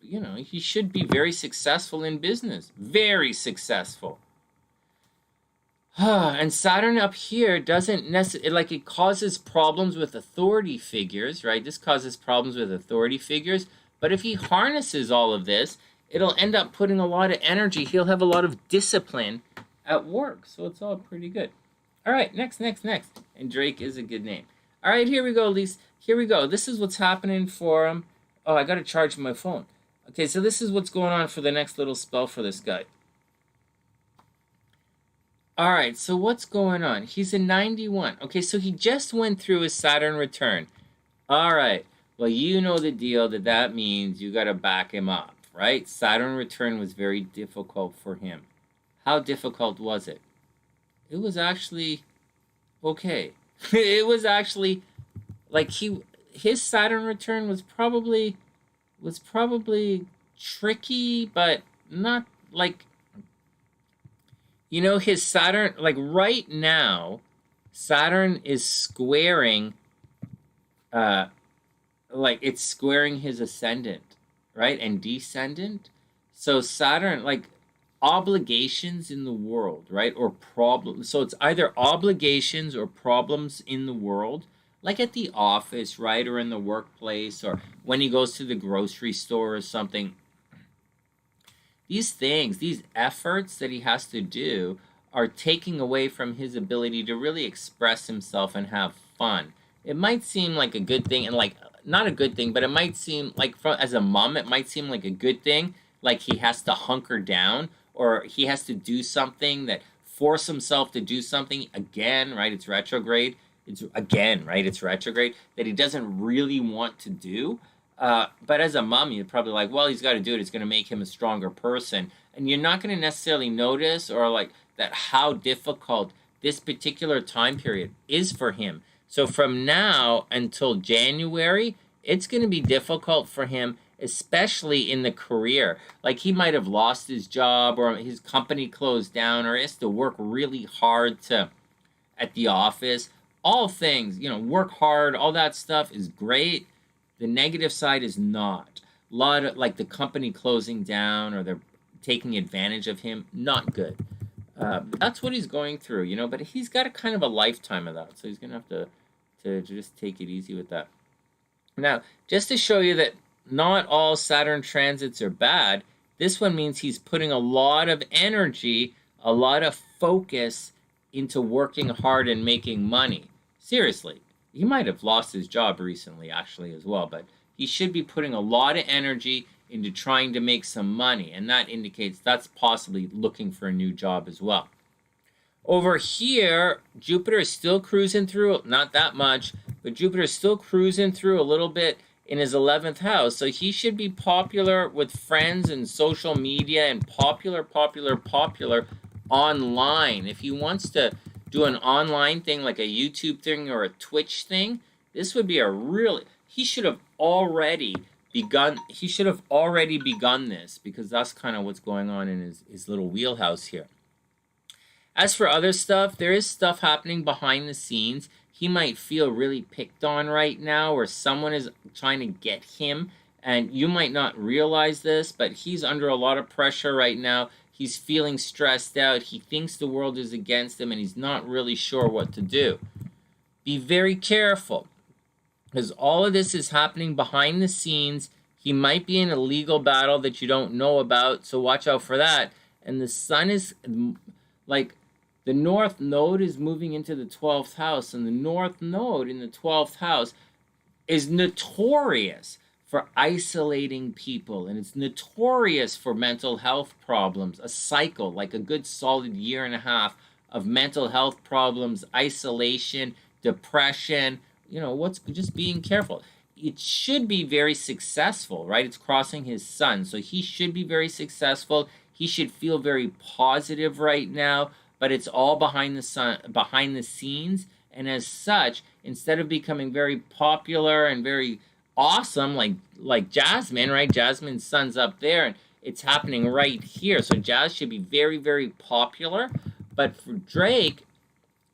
he should be very successful in business. Very successful. And Saturn up here doesn't necessarily, like, it causes problems with authority figures, right? This causes problems with authority figures. But if he harnesses all of this, it'll end up putting a lot of energy. He'll have a lot of discipline at work, so it's all pretty good. All right, next. And Drake is a good name. All right, here we go, Lise. Here we go. This is what's happening for him. Oh, I got to charge my phone. Okay, so this is what's going on for the next little spell for this guy. All right, so what's going on? He's a 91. Okay, so he just went through his Saturn return. All right, well, you know the deal that means you got to back him up, right? Saturn return was very difficult for him. How difficult was it? It was actually okay. It was actually like his Saturn return was probably tricky, but not like, his Saturn, like right now, Saturn is squaring, like it's squaring his ascendant, right? And descendant. So Saturn, like, obligations in the world, right? Or problems. So it's either obligations or problems in the world, like at the office, right? Or in the workplace, or when he goes to the grocery store or something. These things, these efforts that he has to do are taking away from his ability to really express himself and have fun. It might seem like a good thing, and like, not a good thing, but it might seem like, as a mom, it might seem like a good thing, like he has to hunker down, or he has to do something force himself to do something again, right? It's retrograde. It's retrograde that he doesn't really want to do. But as a mom, you're probably like, well, he's got to do it. It's going to make him a stronger person. And you're not going to necessarily notice or like that how difficult this particular time period is for him. So from now until January, it's going to be difficult for him, especially in the career. Like he might have lost his job or his company closed down or he has to work really hard at the office. All things, work hard, all that stuff is great. The negative side is not. A lot of, like, the company closing down or they're taking advantage of him, not good. That's what he's going through, but he's got a kind of a lifetime of that. So he's going to have to just take it easy with that. Now, just to show you that not all Saturn transits are bad. This one means he's putting a lot of energy, a lot of focus into working hard and making money. Seriously, he might have lost his job recently, actually, as well, but he should be putting a lot of energy into trying to make some money, and that indicates that's possibly looking for a new job as well. Over here, Jupiter is still cruising through, not that much, but Jupiter is still cruising through a little bit in his 11th house. So he should be popular with friends and social media and popular online. If he wants to do an online thing like a YouTube thing or a Twitch thing, this would be a really, he should have already begun this, because that's kind of what's going on in his little wheelhouse here. As for other stuff, there is stuff happening behind the scenes. He might feel really picked on right now, or someone is trying to get him, and you might not realize this, but he's under a lot of pressure right now. He's feeling stressed out. He thinks the world is against him, and he's not really sure what to do. Be very careful, because all of this is happening behind the scenes. He might be in a legal battle that you don't know about, so watch out for that. And the sun is, like, the North Node is moving into the 12th house, and the North Node in the 12th house is notorious for isolating people, and it's notorious for mental health problems, a cycle, like a good solid year and a half of mental health problems, isolation, depression, just being careful. It should be very successful, right? It's crossing his sun, so he should be very successful. He should feel very positive right now, but it's all behind the scenes, and as such, instead of becoming very popular and very awesome, like Jasmine, right? Jasmine's sun's up there, and it's happening right here. So Jazz should be very, very popular, but for Drake,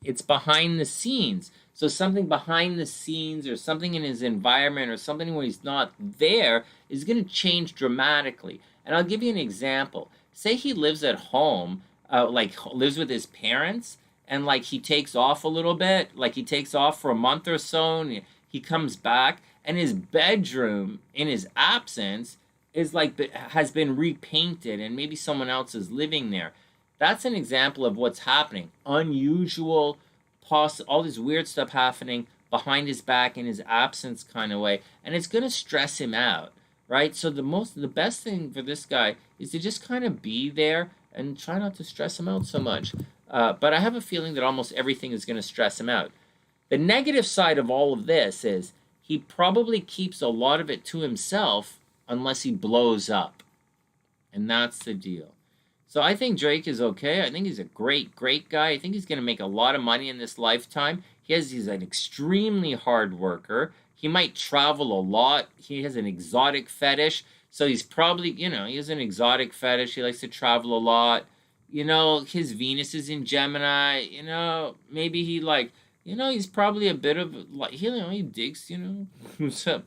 it's behind the scenes. So something behind the scenes, or something in his environment, or something where he's not there, is going to change dramatically. And I'll give you an example. Say he lives at home, lives with his parents, and like he takes off a little bit, like he takes off for a month or so, and he comes back, and his bedroom in his absence is has been repainted, and maybe someone else is living there. That's an example of what's happening. Unusual, all this weird stuff happening behind his back in his absence kind of way, and it's going to stress him out, right? So the best thing for this guy is to just kind of be there and try not to stress him out so much. But I have a feeling that almost everything is going to stress him out. The negative side of all of this is he probably keeps a lot of it to himself unless he blows up. And that's the deal. So I think Drake is okay. I think he's a great, great guy. I think he's going to make a lot of money in this lifetime. He's an extremely hard worker. He might travel a lot. He has an exotic fetish. So he's probably, he has an exotic fetish. He likes to travel a lot. His Venus is in Gemini. Maybe he he's probably a bit of, he digs, what's up?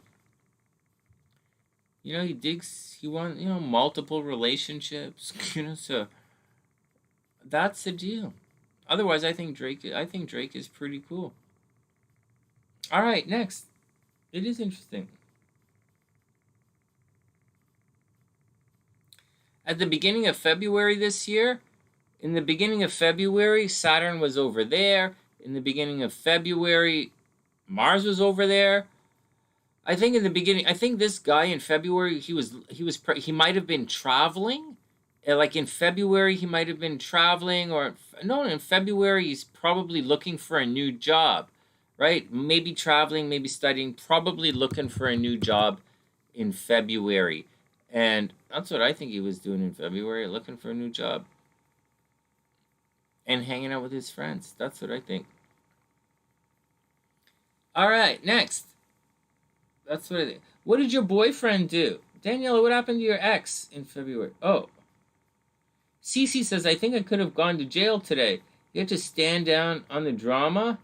He digs, he wants, multiple relationships, so that's the deal. Otherwise, I think Drake is pretty cool. All right, next. It is interesting. At the beginning of February this year, in the beginning of February, Saturn was over there. In the beginning of February, Mars was over there. I think in the beginning, this guy in February, he might have been traveling. Like in February, he might have been traveling, or no, in February, he's probably looking for a new job, right? Maybe traveling, maybe studying, probably looking for a new job in February. And that's what I think he was doing in February, looking for a new job and hanging out with his friends. That's what I think. All right, next. That's what I think. What did your boyfriend do? Daniella, what happened to your ex in February? Oh. Cece says, I think I could have gone to jail today. You have to stand down on the drama?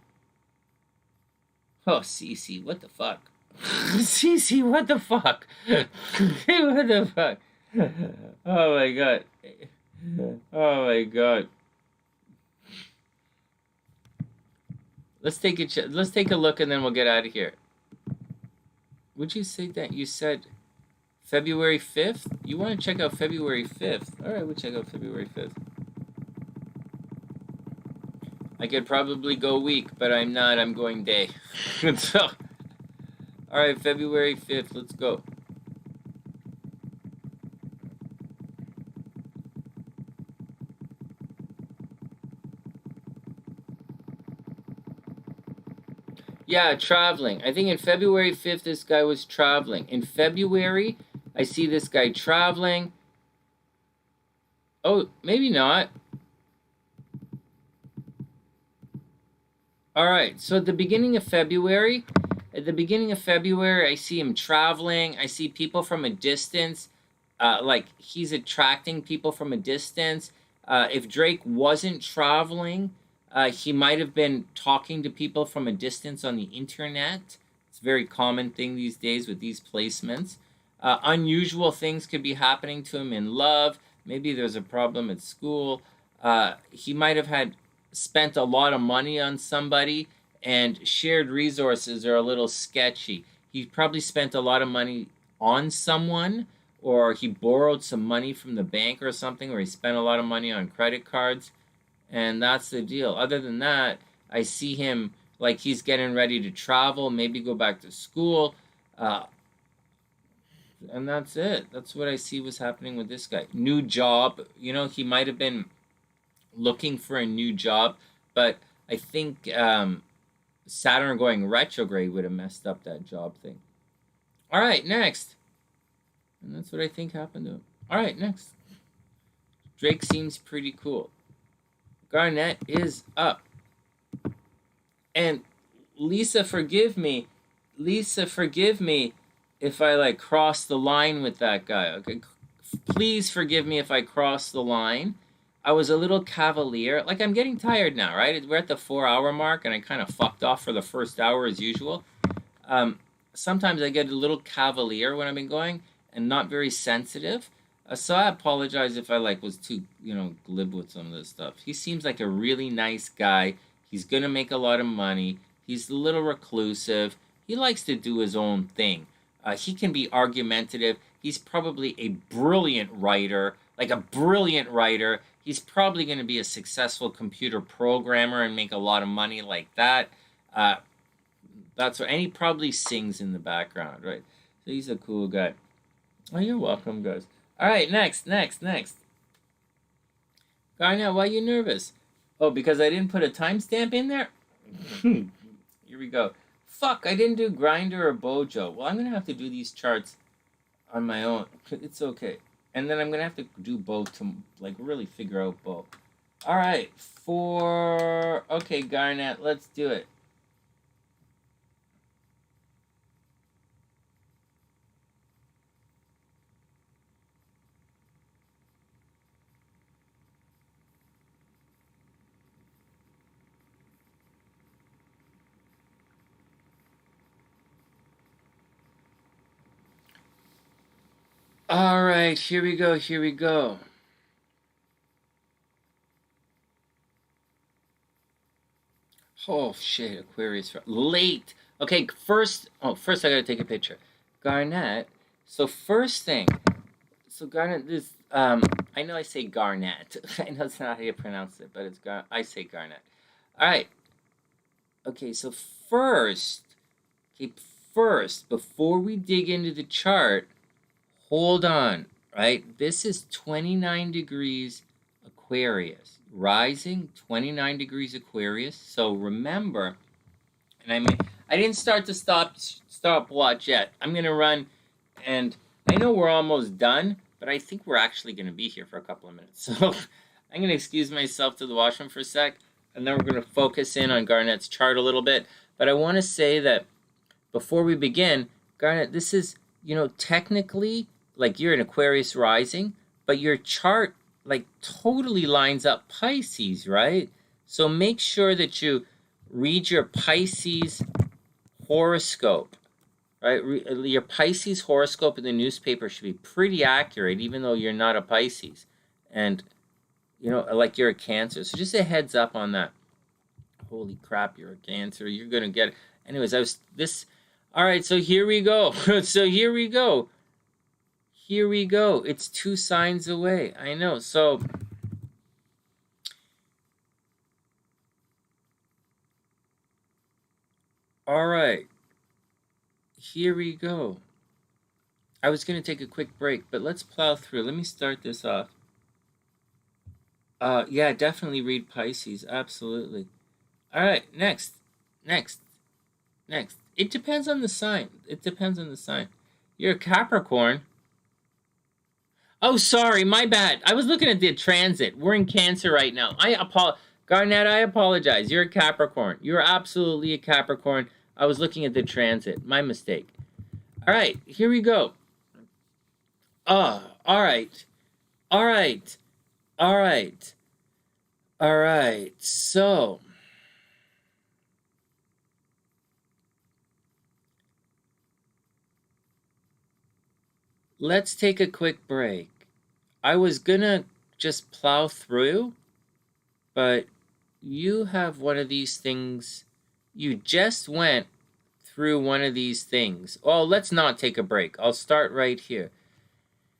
Oh, Cece, what the fuck? Cece, what the fuck? What the fuck? Oh my god. Oh my god. Let's take a look and then we'll get out of here. Would you say that? You said February 5th? You want to check out February 5th? All right, we'll check out February 5th. I could probably go week, but I'm not. I'm going day. So, all right, February 5th. Let's go. Yeah, traveling. I think in February 5th, this guy was traveling. In February, I see this guy traveling. Oh, maybe not. All right, so at the beginning of February, I see him traveling. I see people from a distance, like he's attracting people from a distance. If Drake wasn't traveling, he might have been talking to people from a distance on the internet. It's a very common thing these days with these placements. Unusual things could be happening to him in love. Maybe there's a problem at school. He might have spent a lot of money on somebody, and shared resources are a little sketchy. He probably spent a lot of money on someone, or he borrowed some money from the bank or something, or he spent a lot of money on credit cards, and that's the deal. Other than that, I see him like he's getting ready to travel, maybe go back to school, and that's it. That's what I see was happening with this guy. New job, you know, he might have been looking for a new job, but I think Saturn going retrograde would have messed up that job thing. All right, next. And that's what I think happened to him. All right, next. Drake seems pretty cool. Garnet is up. And Lisa, forgive me. Lisa, forgive me if I like cross the line with that guy. Okay, please forgive me if I cross the line. I was a little cavalier. Like, I'm getting tired now, right? We're at the 4-hour mark, and I kind of fucked off for the first hour as usual. Sometimes I get a little cavalier when I've been going and not very sensitive. So I apologize if I like was too, glib with some of this stuff. He seems like a really nice guy. He's going to make a lot of money. He's a little reclusive. He likes to do his own thing. He can be argumentative. He's probably a brilliant writer, like a brilliant writer. He's probably going to be a successful computer programmer and make a lot of money like that. That's what, and he probably sings in the background, right? So he's a cool guy. Oh, you're welcome, guys. All right, next. Garnet, why are you nervous? Oh, because I didn't put a timestamp in there? Here we go. Fuck, I didn't do Grinder or Bojo. Well, I'm going to have to do these charts on my own. It's okay. And then I'm going to have to do both to, like, really figure out both. All right. Okay, Garnet, let's do it. All right, here we go. Oh, shit, Aquarius. Late. Okay, first I gotta take a picture. Garnet. So first thing. So Garnet, this, I know I say Garnet. I know it's not how you pronounce it, but it's I say Garnet. All right. Okay, so first, before we dig into the chart, hold on, right? This is 29 degrees Aquarius, rising 29 degrees Aquarius. So remember, and I didn't start the stopwatch yet. I'm gonna run, and I know we're almost done, but I think we're actually gonna be here for a couple of minutes. So I'm gonna excuse myself to the washroom for a sec, and then we're gonna focus in on Garnet's chart a little bit. But I want to say that before we begin, Garnet, this is, technically, like, you're an Aquarius rising, but your chart, like, totally lines up Pisces, right? So make sure that you read your Pisces horoscope, right? Your Pisces horoscope in the newspaper should be pretty accurate, even though you're not a Pisces. And, like, you're a Cancer. So just a heads up on that. Holy crap, you're a Cancer. You're going to get it. Anyways, all right, so here we go. Here we go. It's 2 signs away. I know. So all right. Here we go. I was going to take a quick break, but let's plow through. Let me start this off. Yeah, definitely read Pisces. Absolutely. All right, next. It depends on the sign. You're a Capricorn. Oh, sorry, my bad. I was looking at the transit. We're in Cancer right now. Garnett, I apologize. You're a Capricorn. You're absolutely a Capricorn. I was looking at the transit. My mistake. All right, here we go. All right. So let's take a quick break. I was gonna just plow through, but you have one of these things. You just went through one of these things. Oh, let's not take a break. I'll start right here.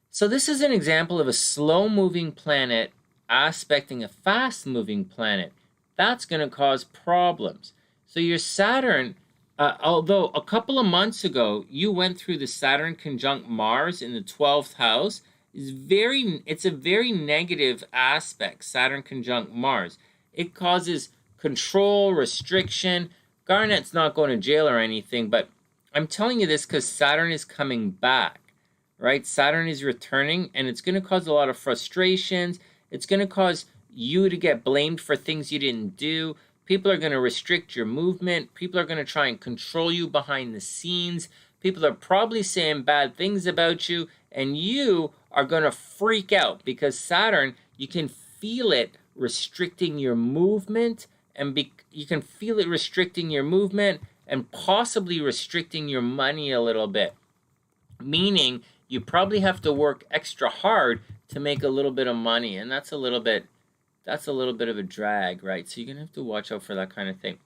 So this is an example of a slow-moving planet aspecting a fast-moving planet. That's going to cause problems. So your Saturn, although a couple of months ago you went through the Saturn conjunct Mars in the 12th house, it's a very negative aspect, Saturn conjunct Mars. It causes control, restriction. Garnett's not going to jail or anything, but I'm telling you this because Saturn is coming back. Right? Saturn is returning, and it's going to cause a lot of frustrations. It's going to cause you to get blamed for things you didn't do. People are going to restrict your movement. People are going to try and control you behind the scenes. People are probably saying bad things about you, and you are going to freak out because Saturn, you can feel it restricting your movement, and you can feel it restricting your movement and possibly restricting your money a little bit. Meaning, you probably have to work extra hard to make a little bit of money, and that's a little bit of a drag, right? So you're gonna have to watch out for that kind of thing.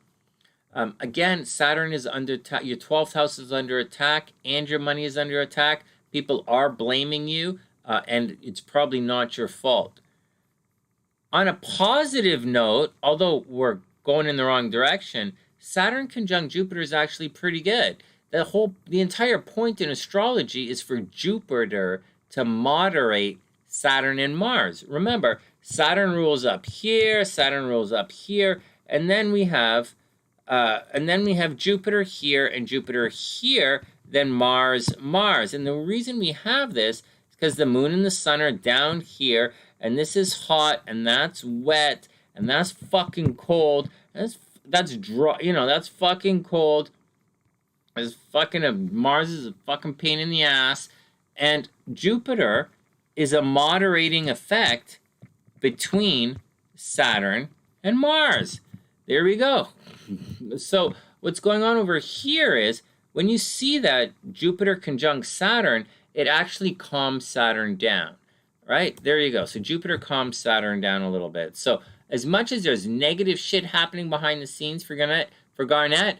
Again, Saturn is under attack. Your 12th house is under attack, and your money is under attack. People are blaming you, and it's probably not your fault. On a positive note, although we're going in the wrong direction, Saturn conjunct Jupiter is actually pretty good. The entire point in astrology is for Jupiter to moderate Saturn and Mars. Remember, Saturn rules up here, and then we have Jupiter here and Jupiter here, then Mars. And the reason we have this is because the moon and the sun are down here, and this is hot, and that's wet, and that's fucking cold. That's dry, that's fucking cold. Mars is a fucking pain in the ass, and Jupiter is a moderating effect between Saturn and Mars. There we go. So what's going on over here is when you see that Jupiter conjunct Saturn, it actually calms Saturn down, right? There you go. So Jupiter calms Saturn down a little bit. So as much as there's negative shit happening behind the scenes for Garnett,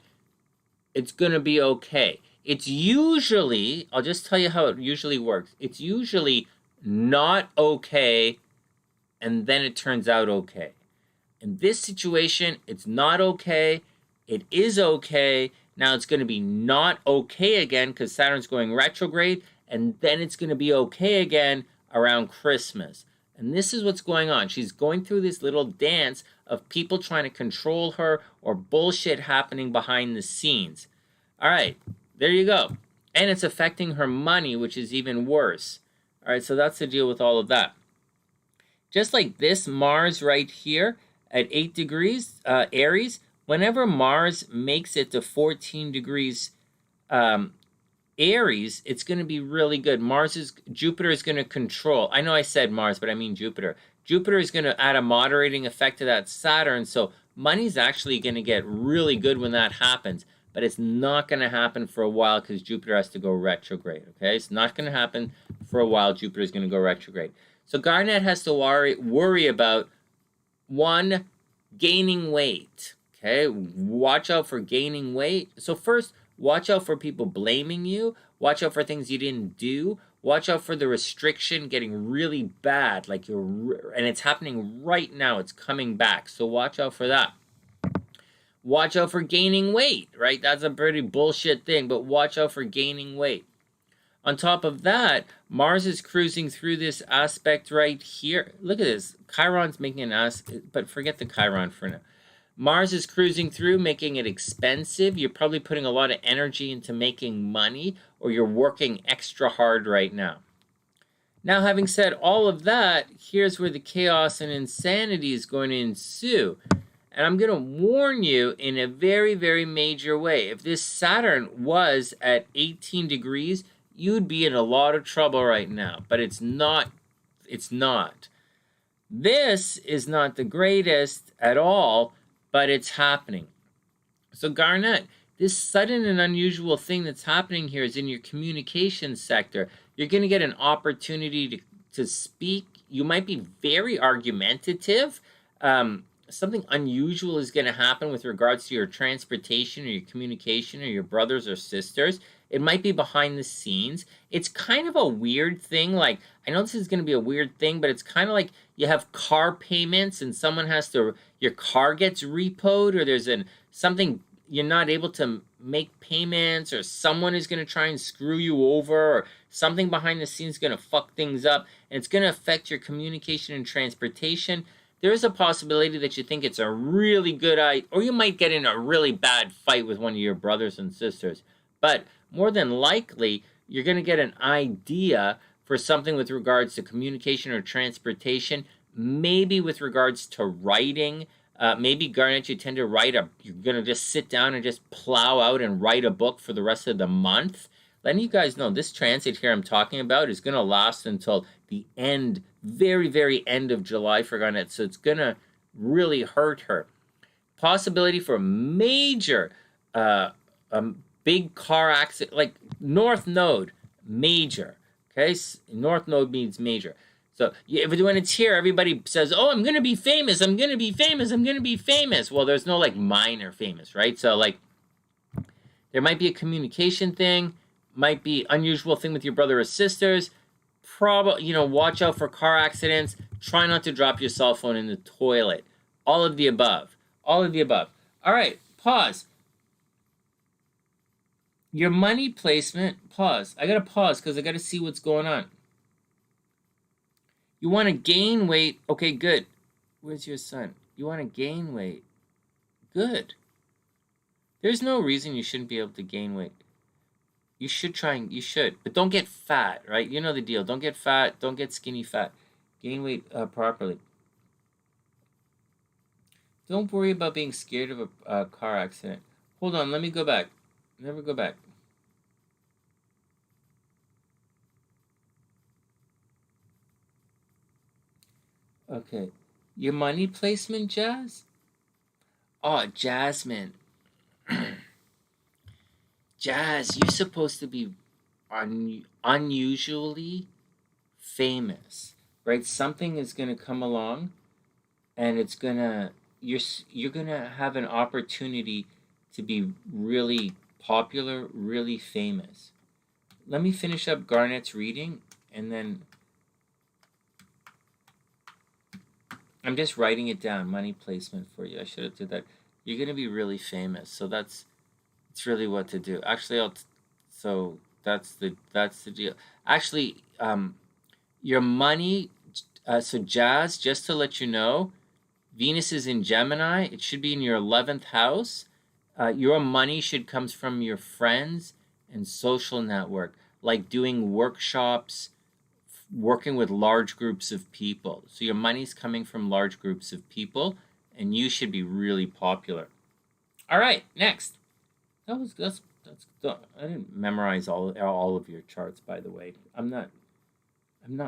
it's going to be okay. It's usually, I'll just tell you how it usually works. It's usually not okay, and then it turns out okay. In this situation, it's not okay. It is okay. Now it's going to be not okay again because Saturn's going retrograde, and then it's going to be okay again around Christmas. And this is what's going on. She's going through this little dance of people trying to control her or bullshit happening behind the scenes. All right, there you go. And it's affecting her money, which is even worse. All right, so that's the deal with all of that. Just like this Mars right here at 8 degrees, Aries, whenever Mars makes it to 14 degrees Aries, it's going to be really good. Jupiter is going to control. I know I said Mars, but I mean Jupiter. Jupiter is going to add a moderating effect to that Saturn, so money's actually going to get really good when that happens. But it's not going to happen for a while because Jupiter has to go retrograde, okay? It's not going to happen for a while. Jupiter is going to go retrograde. So Garnett has to worry about, one, gaining weight, okay? Watch out for gaining weight. So first, watch out for people blaming you. Watch out for things you didn't do. Watch out for the restriction getting really bad, like and it's happening right now. It's coming back, so watch out for that. Watch out for gaining weight, right? That's a pretty bullshit thing, but watch out for gaining weight. On top of that, Mars is cruising through this aspect right here. Look at this. Chiron's making an but forget the Chiron for now. Mars is cruising through, making it expensive. You're probably putting a lot of energy into making money, or you're working extra hard right now. Now, having said all of that, here's where the chaos and insanity is going to ensue. And I'm going to warn you in a very, very major way. If this Saturn was at 18 degrees, you'd be in a lot of trouble right now. But it's not. It's not. This is not the greatest at all, but it's happening. So Garnet, this sudden and unusual thing that's happening here is in your communication sector. You're going to get an opportunity to speak. You might be very argumentative. Something unusual is going to happen with regards to your transportation or your communication or your brothers or sisters. It might be behind the scenes. It's kind of a weird thing. Like, I know this is going to be a weird thing, but it's kind of like you have car payments and someone has to, your car gets repoed, or there's something you're not able to make payments, or someone is going to try and screw you over, or something behind the scenes is going to fuck things up, and it's going to affect your communication and transportation. There is a possibility that you think it's a really good idea, or you might get in a really bad fight with one of your brothers and sisters. But more than likely, you're going to get an idea for something with regards to communication or transportation, maybe with regards to writing. Maybe, Garnet, you tend to you're going to just sit down and just plow out and write a book for the rest of the month. Letting you guys know, this transit here I'm talking about is going to last until the end, very, very end of July for Garnet. So it's going to really hurt her. Possibility for a major, big car accident, like North Node, major. Okay, North Node means major. So when it's here, everybody says, oh, I'm going to be famous, I'm going to be famous, I'm going to be famous. Well, there's no like minor famous, right? So like there might be a communication thing, might be unusual thing with your brother or sisters. Probably, watch out for car accidents. Try not to drop your cell phone in the toilet. All of the above. All of the above. All right, pause. Your money placement, pause. I got to pause because I got to see what's going on. You want to gain weight. Okay, good. Where's your son? You want to gain weight. Good. There's no reason you shouldn't be able to gain weight. You should but don't get fat, right? You know the deal. Don't get fat. Don't get skinny fat. Gain weight properly. Don't worry about being scared of a car accident. Hold on, let me go back. Never go back. Okay. Your money placement, Jazz? Oh, Jasmine. Jazz, you're supposed to be unusually famous, right? Something is going to come along, and it's going to, you're going to have an opportunity to be really popular, really famous. Let me finish up Garnet's reading, and then I'm just writing it down, money placement for you. I should have did that. You're going to be really famous, so it's really what to do. Actually, so that's the deal. Actually, your money, so Jazz, just to let you know, Venus is in Gemini. It should be in your 11th house. Your money should come from your friends and social network, like doing workshops, working with large groups of people. So your money's coming from large groups of people, and you should be really popular. All right, next. That's I didn't memorize all of your charts, by the way. I'm not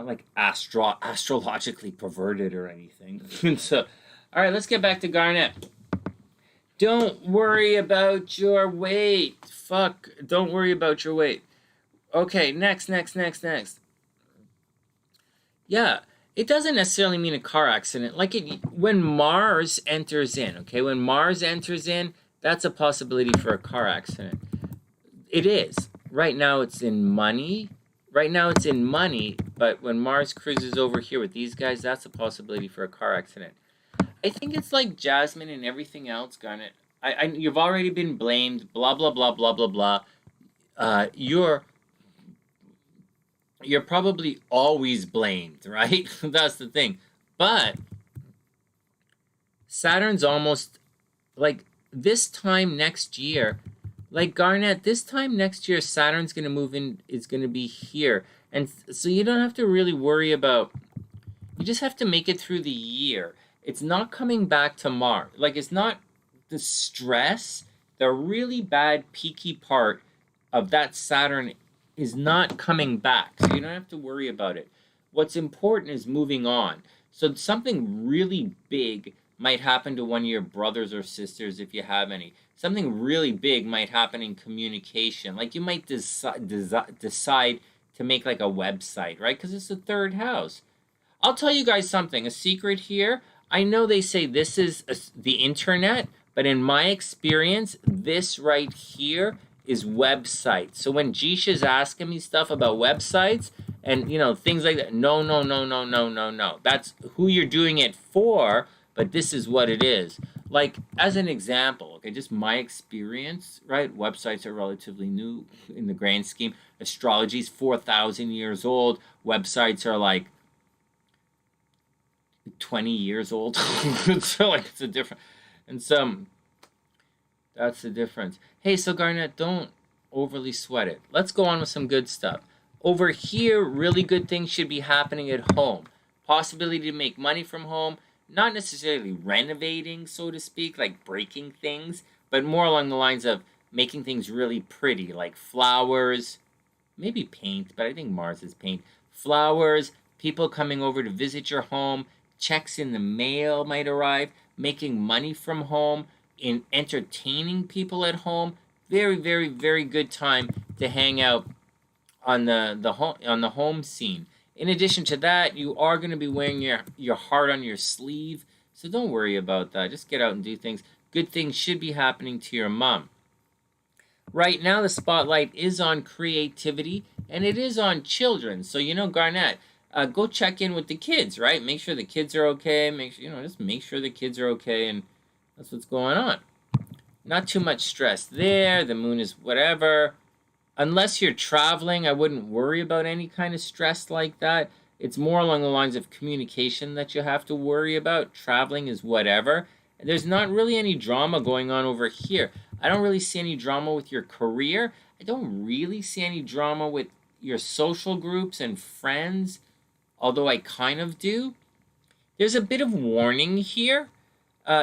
like astrologically perverted or anything. So, all right, let's get back to Garnet. Don't worry about your weight. Fuck, don't worry about your weight. Okay, next. Yeah, it doesn't necessarily mean a car accident. Like when Mars enters in, okay? When Mars enters in, that's a possibility for a car accident. It is. Right now it's in money, Right now it's in money, but when Mars cruises over here with these guys, that's a possibility for a car accident. I think it's like Jasmine and everything else, Garnet. You've already been blamed, blah, blah, blah, blah, blah, blah. You're probably always blamed, right? That's the thing. But Saturn's almost, like, this time next year, like Garnet, this time next year, Saturn's going to move in, it's going to be here. And so you don't have to really worry about, you just have to make it through the year. It's not coming back to Mars. Like, it's not the stress, the really bad peaky part of that Saturn is not coming back. So you don't have to worry about it. What's important is moving on. So something really big might happen to one of your brothers or sisters if you have any. Something really big might happen in communication. Like you might decide to make like a website, right? Because it's the third house. I'll tell you guys something, a secret here. I know they say this is the internet, but in my experience, this right here is websites. So when Jisha's asking me stuff about websites and, you know, things like that, no, no, no, no, no, no, no. That's who you're doing it for, but this is what it is. Like, as an example, okay, just my experience, right? Websites are relatively new in the grand scheme. Astrology is 4,000 years old. Websites are like 20 years old. So, like, it's a different... And so, that's the difference. Hey, so Garnet, don't overly sweat it. Let's go on with some good stuff. Over here, really good things should be happening at home. Possibility to make money from home. Not necessarily renovating, so to speak, like breaking things, but more along the lines of making things really pretty, like flowers, maybe paint, but I think Mars is paint. Flowers, people coming over to visit your home, checks in the mail might arrive, making money from home, in entertaining people at home. Very, very, very good time to hang out on the home scene. In addition to that, you are going to be wearing your heart on your sleeve, so don't worry about that. Just get out and do things. Good things should be happening to your mom. Right now, the spotlight is on creativity, and it is on children. So, you know, Garnet, go check in with the kids, right? Make sure the kids are okay. Just make sure the kids are okay, and that's what's going on. Not too much stress there. The moon is whatever. Unless you're traveling, I wouldn't worry about any kind of stress like that. It's more along the lines of communication that you have to worry about. Traveling is whatever. There's not really any drama going on over here. I don't really see any drama with your career. I don't really see any drama with your social groups and friends, although I kind of do. There's a bit of warning here.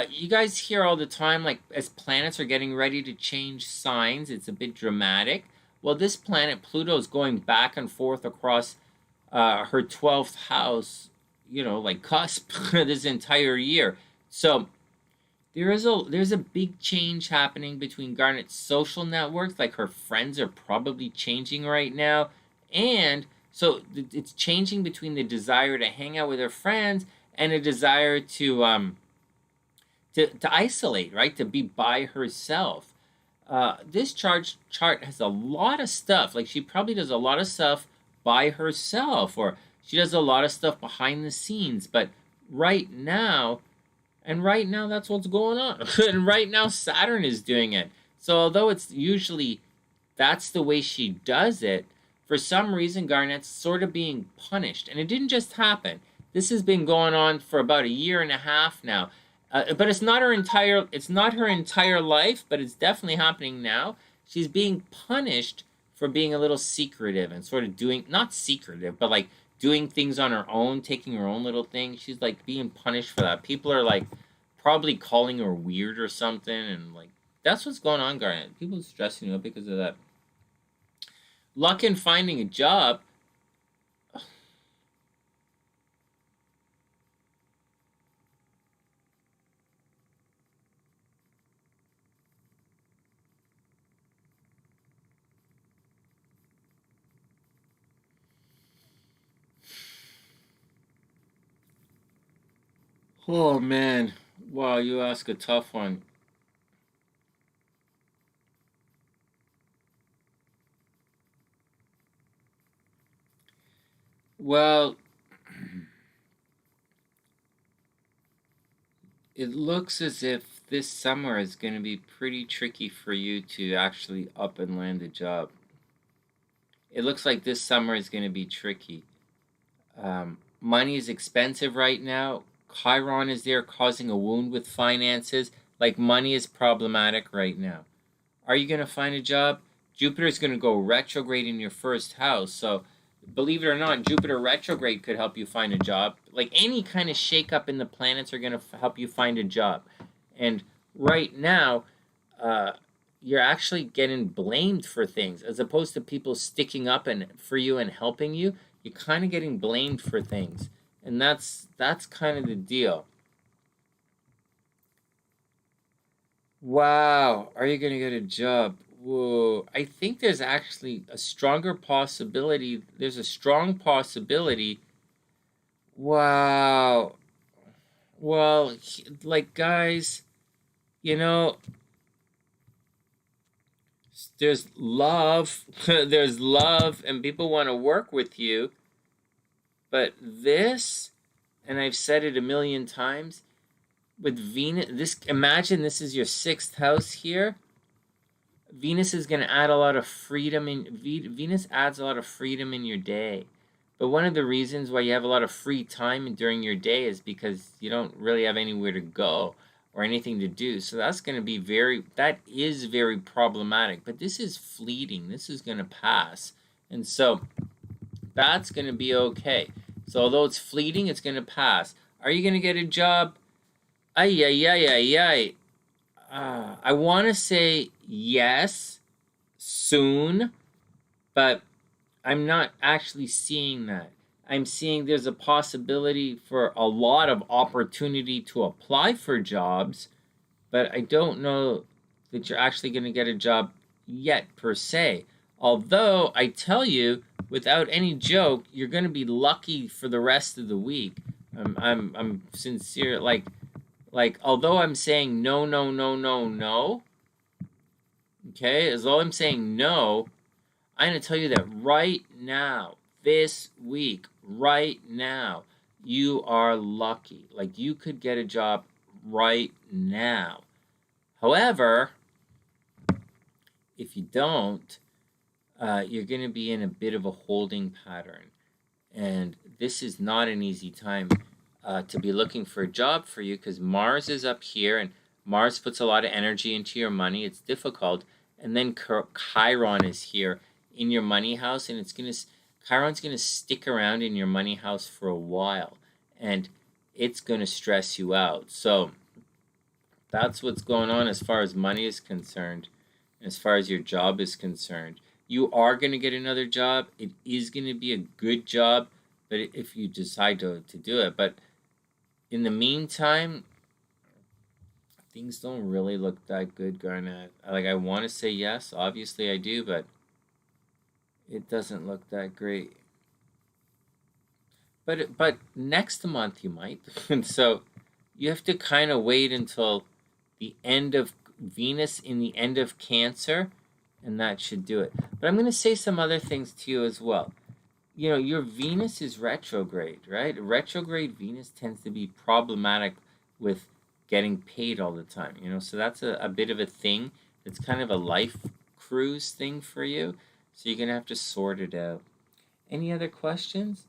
You guys hear all the time, like, as planets are getting ready to change signs, it's a bit dramatic. Well, this planet, Pluto, is going back and forth across her 12th house, like cusp this entire year. So there's a big change happening between Garnet's social networks, like her friends are probably changing right now. And so it's changing between the desire to hang out with her friends and a desire to isolate, right? To be by herself. This chart has a lot of stuff. Like, she probably does a lot of stuff by herself, or she does a lot of stuff behind the scenes. But right now, that's what's going on. And right now, Saturn is doing it. So although it's usually that's the way she does it, for some reason, Garnet's sort of being punished. And it didn't just happen. This has been going on for about 1.5 years now. But it's not her entire life, but it's definitely happening now. She's being punished for being a little secretive and sort of doing, not secretive, but like doing things on her own, taking her own little thing. She's like being punished for that. People are like probably calling her weird or something, and like that's what's going on, Garnet. People are stressing you out because of that. Luck in finding a job. Oh, man. Wow, you ask a tough one. Well, it looks as if this summer is going to be pretty tricky for you to actually up and land a job. It looks like this summer is going to be tricky. Money is expensive right now. Chiron is there causing a wound with finances. Like, money is problematic right now. Are you going to find a job? Jupiter is going to go retrograde in your first house. So, believe it or not, Jupiter retrograde could help you find a job. Like, any kind of shakeup in the planets are going to help you find a job. And right now, you're actually getting blamed for things, as opposed to people sticking up for you and helping you. You're kind of getting blamed for things, and that's kind of the deal. Wow, are you gonna get a job? Whoa, I think there's actually a stronger possibility. There's a strong possibility. Wow. Well, like, guys, you know, there's love. There's love, and people want to work with you. But this, and I've said it a million times, with Venus, imagine this is your 6th house here. Venus is going to add a lot of freedom Venus adds a lot of freedom in your day. But one of the reasons why you have a lot of free time during your day is because you don't really have anywhere to go or anything to do. So that's going to be that is very problematic. But this is fleeting. This is going to pass. And so that's going to be okay. So although it's fleeting, it's going to pass. Are you going to get a job? Ay, ay, ay, ay, ay. I want to say yes, soon, but I'm not actually seeing that. I'm seeing there's a possibility for a lot of opportunity to apply for jobs, but I don't know that you're actually going to get a job yet, per se. Although, I tell you, without any joke, you're going to be lucky for the rest of the week. I'm sincere, although I'm saying no, no, no, no, no, okay, as though I'm saying no, I'm going to tell you that right now, this week, right now, you are lucky. Like, you could get a job right now. However, if you don't, you're going to be in a bit of a holding pattern. And this is not an easy time to be looking for a job for you, because Mars is up here, and Mars puts a lot of energy into your money. It's difficult. And then Chiron is here in your money house, and Chiron's going to stick around in your money house for a while, and it's going to stress you out. So that's what's going on as far as money is concerned, as far as your job is concerned. You are going to get another job. It is going to be a good job, but if you decide to do it. But in the meantime, things don't really look that good, Garnet. Like, I want to say yes, obviously I do, but it doesn't look that great. But next month you might. And so you have to kind of wait until the end of Venus in the end of Cancer, and that should do it. But I'm going to say some other things to you as well. You know, your Venus is retrograde, right? Retrograde Venus tends to be problematic with getting paid all the time, you know? So that's a bit of a thing. It's kind of a life cruise thing for you. So you're going to have to sort it out. Any other questions?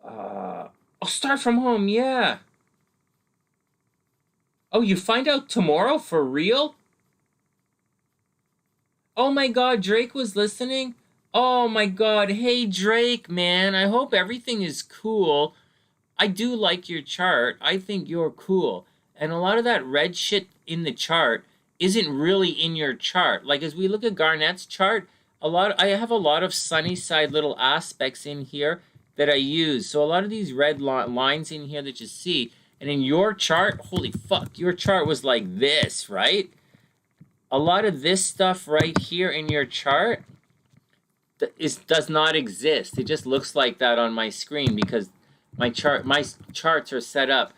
I'll start from home, yeah. Oh, you find out tomorrow for real? Oh my God, Drake was listening? Oh my God, hey Drake, man, I hope everything is cool. I do like your chart. I think you're cool. And a lot of that red shit in the chart isn't really in your chart. Like, as we look at Garnet's chart, I have a lot of SuzannaSide little aspects in here that I use. So a lot of these red lines in here that you see, and in your chart, holy fuck, your chart was like this, right? A lot of this stuff right here in your chart does not exist. It just looks like that on my screen because my charts are set up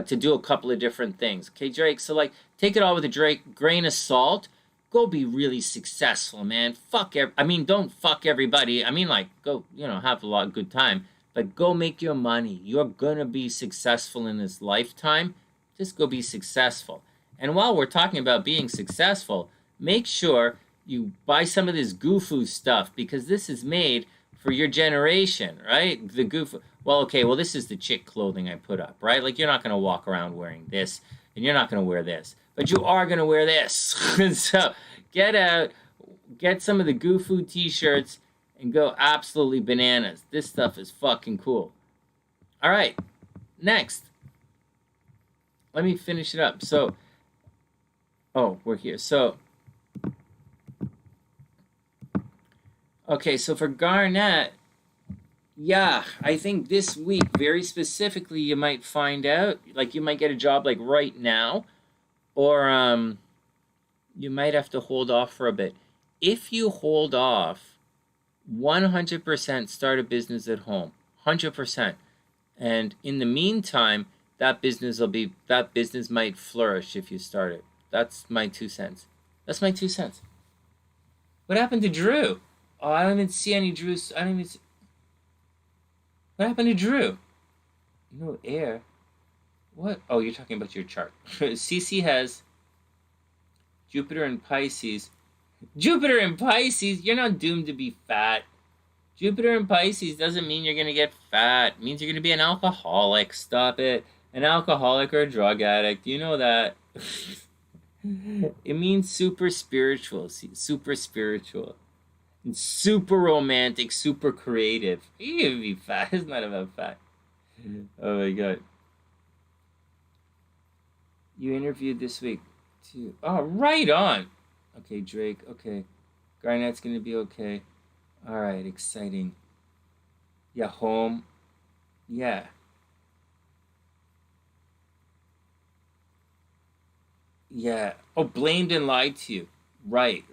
to do a couple of different things. Okay, Drake, so like, take it all with a grain of salt. Go be really successful, man. Don't fuck everybody. I mean, like, go, have a lot of good time. but go make your money. You're gonna be successful in this lifetime. Just go be successful. And while we're talking about being successful, make sure you buy some of this Goofu stuff, because this is made for your generation, right? The Goofu. Well, okay, well, this is the chick clothing I put up, right? Like, you're not going to walk around wearing this, and you're not going to wear this, but you are going to wear this. So get out, get some of the Goofu t-shirts, and go absolutely bananas. This stuff is fucking cool. All right, next. Let me finish it up. So, oh, we're here. So, okay, so for Garnet, yeah, I think this week, very specifically, you might find out, like, you might get a job, like, right now, or you might have to hold off for a bit. If you hold off, 100% start a business at home, 100%. And in the meantime, that business might flourish if you start it. That's my 2 cents. That's my 2 cents. What happened to Drew? Oh, I don't even see any Drews. I don't even see. What happened to Drew? No air. What? Oh, you're talking about your chart. Cece has Jupiter in Pisces. Jupiter in Pisces? You're not doomed to be fat. Jupiter in Pisces doesn't mean you're going to get fat. It means you're going to be an alcoholic. Stop it. An alcoholic or a drug addict. You know that. It means super spiritual. See, super spiritual. And super romantic, super creative. You can be fat. It's not about fat. Oh my god. You interviewed this week too. Oh, right on. Okay, Drake. Okay. Garnet's gonna be okay. Alright, exciting. Yeah, home. Yeah. Yeah. Oh, blamed and lied to you. Right.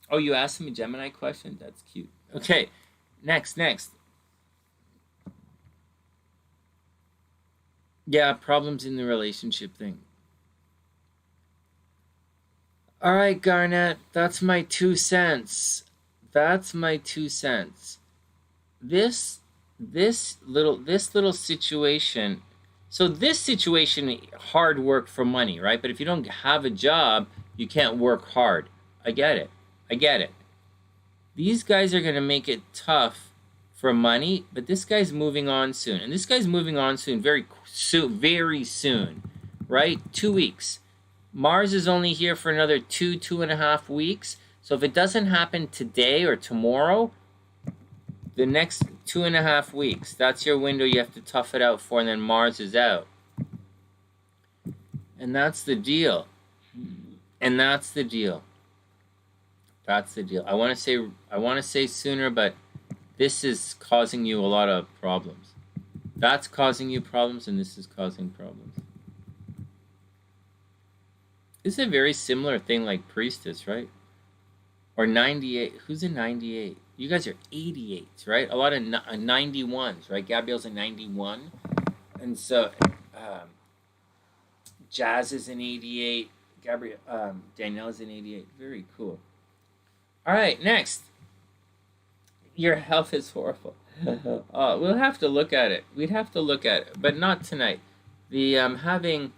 Oh, you asked him a Gemini question? That's cute. Okay, next. Yeah, problems in the relationship thing. All right, Garnet, that's my 2 cents. That's my 2 cents. This little situation. So this situation, hard work for money, right? But if you don't have a job, you can't work hard. I get it. These guys are going to make it tough for money, but this guy's moving on soon. And this guy's moving on soon, very soon, right? 2 weeks. Mars is only here for another 2.5 weeks. So if it doesn't happen today or tomorrow, the next 2.5 weeks, that's your window you have to tough it out for, and then Mars is out. And that's the deal. I want to say sooner, but this is causing you a lot of problems. That's causing you problems, and this is causing problems. This is a very similar thing like Priestess, right? Or 98. Who's a 98? You guys are 88s, right? A lot of 91s, right? Gabrielle's a 91. And so Jazz is an 88. Daniella's an 88. Very cool. All right, next. Your health is horrible. We'll have to look at it. We'd have to look at it, but not tonight. It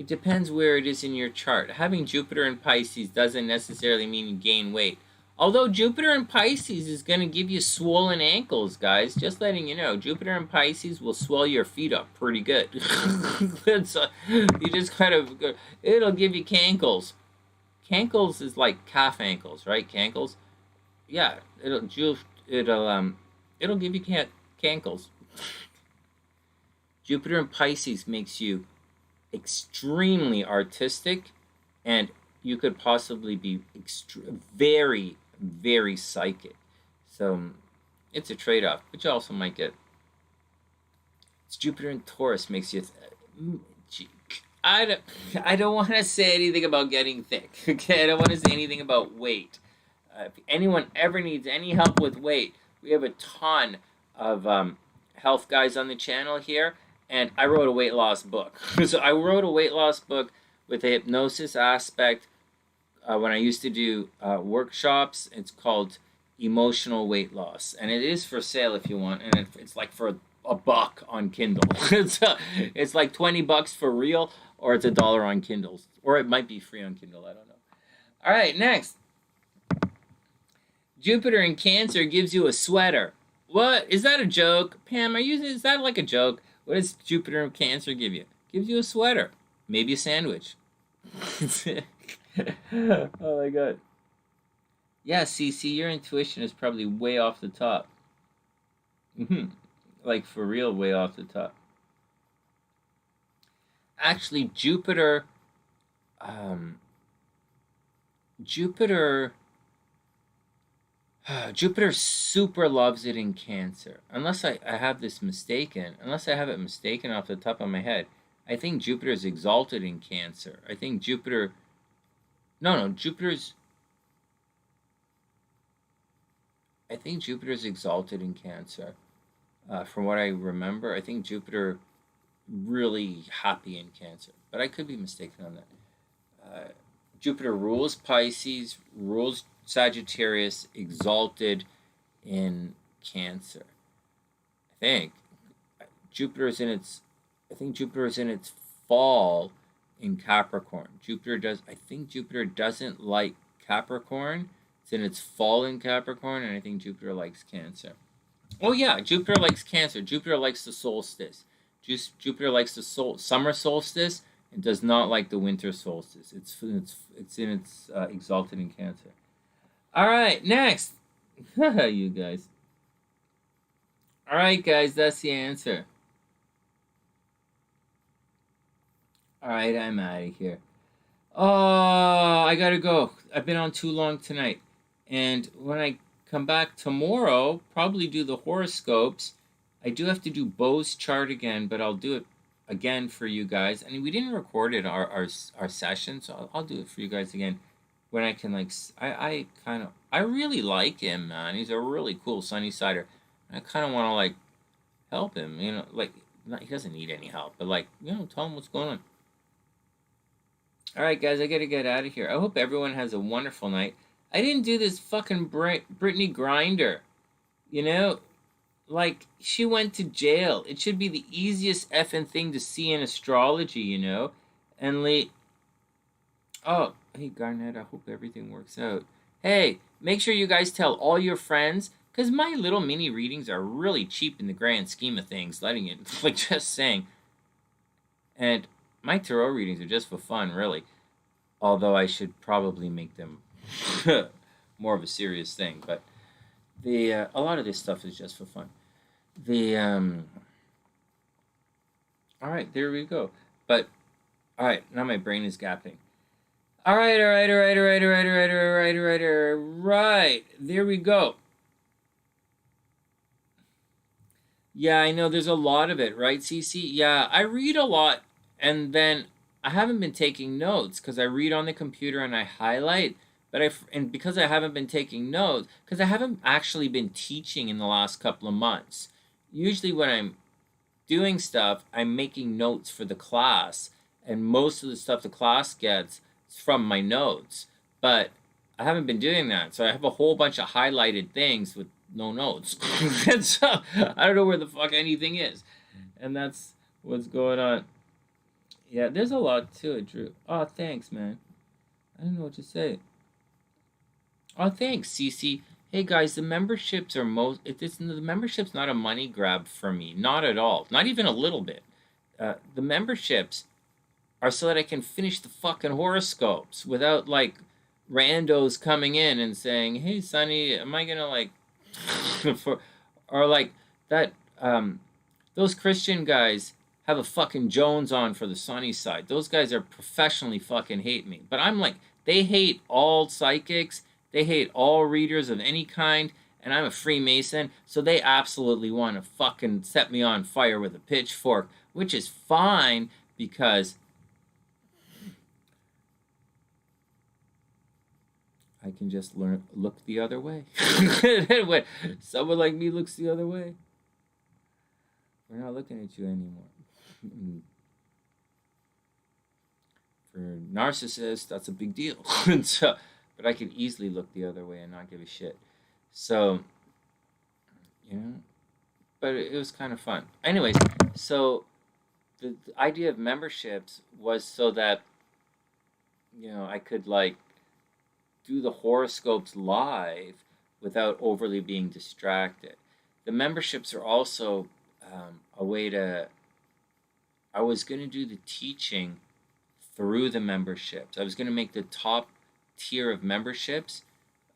depends where it is in your chart. Having Jupiter in Pisces doesn't necessarily mean you gain weight. Although Jupiter in Pisces is going to give you swollen ankles, guys. Just letting you know, Jupiter in Pisces will swell your feet up pretty good. So you just kind of, it'll give you cankles. Cankles is like calf ankles, right? Cankles. Yeah, it'll give you cankles. Jupiter in Pisces makes you extremely artistic, and you could possibly be very, very psychic. So it's a trade-off, but you also might get. It's Jupiter in Taurus makes you. I don't want to say anything about getting thick. Okay, I don't want to say anything about weight. If anyone ever needs any help with weight, we have a ton of health guys on the channel here. And I wrote a weight loss book. So I wrote a weight loss book with a hypnosis aspect when I used to do workshops. It's called emotional weight loss, and it is for sale if you want, and it's like for a buck on Kindle. It's like $20 for real, or it's $1 on Kindle, or it might be free on Kindle. I don't know. All right, next. Jupiter in Cancer gives you a sweater. What? Is that a joke? Pam, is that like a joke? What does Jupiter in Cancer give you? Gives you a sweater. Maybe a sandwich. Oh my god. Yeah, CC, your intuition is probably way off the top. Like, for real, way off the top. Actually, Jupiter super loves it in Cancer. Unless I have this mistaken. Unless I have it mistaken off the top of my head. I think Jupiter's exalted in Cancer. I think Jupiter... No, Jupiter's... I think Jupiter's exalted in Cancer. From what I remember, I think Jupiter really happy in Cancer. But I could be mistaken on that. Jupiter rules Pisces, rules Sagittarius, exalted in Cancer. I think Jupiter is in its fall in Capricorn. I think Jupiter doesn't like Capricorn. It's in its fall in Capricorn, and I think Jupiter likes Cancer. Oh yeah, Jupiter likes Cancer. Jupiter likes the solstice. Jupiter likes the summer solstice and does not like the winter solstice. It's in its exalted in Cancer. All right, next. You guys. All right, guys, that's the answer. All right, I'm out of here. Oh, I gotta go. I've been on too long tonight. And when I come back tomorrow, probably do the horoscopes. I do have to do Beau's chart again, but I'll do it again for you guys. I mean, we didn't record it our session, so I'll do it for you guys again when I can, like, I really like him, man. He's a really cool sunny sider. I kind of want to, like, help him, you know, like, he doesn't need any help, but, like, you know, tell him what's going on. All right, guys, I got to get out of here. I hope everyone has a wonderful night. I didn't do this fucking Brittney Griner, you know? Like, she went to jail. It should be the easiest effing thing to see in astrology, you know? And oh, hey, Garnett, I hope everything works out. Hey, make sure you guys tell all your friends, because my little mini readings are really cheap in the grand scheme of things, letting it, like, just saying. And my tarot readings are just for fun, really. Although I should probably make them more of a serious thing. But a lot of this stuff is just for fun. All right, there we go. But, all right, now my brain is gapping. All right. There we go. Yeah, I know there's a lot of it, right, Cece? Yeah, I read a lot, and then I haven't been taking notes because I read on the computer and I highlight. And because I haven't been taking notes, because I haven't actually been teaching in the last couple of months. Usually when I'm doing stuff, I'm making notes for the class, and most of the stuff the class gets is from my notes. But I haven't been doing that, so I have a whole bunch of highlighted things with no notes. And so I don't know where the fuck anything is. And that's what's going on. Yeah, there's a lot to it, Drew. Oh, thanks, man. I don't know what to say. Oh, thanks, Cece. Hey, guys, the memberships are the membership's not a money grab for me. Not at all. Not even a little bit. The memberships are so that I can finish the fucking horoscopes without, like, randos coming in and saying, hey, Sonny, am I gonna, like, or, like, that, those Christian guys have a fucking Jones on for the TheSunnySide. Those guys are professionally fucking hate me. But I'm like, they hate all psychics. They hate all readers of any kind. And I'm a Freemason. So they absolutely want to fucking set me on fire with a pitchfork. Which is fine because I can just look the other way. When someone like me looks the other way, we're not looking at you anymore. For narcissists, that's a big deal. But I could easily look the other way and not give a shit. So, you know, but it was kind of fun. Anyways, so the idea of memberships was so that, I could like do the horoscopes live without overly being distracted. The memberships are also a way to, I was going to do the teaching through the memberships. I was going to make the top tier of memberships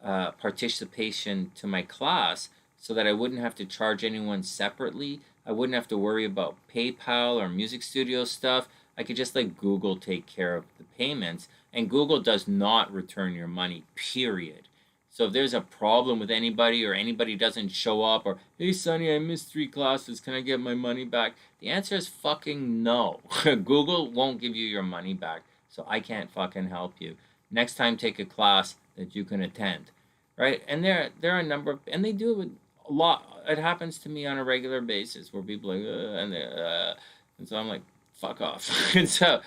participation to my class so that I wouldn't have to charge anyone separately. I wouldn't have to worry about PayPal or music studio stuff. I could just let Google take care of the payments. And Google does not return your money, period. So if there's a problem with anybody or anybody doesn't show up or, hey, Sonny, I missed 3 classes. Can I get my money back? The answer is fucking no. Google won't give you your money back. So I can't fucking help you. Next time, take a class that you can attend, right? And there are a number of, and they do it with a lot. It happens to me on a regular basis where people are like, and so I'm like, fuck off. And so,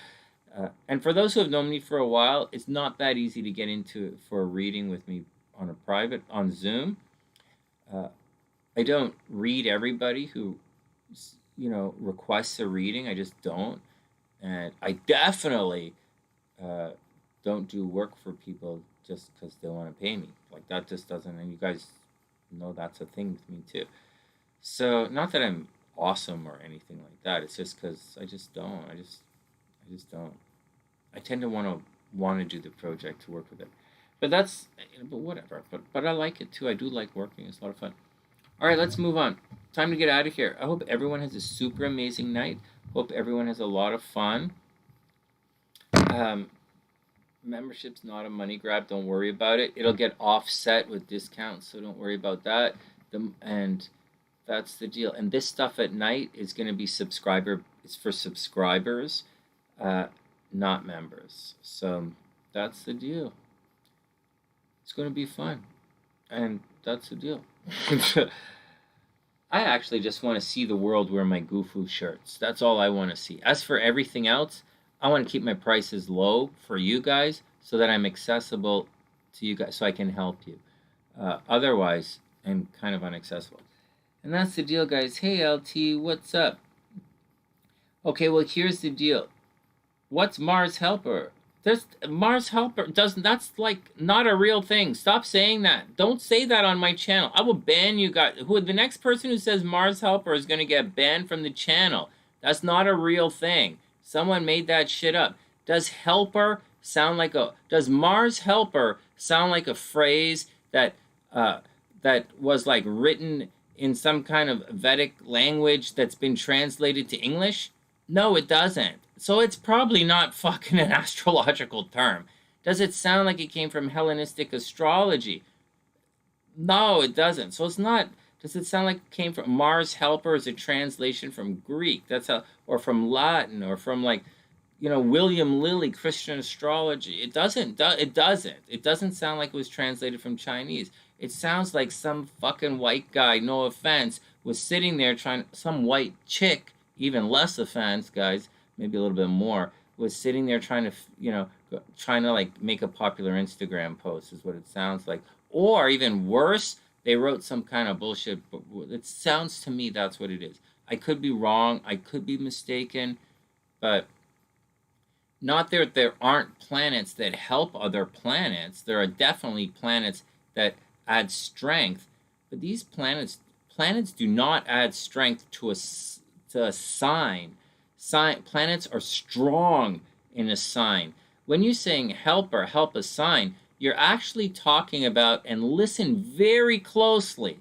and for those who have known me for a while, it's not that easy to get into for a reading with me on a private, on Zoom. I don't read everybody who, requests a reading. I just don't. And I definitely don't do work for people just because they want to pay me. Like, that just doesn't, and you guys know that's a thing with me too. So, not that I'm awesome or anything like that. It's just because I just don't. I just don't. I tend to want to do the project, to work with it. But that's, but whatever. But I like it too. I do like working. It's a lot of fun. All right, let's move on. Time to get out of here. I hope everyone has a super amazing night. Hope everyone has a lot of fun. Membership's not a money grab. Don't worry about it. It'll get offset with discounts, so don't worry about that. And that's the deal. And this stuff at night is going to be it's for subscribers, not members. So that's the deal. It's going to be fun. And that's the deal. I actually just want to see the world wear my Gufu shirts. That's all I want to see. As for everything else, I want to keep my prices low for you guys so that I'm accessible to you guys, so I can help you. Otherwise, I'm kind of inaccessible. And that's the deal, guys. Hey, LT, what's up? Okay, well, here's the deal. What's Mars Helper? Mars Helper that's like not a real thing. Stop saying that. Don't say that on my channel. I will ban you guys. The next person who says Mars Helper is going to get banned from the channel. That's not a real thing. Someone made that shit up. Does helper sound like does Mars Helper sound like a phrase that was like written in some kind of Vedic language that's been translated to English? No, it doesn't. So it's probably not fucking an astrological term. Does it sound like it came from Hellenistic astrology? No, it doesn't. So it's not. Does it sound like it came from Mars Helper as a translation from Greek? That's how, or from Latin, or from like, William Lilly, Christian astrology. It doesn't. It doesn't. It doesn't sound like it was translated from Chinese. It sounds like some fucking white guy, no offense, was sitting there some white chick, even less offense, guys, maybe a little bit more, was sitting there trying to like make a popular Instagram post is what it sounds like. Or even worse, they wrote some kind of bullshit. It sounds to me that's what it is. I could be wrong. I could be mistaken. But not that there aren't planets that help other planets. There are definitely planets that add strength. But these planets do not add strength to a sign. Planets are strong in a sign. When you're saying help a sign, you're actually talking about, and listen very closely,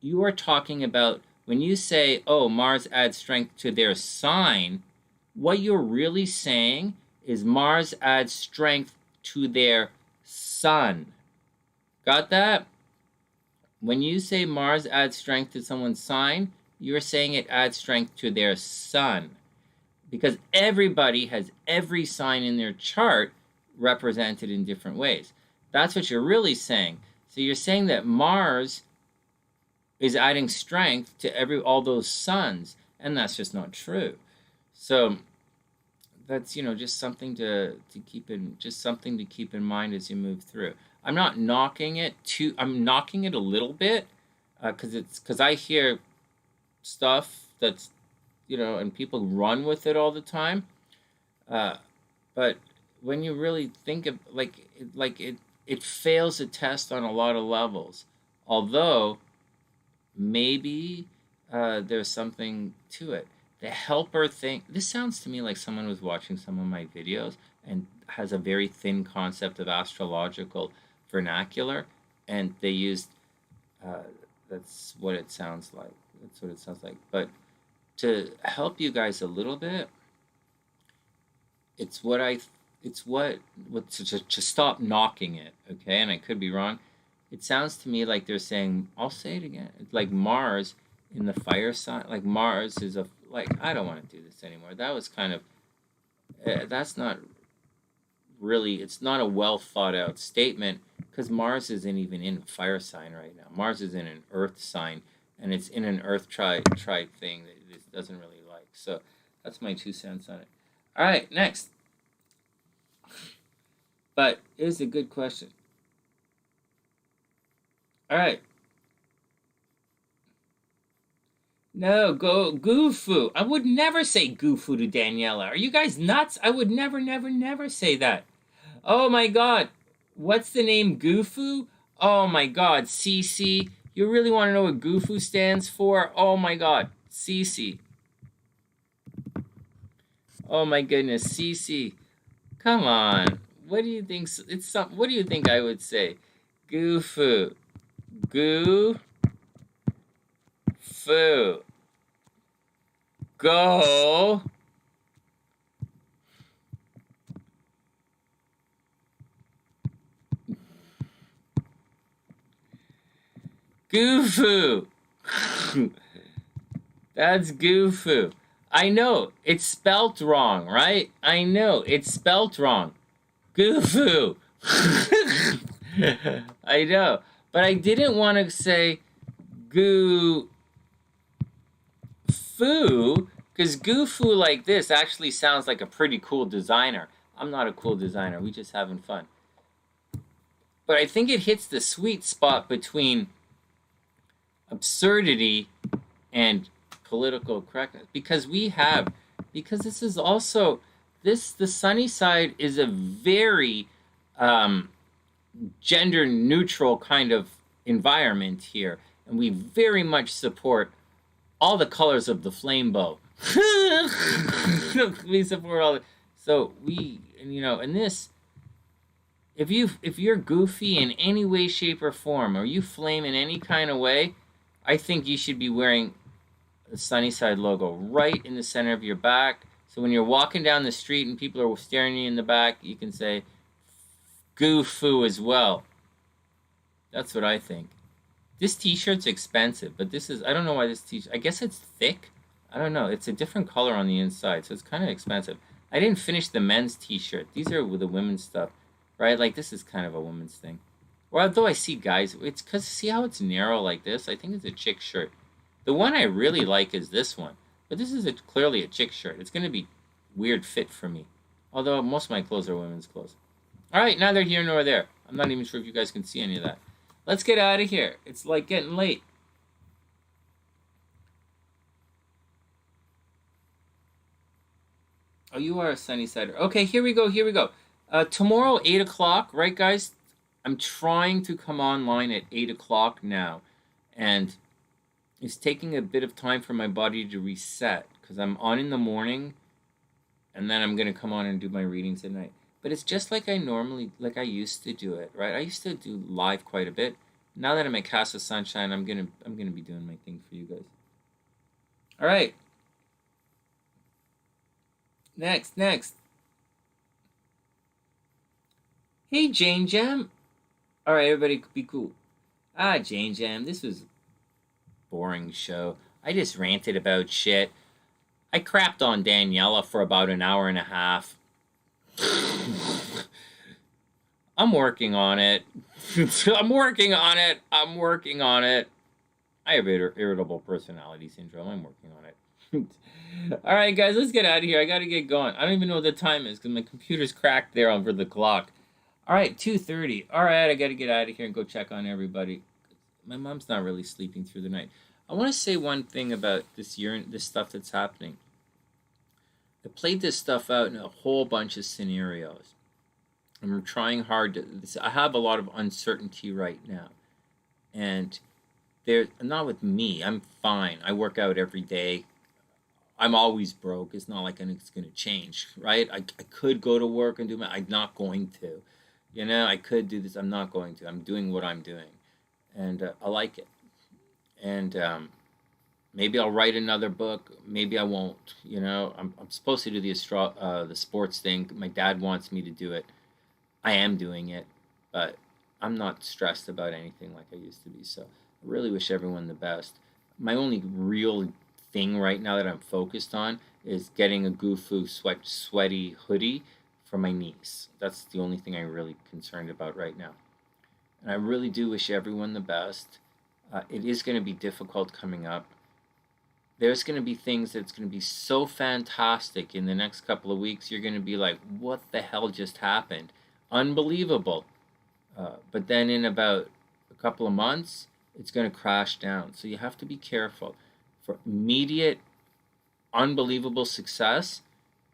you are talking about, when you say, oh, Mars adds strength to their sign, what you're really saying is Mars adds strength to their sun. Got that? When you say Mars adds strength to someone's sign, you're saying it adds strength to their sun. Because everybody has every sign in their chart represented in different ways. That's what you're really saying. So you're saying that Mars is adding strength to all those suns, and that's just not true. So that's just something to keep in mind as you move through. I'm not knocking it too. I'm knocking it a little bit, because I hear stuff that's, and people run with it all the time. But when you really think of it fails a test on a lot of levels. Although maybe there's something to it. The helper thing. This sounds to me like someone was watching some of my videos and has a very thin concept of astrological vernacular, and they used. That's what it sounds like. That's what it sounds like. But to help you guys a little bit, it's to stop knocking it, okay? And I could be wrong. It sounds to me like they're saying, I'll say it again. It's like Mars in the fire sign. Like Mars is I don't want to do this anymore. That was kind of, that's not really, it's not a well thought out statement, because Mars isn't even in a fire sign right now. Mars is in an earth sign, and it's in an earth tribe thing that it doesn't really like. So that's my 2 cents on it. All right, next. But here's a good question. All right. No, go Goofu. I would never say Goofu to Daniella. Are you guys nuts? I would never, never, never say that. Oh my God. What's the name Goofu? Oh my God. CC. You really want to know what Goofu stands for? Oh my God. CC. Oh my goodness. CC. Come on. What do you think? What do you think I would say? Goofu. Goofu. Go. Goofu. That's Goofu. I know. It's spelt wrong, right? I know. It's spelt wrong. Goofu. I know. But I didn't want to say Goofu, because Goofu like this actually sounds like a pretty cool designer. I'm not a cool designer. We just having fun. But I think it hits the sweet spot between absurdity and political correctness, because this is also, the SuzannaSide is a very gender neutral kind of environment here, and we very much support all the colors of the flame bow. We support all so we, in this, if you're goofy in any way, shape, or form, or you flame in any kind of way, I think you should be wearing the SuzannaSide logo right in the center of your back. So when you're walking down the street and people are staring you in the back, you can say Goofu as well. That's what I think. This t-shirt's expensive, but this is, I don't know why this t-shirt, I guess it's thick. I don't know. It's a different color on the inside, so it's kind of expensive. I didn't finish the men's t-shirt. These are with the women's stuff, right? Like, this is kind of a women's thing. Or although I see guys, it's because, see how it's narrow like this? I think it's a chick shirt. The one I really like is this one. But this is clearly a chick shirt. It's going to be weird fit for me. Although most of my clothes are women's clothes. All right, neither here nor there. I'm not even sure if you guys can see any of that. Let's get out of here. It's like getting late. Oh, you are a SuzannaSider. Okay, here we go. Tomorrow, 8 o'clock, right, guys? I'm trying to come online at 8 o'clock now. And it's taking a bit of time for my body to reset, because I'm on in the morning, and then I'm going to come on and do my readings at night. But it's just like I used to do it, right? I used to do live quite a bit. Now that I'm at Casa Sunshine, I'm gonna be doing my thing for you guys. All right. Next. Hey, Jane Jam. All right, everybody, be cool. Jane Jam, this was a boring show. I just ranted about shit. I crapped on Daniella for about an hour and a half. I'm working on it. I'm working on it. I have irritable personality syndrome. I'm working on it. All right, guys, let's get out of here. I got to get going. I don't even know what the time is because my computer's cracked there over the clock. All right, 2:30. All right, I got to get out of here and go check on everybody. My mom's not really sleeping through the night. I want to say one thing about this year and this stuff that's happening. I played this stuff out in a whole bunch of scenarios. And I'm trying hard to. I have a lot of uncertainty right now. And they're not with me. I'm fine. I work out every day. I'm always broke. It's not like it's going to change, right? I could go to work and do my. I'm not going to. You know, I could do this. I'm not going to. I'm doing what I'm doing. And I like it. And maybe I'll write another book. Maybe I won't. You know, I'm supposed to do the sports thing. My dad wants me to do it. I am doing it, but I'm not stressed about anything like I used to be. So I really wish everyone the best. My only real thing right now that I'm focused on is getting a Gufu sweaty hoodie for my niece. That's the only thing I'm really concerned about right now. And I really do wish everyone the best. It is going to be difficult coming up. There's going to be things that's going to be so fantastic in the next couple of weeks. You're going to be like, what the hell just happened? Unbelievable. But then in about a couple of months, it's going to crash down. So you have to be careful for immediate, unbelievable success,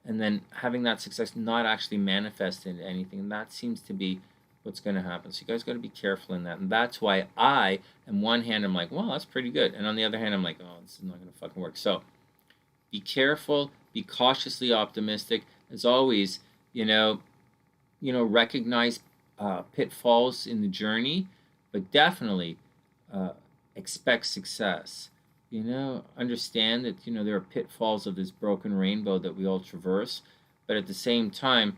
and then having that success not actually manifest into anything. And that seems to be what's going to happen. So you guys got to be careful in that. And that's why I, on one hand, I'm like, well, that's pretty good. And on the other hand, I'm like, oh, this is not going to fucking work. So be careful, be cautiously optimistic. As always, recognize pitfalls in the journey, but definitely expect success. Understand that, there are pitfalls of this broken rainbow that we all traverse, but at the same time,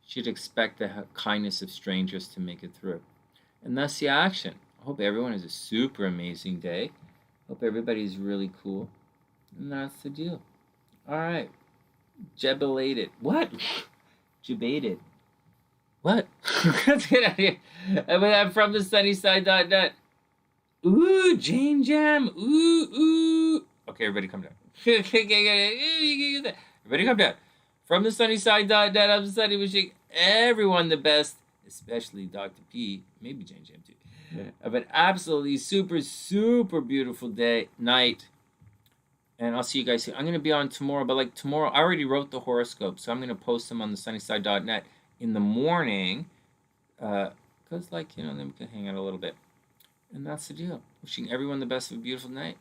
you should expect the kindness of strangers to make it through. And that's the action. I hope everyone has a super amazing day. Hope everybody's really cool. And that's the deal. All right. Jubilated. What? Jubated. What? Let's get out of here. I'm from TheSunnySide.net. Ooh, Jane Jam. Ooh. Okay, everybody calm down. Everybody calm down. From TheSunnySide.net, I'm Sunny, wishing everyone the best, especially Dr. P, maybe Jane Jam too. Have an absolutely super, super beautiful night. And I'll see you guys soon. I'm going to be on tomorrow, but tomorrow, I already wrote the horoscope, so I'm going to post them on TheSunnySide.net in the morning, because, then we can hang out a little bit. And that's the deal. Wishing everyone the best of a beautiful night.